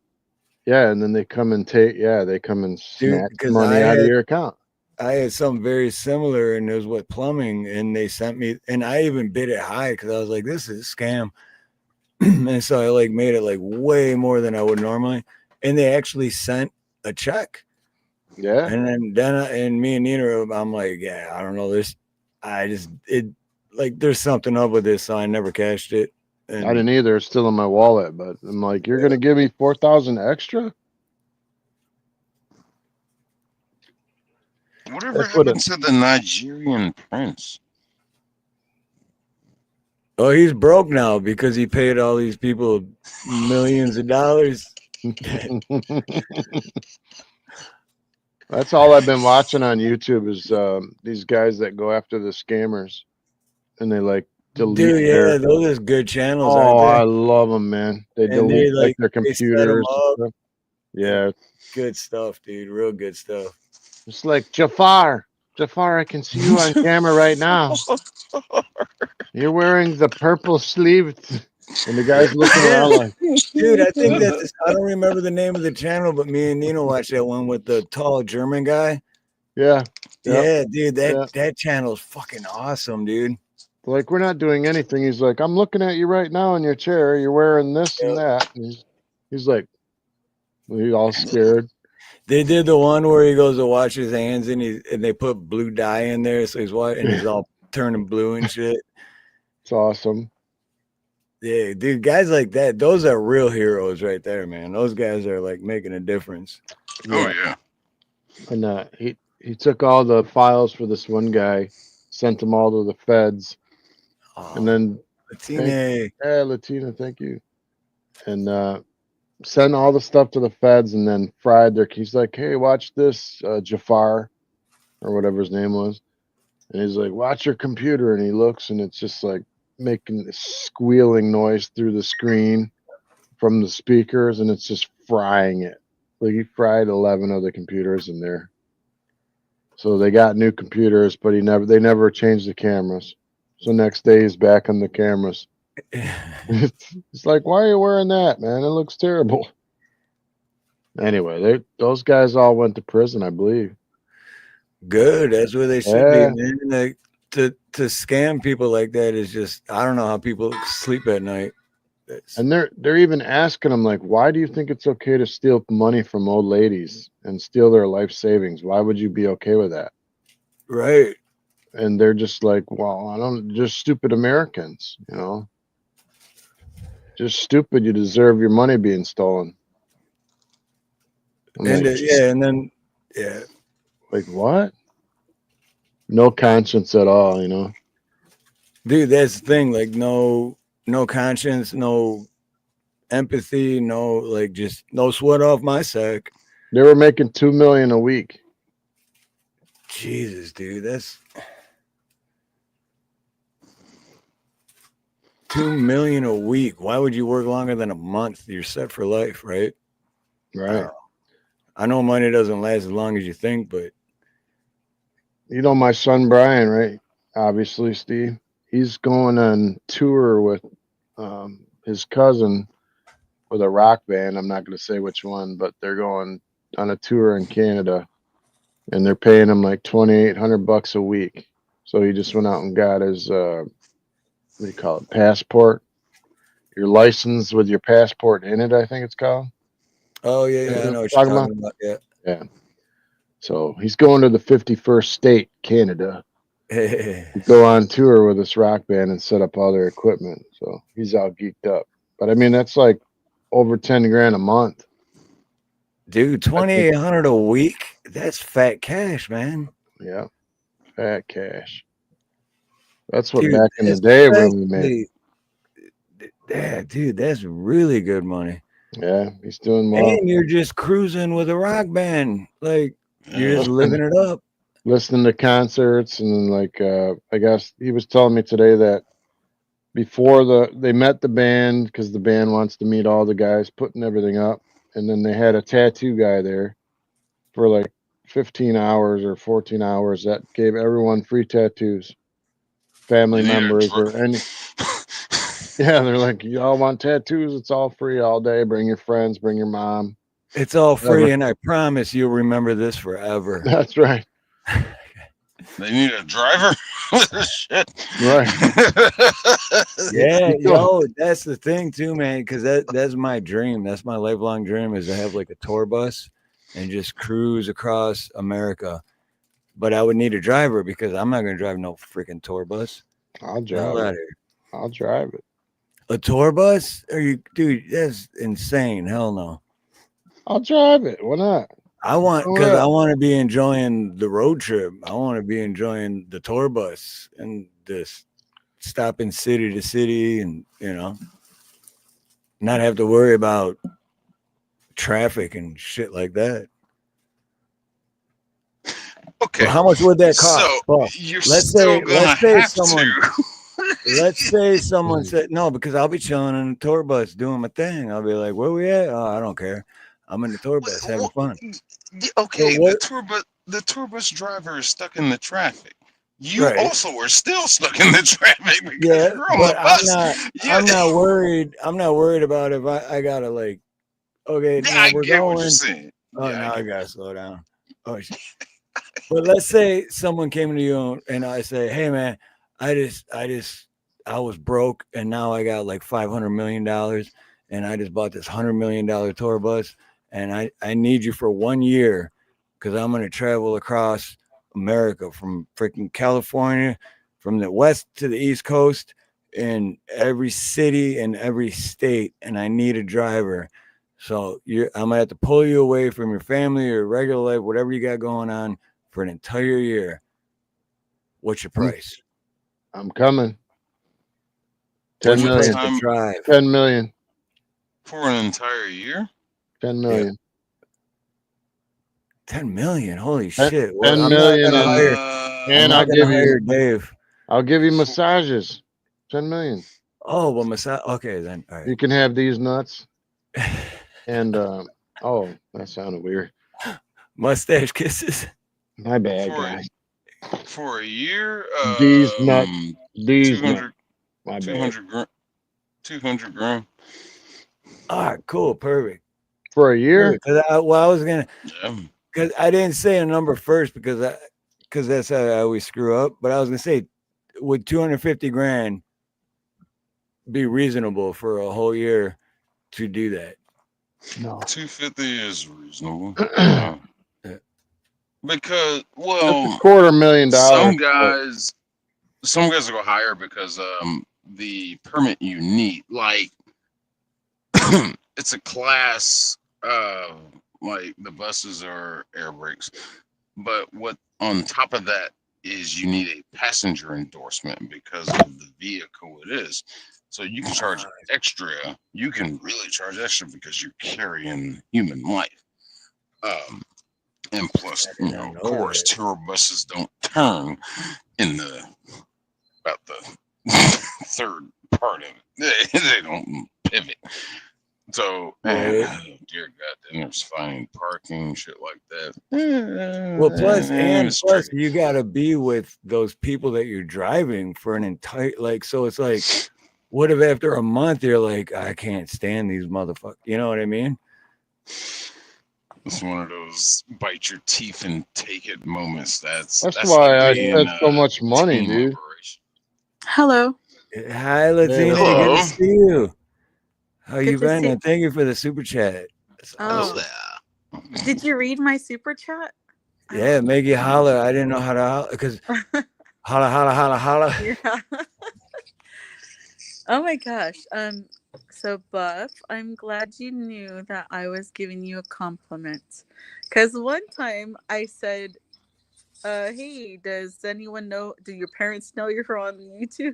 Yeah, and then they come and they come and dude, snatch because money out of your account. I had something very similar, and it was with plumbing, and they sent me, and I even bid it high because I was like, this is a scam. And so I like made it like way more than I would normally. And they actually sent a check. Yeah. And then and me and Nina, I'm like, yeah, I don't know this. There's something up with this, so I never cashed it. And I didn't either. It's still in my wallet, but I'm like, you're gonna give me 4,000 extra? Whatever That's what happened to the Nigerian prince? Oh, he's broke now because he paid all these people millions of dollars. That's all I've been watching on YouTube is these guys that go after the scammers, and they like delete Dude, their. yeah, those are good channels, Oh, aren't I they? love them, man. They And they delete like their they set them computers and up. stuff. Yeah, Good stuff, dude. Real good stuff. it's like Jafar, I can see you on camera right now. You're wearing the purple sleeve, and the guy's looking around like, Dude, I think that's, I don't remember the name of the channel, but me and Nino watched that one with the tall German guy. yeah, Yeah, dude, yeah. that channel is fucking awesome, dude. Like, we're not doing anything. He's like, I'm looking at you right now in your chair. You're wearing this and that. And he's like, he's all scared. They did the one where he goes to wash his hands and they put blue dye in there, so he's all turning blue and shit. It's awesome. Yeah, dude, guys like that, those are real heroes right there, man. Those guys are like making a difference. Oh yeah. And he took all the files for this one guy, sent them all to the feds, and then Latina, thank you, and sent all the stuff to the feds, and then fried their. He's like, hey, watch this, Jafar, or whatever his name was, and he's like, watch your computer, and he looks, and it's just like making this squealing noise through the screen from the speakers, and it's just frying it. Like he fried 11 of the computers in there. So they got new computers, but they never changed the cameras. So next day he's back on the cameras. It's like, why are you wearing that, man? It looks terrible. Anyway, those guys all went to prison, I believe. Good. That's where they should be, man. Like, to scam people like that is just, I don't know how people sleep at night. And they're even asking them, like, why do you think it's okay to steal money from old ladies and steal their life savings? Why would you be okay with that? Right. and they're just like, well, just stupid Americans, just stupid. You deserve your money being stolen. I'm And like, and then like what? No conscience at all, dude, that's the thing. Like no conscience, no empathy, no like just no sweat off my sack. They were making $2 million a week. Jesus, dude, that's $2 million a week. Why would you work longer than a month? You're set for life, right? Right. I know money doesn't last as long as you think, but My son Brian, right? Obviously, Steve. He's going on tour with his cousin with a rock band. I'm not going to say which one, but they're going on a tour in Canada, and they're paying him like $2,800 a week. So he just went out and got his what do you call it? Passport. Your license with your passport in it, I think it's called. oh yeah, I know what you're talking about. Yeah. So he's going to the 51st state, Canada. Yeah. Go on tour with this rock band and set up all their equipment. So he's all geeked up. But I mean, that's like over 10 grand a month. Dude, 2,800 a week? That's fat cash, man. Yeah. Fat cash. That's what Dude, back in the day when we made. Yeah, dude, that's really good money. Yeah, he's doing well. And you're just cruising with a rock band. Like you're just living it up. Listening to concerts, and then like I guess he was telling me today that before they met the band, because the band wants to meet all the guys putting everything up, and then they had a tattoo guy there for like 15 hours or 14 hours that gave everyone free tattoos, family members or any. Yeah, they're like, y'all want tattoos? It's all free all day. Bring your friends, bring your mom. It's all free, and I promise you'll remember this forever. That's right. They need a driver with this shit. Right. Yeah, yo, that's the thing too, man, because that's my dream. That's my lifelong dream, is to have like a tour bus and just cruise across America. But I would need a driver because I'm not gonna drive no freaking tour bus. I'll drive it. I'll drive it. A tour bus? Are you, dude? That's insane. Hell no. I'll drive it. Why not? I want to be enjoying the road trip. I want to be enjoying the tour bus and this stopping city to city, and not have to worry about traffic and shit like that. Okay. Well, how much would that cost? So well, you're still gonna have to. Let's say someone said no, because I'll be chilling in the tour bus doing my thing. I'll be like, where we at? Oh, I don't care. I'm in the tour bus having fun. Okay, the tour bus driver is stuck in the traffic. You also are still stuck in the traffic because you're on the bus. I'm not worried. I'm not worried about if I gotta like. Okay, now we're going. What you're saying. Oh, now I gotta slow down. Oh, shit. But let's say someone came to you and I say, "Hey, man, I was broke and now I got like $500 million and I just bought this $100 million tour bus and I need you for 1 year because I'm gonna travel across America from freaking California, from the west to the east coast, in every city and every state, and I need a driver. So I'm gonna have to pull you away from your family or regular life, whatever you got going on, for an entire year. What's your price? I'm coming. 10 million to drive. 10 million for an entire year. 10 million. Yeah. 10 million. Holy 10, shit. 10 million. And I'll give you Dave. I'll give you massages. 10 million. Oh, well, massage. Okay, then. All right. You can have these nuts. And oh, that sounded weird. Mustache kisses. My bad, guys. For a year, these nuts. These 200, nuts. 200 grand. All right, cool, perfect. For a year? Because I was gonna, because I didn't say a number first because that's how I always screw up. But I was gonna say, would 250 grand be reasonable for a whole year to do that? No, 250 is reasonable. Because That's well, $250,000. some guys will go higher because the permit you need, like it's a class like the buses are air brakes, but what on top of that is you need a passenger endorsement because of the vehicle it is. So you can charge extra. You can really charge extra because you're carrying human life. And plus, of course, tour buses don't turn in about the third part of it. They don't pivot. So, dear God, then there's finding parking, shit like that. Well, plus It's tricky. you got to be with those people that you're driving for an entire so it's like, what if after a month you're like, I can't stand these motherfuckers? You know what I mean? It's one of those bite your teeth and take it moments. That's why I like being spent so much money, team dude. operation. Hello. Hi, Latina. Hey, Good Hello. to see you. How Good you to been? see- And thank you for the super chat. That's Oh. awesome. Did you read my super chat? Yeah, make you holler. I didn't know how to holler because holla, holla, holla, holla. Yeah. Oh my gosh. So Buff, I'm glad you knew that I was giving you a compliment. Cause one time I said, hey, does anyone know, do your parents know you're on YouTube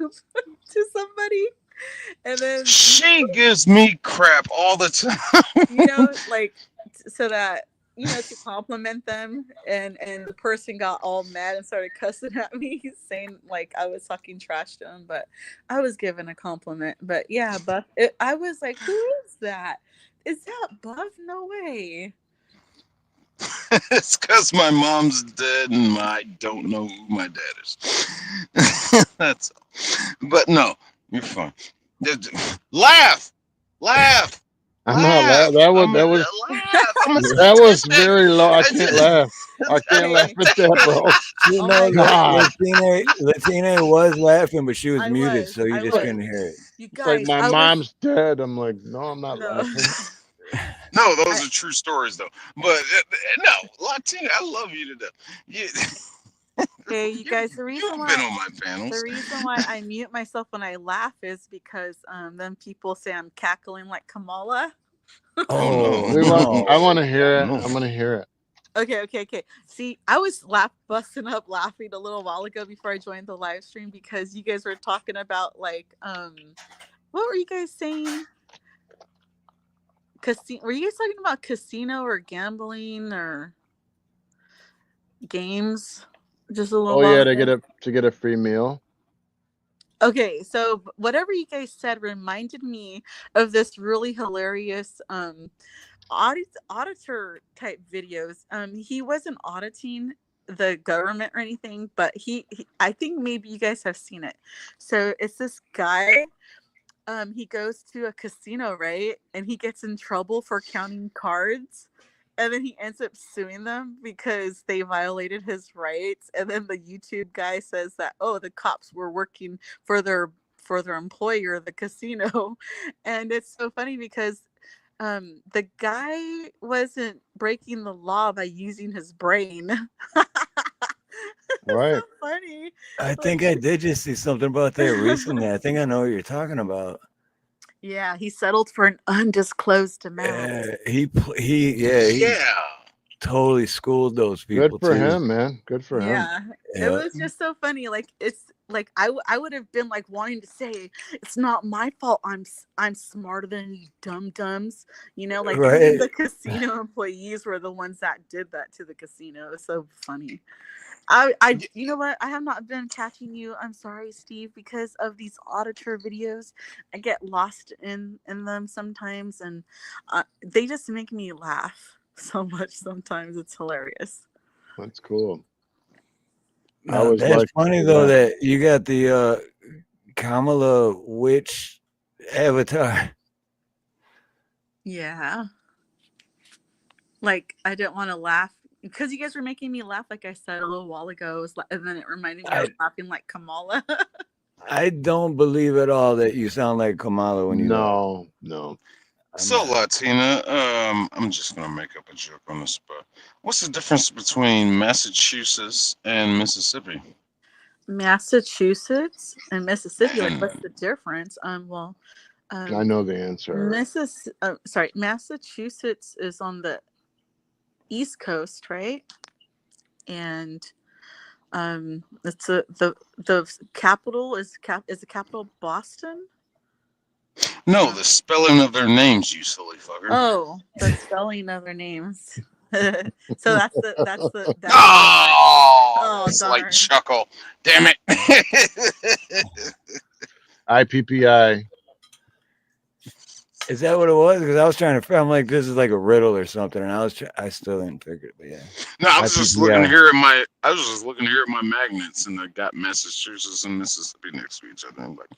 to somebody? And then She gives me crap all the time. like so that to compliment them, and the person got all mad and started cussing at me, saying like I was talking trash to him, but I was given a compliment. But yeah, Buff, I was like, who is that? Is that Buff? No way. It's because my mom's dead and I don't know who my dad is. That's all. But no, you're fine. Laugh. I'm not laughing. That was very low. I can't laugh. I can't laugh at that, bro. You Oh know, my God. Latina was laughing, but she was I muted, was. so you I just was. couldn't hear it. You It's like guys, my I was. mom's dead. I'm like, no, I'm not No. laughing. No, those are true stories though. But no, Latina, I love you to death. Hey, you guys, the reason You've why been on my panels. the reason why I mute myself when I laugh is because then people say I'm cackling like Kamala. Oh, no. I want to hear it. No. I'm gonna hear it. Okay. See, I was busting up laughing a little while ago before I joined the live stream because you guys were talking about like what were you guys saying? Were you guys talking about casino or gambling or games? Just a little Oh while yeah, ago. to get a free meal. Okay, so whatever you guys said reminded me of this really hilarious auditor type videos. He wasn't auditing the government or anything, but he I think maybe you guys have seen it. So it's this guy. He goes to a casino, right? And he gets in trouble for counting cards. And then he ends up suing them because they violated his rights. And then the YouTube guy says that, oh, the cops were working for their employer, the casino. And it's so funny because the guy wasn't breaking the law by using his brain. Right. So funny. I think I did just see something about that recently. I think I know what you're talking about. Yeah, he settled for an undisclosed amount. He totally schooled those people. Good for too. him, man. Good for him. Yeah, it was just so funny. Like it's like I would have been like wanting to say it's not my fault. I'm smarter than you dum-dums. Like even the casino employees were the ones that did that to the casino. It was so funny. I you know what? I have not been catching you. I'm sorry, Steve, because of these auditor videos. I get lost in them sometimes, and they just make me laugh so much. Sometimes it's hilarious. That's cool. That's funny though that you got the Kamala witch avatar. Yeah. Like I didn't want to laugh because you guys were making me laugh, like I said a little while ago. And then it reminded me I was laughing like Kamala. I don't believe at all that you sound like Kamala when you laugh. No. So Latina, I'm just gonna make up a joke on the spot. What's the difference between Massachusetts and Mississippi? Massachusetts and Mississippi. Like, And what's the difference? Well, I know the answer. Massachusetts is on the East Coast, right? And it's the capital is the capital Boston? no, the spelling of their names, you silly fucker. Oh, the spelling of their names. So that's the Oh, slight darn. chuckle. Damn it. IPPI. Is that what it was? Because I was trying to. I'm like, this is like a riddle or something, and I still didn't figure it. But yeah. No, I was just IPPI. looking here at my. I was just looking here at my magnets, and I got Massachusetts and Mississippi next to each other. I'm like,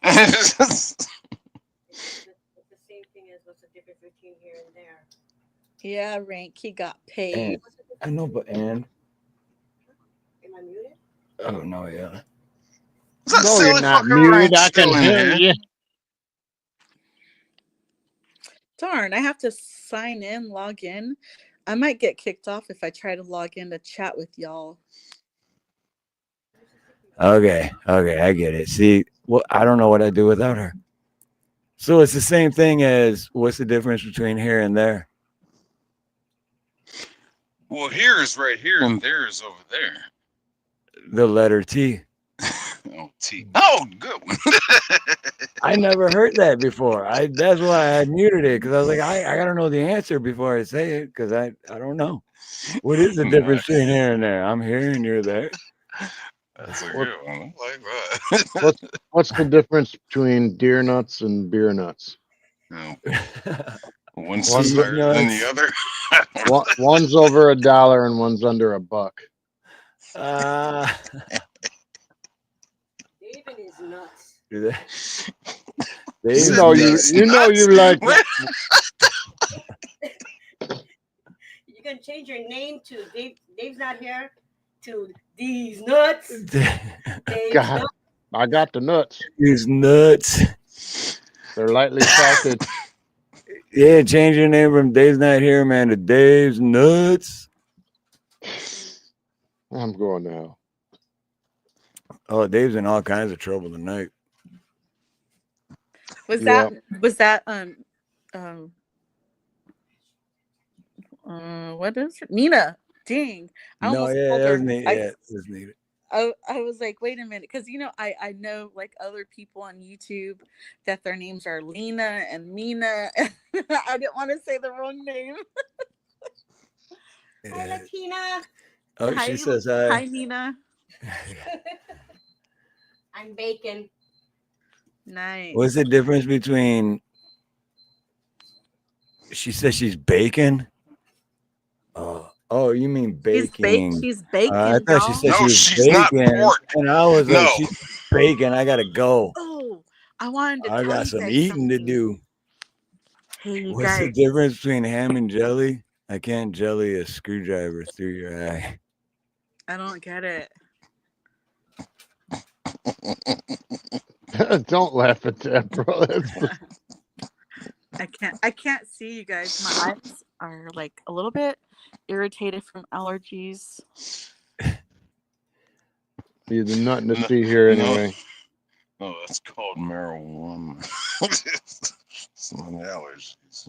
It's the same thing as what's the difference between here and there. Yeah, Rank, he got paid. I know, but Am I muted? oh no, yeah. No, you're not muted. I can hear you. Darn, I have to sign in, log in. I might get kicked off if I try to log in to chat with y'all. Okay, I get it. See, well, I don't know what I'd do without her. So it's the same thing as what's the difference between here and there? Well, here is right here, and there is over there. The letter T. Oh, T. Oh, good one. I never heard that before. That's why I muted it, because I was like, I gotta know the answer before I say it, because I don't know. What is the difference between here and there? I'm here and you're there. That's a good one. I like that. What's the difference between deer nuts and beer nuts? No. One's higher than the other. One's over $1 and one's under $1. David is nuts. You know you like You can change your name to Dave's not here to these nuts. God, I got the nuts. These nuts. They're lightly salted. Yeah, change your name from Dave's Not Here, man, to Dave's Nuts. I'm going now. Oh, Dave's in all kinds of trouble tonight. Was that what is it? Nina? Dang. I almost called her. It was Nina. I was like, wait a minute, because I know like other people on YouTube that their names are Lena and Mina. I didn't want to say the wrong name. Hi, Latina. Oh, Hi, she says hi. Hi, Nina. I'm bacon. Nice. What's the difference between? She says she's bacon. Oh, you mean baking? She's baking. I thought she said she's she was not baking, pork. and I was like, she's baking. I gotta go. Oh, I wanted to. I tell got you some guys eating to something. do. Hey, you What's guys. the difference between ham and jelly? I can't jelly a screwdriver through your eye. I don't get it. Don't laugh at that, bro. I can't see you guys. My eyes are like a little bit irritated from allergies. There's nothing to see here anyway. Oh, that's called marijuana. Some allergies.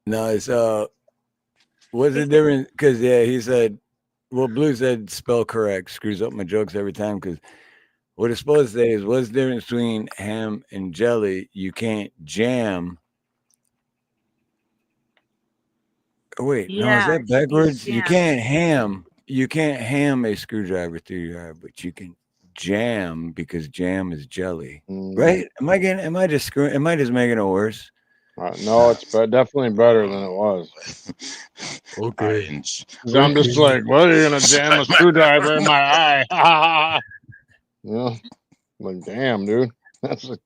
No, it's what's the difference? Because he said, well, Blue said spell correct, screws up my jokes every time. Because what it's supposed to say is, what's the difference between ham and jelly? You can't jam. Oh, wait, no, is that backwards? You can't ham a screwdriver through your eye, but you can jam, because jam is jelly, right? Am I just making it worse? No, it's definitely better than it was. Okay. I'm just like, what are you gonna jam a screwdriver in my eye? Yeah, like, damn, dude, that's a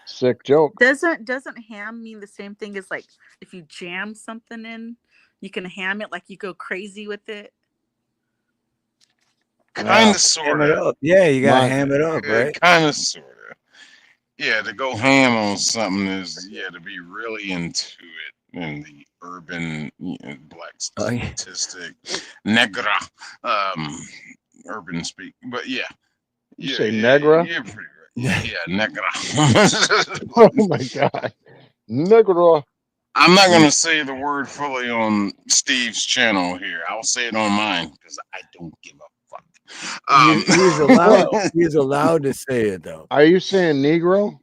sick joke. Doesn't ham mean the same thing as, like, if you jam something in, you can ham it, like you go crazy with it? Kind of, sort of. Yeah, you gotta ham it up, right? Kind of, sort of. Yeah, to go ham on something is to be really into it in the urban black Oh, yeah. statistic negra urban speak. But You say negra? you're pretty right. Yeah, negra. Oh my god, negra. I'm not gonna say the word fully on Steve's channel here. I'll say it on mine because I don't give a fuck. He's allowed. He's allowed to say it though. Are you saying negro?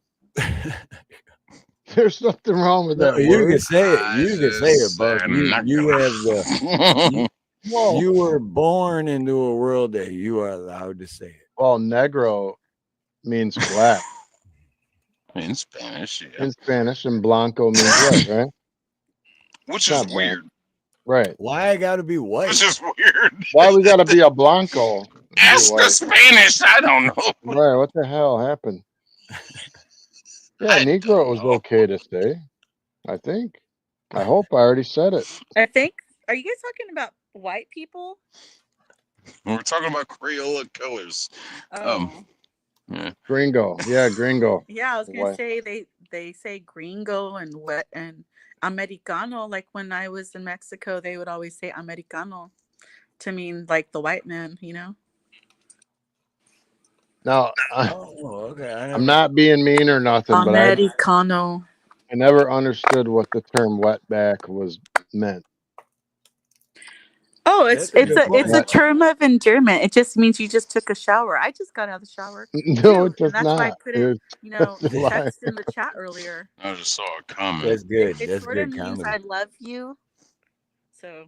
There's nothing wrong with that You word. can say it. I You can say just it, Buck. said You have the. Whoa. You were born into a world that you are allowed to say it. Well, negro means black in Spanish, yeah. in Spanish, and blanco means white, right? Which Not is black. weird. Right. Why I gotta be white? Which is weird. Why we gotta be a blanco? to be Ask the white? Spanish. I don't know. Right. What the hell happened? Yeah, I negro don't was know. okay to say. I think. I hope I already said it. I think. Are you guys talking about white people? We're talking about Crayola colors. Oh. Yeah. Gringo. Yeah, gringo. Yeah, I was gonna White. say they say gringo and what and americano. Like when I was in Mexico, they would always say americano to mean like the white man, you know. Now, Oh, okay. I'm not being mean or nothing, but I Americano. never understood what the term wetback was meant. Oh, That's a good point. it's a term of endearment. It just means you just took a shower. I just got out of the shower. No, too, it does and that's why I not. couldn't, That's a lie. text in the chat earlier. I just saw a comment. That's good. It That's sort of good means comedy. I love you. So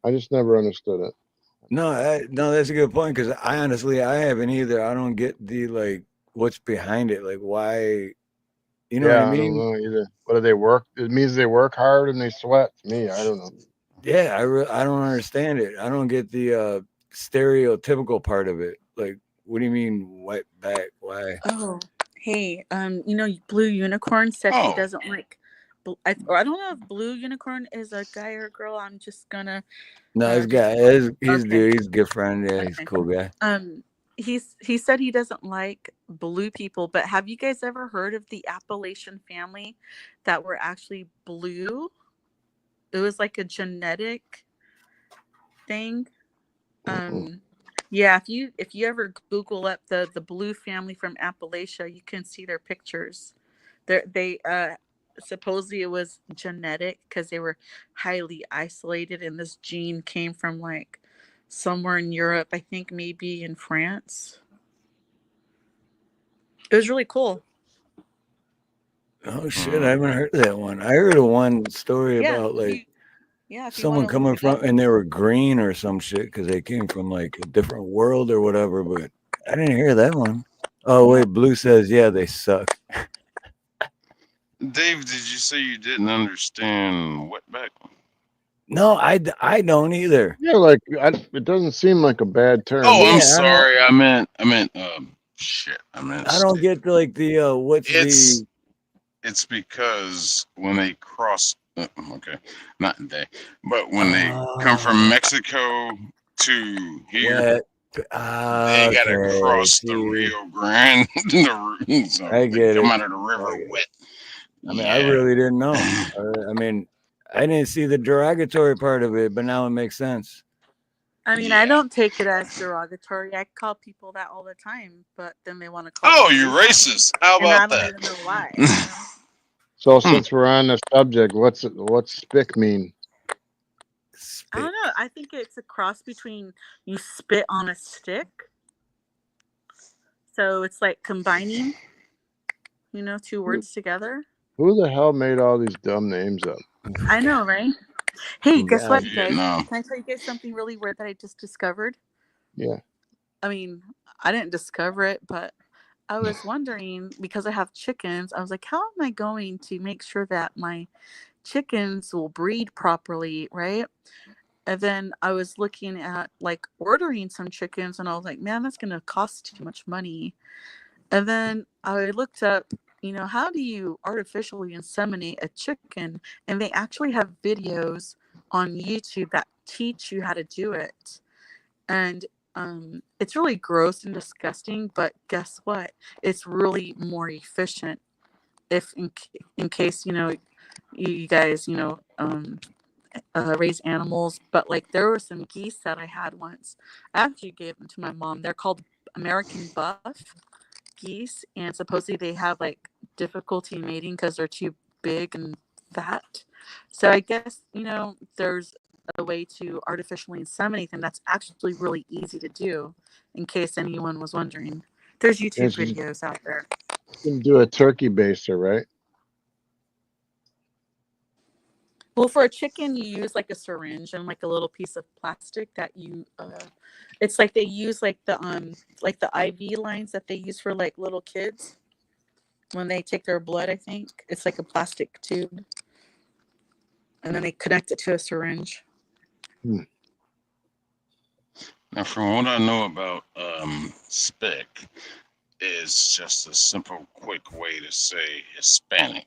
I just never understood it. No, that's a good point because I honestly I haven't either. I don't get the like what's behind it, like why. You know what I I don't mean? know either. What do they work? It means they work hard and they sweat. To me, I don't know. Yeah, I don't understand it. I don't get the stereotypical part of it. Like, what do you mean white back? Why? oh, hey, Blue Unicorn said he Oh. doesn't like. I don't know if Blue Unicorn is a guy or a girl. I'm just gonna. No, this just- guy, he's okay. dude. He's a good friend. Yeah, he's a Okay. cool guy. He said he doesn't like blue people, but have you guys ever heard of the Appalachian family that were actually blue? It was like a genetic thing. Yeah, if you ever Google up the blue family from Appalachia, you can see their pictures. They supposedly it was genetic because they were highly isolated, and this gene came from like somewhere in Europe, I think maybe in France. It was really cool. Oh shit, I haven't heard of that one. I heard of one story Yeah, about like if you someone wanna coming look it up. from and they were green or some shit because they came from like a different world or whatever. But I didn't hear that one. Oh wait, Blue says yeah, they suck. Dave, did you say you didn't understand wetback? No, I don't either. Yeah, like it doesn't seem like a bad term. Oh, I'm Yeah, sorry. I meant shit. I meant I don't get the, like the what's the. It's because when they cross, okay, not they, but when they come from Mexico to here, they gotta cross the Rio Grande. So I get come it. out of the river wet. I mean, I really didn't know. I mean, I didn't see the derogatory part of it, but now it makes sense. I mean, I don't take it as derogatory. I call people that all the time, but then they want to call. Oh, you racist! How about and I that? don't even know why. So since we're on the subject, what's spick mean? I don't know. I think it's a cross between you spit on a stick. So it's like combining, two words together. Who the hell made all these dumb names up? I know, right? Hey, guess what, guys? Vietnam. Can I tell you guys something really weird that I just discovered? Yeah. I mean, I didn't discover it, but I was wondering, because I have chickens, I was like, how am I going to make sure that my chickens will breed properly, right? And then I was looking at like ordering some chickens, and I was like, man, that's going to cost too much money. And then I looked up, how do you artificially inseminate a chicken? And they actually have videos on YouTube that teach you how to do it. And It's really gross and disgusting, but guess what? It's really more efficient if in case, you guys, raise animals. But like there were some geese that I had once. I actually gave them to my mom. They're called American buff geese, and supposedly they have like difficulty mating because they're too big and fat. So I guess, there's a way to artificially inseminate them that's actually really easy to do, in case anyone was wondering. There's YouTube Yes, you videos out there. can do a turkey baster, right? Well, for a chicken, you use like a syringe and like a little piece of plastic that it's like they use like the IV lines that they use for like little kids when they take their blood, I think. It's like a plastic tube. And then they connect it to a syringe. Now, from what I know about spec, is just a simple, quick way to say Hispanic,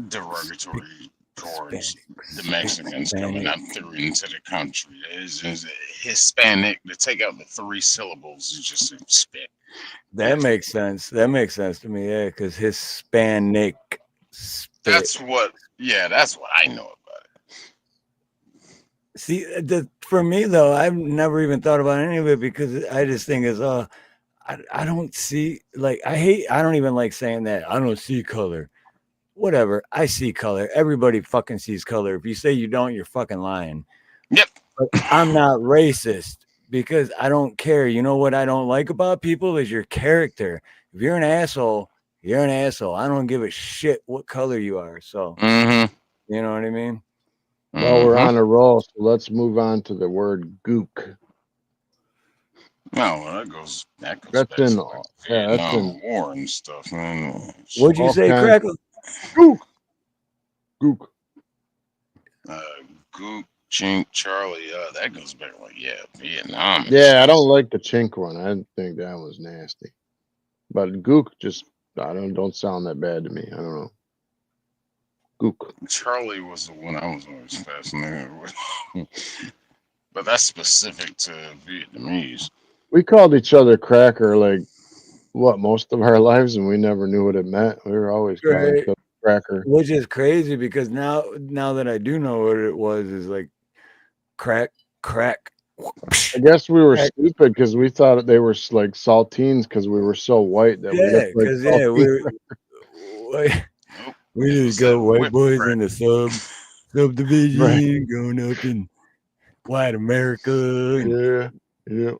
derogatory towards the Mexicans coming up through into the country. It's Hispanic. To take out the 3 syllables is just spec. That makes sense. That makes sense to me, yeah, because Hispanic. That's what I know about it. See, for me though, I've never even thought about any of it because I just think it's I don't see, like, I don't even like saying that. I don't see color. Whatever. I see color. Everybody fucking sees color. If you say you don't, you're fucking lying. Yep. But I'm not racist because I don't care. You know what I don't like about people is your character. If you're an asshole, you're an asshole. I don't give a shit what color you are. So, you know what I mean? Well, we're on a roll, so let's move on to the word gook. No, that goes That's back in, to like yeah, that's Vietnam in. War and stuff, man. What'd you all say, kinds- Crackle? Gook. Gook. Gook, Chink, Charlie, that goes back like Vietnam. Yeah, I don't like the chink one. I think that was nasty. But gook just don't sound that bad to me. I don't know. Gook. Charlie was the one I was always fascinated with. But that's specific to Vietnamese. We called each other cracker like most of our lives, and we never knew what it meant. We were always calling each other cracker. Which is crazy because now that I do know what it was, is like crack. I guess we were stupid because we thought they were like saltines because we were so white that we looked like saltines. We just got white boys in the subdivision going up in white America. Yeah.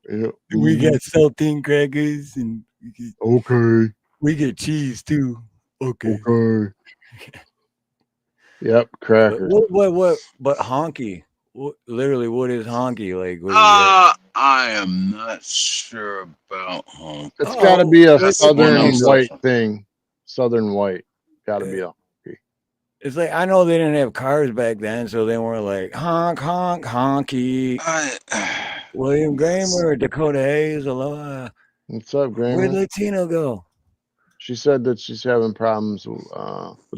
We got saltine crackers and we get cheese too. Okay. Yep, crackers. What? But honky. Literally, what is honky like? I am not sure about honky. It's got to be a southern white thing. Southern white. Got to be a honky. It's like, I know they didn't have cars back then, so they weren't like honk, honky. William Kramer, Dakota Hayes, aloha. What's up, Grandma? Where'd Latino go? She said that she's having problems with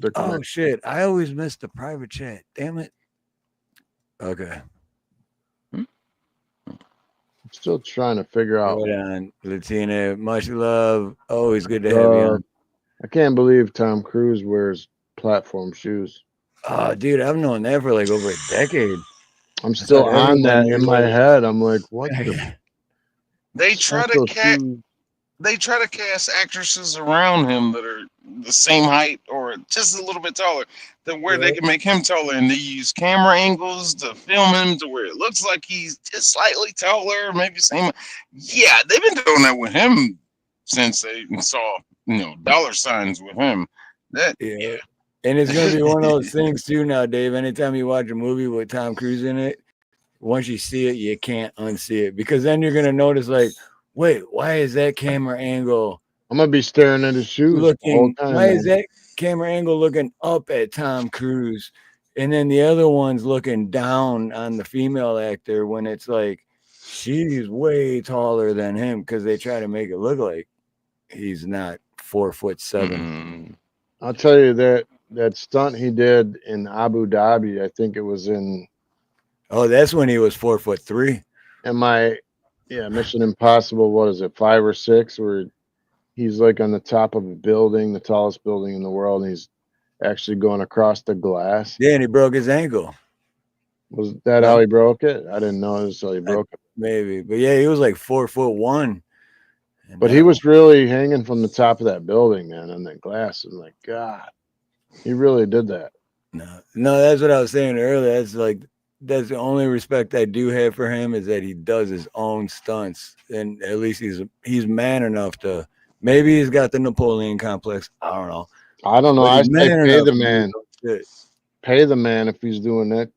their connection. Oh shit! I always miss the private chat. Damn it. Okay. I'm still trying to figure out. Hold on, Latina. Much love. Always good to have you on. I can't believe Tom Cruise wears platform shoes. Oh, dude, I've known that for like over a decade. I'm still on that in my head. I'm like, what? They try to cast actresses around him that are the same height or just a little bit taller, to where they can make him taller, and they use camera angles to film him to where it looks like he's just slightly taller, maybe same. Yeah, they've been doing that with him since they saw dollar signs with him. Yeah. And it's gonna be one of those things too now, Dave. Anytime you watch a movie with Tom Cruise in it, once you see it, you can't unsee it, because then you're gonna notice, like, wait, why is that camera angle? I'm gonna be staring at his shoes the whole time. Why is that camera angle looking up at Tom Cruise, and then the other one's looking down on the female actor when it's like she's way taller than him, because they try to make it look like he's not 4'7". I'll tell you that stunt he did in Abu Dhabi, I think it was in. Oh, that's when he was 4'3". And my Yeah, Mission Impossible. What is it, 5 or 6? Where he's like on the top of a building, the tallest building in the world, and he's actually going across the glass. Yeah, and he broke his ankle. Was that how he broke it? I didn't know this how he broke it. Maybe, but yeah, he was like 4'1". But he was really hanging from the top of that building, man, on that glass. And like, God, he really did that. No, that's what I was saying earlier. That's the only respect I do have for him is that he does his own stunts, and at least he's man enough to. Maybe he's got the Napoleon complex. I don't know. I don't know. But I he's say man pay enough the to do man. some shit. Pay the man if he's doing that.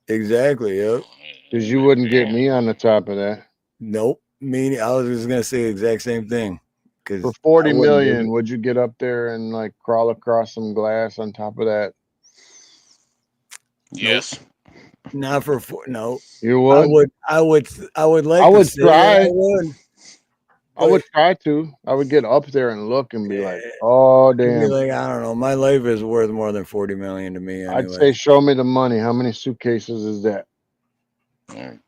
Exactly. Yep. Because you wouldn't get me on the top of that. Nope. Me. I was just gonna say the exact same thing. For Because 40 million, would you get up there and like crawl across some glass on top of that? Yes. Not for no. You would? I would like. I would to say that try. I would. I would try to. I would get up there and look and be like, Yeah. "Oh You'd be damn!" like, I don't know. My life is worth more than 40 million to me. Anyway. I'd say, "Show me the money. How many suitcases is that?" 20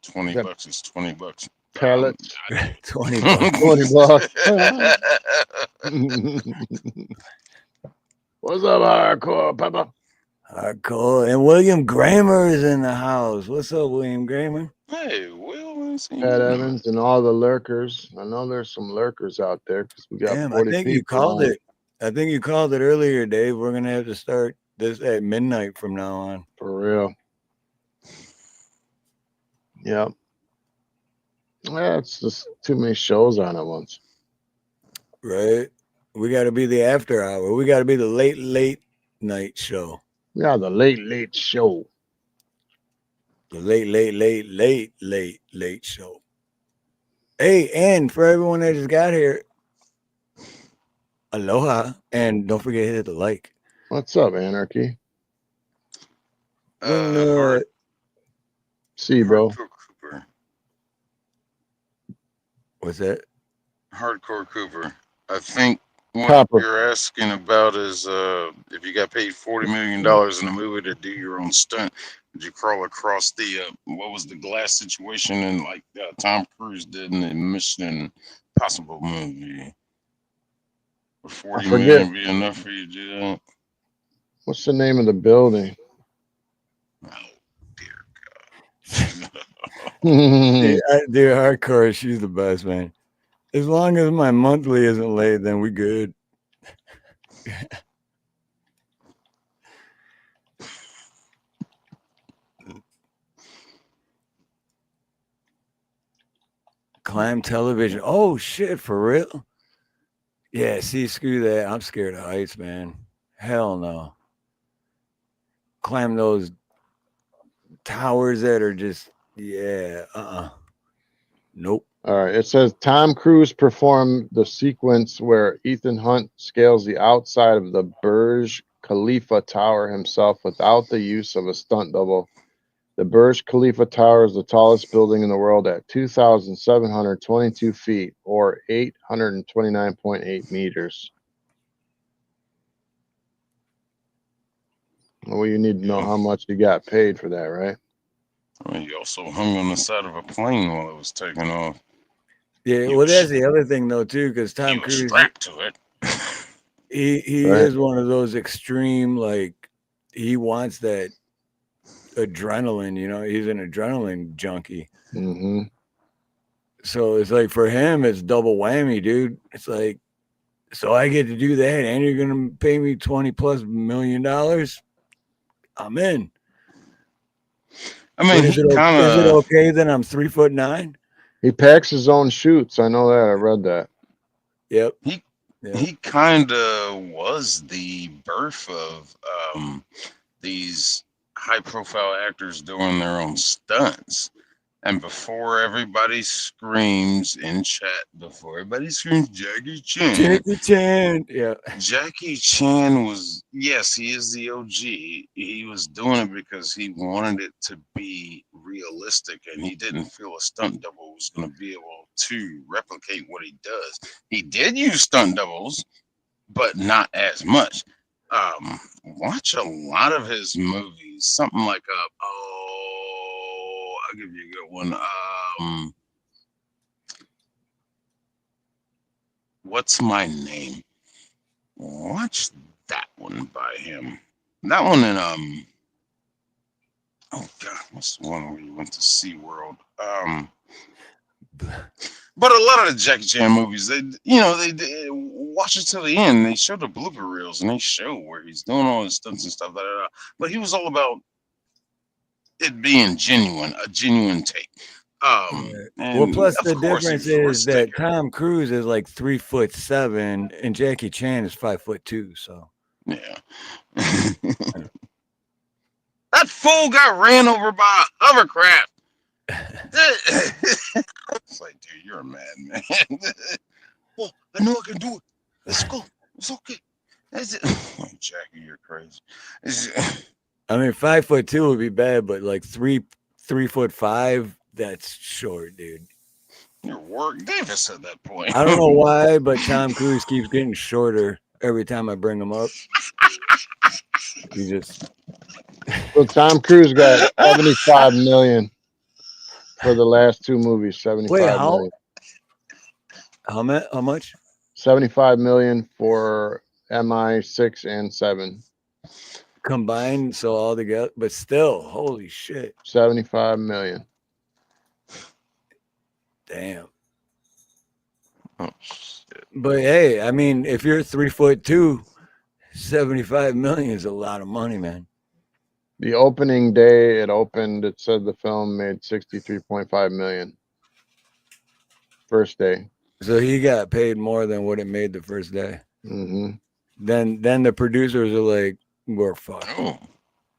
bucks is 20 bucks. Pellets. 20 bucks. 20 bucks. What's up, hardcore Pepper? Hardcore. And William Gramer is in the house. What's up, William Gramer? Hey, Will. Pat Evans and all the lurkers. I know there's some lurkers out there because we got Damn, 40 I think people you called on. it. I think you called it earlier, Dave. We're gonna have to start this at midnight from now on. For real. Yep. Yeah, it's just too many shows on at once. Right? We got to be the after hour. We got to be the late night show. Yeah, the late show. The late show. Hey, and for everyone that just got here, aloha, and don't forget to hit the like. What's up, Anarchy? See, bro. Cooper. What's that? Hardcore Cooper. I think what you're asking about is if you got paid $40 million in a movie to do your own stunt, would you crawl across the what was the glass situation and like Tom Cruise did in the Mission Impossible movie? Would 40 million be enough for you to do that? What's the name of the building? Oh, dear God. Dude, hardcore, she's the best, man. As long as my monthly isn't late, then we good. Climb television. Oh shit, for real? Yeah, see, screw that. I'm scared of heights, man. Hell no. Climb those towers that are just nope. All right. It says Tom Cruise performed the sequence where Ethan Hunt scales the outside of the Burj Khalifa Tower himself without the use of a stunt double. The Burj Khalifa Tower is the tallest building in the world at 2,722 feet or 829.8 meters. Well, you need to know how much you got paid for that, right? Well, you also hung on the side of a plane while it was taking off. Yeah, well, that's the other thing though too, because Tom Cruise strapped to it. he is one of those extreme, like he wants that adrenaline. You know, he's an adrenaline junkie. Mm-hmm. So it's like for him, it's double whammy, dude. It's like, so I get to do that, and you're gonna pay me $20+ million. I'm in. I mean, is it okay that I'm 3'9"? He packs his own chutes. I know that. I read that. Yep. He kind of was the birth of these high-profile actors doing their own stunts. And before everybody screams in chat, Jackie Chan. Jackie Chan, yeah. Jackie Chan was, yes, he is the OG. He was doing it because he wanted it to be realistic, and he didn't feel a stunt double was going to be able to replicate what he does. He did use stunt doubles, but not as much. Watch a lot of his movies. Something like I'll give you a good one. What's My Name? Watch that one by him. That one and oh god, what's the one where you went to SeaWorld? But a lot of the Jackie Chan movies, they watch it till the end. They show the blooper reels and they show where he's doing all his stunts and stuff. But he was all about it being genuine, a genuine take. Well, plus the difference is that Tom Cruise is like 3'7" and Jackie Chan is 5'2". So yeah, that fool got ran over by a hovercraft. It's like, dude, you're a madman. Well, I know I can do it. Let's go. It's okay. That's it. Oh, Jackie, you're crazy. I mean, 5'2" would be bad, but like 3'5", that's short, dude. You're Warwick Davis at that point. I don't know why, but Tom Cruise keeps getting shorter every time I bring him up. He just. Well, Tom Cruise got 75 million for the last two movies. 75 Wait, million. How much? 75 million for MI6 and 7 combined, so all together, but still, holy shit, 75 million. Damn. Oh, shit. But hey, I mean, if you're 3'2", 75 million is a lot of money, man. The opening day it opened, it said the film made 63.5 million. First day. So he got paid more than what it made the first day. Mm-hmm. Then the producers are like, we're fucked. Oh.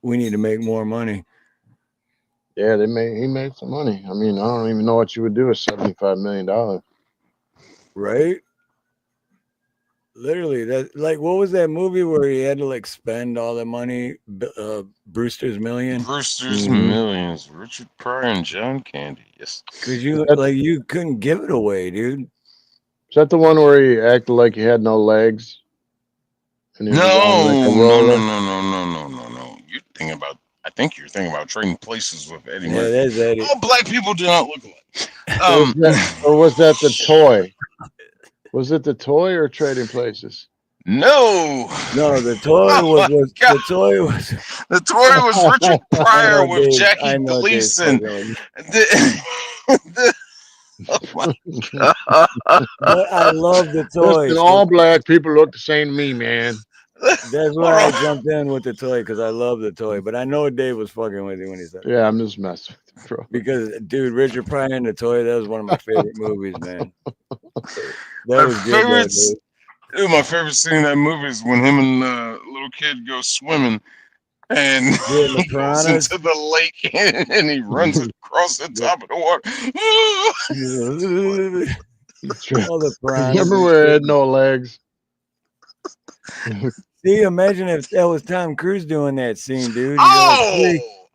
We need to make more money. Yeah, he made some money. I mean, I don't even know what you would do with $75 million. Right? Literally, that, like, what was that movie where he had to like spend all the money? Brewster's Million. Brewster's Millions. Richard Pryor and John Candy. Yes. Because you couldn't give it away, dude. Is that the one where he acted like he had no legs? And he was on like a roller? No. I think you're thinking about Trading Places with Eddie Yeah, Murphy. that's Eddie. All black people do not look alike. Or was that the toy? Was it the toy or Trading Places? No, the toy was the toy was Richard Pryor with Dave, Jackie Gleason. Oh my God. But I love the toy. Listen, all black people look the same to me, man. That's why I jumped in with the toy, because I love the toy. But I know Dave was fucking with you when he said Yeah, I'm just messing with you, bro. Because, dude, Richard Pryor and the toy, that was one of my favorite movies, man. That was good, dude. My favorite scene in that movie is when him and the little kid go swimming and he goes into the lake and he runs across the top of the water. All the piranhas. Remember where it had no legs? See, imagine if that was Tom Cruise doing that scene, dude.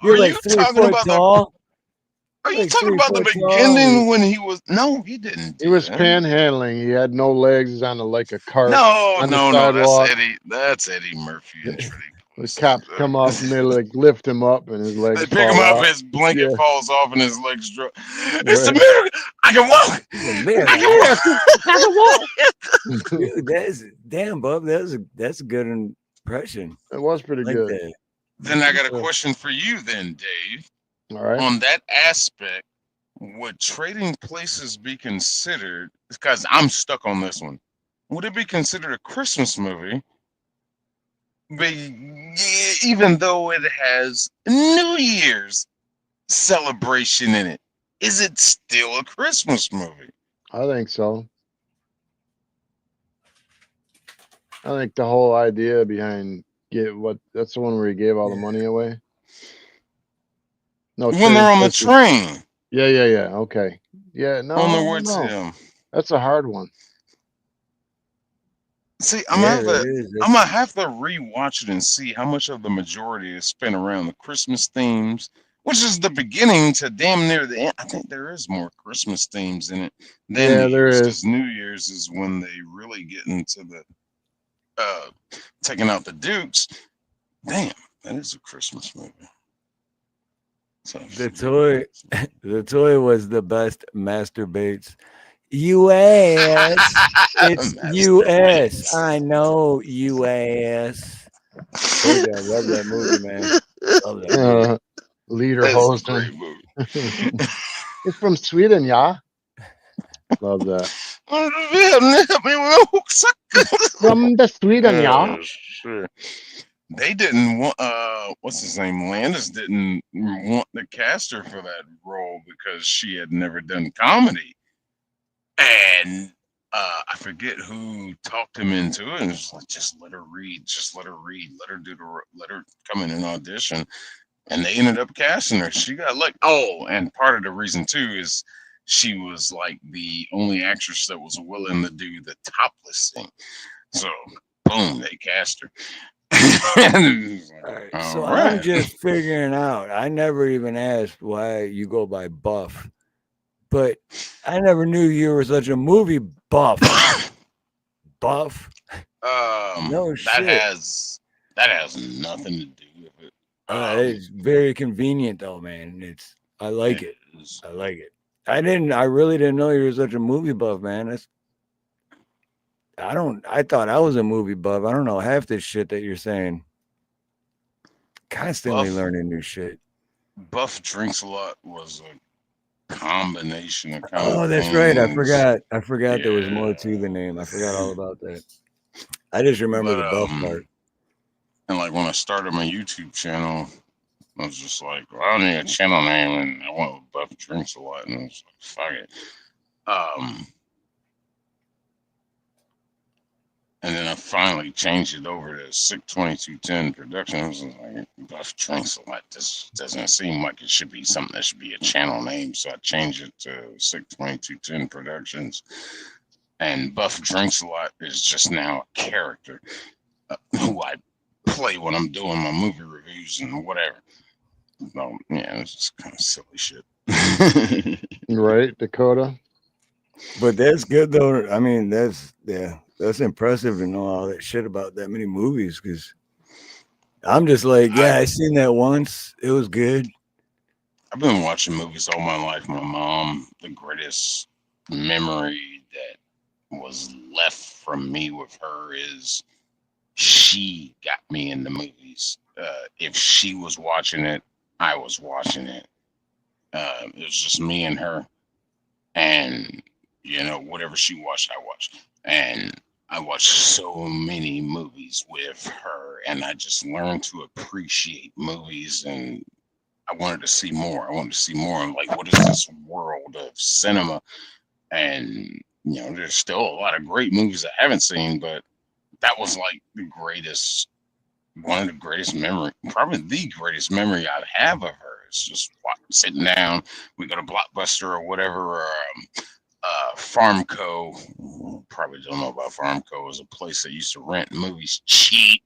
You're like 3 foot tall. Are you talking about the beginning when he was? No, he didn't. He was panhandling. He had no legs. He's on like a cart. No. That's Eddie Murphy. The cops come up and they like lift him up and his legs. They pick him up, his blanket falls off, and his legs drop. It's a miracle. I can walk. I can walk. Dude, damn, Bub. That's a good impression. It was pretty good. That. Then I got a question for you, then, Dave. All right. On that aspect, would Trading Places be considered? Because I'm stuck on this one. Would it be considered a Christmas movie? But even though it has New Year's celebration in it, is it still a Christmas movie? I think so. I think the whole idea behind that's the one where he gave all the money away. No, when they're on the train. Yeah. Okay. Yeah, no. On the way to him. That's a hard one. See, I'm gonna have to rewatch it and see how much of the majority is spent around the Christmas themes, which is the beginning to damn near the end. I think there is more Christmas themes in it than there is. Because New Year's is when they really get into the taking out the Dukes. Damn, that is a Christmas movie. So the toy was the best masturbates U.S. It's U.S. Masterpiece. I know U.S. Told you I love that movie, man. Love that movie. Leader That's a Holsten. great movie. It's from Sweden, yeah. Love that. From the Sweden, yeah. Sure. They didn't want what's his name? Landis didn't want to cast her for that role because she had never done comedy. And I forget who talked him into it and was like, just let her read, let her come in and audition. And they ended up casting her. She got like, and part of the reason too is she was like the only actress that was willing to do the topless thing. So boom, they cast her. All right, so I'm just figuring out. I never even asked why you go by Buff, but I never knew you were such a movie buff. Buff. No shit. That has nothing to do with it. It's very convenient though, man. I like it. I like it. I really didn't know you were such a movie buff, man. I thought I was a movie buff. I don't know half this shit that you're saying. Constantly learning new shit. Buff Drinks a Lot was a combination of that's right. I forgot there was more to the name. I forgot all about that. I just remember the buff part. And like when I started my YouTube channel, I was just like, well, I don't need a channel name, and I went with Buff Drinks a Lot, and I was like, fuck it. And then I finally changed it over to Sick 2210 Productions. I was like, Buff Drinks a Lot. This doesn't seem like it should be something that should be a channel name, so I changed it to Sick 2210 Productions. And Buff Drinks a Lot is just now a character who I play when I'm doing my movie reviews and whatever. So, yeah, it's just kind of silly shit. Right, Dakota? But that's good, though. I mean, that's impressive to know all that shit about that many movies, because I'm just like, I seen that once. It was good. I've been watching movies all my life. My mom, the greatest memory that was left from me with her is she got me into movies. If she was watching it, I was watching it. It was just me and her. And, whatever she watched, I watched. And I watched so many movies with her, and I just learned to appreciate movies, and I wanted to see more. I'm like, what is this world of cinema? And, there's still a lot of great movies I haven't seen, but that was like one of the greatest memory, probably the greatest memory I have of her. It's just sitting down. We go to Blockbuster or whatever, or Farmco. Probably don't know about Farmco. It was a place that used to rent movies cheap.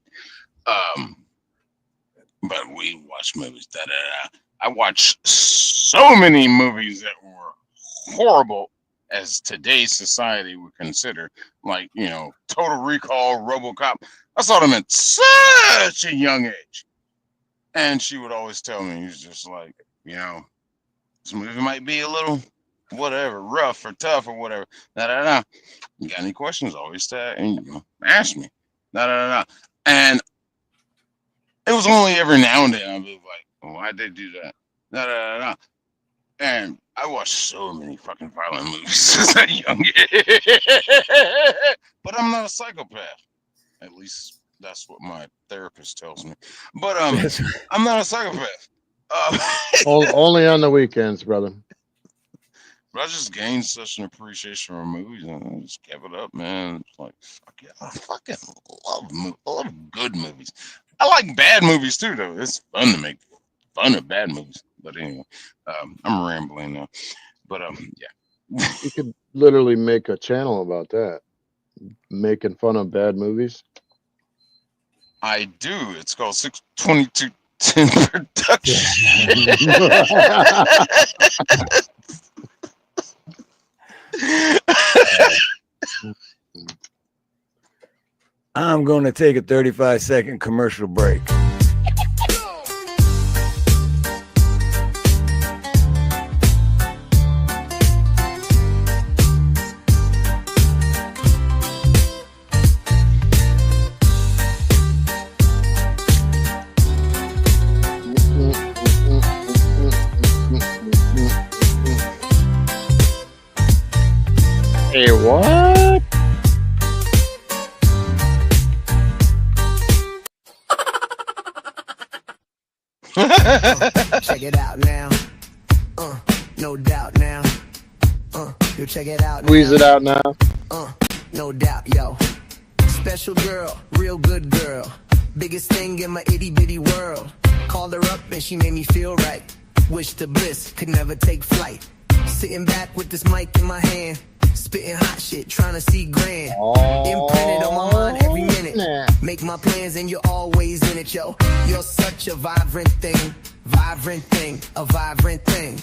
But we watched movies. I watched so many movies that were horrible as today's society would consider, like, Total Recall, RoboCop. I saw them at such a young age. And she would always tell me, he's just like, this movie might be a little whatever, rough or tough or whatever. You got any questions? Always ask me. And it was only every now and then I'd be like, why'd they do that? And I watched so many fucking violent movies at a young age. But I'm not a psychopath. At least that's what my therapist tells me. But I'm not a psychopath. Only on the weekends, brother. But I just gained such an appreciation for movies, and I just kept it up, man. It's like, fuck yeah, I fucking love movies. I love good movies. I like bad movies too, though. It's fun to make fun of bad movies. But anyway, I'm rambling now. But yeah. You could literally make a channel about that, making fun of bad movies. I do. It's called 62210 Production. I'm going to take a 35-second commercial break. What? Check it out now. No doubt now. You check it out now. Squeeze it out now. No doubt, yo. Special girl, real good girl. Biggest thing in my itty bitty world. Called her up and she made me feel right. Wish to bliss, could never take flight. Sitting back with this mic in my hand. Spitting hot shit, trying to see grand. Imprinted on my mind every minute. Make my plans and you're always in it, yo. You're such a vibrant thing. Vibrant thing, a vibrant thing.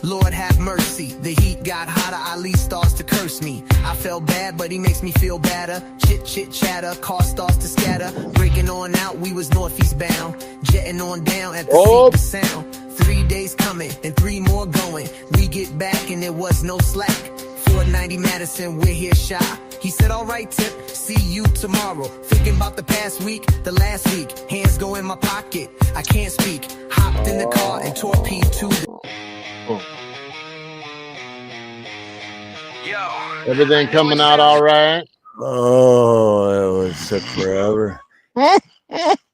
Lord have mercy, the heat got hotter, Ali starts to curse me. I felt bad, but he makes me feel better. Chit chit chatter, car starts to scatter. Breaking on out, we was northeast bound. Jetting on down at the seat sound. 3 days coming and 3 more going. We get back and there was no slack. 490 Madison, we're here shy. He said, alright Tip, see you tomorrow. Thinking about the past week, the last week. Hands go in my pocket, I can't speak. Hopped in the car and torpedoed to the... Everything coming out all right? Oh, it took forever.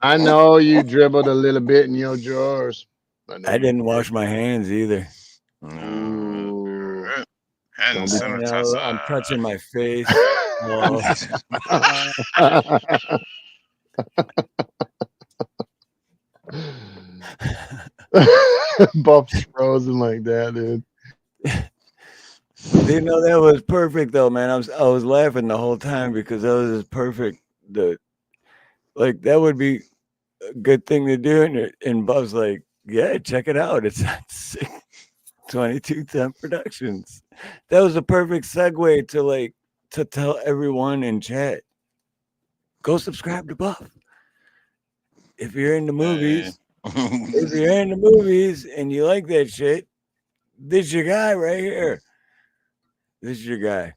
I know you dribbled a little bit in your drawers. I didn't wash my hands either. Hand sanitizer. I'm touching my face. Buff's frozen like that, dude. You know, that was perfect though, man. I was laughing the whole time because that was just perfect. Like that would be a good thing to do, and Buff's like, yeah, check it out. It's on 2210 Productions. That was a perfect segue to tell everyone in chat, go subscribe to Buff. If you're in the movies, and you like that shit, this is your guy right here. This is your guy.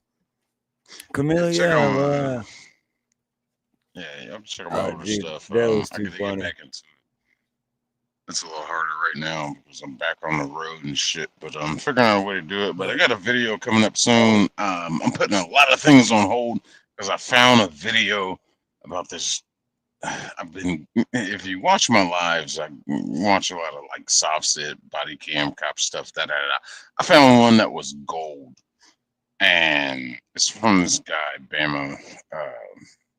Camellia. Yeah, I'm checking my older stuff. That was I too gotta funny. get back into it. It's a little harder right now because I'm back on the road and shit, but I'm figuring out a way to do it. But I got a video coming up soon. I'm putting a lot of things on hold because I found a video about this. If you watch my lives, I watch a lot of like soft sit, body cam, cop stuff, I found one that was gold. And it's from this guy, Bama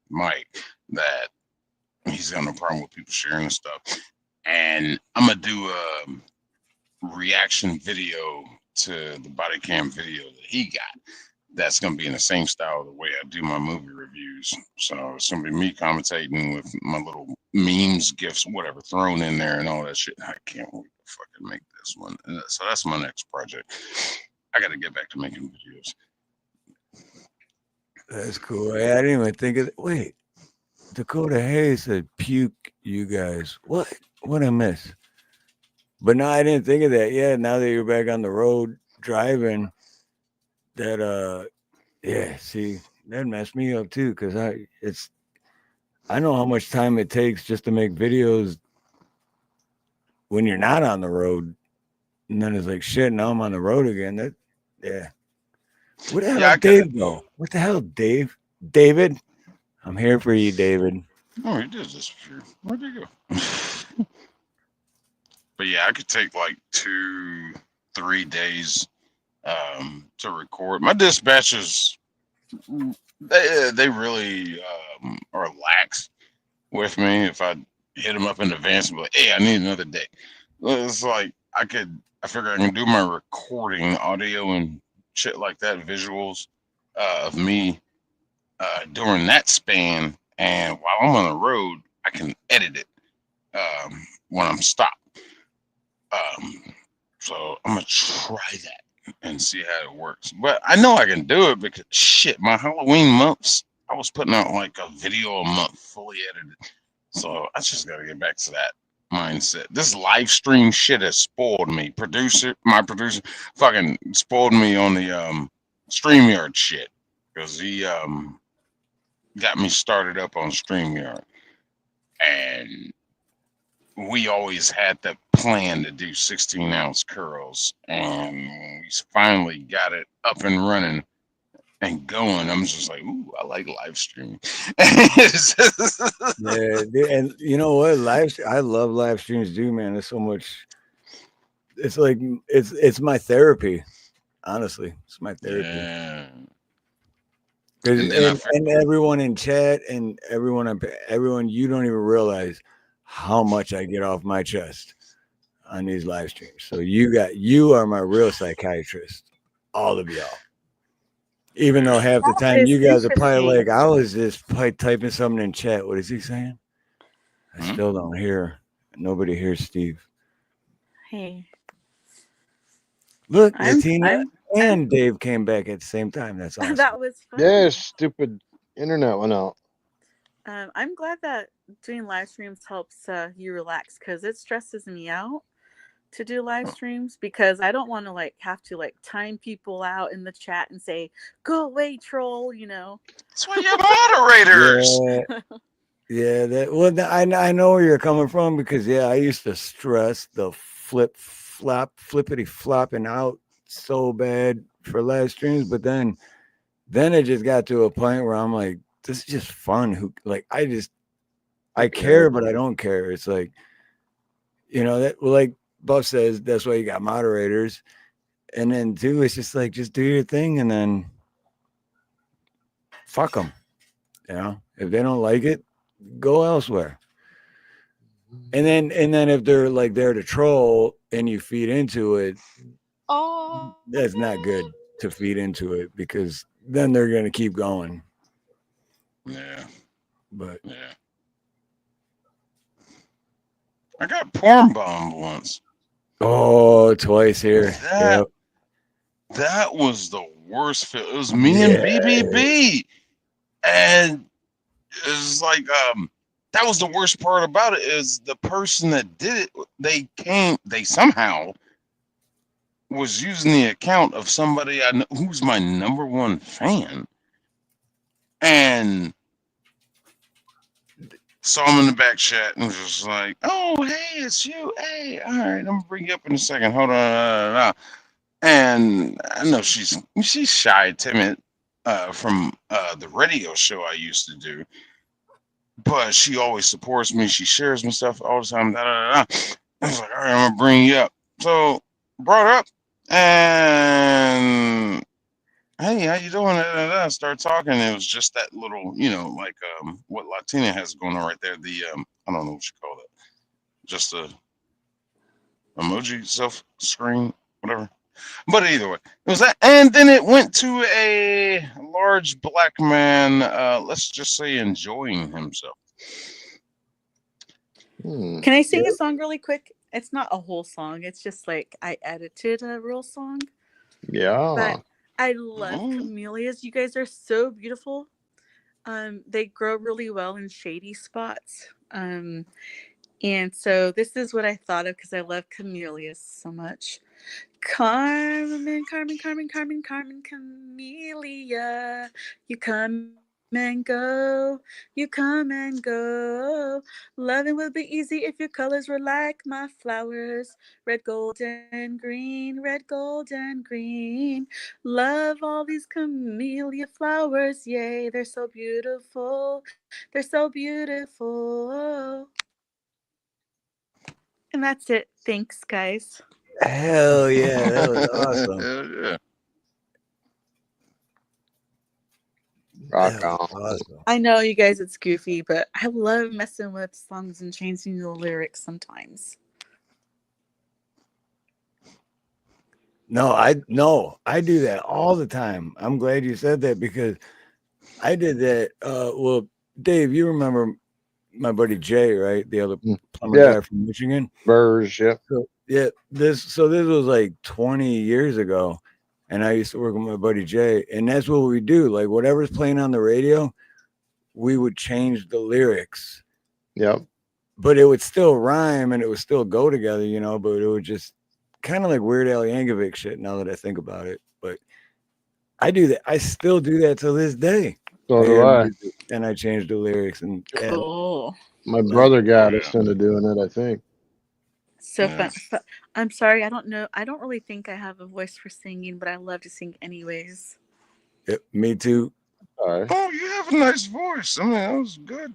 Mike, that he's got no problem with people sharing stuff. And I'm going to do a reaction video to the body cam video that he got. That's going to be in the same style of the way I do my movie reviews. So it's going to be me commentating with my little memes, gifs, whatever, thrown in there and all that shit. I can't wait to fucking make this one. So that's my next project. I got to get back to making videos. That's cool. I didn't even think of it. Wait, Dakota Hayes said puke, you guys. What I miss? But no, I didn't think of that. Yeah, now that you're back on the road driving, that yeah, see, that messed me up too, because I know how much time it takes just to make videos when you're not on the road. And then it's like shit, now I'm on the road again. Yeah. Where the hell did Dave go? What the hell, Dave? David? I'm here for you, David. Oh, he did disappear. Where'd he go? But yeah, I could take like 2-3 days to record. My dispatchers, they really are lax with me. If I hit them up in advance and be like, hey, I need another day. It's like I figure I can do my recording, audio and shit like that, visuals of me during that span, and while I'm on the road I can edit it when I'm stopped. So I'm gonna try that and see how it works, but I know I can do it because shit, my Halloween months I was putting out like a video a month fully edited, so I just gotta get back to that mindset. This live stream shit has spoiled me. My producer fucking spoiled me on the StreamYard shit because he got me started up on StreamYard, and we always had that plan to do 16-ounce curls, and we finally got it up and running. and going. I'm just like, ooh, I like live streaming. Yeah, and you know what? I love live streams, too, man. There's so much. It's like it's my therapy. Honestly, it's my therapy. Yeah. Because And then and everyone in chat and everyone, you don't even realize how much I get off my chest on these live streams. So you are my real psychiatrist, all of y'all. Even though half the time is you guys are probably interesting. like, I was just probably typing something in chat. What is he saying? I Hmm? still don't hear. Nobody hears Steve. Hey, Look, I'm Latina and Dave came back at the same time. That's awesome. that was fun. Yeah, stupid internet went out. I'm glad that doing live streams helps you relax because it stresses me out to do live streams because I don't want to like have to like time people out in the chat and say, "Go away, troll," you know. That's why you're moderators. Yeah, I know where you're coming from because I used to stress the flippity flopping out so bad for live streams, but then it just got to a point where I'm like, this is just fun. I care, but I don't care. It's like, like Buff says, that's why you got moderators, and then two, it's just like just do your thing and then fuck them. If they don't like it, go elsewhere. And then if they're like there to troll and you feed into it, that's not good to feed into it because then they're gonna keep going. Yeah. But yeah. I got porn bombed once. Oh, twice here. That was the worst feel. It was me and BBB. And it was like that was the worst part about it is the person that did it, they somehow was using the account of somebody I know who's my number one fan. And saw him in the back chat and was just like, "Oh, hey, it's you. Hey, all right, I'm gonna bring you up in a second. Hold on." And I know she's shy, timid, from the radio show I used to do, but she always supports me. She shares my stuff all the time. I was like, "All right, I'm gonna bring you up." So brought her up and hey, how you doing? Start talking. It was just that little, like what Latina has going on right there. The I don't know what you call it. Just a emoji self screen, whatever. But either way, it was that, and then it went to a large black man. Let's just say enjoying himself. Can I sing a song really quick? It's not a whole song. It's just like I edited a real song. Yeah. But I love camellias. You guys are so beautiful. They grow really well in shady spots. And so this is what I thought of because I love camellias so much. Carmen, Carmen, Carmen, Carmen, Carmen, camellia. You come and go. You come and go. Loving would be easy if your colors were like my flowers. Red, gold, and green. Red, gold, and green. Love all these camellia flowers. Yay, they're so beautiful. They're so beautiful. And that's it. Thanks, guys. Hell yeah, that was awesome. Yeah. Rock on. Awesome. I know you guys, it's goofy, but I love messing with songs and changing the lyrics sometimes. No, I do that all the time. I'm glad you said that because I did that. Well, Dave, you remember my buddy Jay, right? The other plumber guy from Michigan. Burrs, yeah. So, this was like 20 years ago, and I used to work with my buddy Jay, and that's what we do. Like whatever's playing on the radio, we would change the lyrics. Yep. But it would still rhyme and it would still go together, but it would just kind of like Weird Al Yankovic shit now that I think about it. But I do that. I still do that to this day. So do I. And I changed the lyrics and my brother got us into doing it, I think. So fun. I'm sorry, I don't know. I don't really think I have a voice for singing, but I love to sing anyways. Me too. All right. Oh, you have a nice voice. I mean, that was good.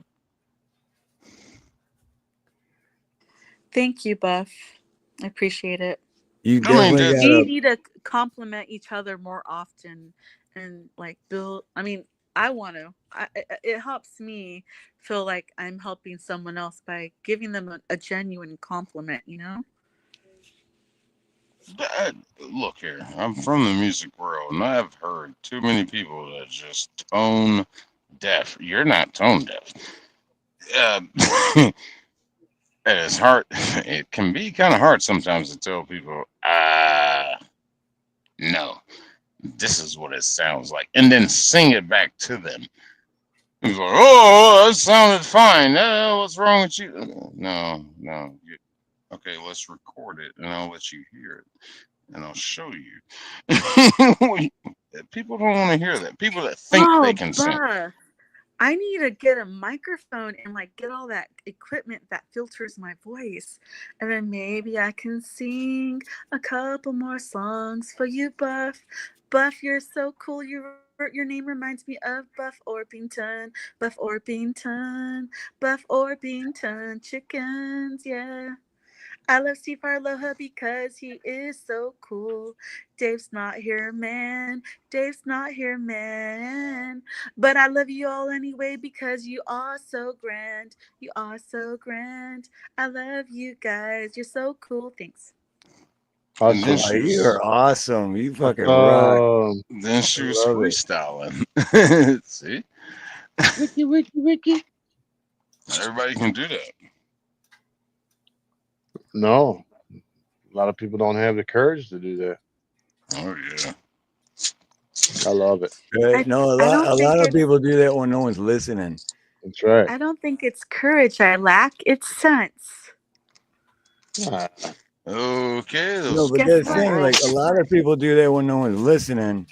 Thank you, Buff. I appreciate it. You I mean, definitely that's We gotta. need to compliment each other more often and like build. I mean, I want to. It helps me feel like I'm helping someone else by giving them a genuine compliment, you know? look here. I'm from the music world, and I've heard too many people that just tone deaf. You're not tone deaf. Uh, it's hard. It can be kind of hard sometimes to tell people, no, this is what it sounds like, and then sing it back to them. He's like, oh, that sounded fine. What's wrong with you? No, no. Okay, let's record it, and I'll let you hear it, and I'll show you. People don't want to hear that. People that think they Oh, can sing. Buff. I need to get a microphone and like get all that equipment that filters my voice. And then maybe I can sing a couple more songs for you, Buff. Buff, you're so cool. Your name reminds me of Buff Orpington. Buff Orpington. Buff Orpington. Chickens, yeah. I love Steve Harloha because he is so cool. Dave's not here, man. Dave's not here, man. But I love you all anyway because you are so grand. You are so grand. I love you guys. You're so cool. Thanks. And then Awesome. Oh, she you was, are awesome. You fucking rock. then she I was love it. freestyling. See, Wiki. everybody can do that. No, a lot of people don't have the courage to do that. Oh yeah. I love it. No, a I lot, don't a think lot of it's people do that when no one's listening. That's right. I don't think it's courage I lack. It's sense. Ah, Okay, No, those but Guess that's the what? thing. Like a lot of people do that when no one's listening.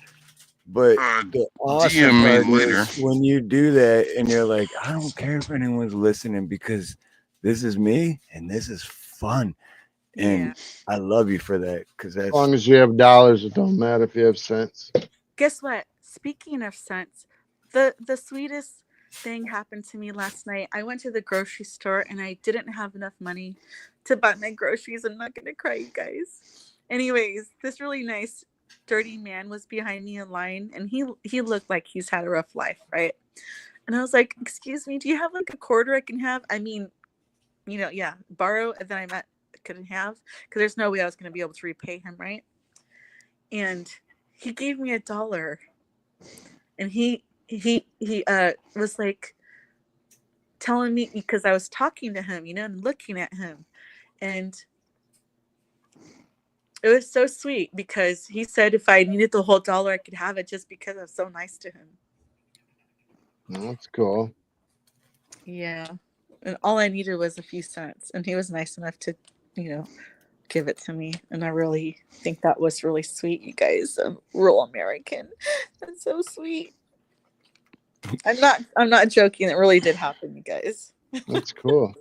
But the awesome DM me part later. is when you do that and you're like, I don't care if anyone's listening because this is me and this is fun. And Yeah. I love you for that because as that's long as you have dollars, it don't matter if you have cents. Guess what? Speaking of sense, the sweetest thing happened to me last night. I went to the grocery store and I didn't have enough money to buy my groceries. I'm not gonna cry, you guys. Anyways, this really nice dirty man was behind me in line and he looked like he's had a rough life, right? And I was like, excuse me, do you have like a quarter I can have? I mean, yeah, borrow, and then I couldn't have because there's no way I was gonna be able to repay him, right? And he gave me $1, and he was like telling me because I was talking to him, and looking at him, and it was so sweet because he said if I needed the whole $1, I could have it just because I was so nice to him. That's cool. Yeah, and all I needed was a few cents, and he was nice enough to, give it to me, and I really think that was really sweet, you guys. I'm real American. That's so sweet. I'm not joking. It really did happen, you guys. That's cool.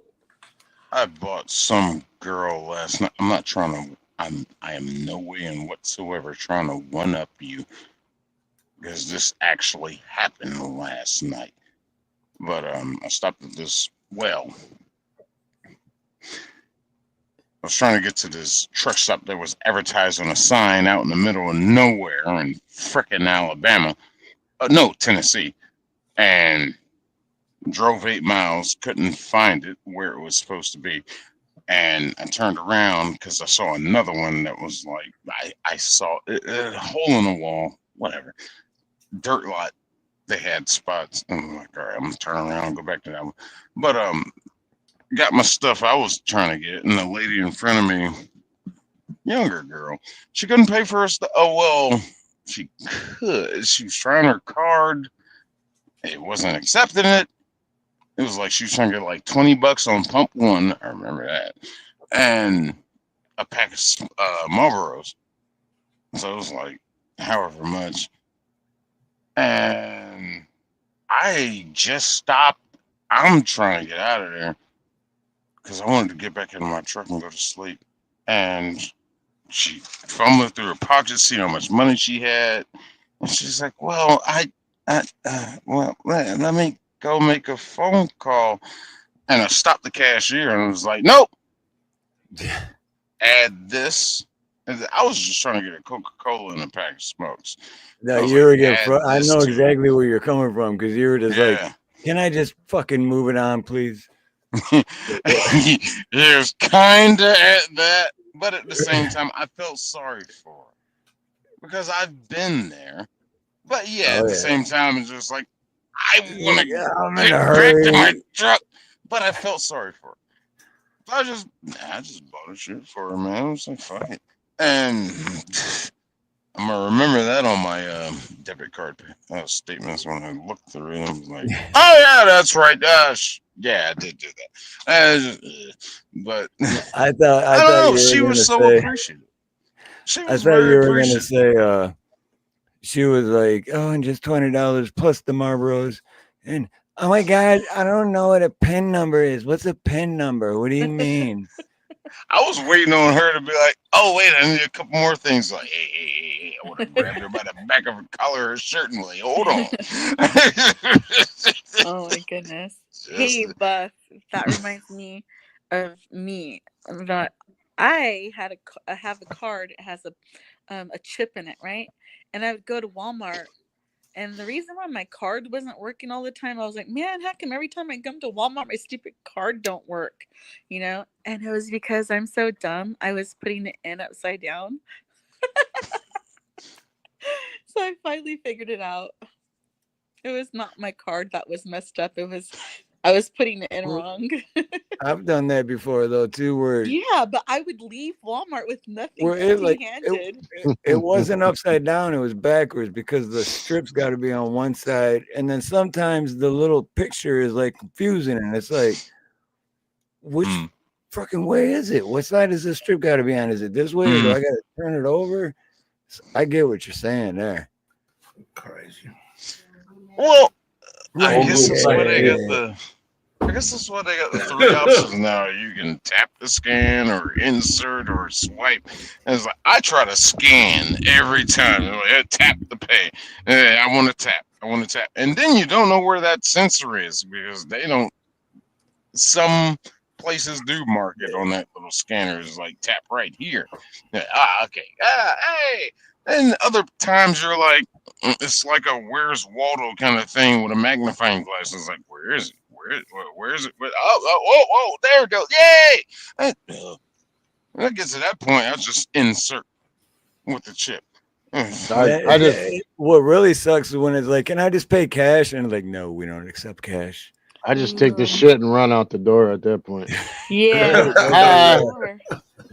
I bought some girl last night. I'm not trying to. I am no way in whatsoever trying to one up you because this actually happened last night. But I stopped at this well. I was trying to get to this truck stop that was advertised on a sign out in the middle of nowhere in frickin' Alabama. No, Tennessee. And drove 8 miles, couldn't find it where it was supposed to be. And I turned around because I saw another one that was like, I saw a hole in the wall, whatever. Dirt lot. They had spots. I'm like, all right, I'm going to turn around and go back to that one. But got my stuff I was trying to get, and the lady in front of me, younger girl, she couldn't pay for her stuff. Oh, well, she could. She was trying her card. It wasn't accepting it. It was like she was trying to get like $20 on pump one. I remember that. And a pack of Marlboros. So it was like however much. And I just stopped. I'm trying to get out of there because I wanted to get back into my truck and go to sleep. And she fumbled through her pockets, see how much money she had. And she's like, well, well, let me go make a phone call. And I stopped the cashier and was like, nope, add this. And I was just trying to get a Coca-Cola and a pack of smokes. No, I was you were like, add I this know to it. exactly where you're coming from because you were just like, Yeah. can I just fucking move it on, please? He was kind of at that, but at the same time, I felt sorry for her because I've been there. But yeah, at the same time, it's just like, I want to I'm in get a back to my hurry. truck, but I felt sorry for her. So I just bought a shit for her, man. I was like, fuck it. And I'm going to remember that on my debit card statements when I looked through it. I was like, oh, yeah, that's right. Yeah, I did do that. But I thought I don't know. you were She gonna was so say. appreciative. She I was thought very you were gonna appreciative. say. She was like, oh, and just $20 plus the Marlboros, and oh my god, I don't know what a PIN number is. What's a PIN number? What do you mean? I was waiting on her to be like, oh, wait, I need a couple more things. Like, hey. I would have grabbed her by the back of her collar of her shirt and like, hold on. Oh my goodness. Hey, Buff, that reminds me of me. That I have a card. It has a chip in it, right? And I would go to Walmart. And the reason why my card wasn't working all the time, I was like, man, how come every time I come to Walmart, my stupid card don't work? And it was because I'm so dumb. I was putting it in upside down. So I finally figured it out. It was not my card that was messed up. I was putting it in wrong. I've done that before though too, where Yeah, but I would leave Walmart with nothing it empty-handed. wasn't upside down, it was backwards because the strips got to be on one side, and then sometimes the little picture is like confusing, and it's like, which fucking way is it? What side is the strip got to be on? Is it this way, or do I got to turn it over? I get what you're saying there. Crazy. Well, I guess that's why they got the 3 options now. You can tap the scan or insert or swipe. And it's like, I try to scan every time. Like, tap the pay. I want to tap. And then you don't know where that sensor is because they don't. Some places do mark it on that little scanner. It's like, tap right here. Okay. Hey. And other times you're like, it's like a Where's Waldo kind of thing with a magnifying glass. It's like, where is it? Where is it? Whoa, there it goes. Yay! When it gets to that point, I just insert with the chip. What really sucks is when it's like, can I just pay cash? And like, no, we don't accept cash. I just take the shit and run out the door at that point. Yeah.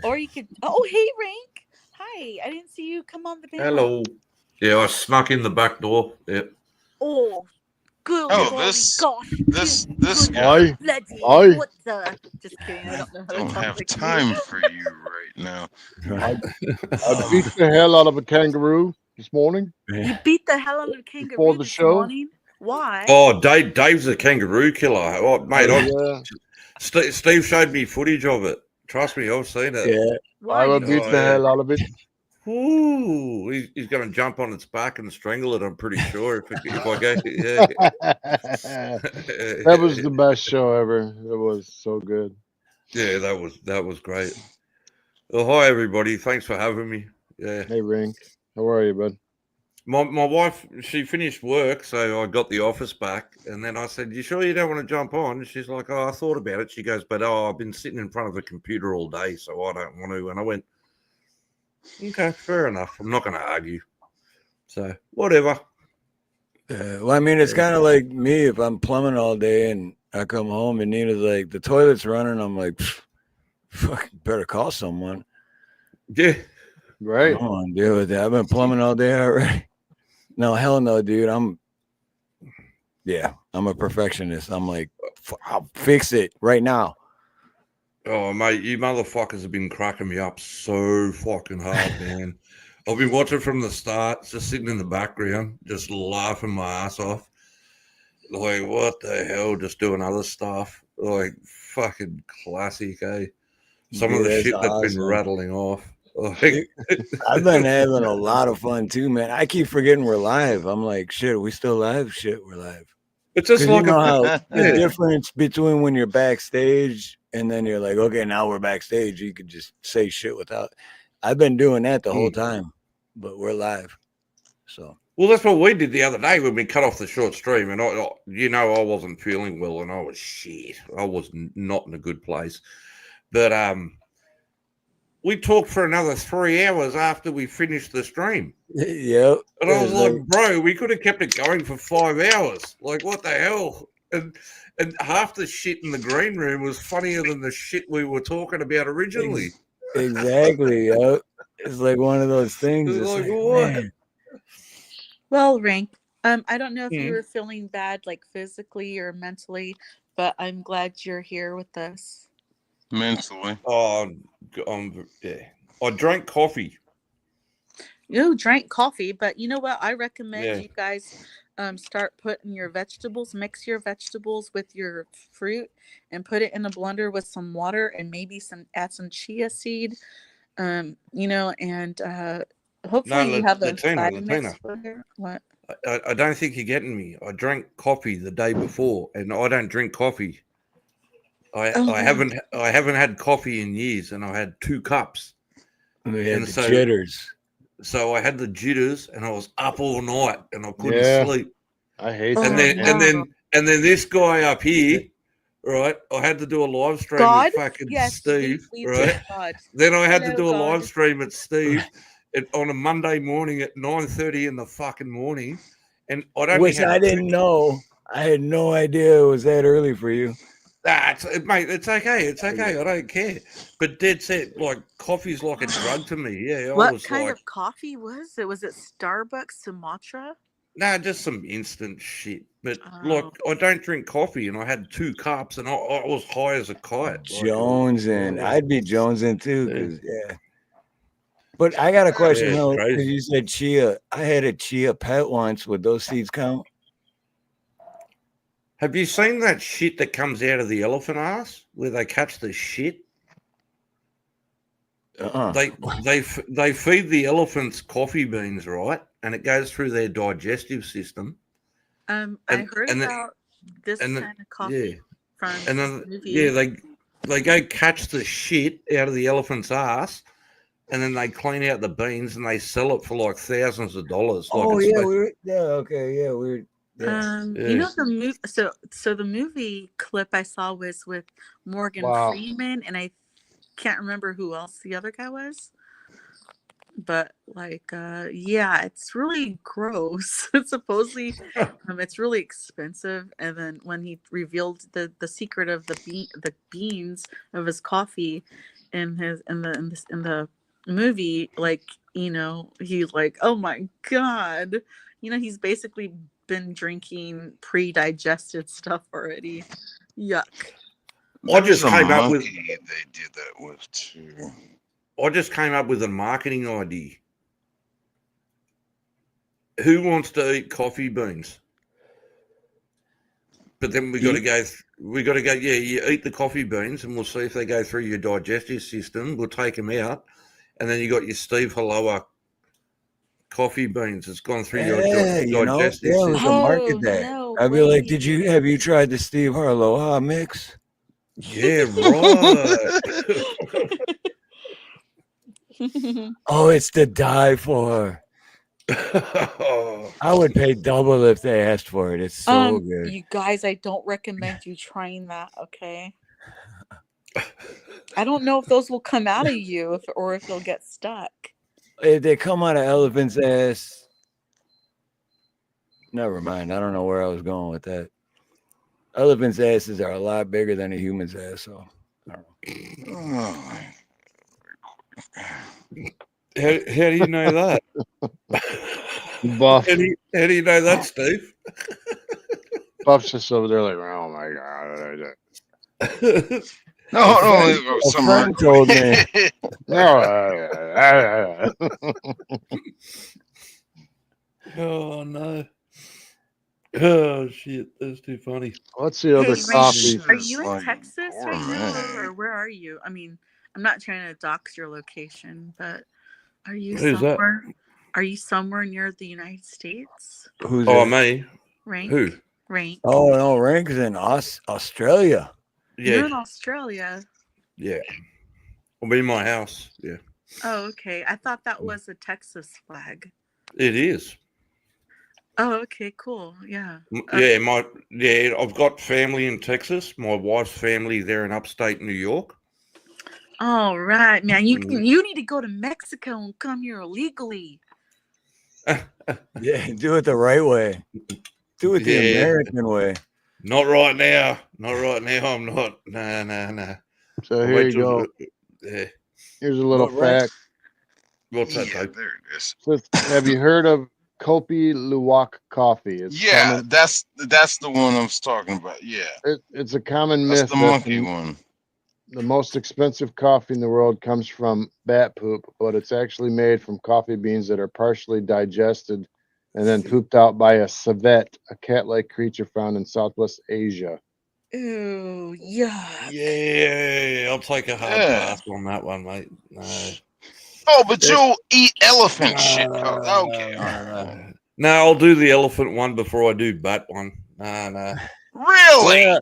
Or you could. Oh, hey, Rank. Hi. I didn't see you come on the panel. Hello. Yeah, I snuck in the back door. Yeah. Oh, good. This guy. What the? Just kidding. I don't know how to don't talk have like time you. for you right now. I beat the hell out of a kangaroo this morning. You beat the hell out of a kangaroo Before the this show? morning? Why? Oh, Dave's a kangaroo killer. Oh, mate, Steve showed me footage of it. Trust me, I've seen it. Yeah. I will beat the hell out of it. Ooh, he's going to jump on its back and strangle it, I'm pretty sure. If I go, yeah. That was the best show ever. It was so good. Yeah, that was great. Well, hi, everybody. Thanks for having me. Yeah. Hey, Rink. How are you, bud? My wife, she finished work, so I got the office back, and then I said, "You sure you don't want to jump on?" And she's like, "Oh, I thought about it." She goes, "But I've been sitting in front of a computer all day, so I don't want to." And I went, "Okay, fair enough. I'm not going to argue." So whatever. Well, I mean, it's kind of like me if I'm plumbing all day and I come home and Nina's like, the toilet's running. I'm like, fucking better call someone. Yeah. Right. I don't want to deal with that. I've been plumbing all day already. No, hell no, dude. I'm a perfectionist. I'm like, I'll fix it right now. Oh, mate, you motherfuckers have been cracking me up so fucking hard, man. I've been watching from the start, just sitting in the background, just laughing my ass off. Like, what the hell? Just doing other stuff. Like, fucking classic, eh? Some of the shit that's been rattling off. Like, I've been having a lot of fun too, man. I keep forgetting we're live. I'm like, shit, are we still live? Shit, we're live. it's just Because you like know how the yeah. difference between when you're backstage and then you're like, okay, now we're backstage. You could just say shit without. I've been doing that the whole time, but we're live. So. Well, that's what we did the other day when we cut off the short stream, and I wasn't feeling well, and I was shit. I was not in a good place, but we talked for another 3 hours after we finished the stream. Yep. And I was like, bro, we could have kept it going for 5 hours. Like, what the hell? And half the shit in the green room was funnier than the shit we were talking about originally. Exactly. Yep. It's like one of those things. It's It's like, like, what? man. Well, Rank, I don't know if you were feeling bad, like physically or mentally, but I'm glad you're here with us. Mentally. Oh, yeah. I drank coffee. You drank coffee, but you know what? I recommend Yeah. you guys start putting your vegetables, mix your vegetables with your fruit, and put it in a blender with some water and maybe add some chia seed. And hopefully you have a Latina. blender. What? I don't think you're getting me. I drank coffee the day before, and I don't drink coffee. I haven't had coffee in years, and I had 2 cups. We had the jitters. So I had the jitters, and I was up all night, and I couldn't sleep. I hate and that. And then this guy up here, right? I had to do a live stream with fucking Steve, right? Then I had to do a live stream at Steve on a Monday morning at 9:30 in the fucking morning, and Which I didn't know. I had no idea it was that early for you. Mate, it's okay. It's okay. I don't care. But Dad said, like, coffee's like a drug to me. Yeah. What kind of coffee was it? Was it Starbucks Sumatra? Nah, just some instant shit. But like, I don't drink coffee, and I had 2 cups, and I was high as a kite. Jonesing. I'd be jonesing too, because But I got a question though, because you said chia. I had a chia pet once. Would those seeds count? Have you seen that shit that comes out of the elephant ass where they catch the shit? They feed the elephants coffee beans, right? And it goes through their digestive system. I heard about this kind of coffee from the movie. Yeah, they go catch the shit out of the elephant's ass, and then they clean out the beans and they sell it for like thousands of dollars. You know the movie. So the movie clip I saw was with Morgan Freeman, and I can't remember who else the other guy was. But it's really gross. Supposedly, it's really expensive. And then when he revealed the secret of the beans of his coffee in the movie, he's like, oh my god, he's basically been drinking pre-digested stuff already. Yuck. I just came up with. They did that with too. I just came up with a marketing idea. Who wants to eat coffee beans? But then we got to go. Yeah, you eat the coffee beans, and we'll see if they go through your digestive system. We'll take them out, and then you got your Steve Harloha coffee beans. It's gone through your digestive system. We can market that. I'd be like, have you tried the Steve Harloha mix? Yeah, right. Oh, it's to die for. I would pay double if they asked for it. It's so good. You guys, I don't recommend you trying that, okay? I don't know if those will come out of you or if they'll get stuck. If they come out of elephant's ass. Never mind. I don't know where I was going with that. Elephant's asses are a lot bigger than a human's ass, so I don't know. How do you know that? Buff. How do you know that, Steve? Buff's just over there like, oh my god. No, a friend told me. Oh no. Oh shit, that's too funny. What's the other Hey, Rain, coffee? are you in Texas right now, or where are you? I mean, I'm not trying to dox your location, but are you Who's that? somewhere? Are you somewhere near the United States? Who's Oh, that? me. Rank, Who? rank. Oh no, Rank's in Australia. You're Yeah, in Australia. yeah. I'll be in my house. Yeah, Oh, okay. I thought that was a Texas flag. it is. Oh, okay, cool. Yeah. Yeah, I've got family in Texas. My wife's family there in upstate New York. All right, man. Mm. You need to go to Mexico and come here illegally. Yeah, do it the right way. Do it the Yeah. American way. Not right now. Not right now. I'm not. Nah. So I'll here wait you till go. yeah. Here's a little But Rank, fact. What's that, Yeah, Dave? there it is. Have you heard of Kopi Luwak coffee? It's Yeah, common. that's the one I was talking about. Yeah, It's a common that's myth the that monkey one. the most expensive coffee in the world comes from bat poop, but it's actually made from coffee beans that are partially digested and then pooped out by a civet, a cat-like creature found in Southwest Asia. Ooh, yuck. Yeah, I'll take a hard Yeah. pass on that one, mate. No. Oh, but that, you'll eat elephant shit. Oh, okay, all right. No, I'll do the elephant one before I do bat one. No. Really? yeah.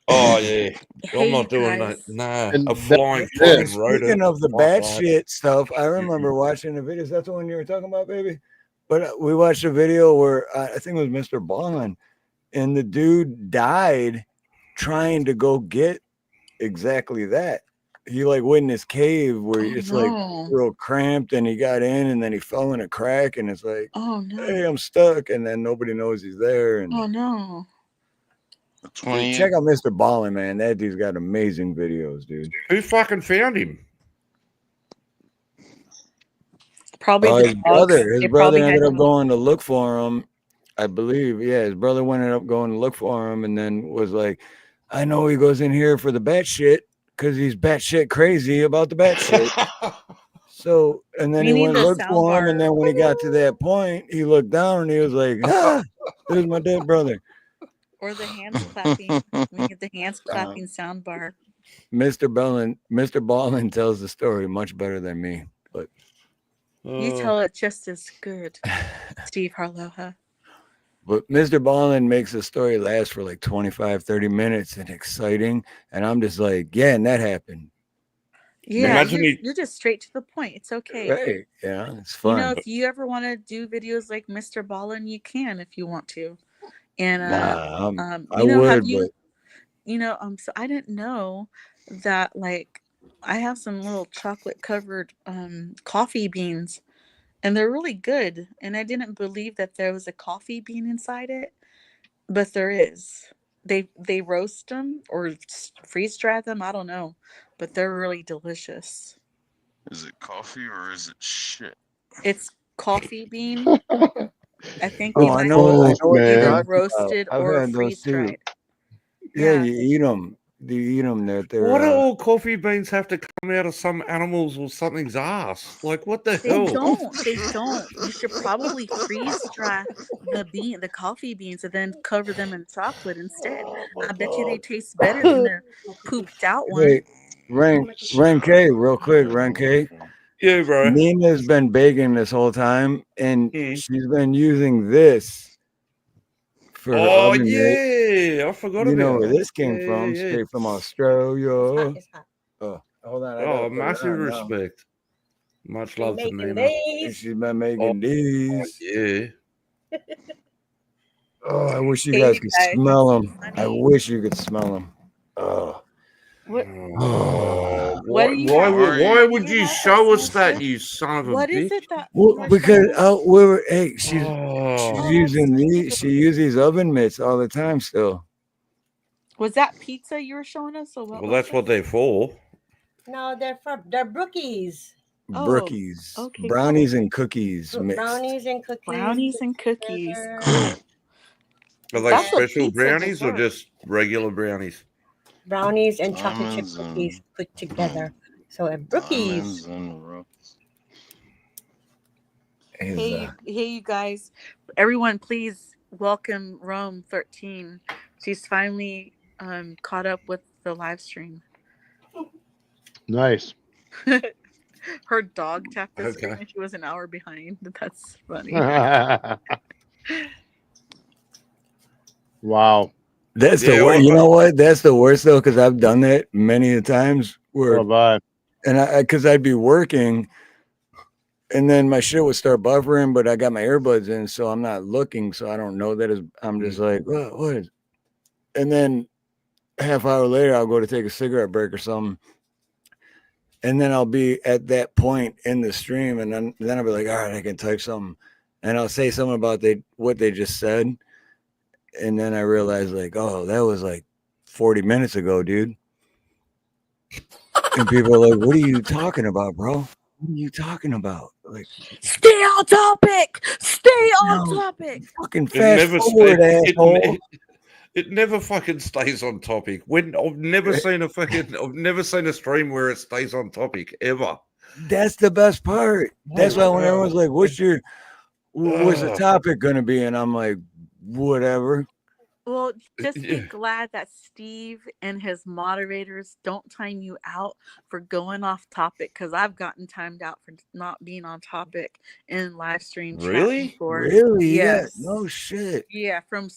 Oh yeah. Hey, I'm not you doing that. guys. Nah, And a flying that's fucking rodent. Speaking of the Fuck that. batshit stuff, I remember watching the videos. That's the one you were talking about, baby. But we watched a video where I think it was Mr. Ballin, and the dude died trying to go get exactly that. He like went in his cave where Oh, it's like no. real cramped, and he got in, and then he fell in a crack, and it's like, Oh, no. hey, I'm stuck, and then nobody knows he's there. And Oh, no. dude, check out Mr. Ballin, man. That dude's got amazing videos, dude. Who fucking found him? Probably the His dogs. brother. His They brother probably had ended up to. going to look for him. I believe. Yeah, his brother ended up going to look for him, and then was like, I know he goes in here for the bat shit because he's bat shit crazy about the bat shit. So, and then We he need went the and looked for him, soundbar. and then when he got to that point, he looked down and he was like, ah, there's my dead brother. Or the hands clapping. We need the hands clapping soundbar. Mr. Ballin tells the story much better than me, but You tell it just as good, Steve Harloha. But Mr. Ballin makes the story last for like 25, 30 minutes and exciting. And I'm just like, yeah, and that happened. Yeah, you're just straight to the point. It's okay. Right. Yeah, it's fun. You know, if you ever want to do videos like Mr. Ballin, you can if you want to. And I would, but so I didn't know that like I have some little chocolate covered coffee beans, and they're really good. And I didn't believe that there was a coffee bean inside it, but there is. They roast them or freeze dry them. I don't know, but they're really delicious. Is it coffee or is it shit? It's coffee bean. I think oh, I know what you're either talking roasted about. I've or had those freeze too. dried. Yeah, you eat them. You eat them. They're Why do all coffee beans have to come out of some animal's or something's ass? Like, what the hell? They don't. You should probably freeze dry the coffee beans and then cover them in chocolate instead. I bet you they taste better than the pooped out one. Hey, Ren K, real quick, Ren K. Yeah, bro. Nina's been baking this whole time, and she's been using this for her oven mitt. I forgot You about know where that. this came from? Straight from Australia. Oh, hold on. Oh, massive respect. Much love to Nina. And she's been making these. Yeah. Oh, I wish you guys could smell them. I wish you could smell them. Oh. What? Why would you show us that, you son of a bitch? What is it that? Well, because we were. Hey, she's using these. She uses these oven mitts all the time. Still. Was that pizza you were showing us? Or what? Well, that's what they're for. No, they're brookies. Brookies, okay, brownies and cookies mixed. Brownies and cookies. Brownies and cookies. Cool. Are they special brownies or just regular brownies? Brownies and chocolate chip cookies put together. So brookies. Hey, you guys! Everyone, please Welcome Rome 13. She's finally caught up with the live stream. Nice. Her dog tapped the screen Okay. and she was an hour behind. That's funny. Wow. That's Yeah, the worst. well, You know what? That's the worst though, because I've done that many a times where, Oh, bye. and because I'd be working, and then my shit would start buffering, but I got my earbuds in, so I'm not looking, so I don't know that I'm just like, what is? And then half hour later, I'll go to take a cigarette break or something, and then I'll be at that point in the stream, and then I'll be like, all right, I can type something, and I'll say something about what they just said, and then I realize like, oh, that was like 40 minutes ago, dude. And people are like, what are you talking about, bro? What are you talking about? Like, stay on topic. Stay on topic. Fucking fast forward, asshole. It never fucking stays on topic. When I've never seen a stream where it stays on topic ever. That's the best part. That's why when everyone's like, what's the topic gonna be? And I'm like, whatever. Well, just be glad that Steve and his moderators don't time you out for going off topic, because I've gotten timed out for not being on topic in live stream chat before. Really? Yes. Yeah. No shit. Yeah, from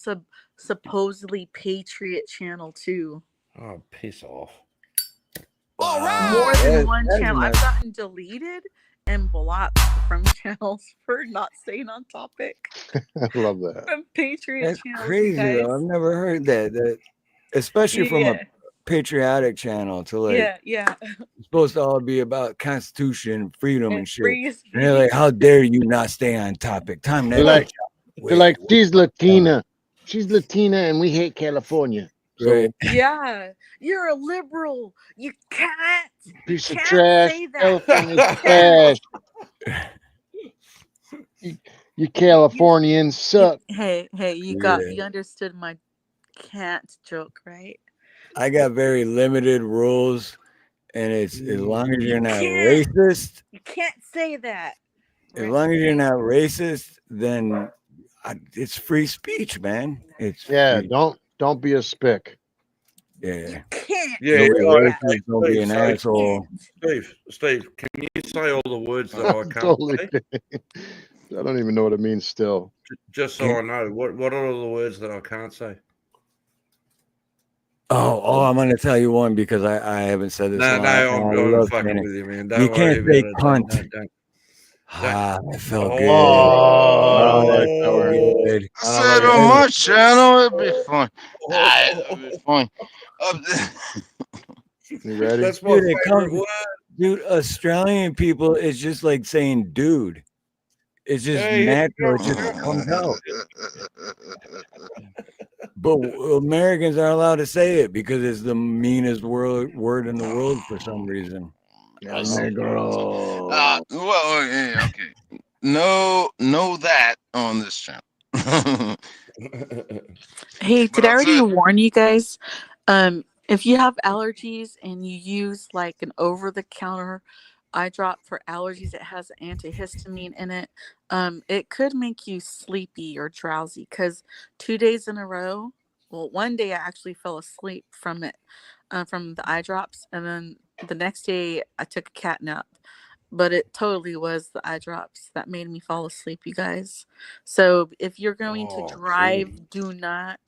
supposedly Patriot Channel 2. Oh, piss off. More than one channel. I've gotten deleted and blocked from channels for not staying on topic. I love that. From Patriot That's channels, crazy. guys. Though. I've never heard that especially from a patriotic channel to like, yeah. It's supposed to all be about Constitution, freedom, and shit. free And they're like, how dare you not stay on topic? Time They're that. like, she's Latina. She's Latina, and we hate California. So, Right. Yeah, you're a liberal. You can't. piece of Can't trash. say that. California trash. You Californians suck. Hey, you understood my can't joke, right? I got very limited rules, and it's as long as you're not racist. You can't say that. As long as you're not racist, then it's free speech, man. It's free. Don't be a spick. Yeah. Can't. Yeah, Don't be an asshole. Steve, can you say all the words that I can't Totally say? I don't even know what it means still. Just so I know, what are all the words that I can't say? Oh, I'm going to tell you one because I haven't said this. No, I'm fucking with you, man. You can't say cunt. Don't. That felt good. Good. I said on my channel, it'd be fun. It'd be fun. You ready? That's my Dude, favorite word. Dude, Australian people, it's just like saying dude. It's just natural. It just comes out. But Americans aren't allowed to say it because it's the meanest word in the world for some reason. Well, yeah, okay. No, that on this channel. Hey, did I already warn you guys? If you have allergies and you use like an over-the-counter eye drop for allergies that has antihistamine in it, it could make you sleepy or drowsy. Because 2 days in a row, well, one day I actually fell asleep from it, from the eye drops, and then the next day I took a cat nap. But it totally was the eye drops that made me fall asleep, you guys. So if you're going to drive, do not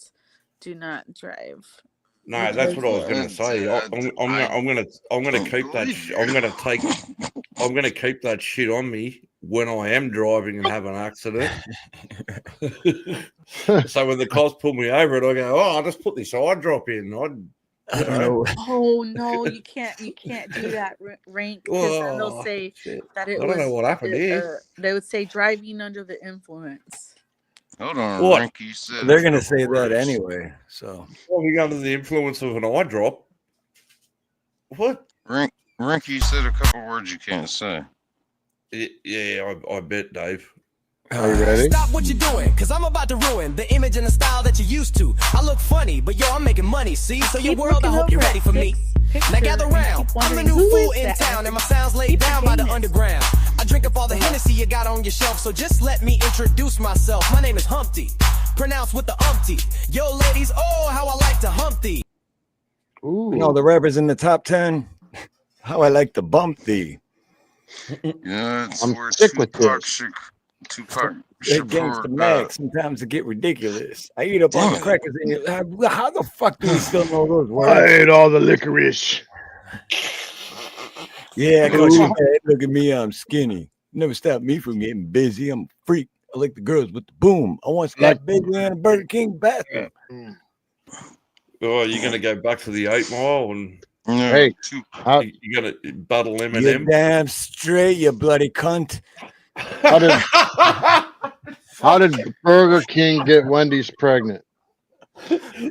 drive. No, that's what I was going to say. I'm going to keep that. I'm going to keep that shit on me when I am driving and have an accident. So when the cops pull me over, I go, "Oh, I'll just put this eye drop in." Oh no, you can't do that, Rank, because then they'll say that it was. I don't know what happened here. They would say driving under the influence. Hold on, Rank. You said they're gonna say that anyway. So driving under the influence of an eye drop. What? Rank, you said a couple words you can't say. Yeah, I bet, Dave. Are you ready? Stop what you're doing, cause I'm about to ruin the image and the style that you're used to. I look funny, but yo, I'm making money, see? So your world, I hope you're ready for me. Now gather round, I'm the new fool in town, and my sound's laid down by the underground. I drink up all the Hennessy you got on your shelf, so just let me introduce myself. My name is Humpty. pronounced with the umpty. Yo, ladies, oh, how I like to hump thee. Ooh. You know, the rappers in the top 10, how I like to bump thee. Yeah, it's I'm where sick with Tupac this. Against the Shakur max, sometimes it get ridiculous. I eat up all the Damn. crackers in your how the fuck do we still know those I words? ate all the licorice. Yeah, cause Ooh. you fat. Look at me, I'm skinny. Never stop me from getting busy. I'm a freak. I like the girls with the boom. I once got Like- busy in a Burger King bathroom. Oh, you're gonna go back to the 8 Mile and Hey, how, you're gonna battle You Eminem. damn straight, you bloody cunt. how did Burger King get Wendy's pregnant?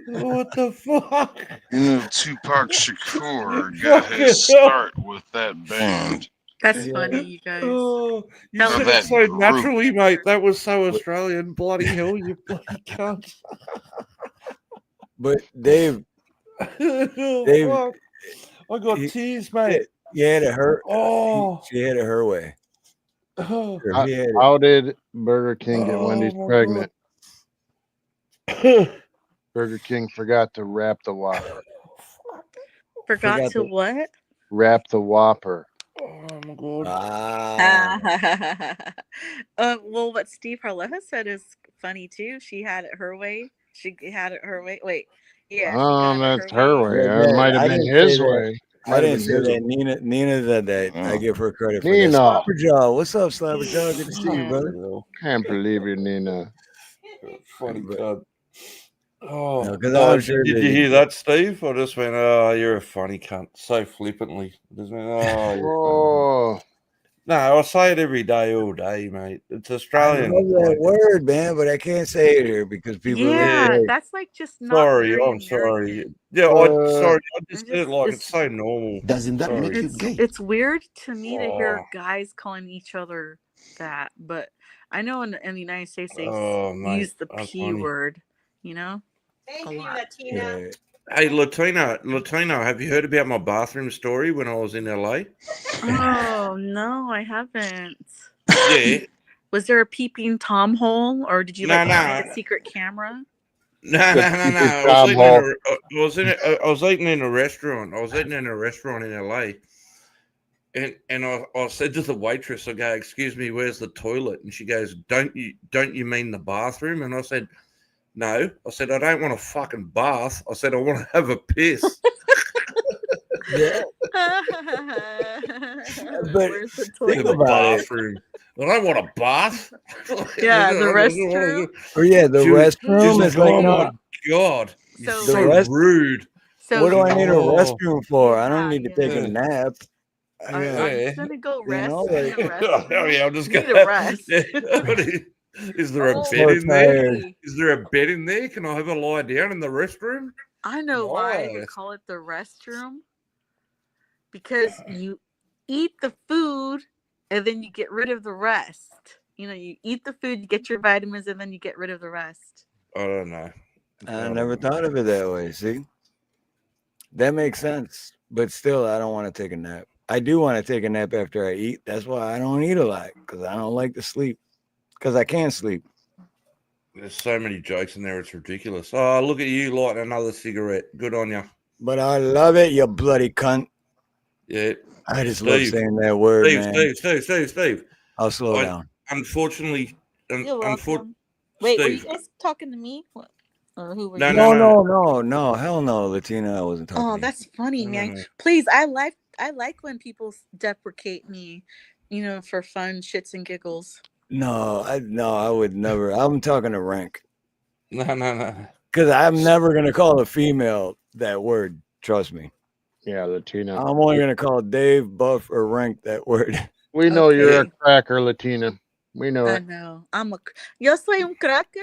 What the fuck? You know, Tupac Shakur got his start with that band. That's funny, you guys. Oh, you Tell said us. it so naturally, mate. That was so Australian. Bloody hell, you bloody cunt. But Dave, Fuck. I got tears, mate. Yeah, it hurt. Oh. She had it her way. Oh. Or he had it. How did Burger King get Wendy's my pregnant? Burger King forgot to wrap the Whopper. Forgot to what? Wrap the Whopper. Oh my god. Well, what Steve Harloha said is funny too. She had it her way. She had it her way. Wait, yeah. She got it That's her way. Yeah, It might have I been didn't his say that. way. I didn't say that. Nina said that. I give her credit for Nina. that. Slapperjaw. What's up, Slapperjaw? Good to see you, brother. Can't believe you, Nina. Funny cunt. Oh, No, 'cause oh, I'm sure did that you you- hear that, Steve? I just went, oh, you're a funny cunt. So flippantly. I just went, oh, you're Oh. No, I say it every day, all day, mate. It's I Australian. love that word, man, but I can't say it here because people Yeah, are that's like just not Sorry, very I'm sorry. American. Yeah, sorry. I I'm just said it like it's so normal. Doesn't that make you gay? It's weird to me to hear Oh. guys calling each other that, but I know in the United States they Oh, mate, use the that's P funny. word, you know? Thank A you, lot. Latina. Hey, Latino, have you heard about my bathroom story when I was in LA? Oh no, I haven't. Yeah. Was there a peeping Tom hole, or did you No, like no. have a secret camera? No. I was eating in a restaurant. I was eating in a restaurant in LA. And I said to the waitress, I go, excuse me, where's the toilet? And she goes, don't you mean the bathroom? And I said, no. I said, I don't want a fucking bath. I said, I want to have a piss. Yeah. But Where's the In toilet? the bathroom. I don't want a bath. Yeah, the restroom. Oh yeah, the She was restroom like, is like oh no. my god, you're So- so rude. So What do I need a Oh. restroom for? I don't Yeah, need to take a yeah. nap. Are you gonna go rest know, in like- the restroom? Oh, yeah, I'm just You need gonna a rest. Is there a Oh, bed in there? hey. Is there a bed in there? Can I have a lie down in the restroom? I know why they Nice. call it the restroom. Because you eat the food and then you get rid of the rest. You know, you eat the food, you get your vitamins, and then you get rid of the rest. I don't know. I never thought of it that way. See, that makes sense. But still, I don't want to take a nap. I do want to take a nap after I eat. That's why I don't eat a lot because I don't like to sleep because I can't sleep. There's so many jokes in there, it's ridiculous. Oh, look at you lighting another cigarette. Good on you. But I love it, you bloody cunt. Yeah. I just love Steve. saying that word, man. Steve. I'll slow down. Unfortunately, You're welcome. Wait, were you Steve. guys talking to me? What? Or who were No, you? No, hell no, Latina. I wasn't talking. Oh, to that's funny, No, man. no. Please, I like when people deprecate me, you know, for fun shits and giggles. you. No, I would never. I'm talking to Rank No. because I'm never gonna call a female that word. Trust me. Yeah, Latina. I'm only gonna call Dave, Buff, or Rank that word. We know you're a Okay. cracker, Latina. We know I it. know. Yo soy un cracker.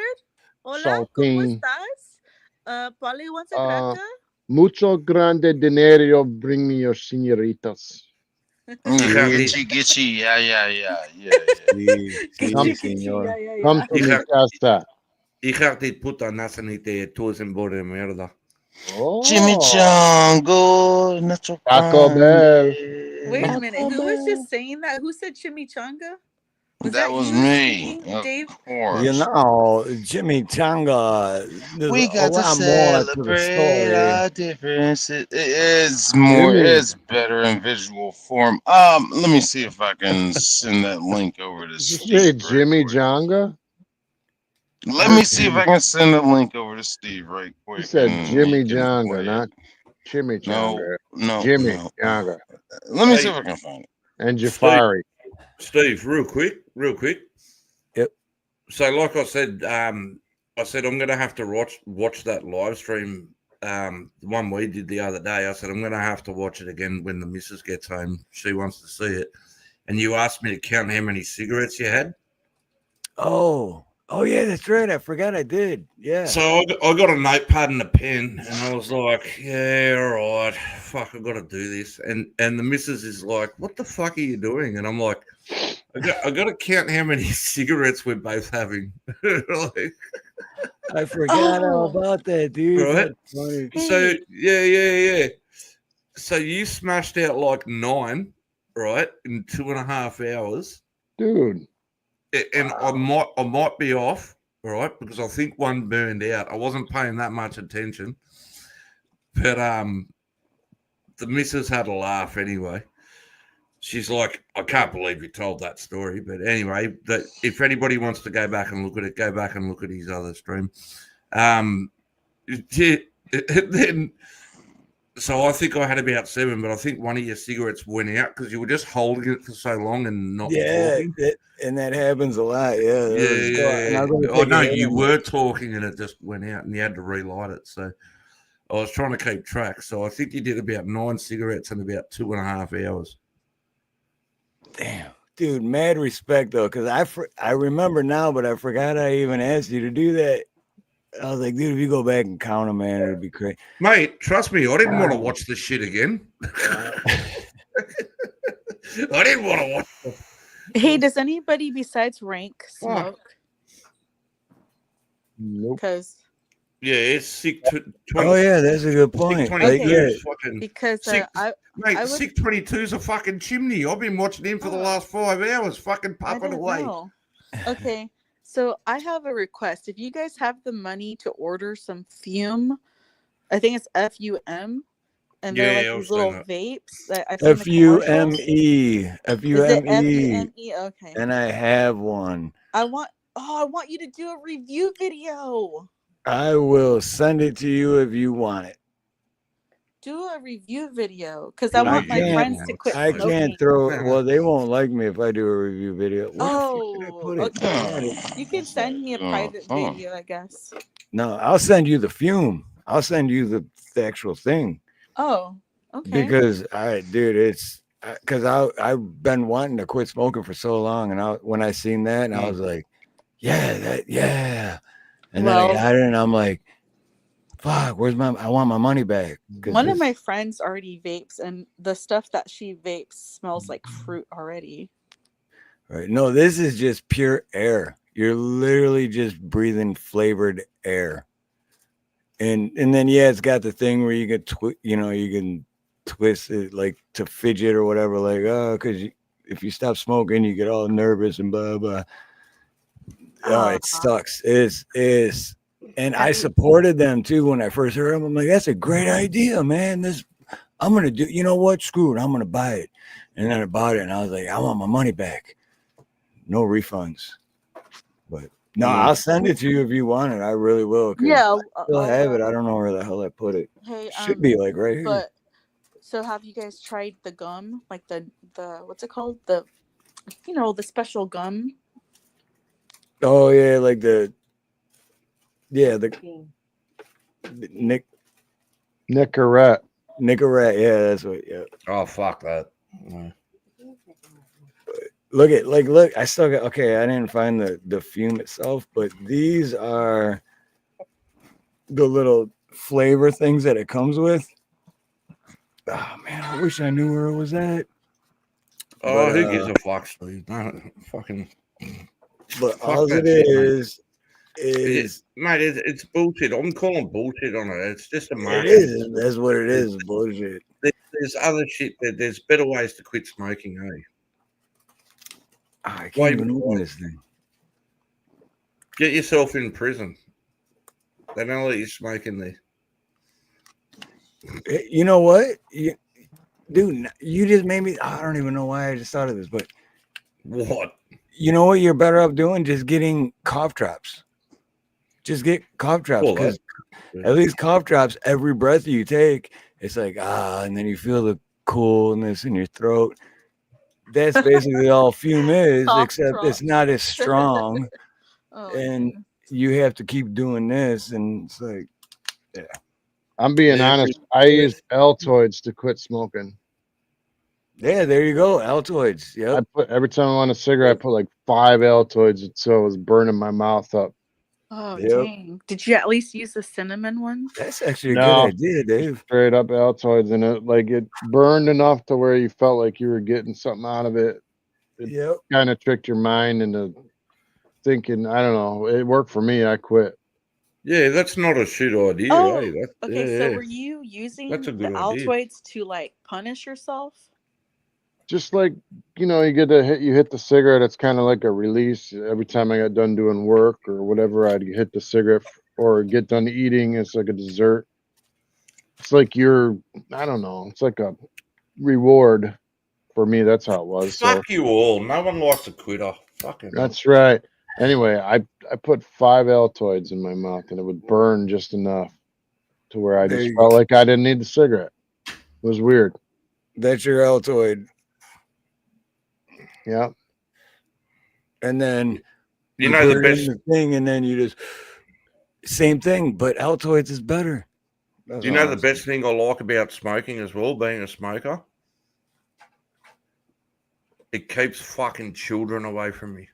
Hola, ¿cómo Saltín. estás? Polly wants a Uh, cracker. Mucho grande dinero, bring me your señoritas. Gitchy, gitchy, yeah. Come, Señor. come to mi casa. Hija de puta, naciste tú en borde de mierda. Oh, Chimichango, Nacho Taco Bell. Wait a minute. Who was just saying that? Who said chimichanga? That was you me, speaking, of Dave? You course. know, Jimmy Changa, there's We a got to lot more to the celebrate story. our differences. It's more, Jimmy, it's better in visual form. Let me see if I can send that link over to Did you say Steve right Jimmy quick. Jonga? Let me see if I can send the link over to Steve right You quick, said and he Jimmy can Jonga, play it. not Chimmy No, Chonga. no, Jimmy no. Jonga Let me see Hey, if I can find it. and Steve, Jafari. Steve, real quick. yep. So, like I said I'm going to have to watch that live stream, the one we did the other day. I said I'm going to have to watch it again when the missus gets home. She wants to see it. And you asked me to count how many cigarettes you had. Oh yeah, that's right. I forgot I did. Yeah. So I got a notepad and a pen, and I was like, "Yeah, all right, fuck, I got to do this." And the missus is like, "What the fuck are you doing?" And I'm like, I got to count how many cigarettes we're both having." Like, I forgot all about that, dude. right? That's funny. So yeah. So you smashed out like 9, right, in 2.5 hours, Dude. and I might be off, right, because I think one burned out. I wasn't paying that much attention, but the missus had a laugh anyway. She's like, I can't believe you told that story. But anyway, that if anybody wants to go back and look at it, go back and look at his other stream. Then, so I think I had about 7, but I think one of your cigarettes went out because you were just holding it for so long and not talking. And that happens a lot. Yeah. Yeah. I know you were talking and it just went out and you had to relight it. So I was trying to keep track. So I think you did about 9 cigarettes in about 2.5 hours. Damn, dude, mad respect though, because I remember now, but I forgot I even asked you to do that. I was like, dude, if you go back and count them, man, it'd be great. Mate, trust me, I didn't want to watch this shit again. I didn't want to watch it. Hey, does anybody besides Rank Fuck. smoke? Nope. Because Yeah, it's 620. Oh yeah, that's a good point. 622 fucking because mate, I would- 622's a fucking chimney. I've been watching him for the last 5 hours, fucking puffing away. Okay, so I have a request. If you guys have the money to order some Fume, I think it's FUM, and they're like these little vapes that I've seen the commercials. FUME. Is it FUME? Okay. And I have one. I want you to do a review video. I will send it to you if you want it. Do a review video because I want my friends to quit I smoking. can't throw. Well, they won't like me if I do a review video. Okay. You can send me a private video, I guess. No, I'll send you the fume. I'll send you the actual thing. Oh, okay. Because it's because I've been wanting to quit smoking for so long, and when I seen that, and I was like, yeah, and then I got it, and I'm like, fuck, I want my money back. One of my friends already vapes, and the stuff that she vapes smells like fruit already. Right? No, this is just pure air. You're literally just breathing flavored air. And then it's got the thing where you can you can twist it like to fidget or whatever, like because if you stop smoking, you get all nervous and blah blah. Oh, it sucks. It's and I supported them too when I first heard them. I'm like, that's a great idea, man. I'm gonna do. You know what? Screw it. I'm gonna buy it. And then I bought it, and I was like, I want my money back. No refunds. But no, I'll send it to you if you want it. I really will. Yeah, I still have it. I don't know where the hell I put it. Hey, should be like right here. But so have you guys tried the gum? Like the what's it called? The special gum. Oh yeah, like the Nicorette. Yeah, that's what. Yeah. Oh fuck that. Look, I still got, I didn't find the fume itself, but these are the little flavor things that it comes with. Oh man, I wish I knew where it was at. Oh, who gives a fuck, Steve? No, fucking. But all it is mate, it's bullshit. I'm calling bullshit on it. It's just a market. It is. That's what it is. Bullshit. There's other shit. There's better ways to quit smoking, eh? I can't Wait, even open this thing. Get yourself in prison. They don't let you smoke in there. You know what? Dude, you just made me. I don't even know why I just thought of this, but what? You know what you're better off doing? Just getting cough drops. Just get cough drops Well, because at least cough drops, every breath you take, it's like, and then you feel the coolness in your throat. That's basically all fume is, Cough except it's drops. not as strong. Oh, And you have to keep doing this. And it's like, yeah. I'm being honest. I used Altoids to quit smoking. Yeah, there you go. Altoids. Yep. I put every time I want a cigarette, I put like 5 Altoids, so it was burning my mouth up. Oh, Yep. dang. Did you at least use the cinnamon ones? That's actually a good idea, Dave. Straight up Altoids, and it burned enough to where you felt like you were getting something out of it. Yep. Kind of tricked your mind into thinking, I don't know. It worked for me. I quit. Yeah, that's not a shit idea. Oh, okay. So were you using That's a the good idea. Altoids to like punish yourself? Just like, you hit the cigarette, it's kind of like a release. Every time I got done doing work or whatever, I'd hit the cigarette or get done eating. It's like a dessert. It's like I don't know, it's like a reward for me. That's how it was. Fuck you all. No one likes a quitter. Fucking That's right. Anyway, I put 5 Altoids in my mouth and it would burn just enough to where I just felt like I didn't need the cigarette. It was weird. That's your Altoid. Yeah. And then you know the best thing, and then you just same thing, but Altoids is better. Do you know the best thing I like about smoking as well, being a smoker? It keeps fucking children away from me.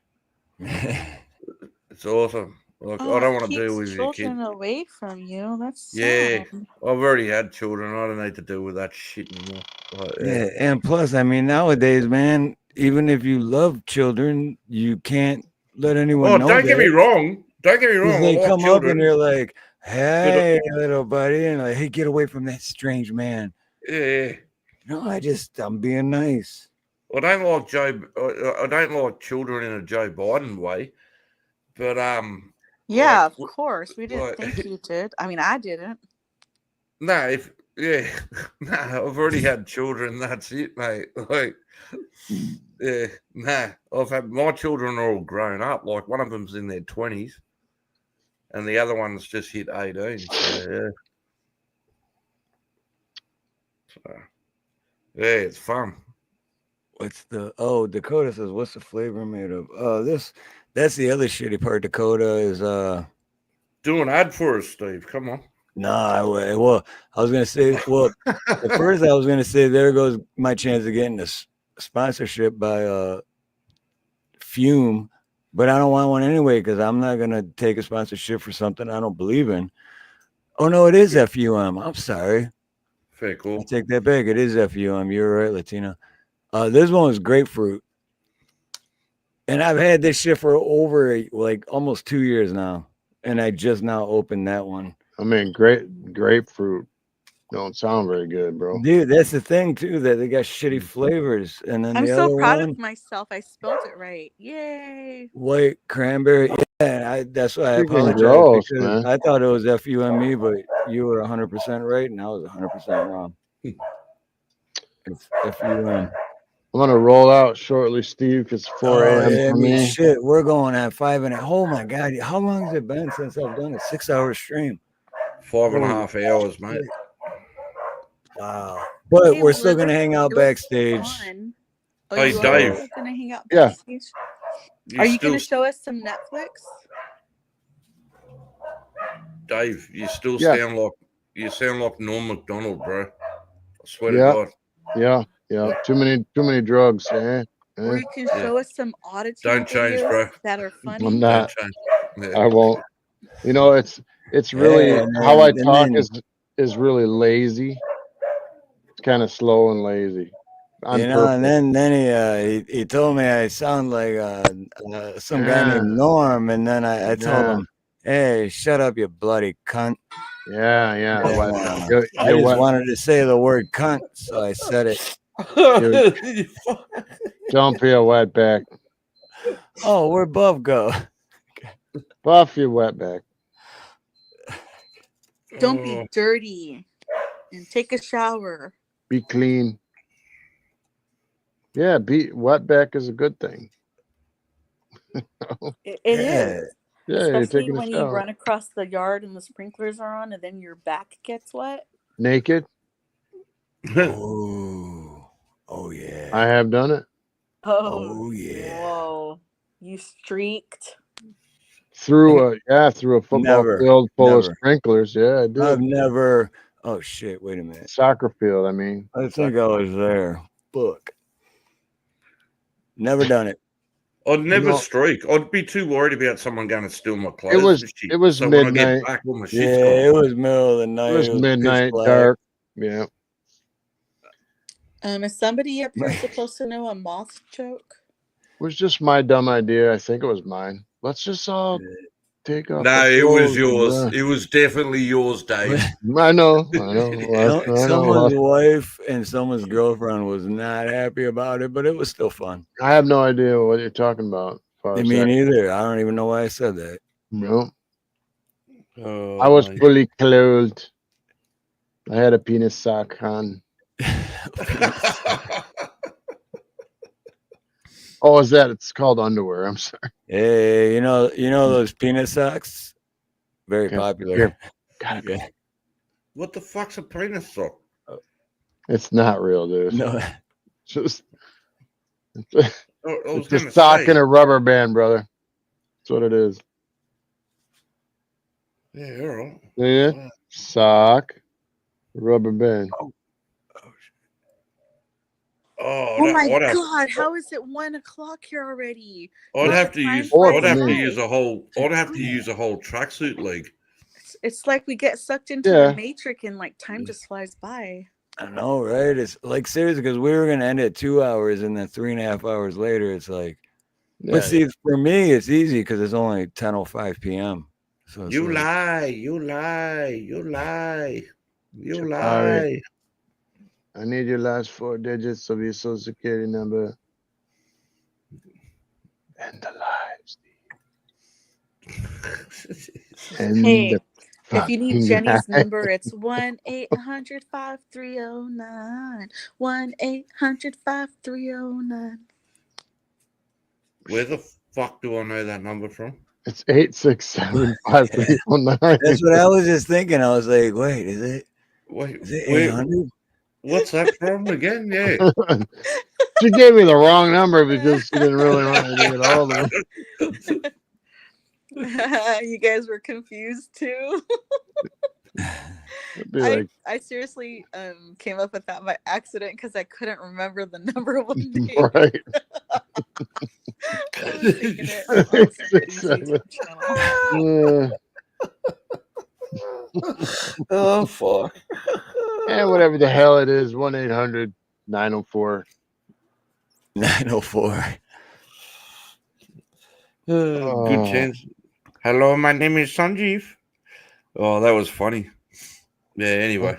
It's awesome. Like, I don't want to deal with your kid. Children away from you. That's Yeah, sad. I've already had children. I don't need to deal with that shit anymore. Like, Yeah, and plus, I mean, nowadays, man, even if you love children, you can't let anyone know. Don't get me wrong. Don't get me wrong. They come children. up and they're like, "Hey, little buddy," and like, "Hey, get away from that strange man." Yeah. No, I'm being nice. I don't like I don't like children in a Joe Biden way, but yeah, of course. We didn't think you did. I mean, I didn't. No, I've already had children. That's it, mate. Like, I've had my children are all grown up. Like, one of them's in their 20s, and the other one's just hit 18. So, it's fun. What's Dakota says, what's the flavor made of? That's the other shitty part. Dakota is do an ad for us, Steve. Come on. No, I was gonna say, at first I was gonna say there goes my chance of getting a sponsorship by Fume, but I don't want one anyway because I'm not gonna take a sponsorship for something I don't believe in. Oh no, it is FUM. I'm sorry. Very cool. I take that back. It is FUM. You're right, Latina. This one was grapefruit, and I've had this shit for over almost 2 years now, and I just now opened that one. I mean, grapefruit don't sound very good, bro. Dude, that's the thing too, that they got shitty flavors. And then I'm the so other proud one, of myself. I spelled it right. Yay. white cranberry. Yeah, that's why I Freaking apologize gross, because man. I thought it was FUME, but you were 100% right, and I was 100% wrong. It's FUM. I'm gonna roll out shortly, Steve. It's 4 a.m. Yeah, I for mean, me. shit, we're going at 5 and oh my god, how long has it been since I've done a 6-hour stream? 5.5 hours, mate. Wow. But we're still gonna hang out backstage. Oh, Hey, you Dave. are gonna hang out Yeah. backstage? Are you gonna show us some Netflix? Dave, you still Yeah. sound like Norm Macdonald, bro. I swear to Yeah. God. Yeah. Too many drugs, eh? Or you can show us some auditing Don't change, videos bro. that are funny. I'm not. Don't change. Yeah. I won't. You know, it's really Yeah, how I and talk then- is really lazy. It's kind of slow and lazy. On and purpose. then he told me I sound like some guy named Norm, and then I told him, "Hey, shut up, you bloody cunt." Yeah. I just wanted to say the word cunt, so I said it. Don't be a wetback. Oh, where'd Buff go? Buff your wetback. Don't be dirty and take a shower. Be clean. Yeah, wetback is a good thing. It Yeah. is. Yeah, you're Especially taking a when you shower. run across the yard and the sprinklers are on and then your back gets wet. Naked. Oh, yeah. I have done it. Oh yeah. Whoa. You streaked. Through a football Never, field full of never. sprinklers. Yeah, I did. I've never. Oh shit! Wait a minute. Soccer field. I mean, I think I was there. Fuck. Never done it. I'd never No. streak. I'd be too worried about someone going to steal my clothes. It was and shit. it was So when I midnight. get back, all my Yeah, shit's gone. it was middle of the night. It was pitch midnight, black. dark. Yeah. Is somebody up here supposed to know a moth joke? It was just my dumb idea. I think it was mine. Let's just all take off. No, our it was clothes yours. and, It was definitely yours, Dave. I know. I Someone's know. wife and someone's girlfriend was not happy about it, but it was still fun. I have no idea what you're talking about. I mean, either. I don't even know why I said that. No. Oh, I was fully clothed. I had a penis sock on. Oh, is that? It's called underwear. I'm sorry. Hey, you know those penis socks? Very popular. Yeah. What the fuck's a penis sock? It's not real, dude. No. Just I was it's a gonna sock say. and a rubber band, brother. That's what it is. Yeah, all right. Yeah. Sock, rubber band. Oh my God! How is it 1 o'clock here already? I'd Not have the to time use. flies I'd have to by. use a whole. I'd have to use a whole tracksuit league. It's like we get sucked into Yeah. the matrix and like time just flies by. I know, right? It's like seriously because we were gonna end at 2 hours, and then 3.5 hours later, it's like. But see, for me, it's easy because it's only 10:05 p.m. So it's You like, lie. You lie. You lie. You All lie. right. I need your last 4 digits of your social security number. And the lives. And Hey, the if you need fucking Jenny's lives. number, it's 1-800-5309. 1-800-5309. Where the fuck do I know that number from? It's 867-5309. That's what I was just thinking. I was like, wait, is it? Wait, Is it wait, 800? what's that from again? Yeah. She gave me the wrong number because she didn't really want to get all of them. You guys were confused too. Be like, I seriously came up with that by accident because I couldn't remember the number one day. right. I was thinking it on some YouTube channel. Oh fuck. And whatever the hell it is, 1-800-904. 904. Good chance. Hello, my name is Sanjeev. Oh, that was funny. Yeah, anyway.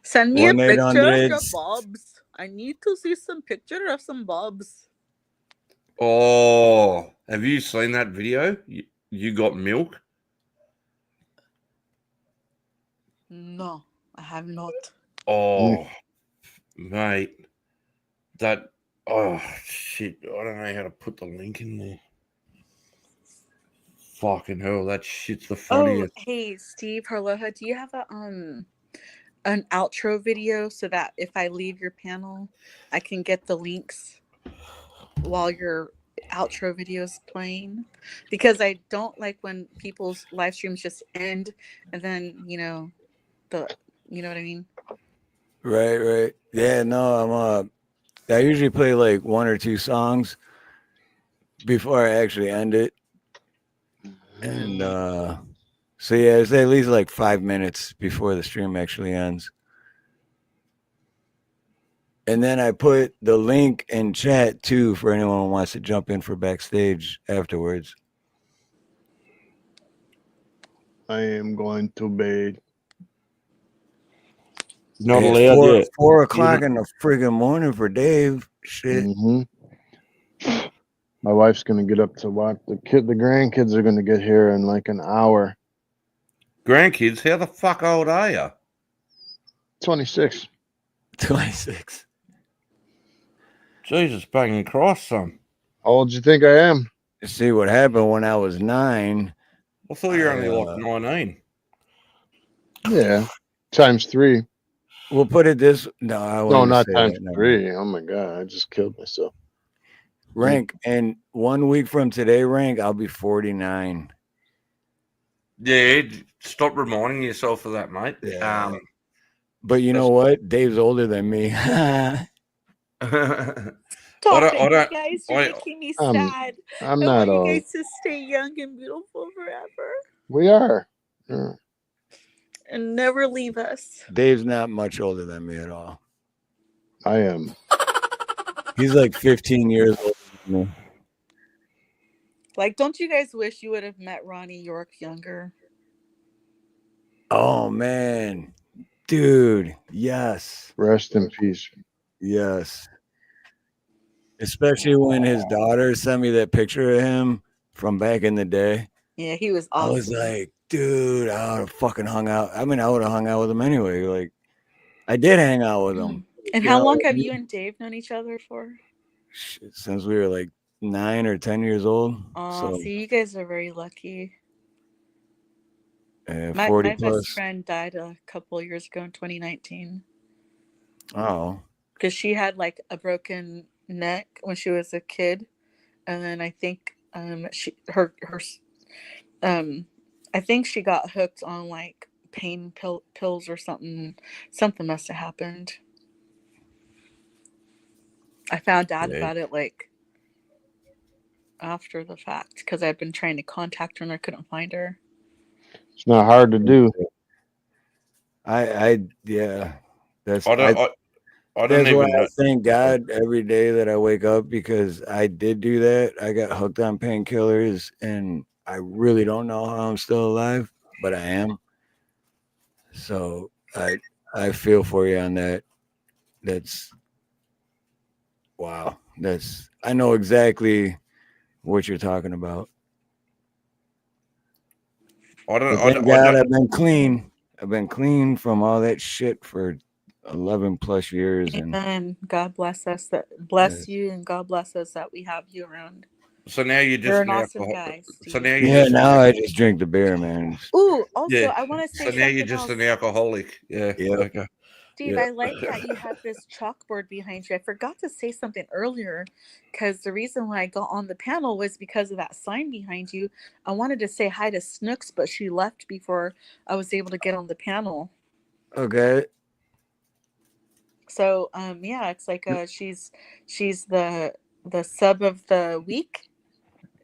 Send me a picture of your 1-800. bobs. I need to see some picture of some bobs. Oh, have you seen that video? You got milk? No, I have not. Oh, mate. That, oh, shit. I don't know how to put the link in there. Fucking hell, that shit's the Oh, funniest. hey, Steve Harloha, do you have a an outro video so that if I leave your panel, I can get the links while your outro video is playing? Because I don't like when people's live streams just end and then you know what I mean. Right. Yeah, no, I usually play like 1 or 2 songs before I actually end it. And so yeah, it's at least like 5 minutes before the stream actually ends. And then I put the link in chat too for anyone who wants to jump in for backstage afterwards. I am going to bed. Not Hey, allowed it's yet. 4 o'clock in the friggin' morning for Dave. Shit. Mm-hmm. My wife's gonna get up to watch the grandkids are gonna get here in like an hour. Grandkids, how the fuck old are you? 26. 26. Jesus fucking Christ, son. How old do you think I am? See what happened when I was 9. I thought you were only like 19. Yeah, times 3. We'll put it this. No, I No, wouldn't not say times that. No. 3. Oh my god, I just killed myself. Rank, and 1 week from today, Rank, I'll be 49. Yeah, stop reminding yourself of that, mate. Yeah. But you know what? Dave's older than me. Stop I it, don't- you guys. You're making me I'm sad. I'm I not want you old. guys to stay young and beautiful forever We are. Yeah. and never leave us. Dave's not much older than me at all. I am. He's like 15 years older than me. Like, don't you guys wish you would have met Ronnie York younger? Oh, man. Dude, yes. Rest in peace. Yes. Especially when his daughter sent me that picture of him from back in the day. Yeah, he was I awesome. was like, dude, I would have fucking hung out. I mean, I would have hung out with him anyway. Like, I did hang out with him. And You how know, long have you and Dave known each other for? Since we were like 9 or 10 years old. Oh, So, see, you guys are very lucky. 40 My plus. best friend died a couple years ago in 2019 Oh, because she had like a broken neck when she was a kid, and then I think I think she got hooked on like pain pills or something. Something must have happened. I found out about it like after the fact because I'd been trying to contact her and I couldn't find her. It's not hard to do. Yeah. That's I don't that's why even I know. thank God every day that I wake up because I did do that. I got hooked on painkillers and I really don't know how I'm still alive, but I am. So I feel for you on that. That's wow. I know exactly what you're talking about. But thank God I've been clean. I've been clean from all that shit for 11 plus years. And God bless us bless you, and God bless us that we have you around. So now you're just You're an an awesome alcohol- guy, So Steve. now Yeah, now I just drink the beer, man. Ooh, also, Yeah. I want to say So now you're something just else. an alcoholic. Yeah. Yep. Okay. Steve, Yeah. I like that you have this chalkboard behind you. I forgot to say something earlier because the reason why I got on the panel was because of that sign behind you. I wanted to say hi to Snooks, but she left before I was able to get on the panel. Okay. So, yeah, it's like she's the sub of the week.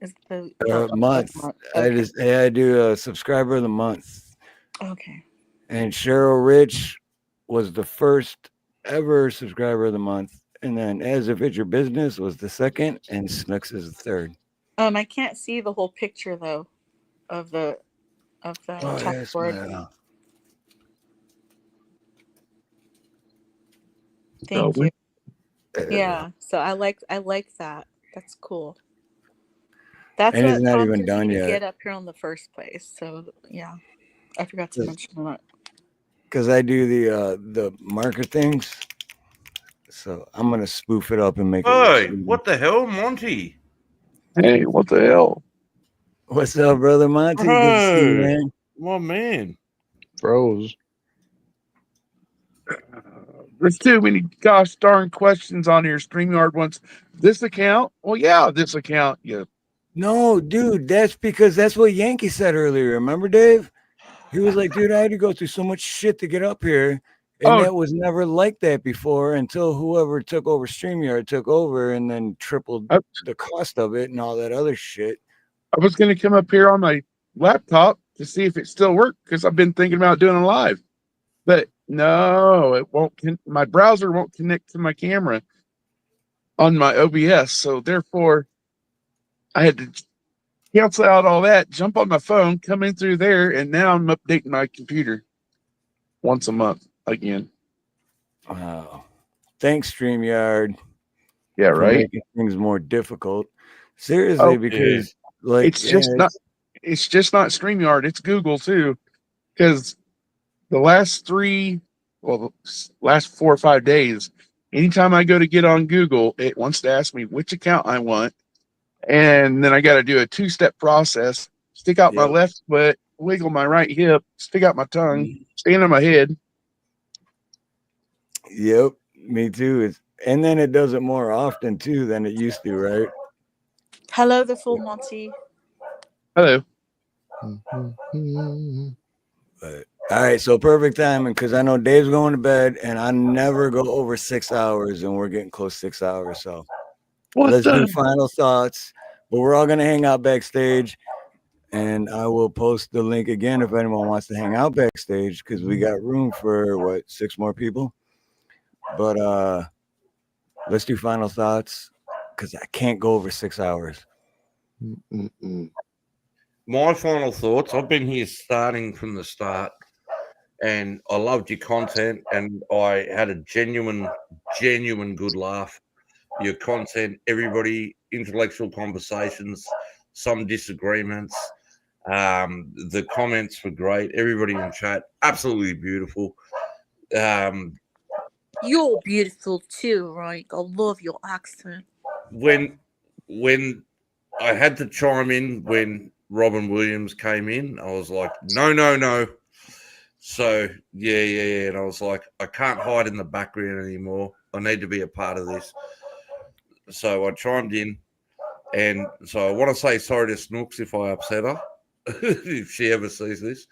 Is the Month. Okay. I do a subscriber of the month. Okay. And Cheryl Rich was the first ever subscriber of the month. And then As If It's Your Business was the second, and Snooks is the third. I can't see the whole picture though of the chalkboard. Thank you. Yeah, so I like that. That's cool. That's And it's what not even prompted done me to yet. get up here on the first place. So yeah, I forgot to mention that. Because I do the marker things. So I'm gonna spoof it up and make it. Hey, what the hell, Monty? Hey, what the hell? What's up, brother Monty? Good to see you, man. My man. Bros. There's too many gosh darn questions on here. StreamYard wants this account. Well, yeah, this account. Yeah. No, dude, that's because that's what Yankee said earlier. Remember, Dave? He was like, dude, I had to go through so much shit to get up here. And that was never like that before until whoever took over StreamYard took over and then tripled the cost of it and all that other shit. I was going to come up here on my laptop to see if it still worked because I've been thinking about doing a live. But no, it won't. My browser won't connect to my camera on my OBS. So therefore, I had to cancel out all that, jump on my phone, come in through there, and now I'm updating my computer once a month again. Wow. Thanks, StreamYard. Yeah, for right. making things more difficult. Seriously, Oh, because like it's just not. It's just not StreamYard. It's Google too, because the last last 4 or 5 days, anytime I go to get on Google, it wants to ask me which account I want, and then I got to do a 2-step process: stick out my Yep. left foot, wiggle my right hip, stick out my tongue, stand on my head. Yep, me too. And then it does it more often too than it used to, right? Hello, the full Monty. Hello. But, all right, so perfect timing because I know Dave's going to bed, and I never go over 6 hours, and we're getting close to 6 hours. So let's do final thoughts. But we're all gonna hang out backstage, and I will post the link again if anyone wants to hang out backstage because we got room for 6 more people. But let's do final thoughts because I can't go over 6 hours. My final thoughts. I've been here starting from the start, and I loved your content, and I had a genuine good laugh. Your content, everybody, intellectual conversations, some disagreements. The comments were great. Everybody in chat, absolutely beautiful. You're beautiful too, right? I love your accent. When I had to chime in when Robin Williams came in, I was like, no. So yeah. And I was like, I can't hide in the background anymore. I need to be a part of this. So I chimed in, and so I want to say sorry to Snooks if I upset her, if she ever sees this.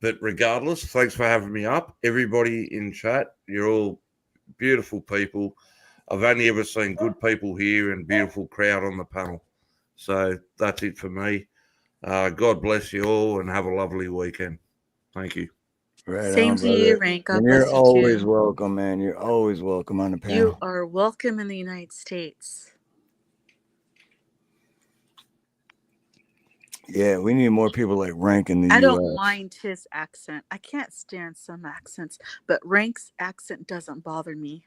But regardless, thanks for having me up. Everybody in chat, you're all beautiful people. I've only ever seen good people here and beautiful crowd on the panel. So that's it for me. God bless you all and have a lovely weekend. Thank you. Right Same on, to you, brother. Rank. God And bless you're you always too. welcome, man. You're always welcome on the panel. You are welcome in the United States. Yeah, we need more people like Rank in the I U.S. don't mind his accent. I can't stand some accents, but Rank's accent doesn't bother me.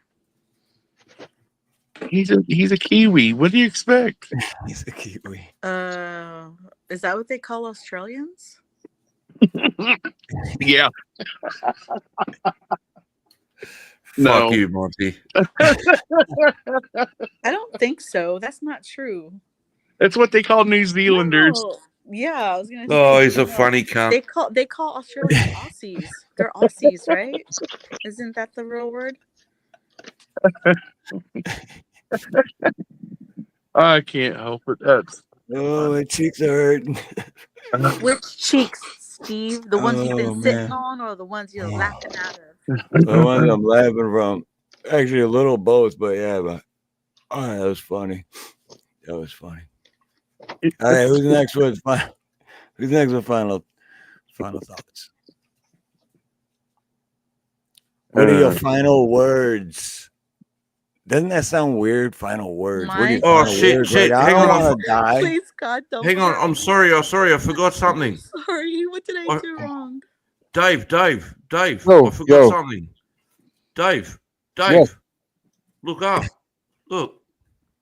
He's a Kiwi. What do you expect? He's a Kiwi. Is that what they call Australians? Yeah. Fuck you, Monty. I don't think so. That's not true. That's what they call New Zealanders. No. Yeah, I was gonna say. Oh, he's a funny cunt. They call Australians Aussies. They're Aussies, right? Isn't that the real word? I can't help it. Oh, my cheeks are hurting. Which cheeks, Steve? The ones you've been sitting man. on, or the ones you're laughing out of? The ones I'm laughing from. Actually, a little both, but yeah, that was funny. That was funny. All right, who's next with final? Who's next with final thoughts? What are your final words? Doesn't that sound weird? Final words. What are your final words? Shit. Like, I Hang don't on. want to die. Please, God, don't. Hang on. I'm sorry. I forgot something. Sorry, what did I do wrong? Dave. Oh, I forgot something. Dave. Yes. Look up. Look.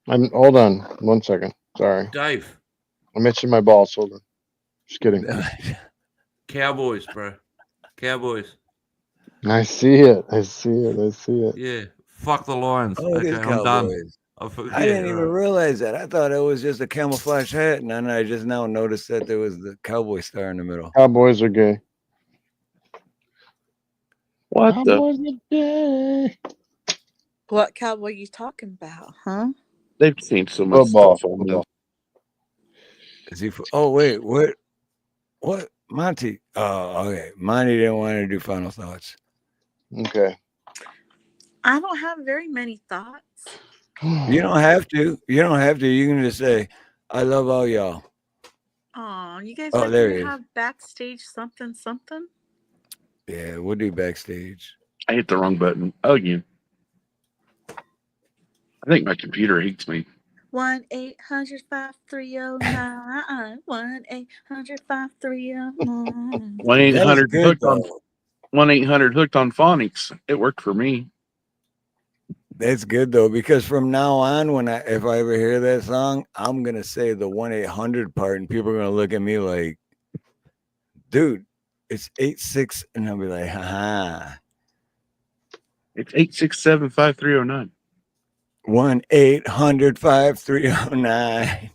Hold on 1 second. Sorry. Dave. I'm itching my balls. Hold on. Just kidding. Cowboys, bro. Cowboys. I see it. Yeah. Fuck the Lions. Oh, it okay, is I'm done. Cowboys. I I didn't even realize that. I thought it was just a camouflage hat, and then I just now noticed that there was the cowboy star in the middle. Cowboys are gay. What Cowboys are gay. What cowboy are you talking about, huh? They've seen so much Football. stuff on them. Is he? Oh wait, what? What? Monty? Oh, okay. Monty didn't want to do final thoughts. Okay. I don't have very many thoughts. You don't have to. You don't have to. You can just say, "I love all y'all." Oh, you guys Oh, are there gonna he is. have backstage something? Yeah, we'll do backstage. I hit the wrong button again. I think my computer hates me. 1-800-5309. 1-800-5309. 1-800 hooked on 1-800 hooked on phonics. It worked for me. That's good though, because from now on, if I ever hear that song, I'm gonna say the 1-800 part, and people are gonna look at me like, dude, it's 86, and I'll be like, haha. It's 867-5309. 1-800-5309.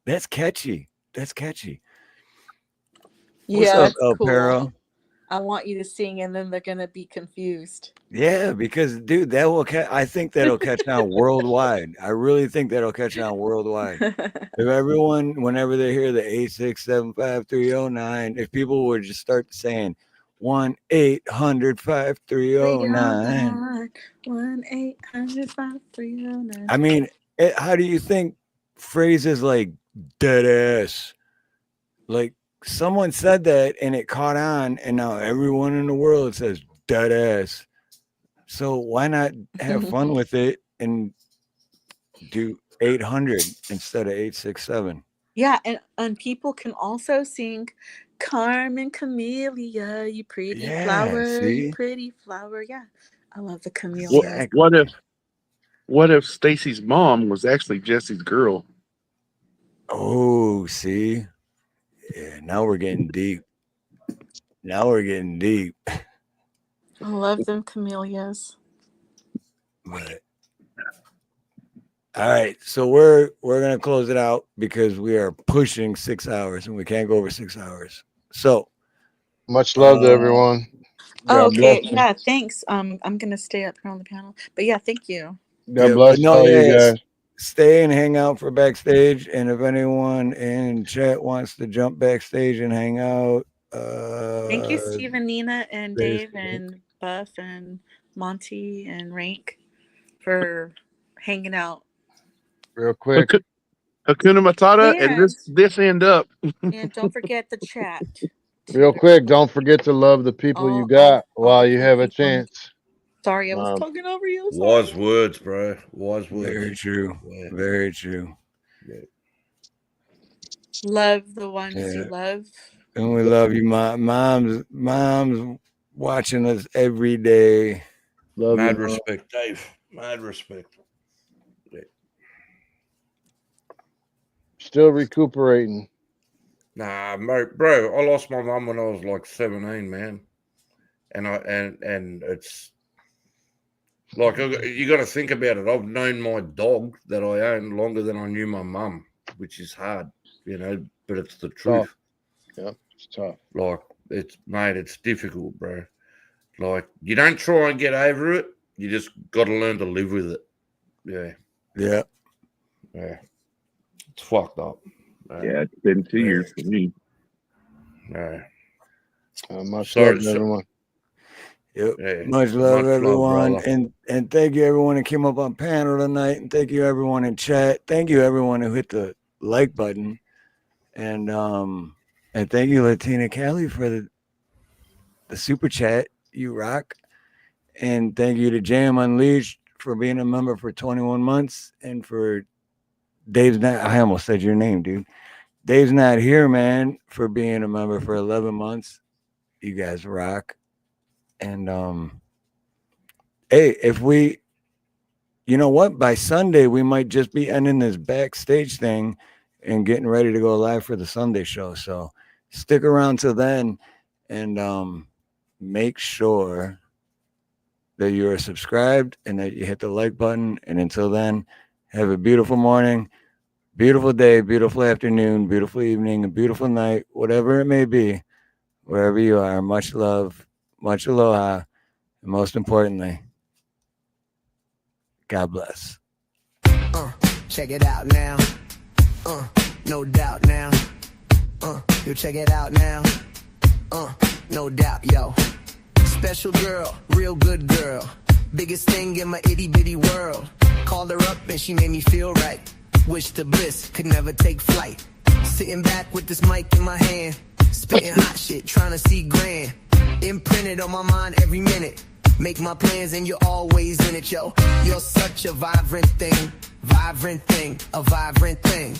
That's catchy. That's catchy. What's Yeah, up, that's El cool. Pero? I want you to sing, and then they're gonna be confused. Yeah, because dude, that will I think that'll catch on worldwide. I really think that'll catch on worldwide. If everyone, whenever they hear the 867-5309, if people would just start saying 1-800-5309. 1-800-5309. I mean, how do you think phrases like dead ass, like someone said that and it caught on, and now everyone in the world says dead ass. So why not have fun with it and do 800 instead of 867? Yeah, and people can also sing Carmen Camellia, you pretty Yeah, flower, you see? pretty flower. Yeah, I love the camellia. What if Stacy's mom was actually Jesse's girl? Oh, see? Yeah, now we're getting deep. Now we're getting deep. I love them camellias. But all right, so we're gonna close it out because we are pushing 6 hours and we can't go over 6 hours. So Much love to everyone. Oh, God okay. bless you. Yeah, thanks. I'm gonna stay up here on the panel. But yeah, thank you. God bless all you guys. Stay and hang out for backstage, and if anyone in chat wants to jump backstage and hang out, Thank you, Steve and Nina and there's- Dave and Buff and Monty and Rank for hanging out. Real quick. Hakuna Matata, and this end up. And don't forget the chat. Real quick, don't forget to love the people you got while you have a chance. Sorry, I was talking over you. Wise words, bro. Wise words. Very true. Yeah. Very true. Yeah. Love the ones you love. And we love you, mom's watching us every day. Love Mad you, Mom. respect, Dave. Mad respect. Yeah. Still recuperating. Nah, bro, I lost my mum when I was like 17, man. And it's like you got to think about it. I've known my dog that I own longer than I knew my mum, which is hard, but it's the truth. Yeah, it's tough. Like it's difficult, bro. Like you don't try and get over it. You just got to learn to live with it. Yeah. Yeah. Yeah. It's fucked up. Yeah, it's been 2 years for me. Yeah. Much love to everyone. Yep. Yeah. Much love, everyone. brother. And thank you, everyone who came up on panel tonight. And thank you, everyone in chat. Thank you, everyone who hit the like button. And thank you, Latina Cali, for the super chat. You rock. And thank you to Jam Unleashed for being a member for 21 months. And for Dave's not, I almost said your name, dude. Dave's not here, man, for being a member for 11 months. You guys rock. And hey, if we, you know what, by Sunday we might just be ending this backstage thing and getting ready to go live for the Sunday show. So stick around till then, and make sure that you are subscribed and that you hit the like button. And until then, have a beautiful morning, beautiful day, beautiful afternoon, beautiful evening, a beautiful night, whatever it may be, wherever you are. Much love, much aloha, and most importantly, God bless. Check it out now. No doubt now. You check it out now. No doubt, yo. Special girl, real good girl. Biggest thing in my itty bitty world. Called her up and she made me feel right. Wish to bliss, could never take flight. Sitting back with this mic in my hand. Spitting hot shit, trying to see grand. Imprinted on my mind every minute. Make my plans and you're always in it, yo. You're such a vibrant thing, a vibrant thing.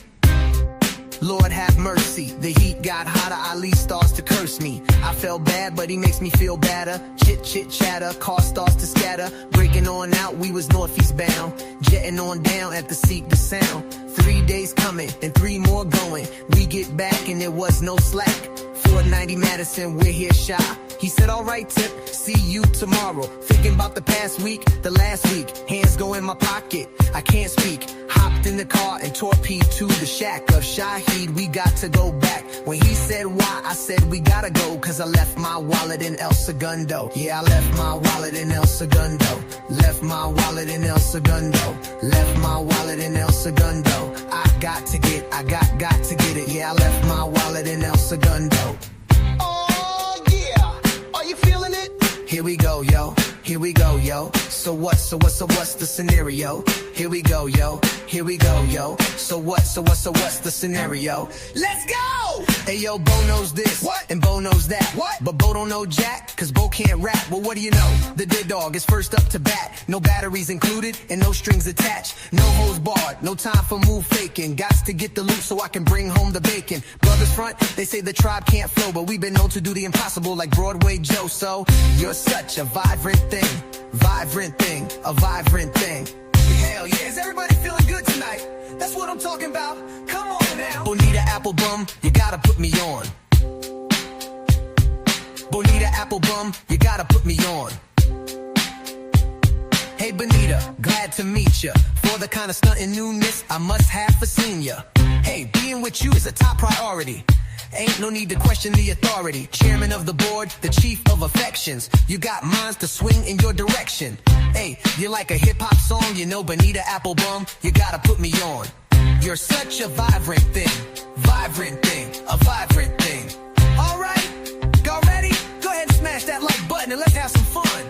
Lord have mercy, the heat got hotter, Ali starts to curse me. I felt bad, but he makes me feel better. Chit chit chatter, car starts to scatter. Breaking on out, we was northeast bound. Jetting on down at the Seek the Sound. 3 days coming and 3 more going. We get back and there was no slack. 490 Madison, we're here shy. He said, alright Tip, see you tomorrow. Thinking about the past week, the last week. Hands go in my pocket, I can't speak. Hopped in the car and torpedoed to the shack of Shaheed. We got to go back. When he said why, I said we gotta go. Cause I left my wallet in El Segundo. Yeah, I left my wallet in El Segundo. Left my wallet in El Segundo. Left my wallet in El Segundo. I got to get it. Yeah, I left my wallet in El Segundo. Oh yeah, are you feeling it? Here we go, yo. Here we go, yo. So what's the scenario? Here we go, yo. Here we go, yo. So what's the scenario? Let's go! Hey yo, Bo knows this, what? And Bo knows that, what? But Bo don't know jack, cause Bo can't rap. Well, what do you know? The dead dog is first up to bat. No batteries included and no strings attached. No hose barred, no time for move faking. Gots to get the loot so I can bring home the bacon. Brothers front, they say the tribe can't flow, but we've been known to do the impossible like Broadway Joe. So you're such a vibrant thing, a vibrant thing. Hell yeah, is everybody feeling good tonight? That's what I'm talking about. Come on now. Bonita Applebum, you gotta put me on. Bonita Applebum, you gotta put me on. Hey Bonita, glad to meet ya. For the kind of stunting newness I must have for senior. Hey, being with you is a top priority. Ain't no need to question the authority. Chairman of the board, the chief of affections. You got minds to swing in your direction. Hey, you like a hip-hop song, you know Bonita Applebum, you gotta put me on. You're such a vibrant thing, a vibrant thing. Alright, y'all ready? Go ahead and smash that like button and let's have some fun.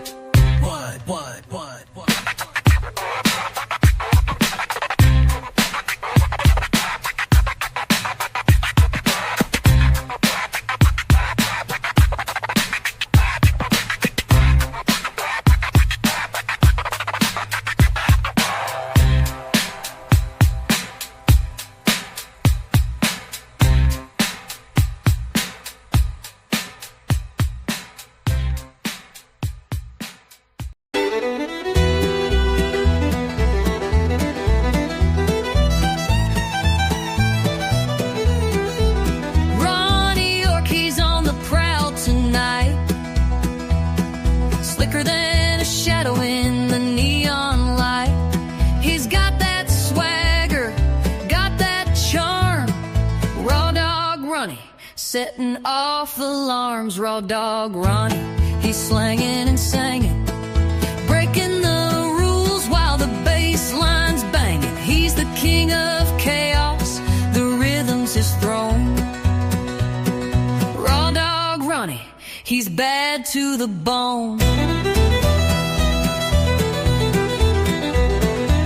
One. Setting off alarms, raw dog Ronnie. He's slanging and singing, breaking the rules while the bass line's banging. He's the king of chaos, the rhythm's his throne. Raw dog Ronnie, he's bad to the bone.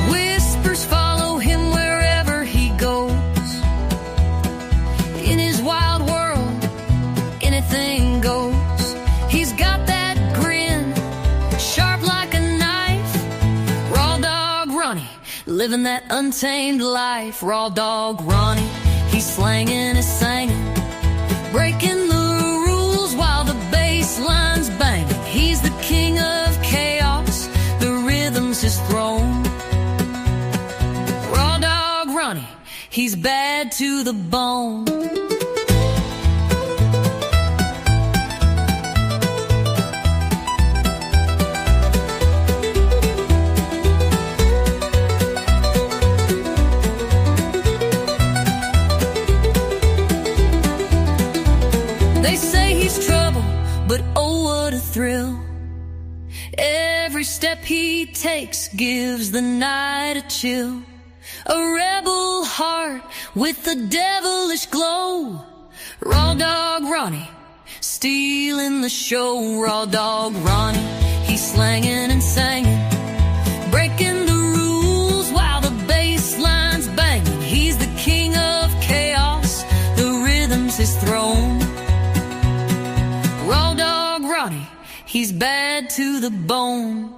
Whispers follow him wherever he goes. In his wild world, anything goes. He's got that grin, sharp like a knife. Raw dog Ronnie, living that untamed life. Raw dog Ronnie, he's slanging and singing, breaking the rules while the bass line's banging. He's the king of chaos, the rhythm's his throne. Raw dog Ronnie, he's bad to the bone. They say he's trouble, but oh what a thrill. Every step he takes gives the night a chill. A rebel heart with a devilish glow. Raw dog Ronnie, stealing the show. Raw dog Ronnie, he's slanging and singing, breaking the rules while the bass line's banging. He's the king of chaos, the rhythm's his throne. Raw dog Ronnie, he's bad to the bone.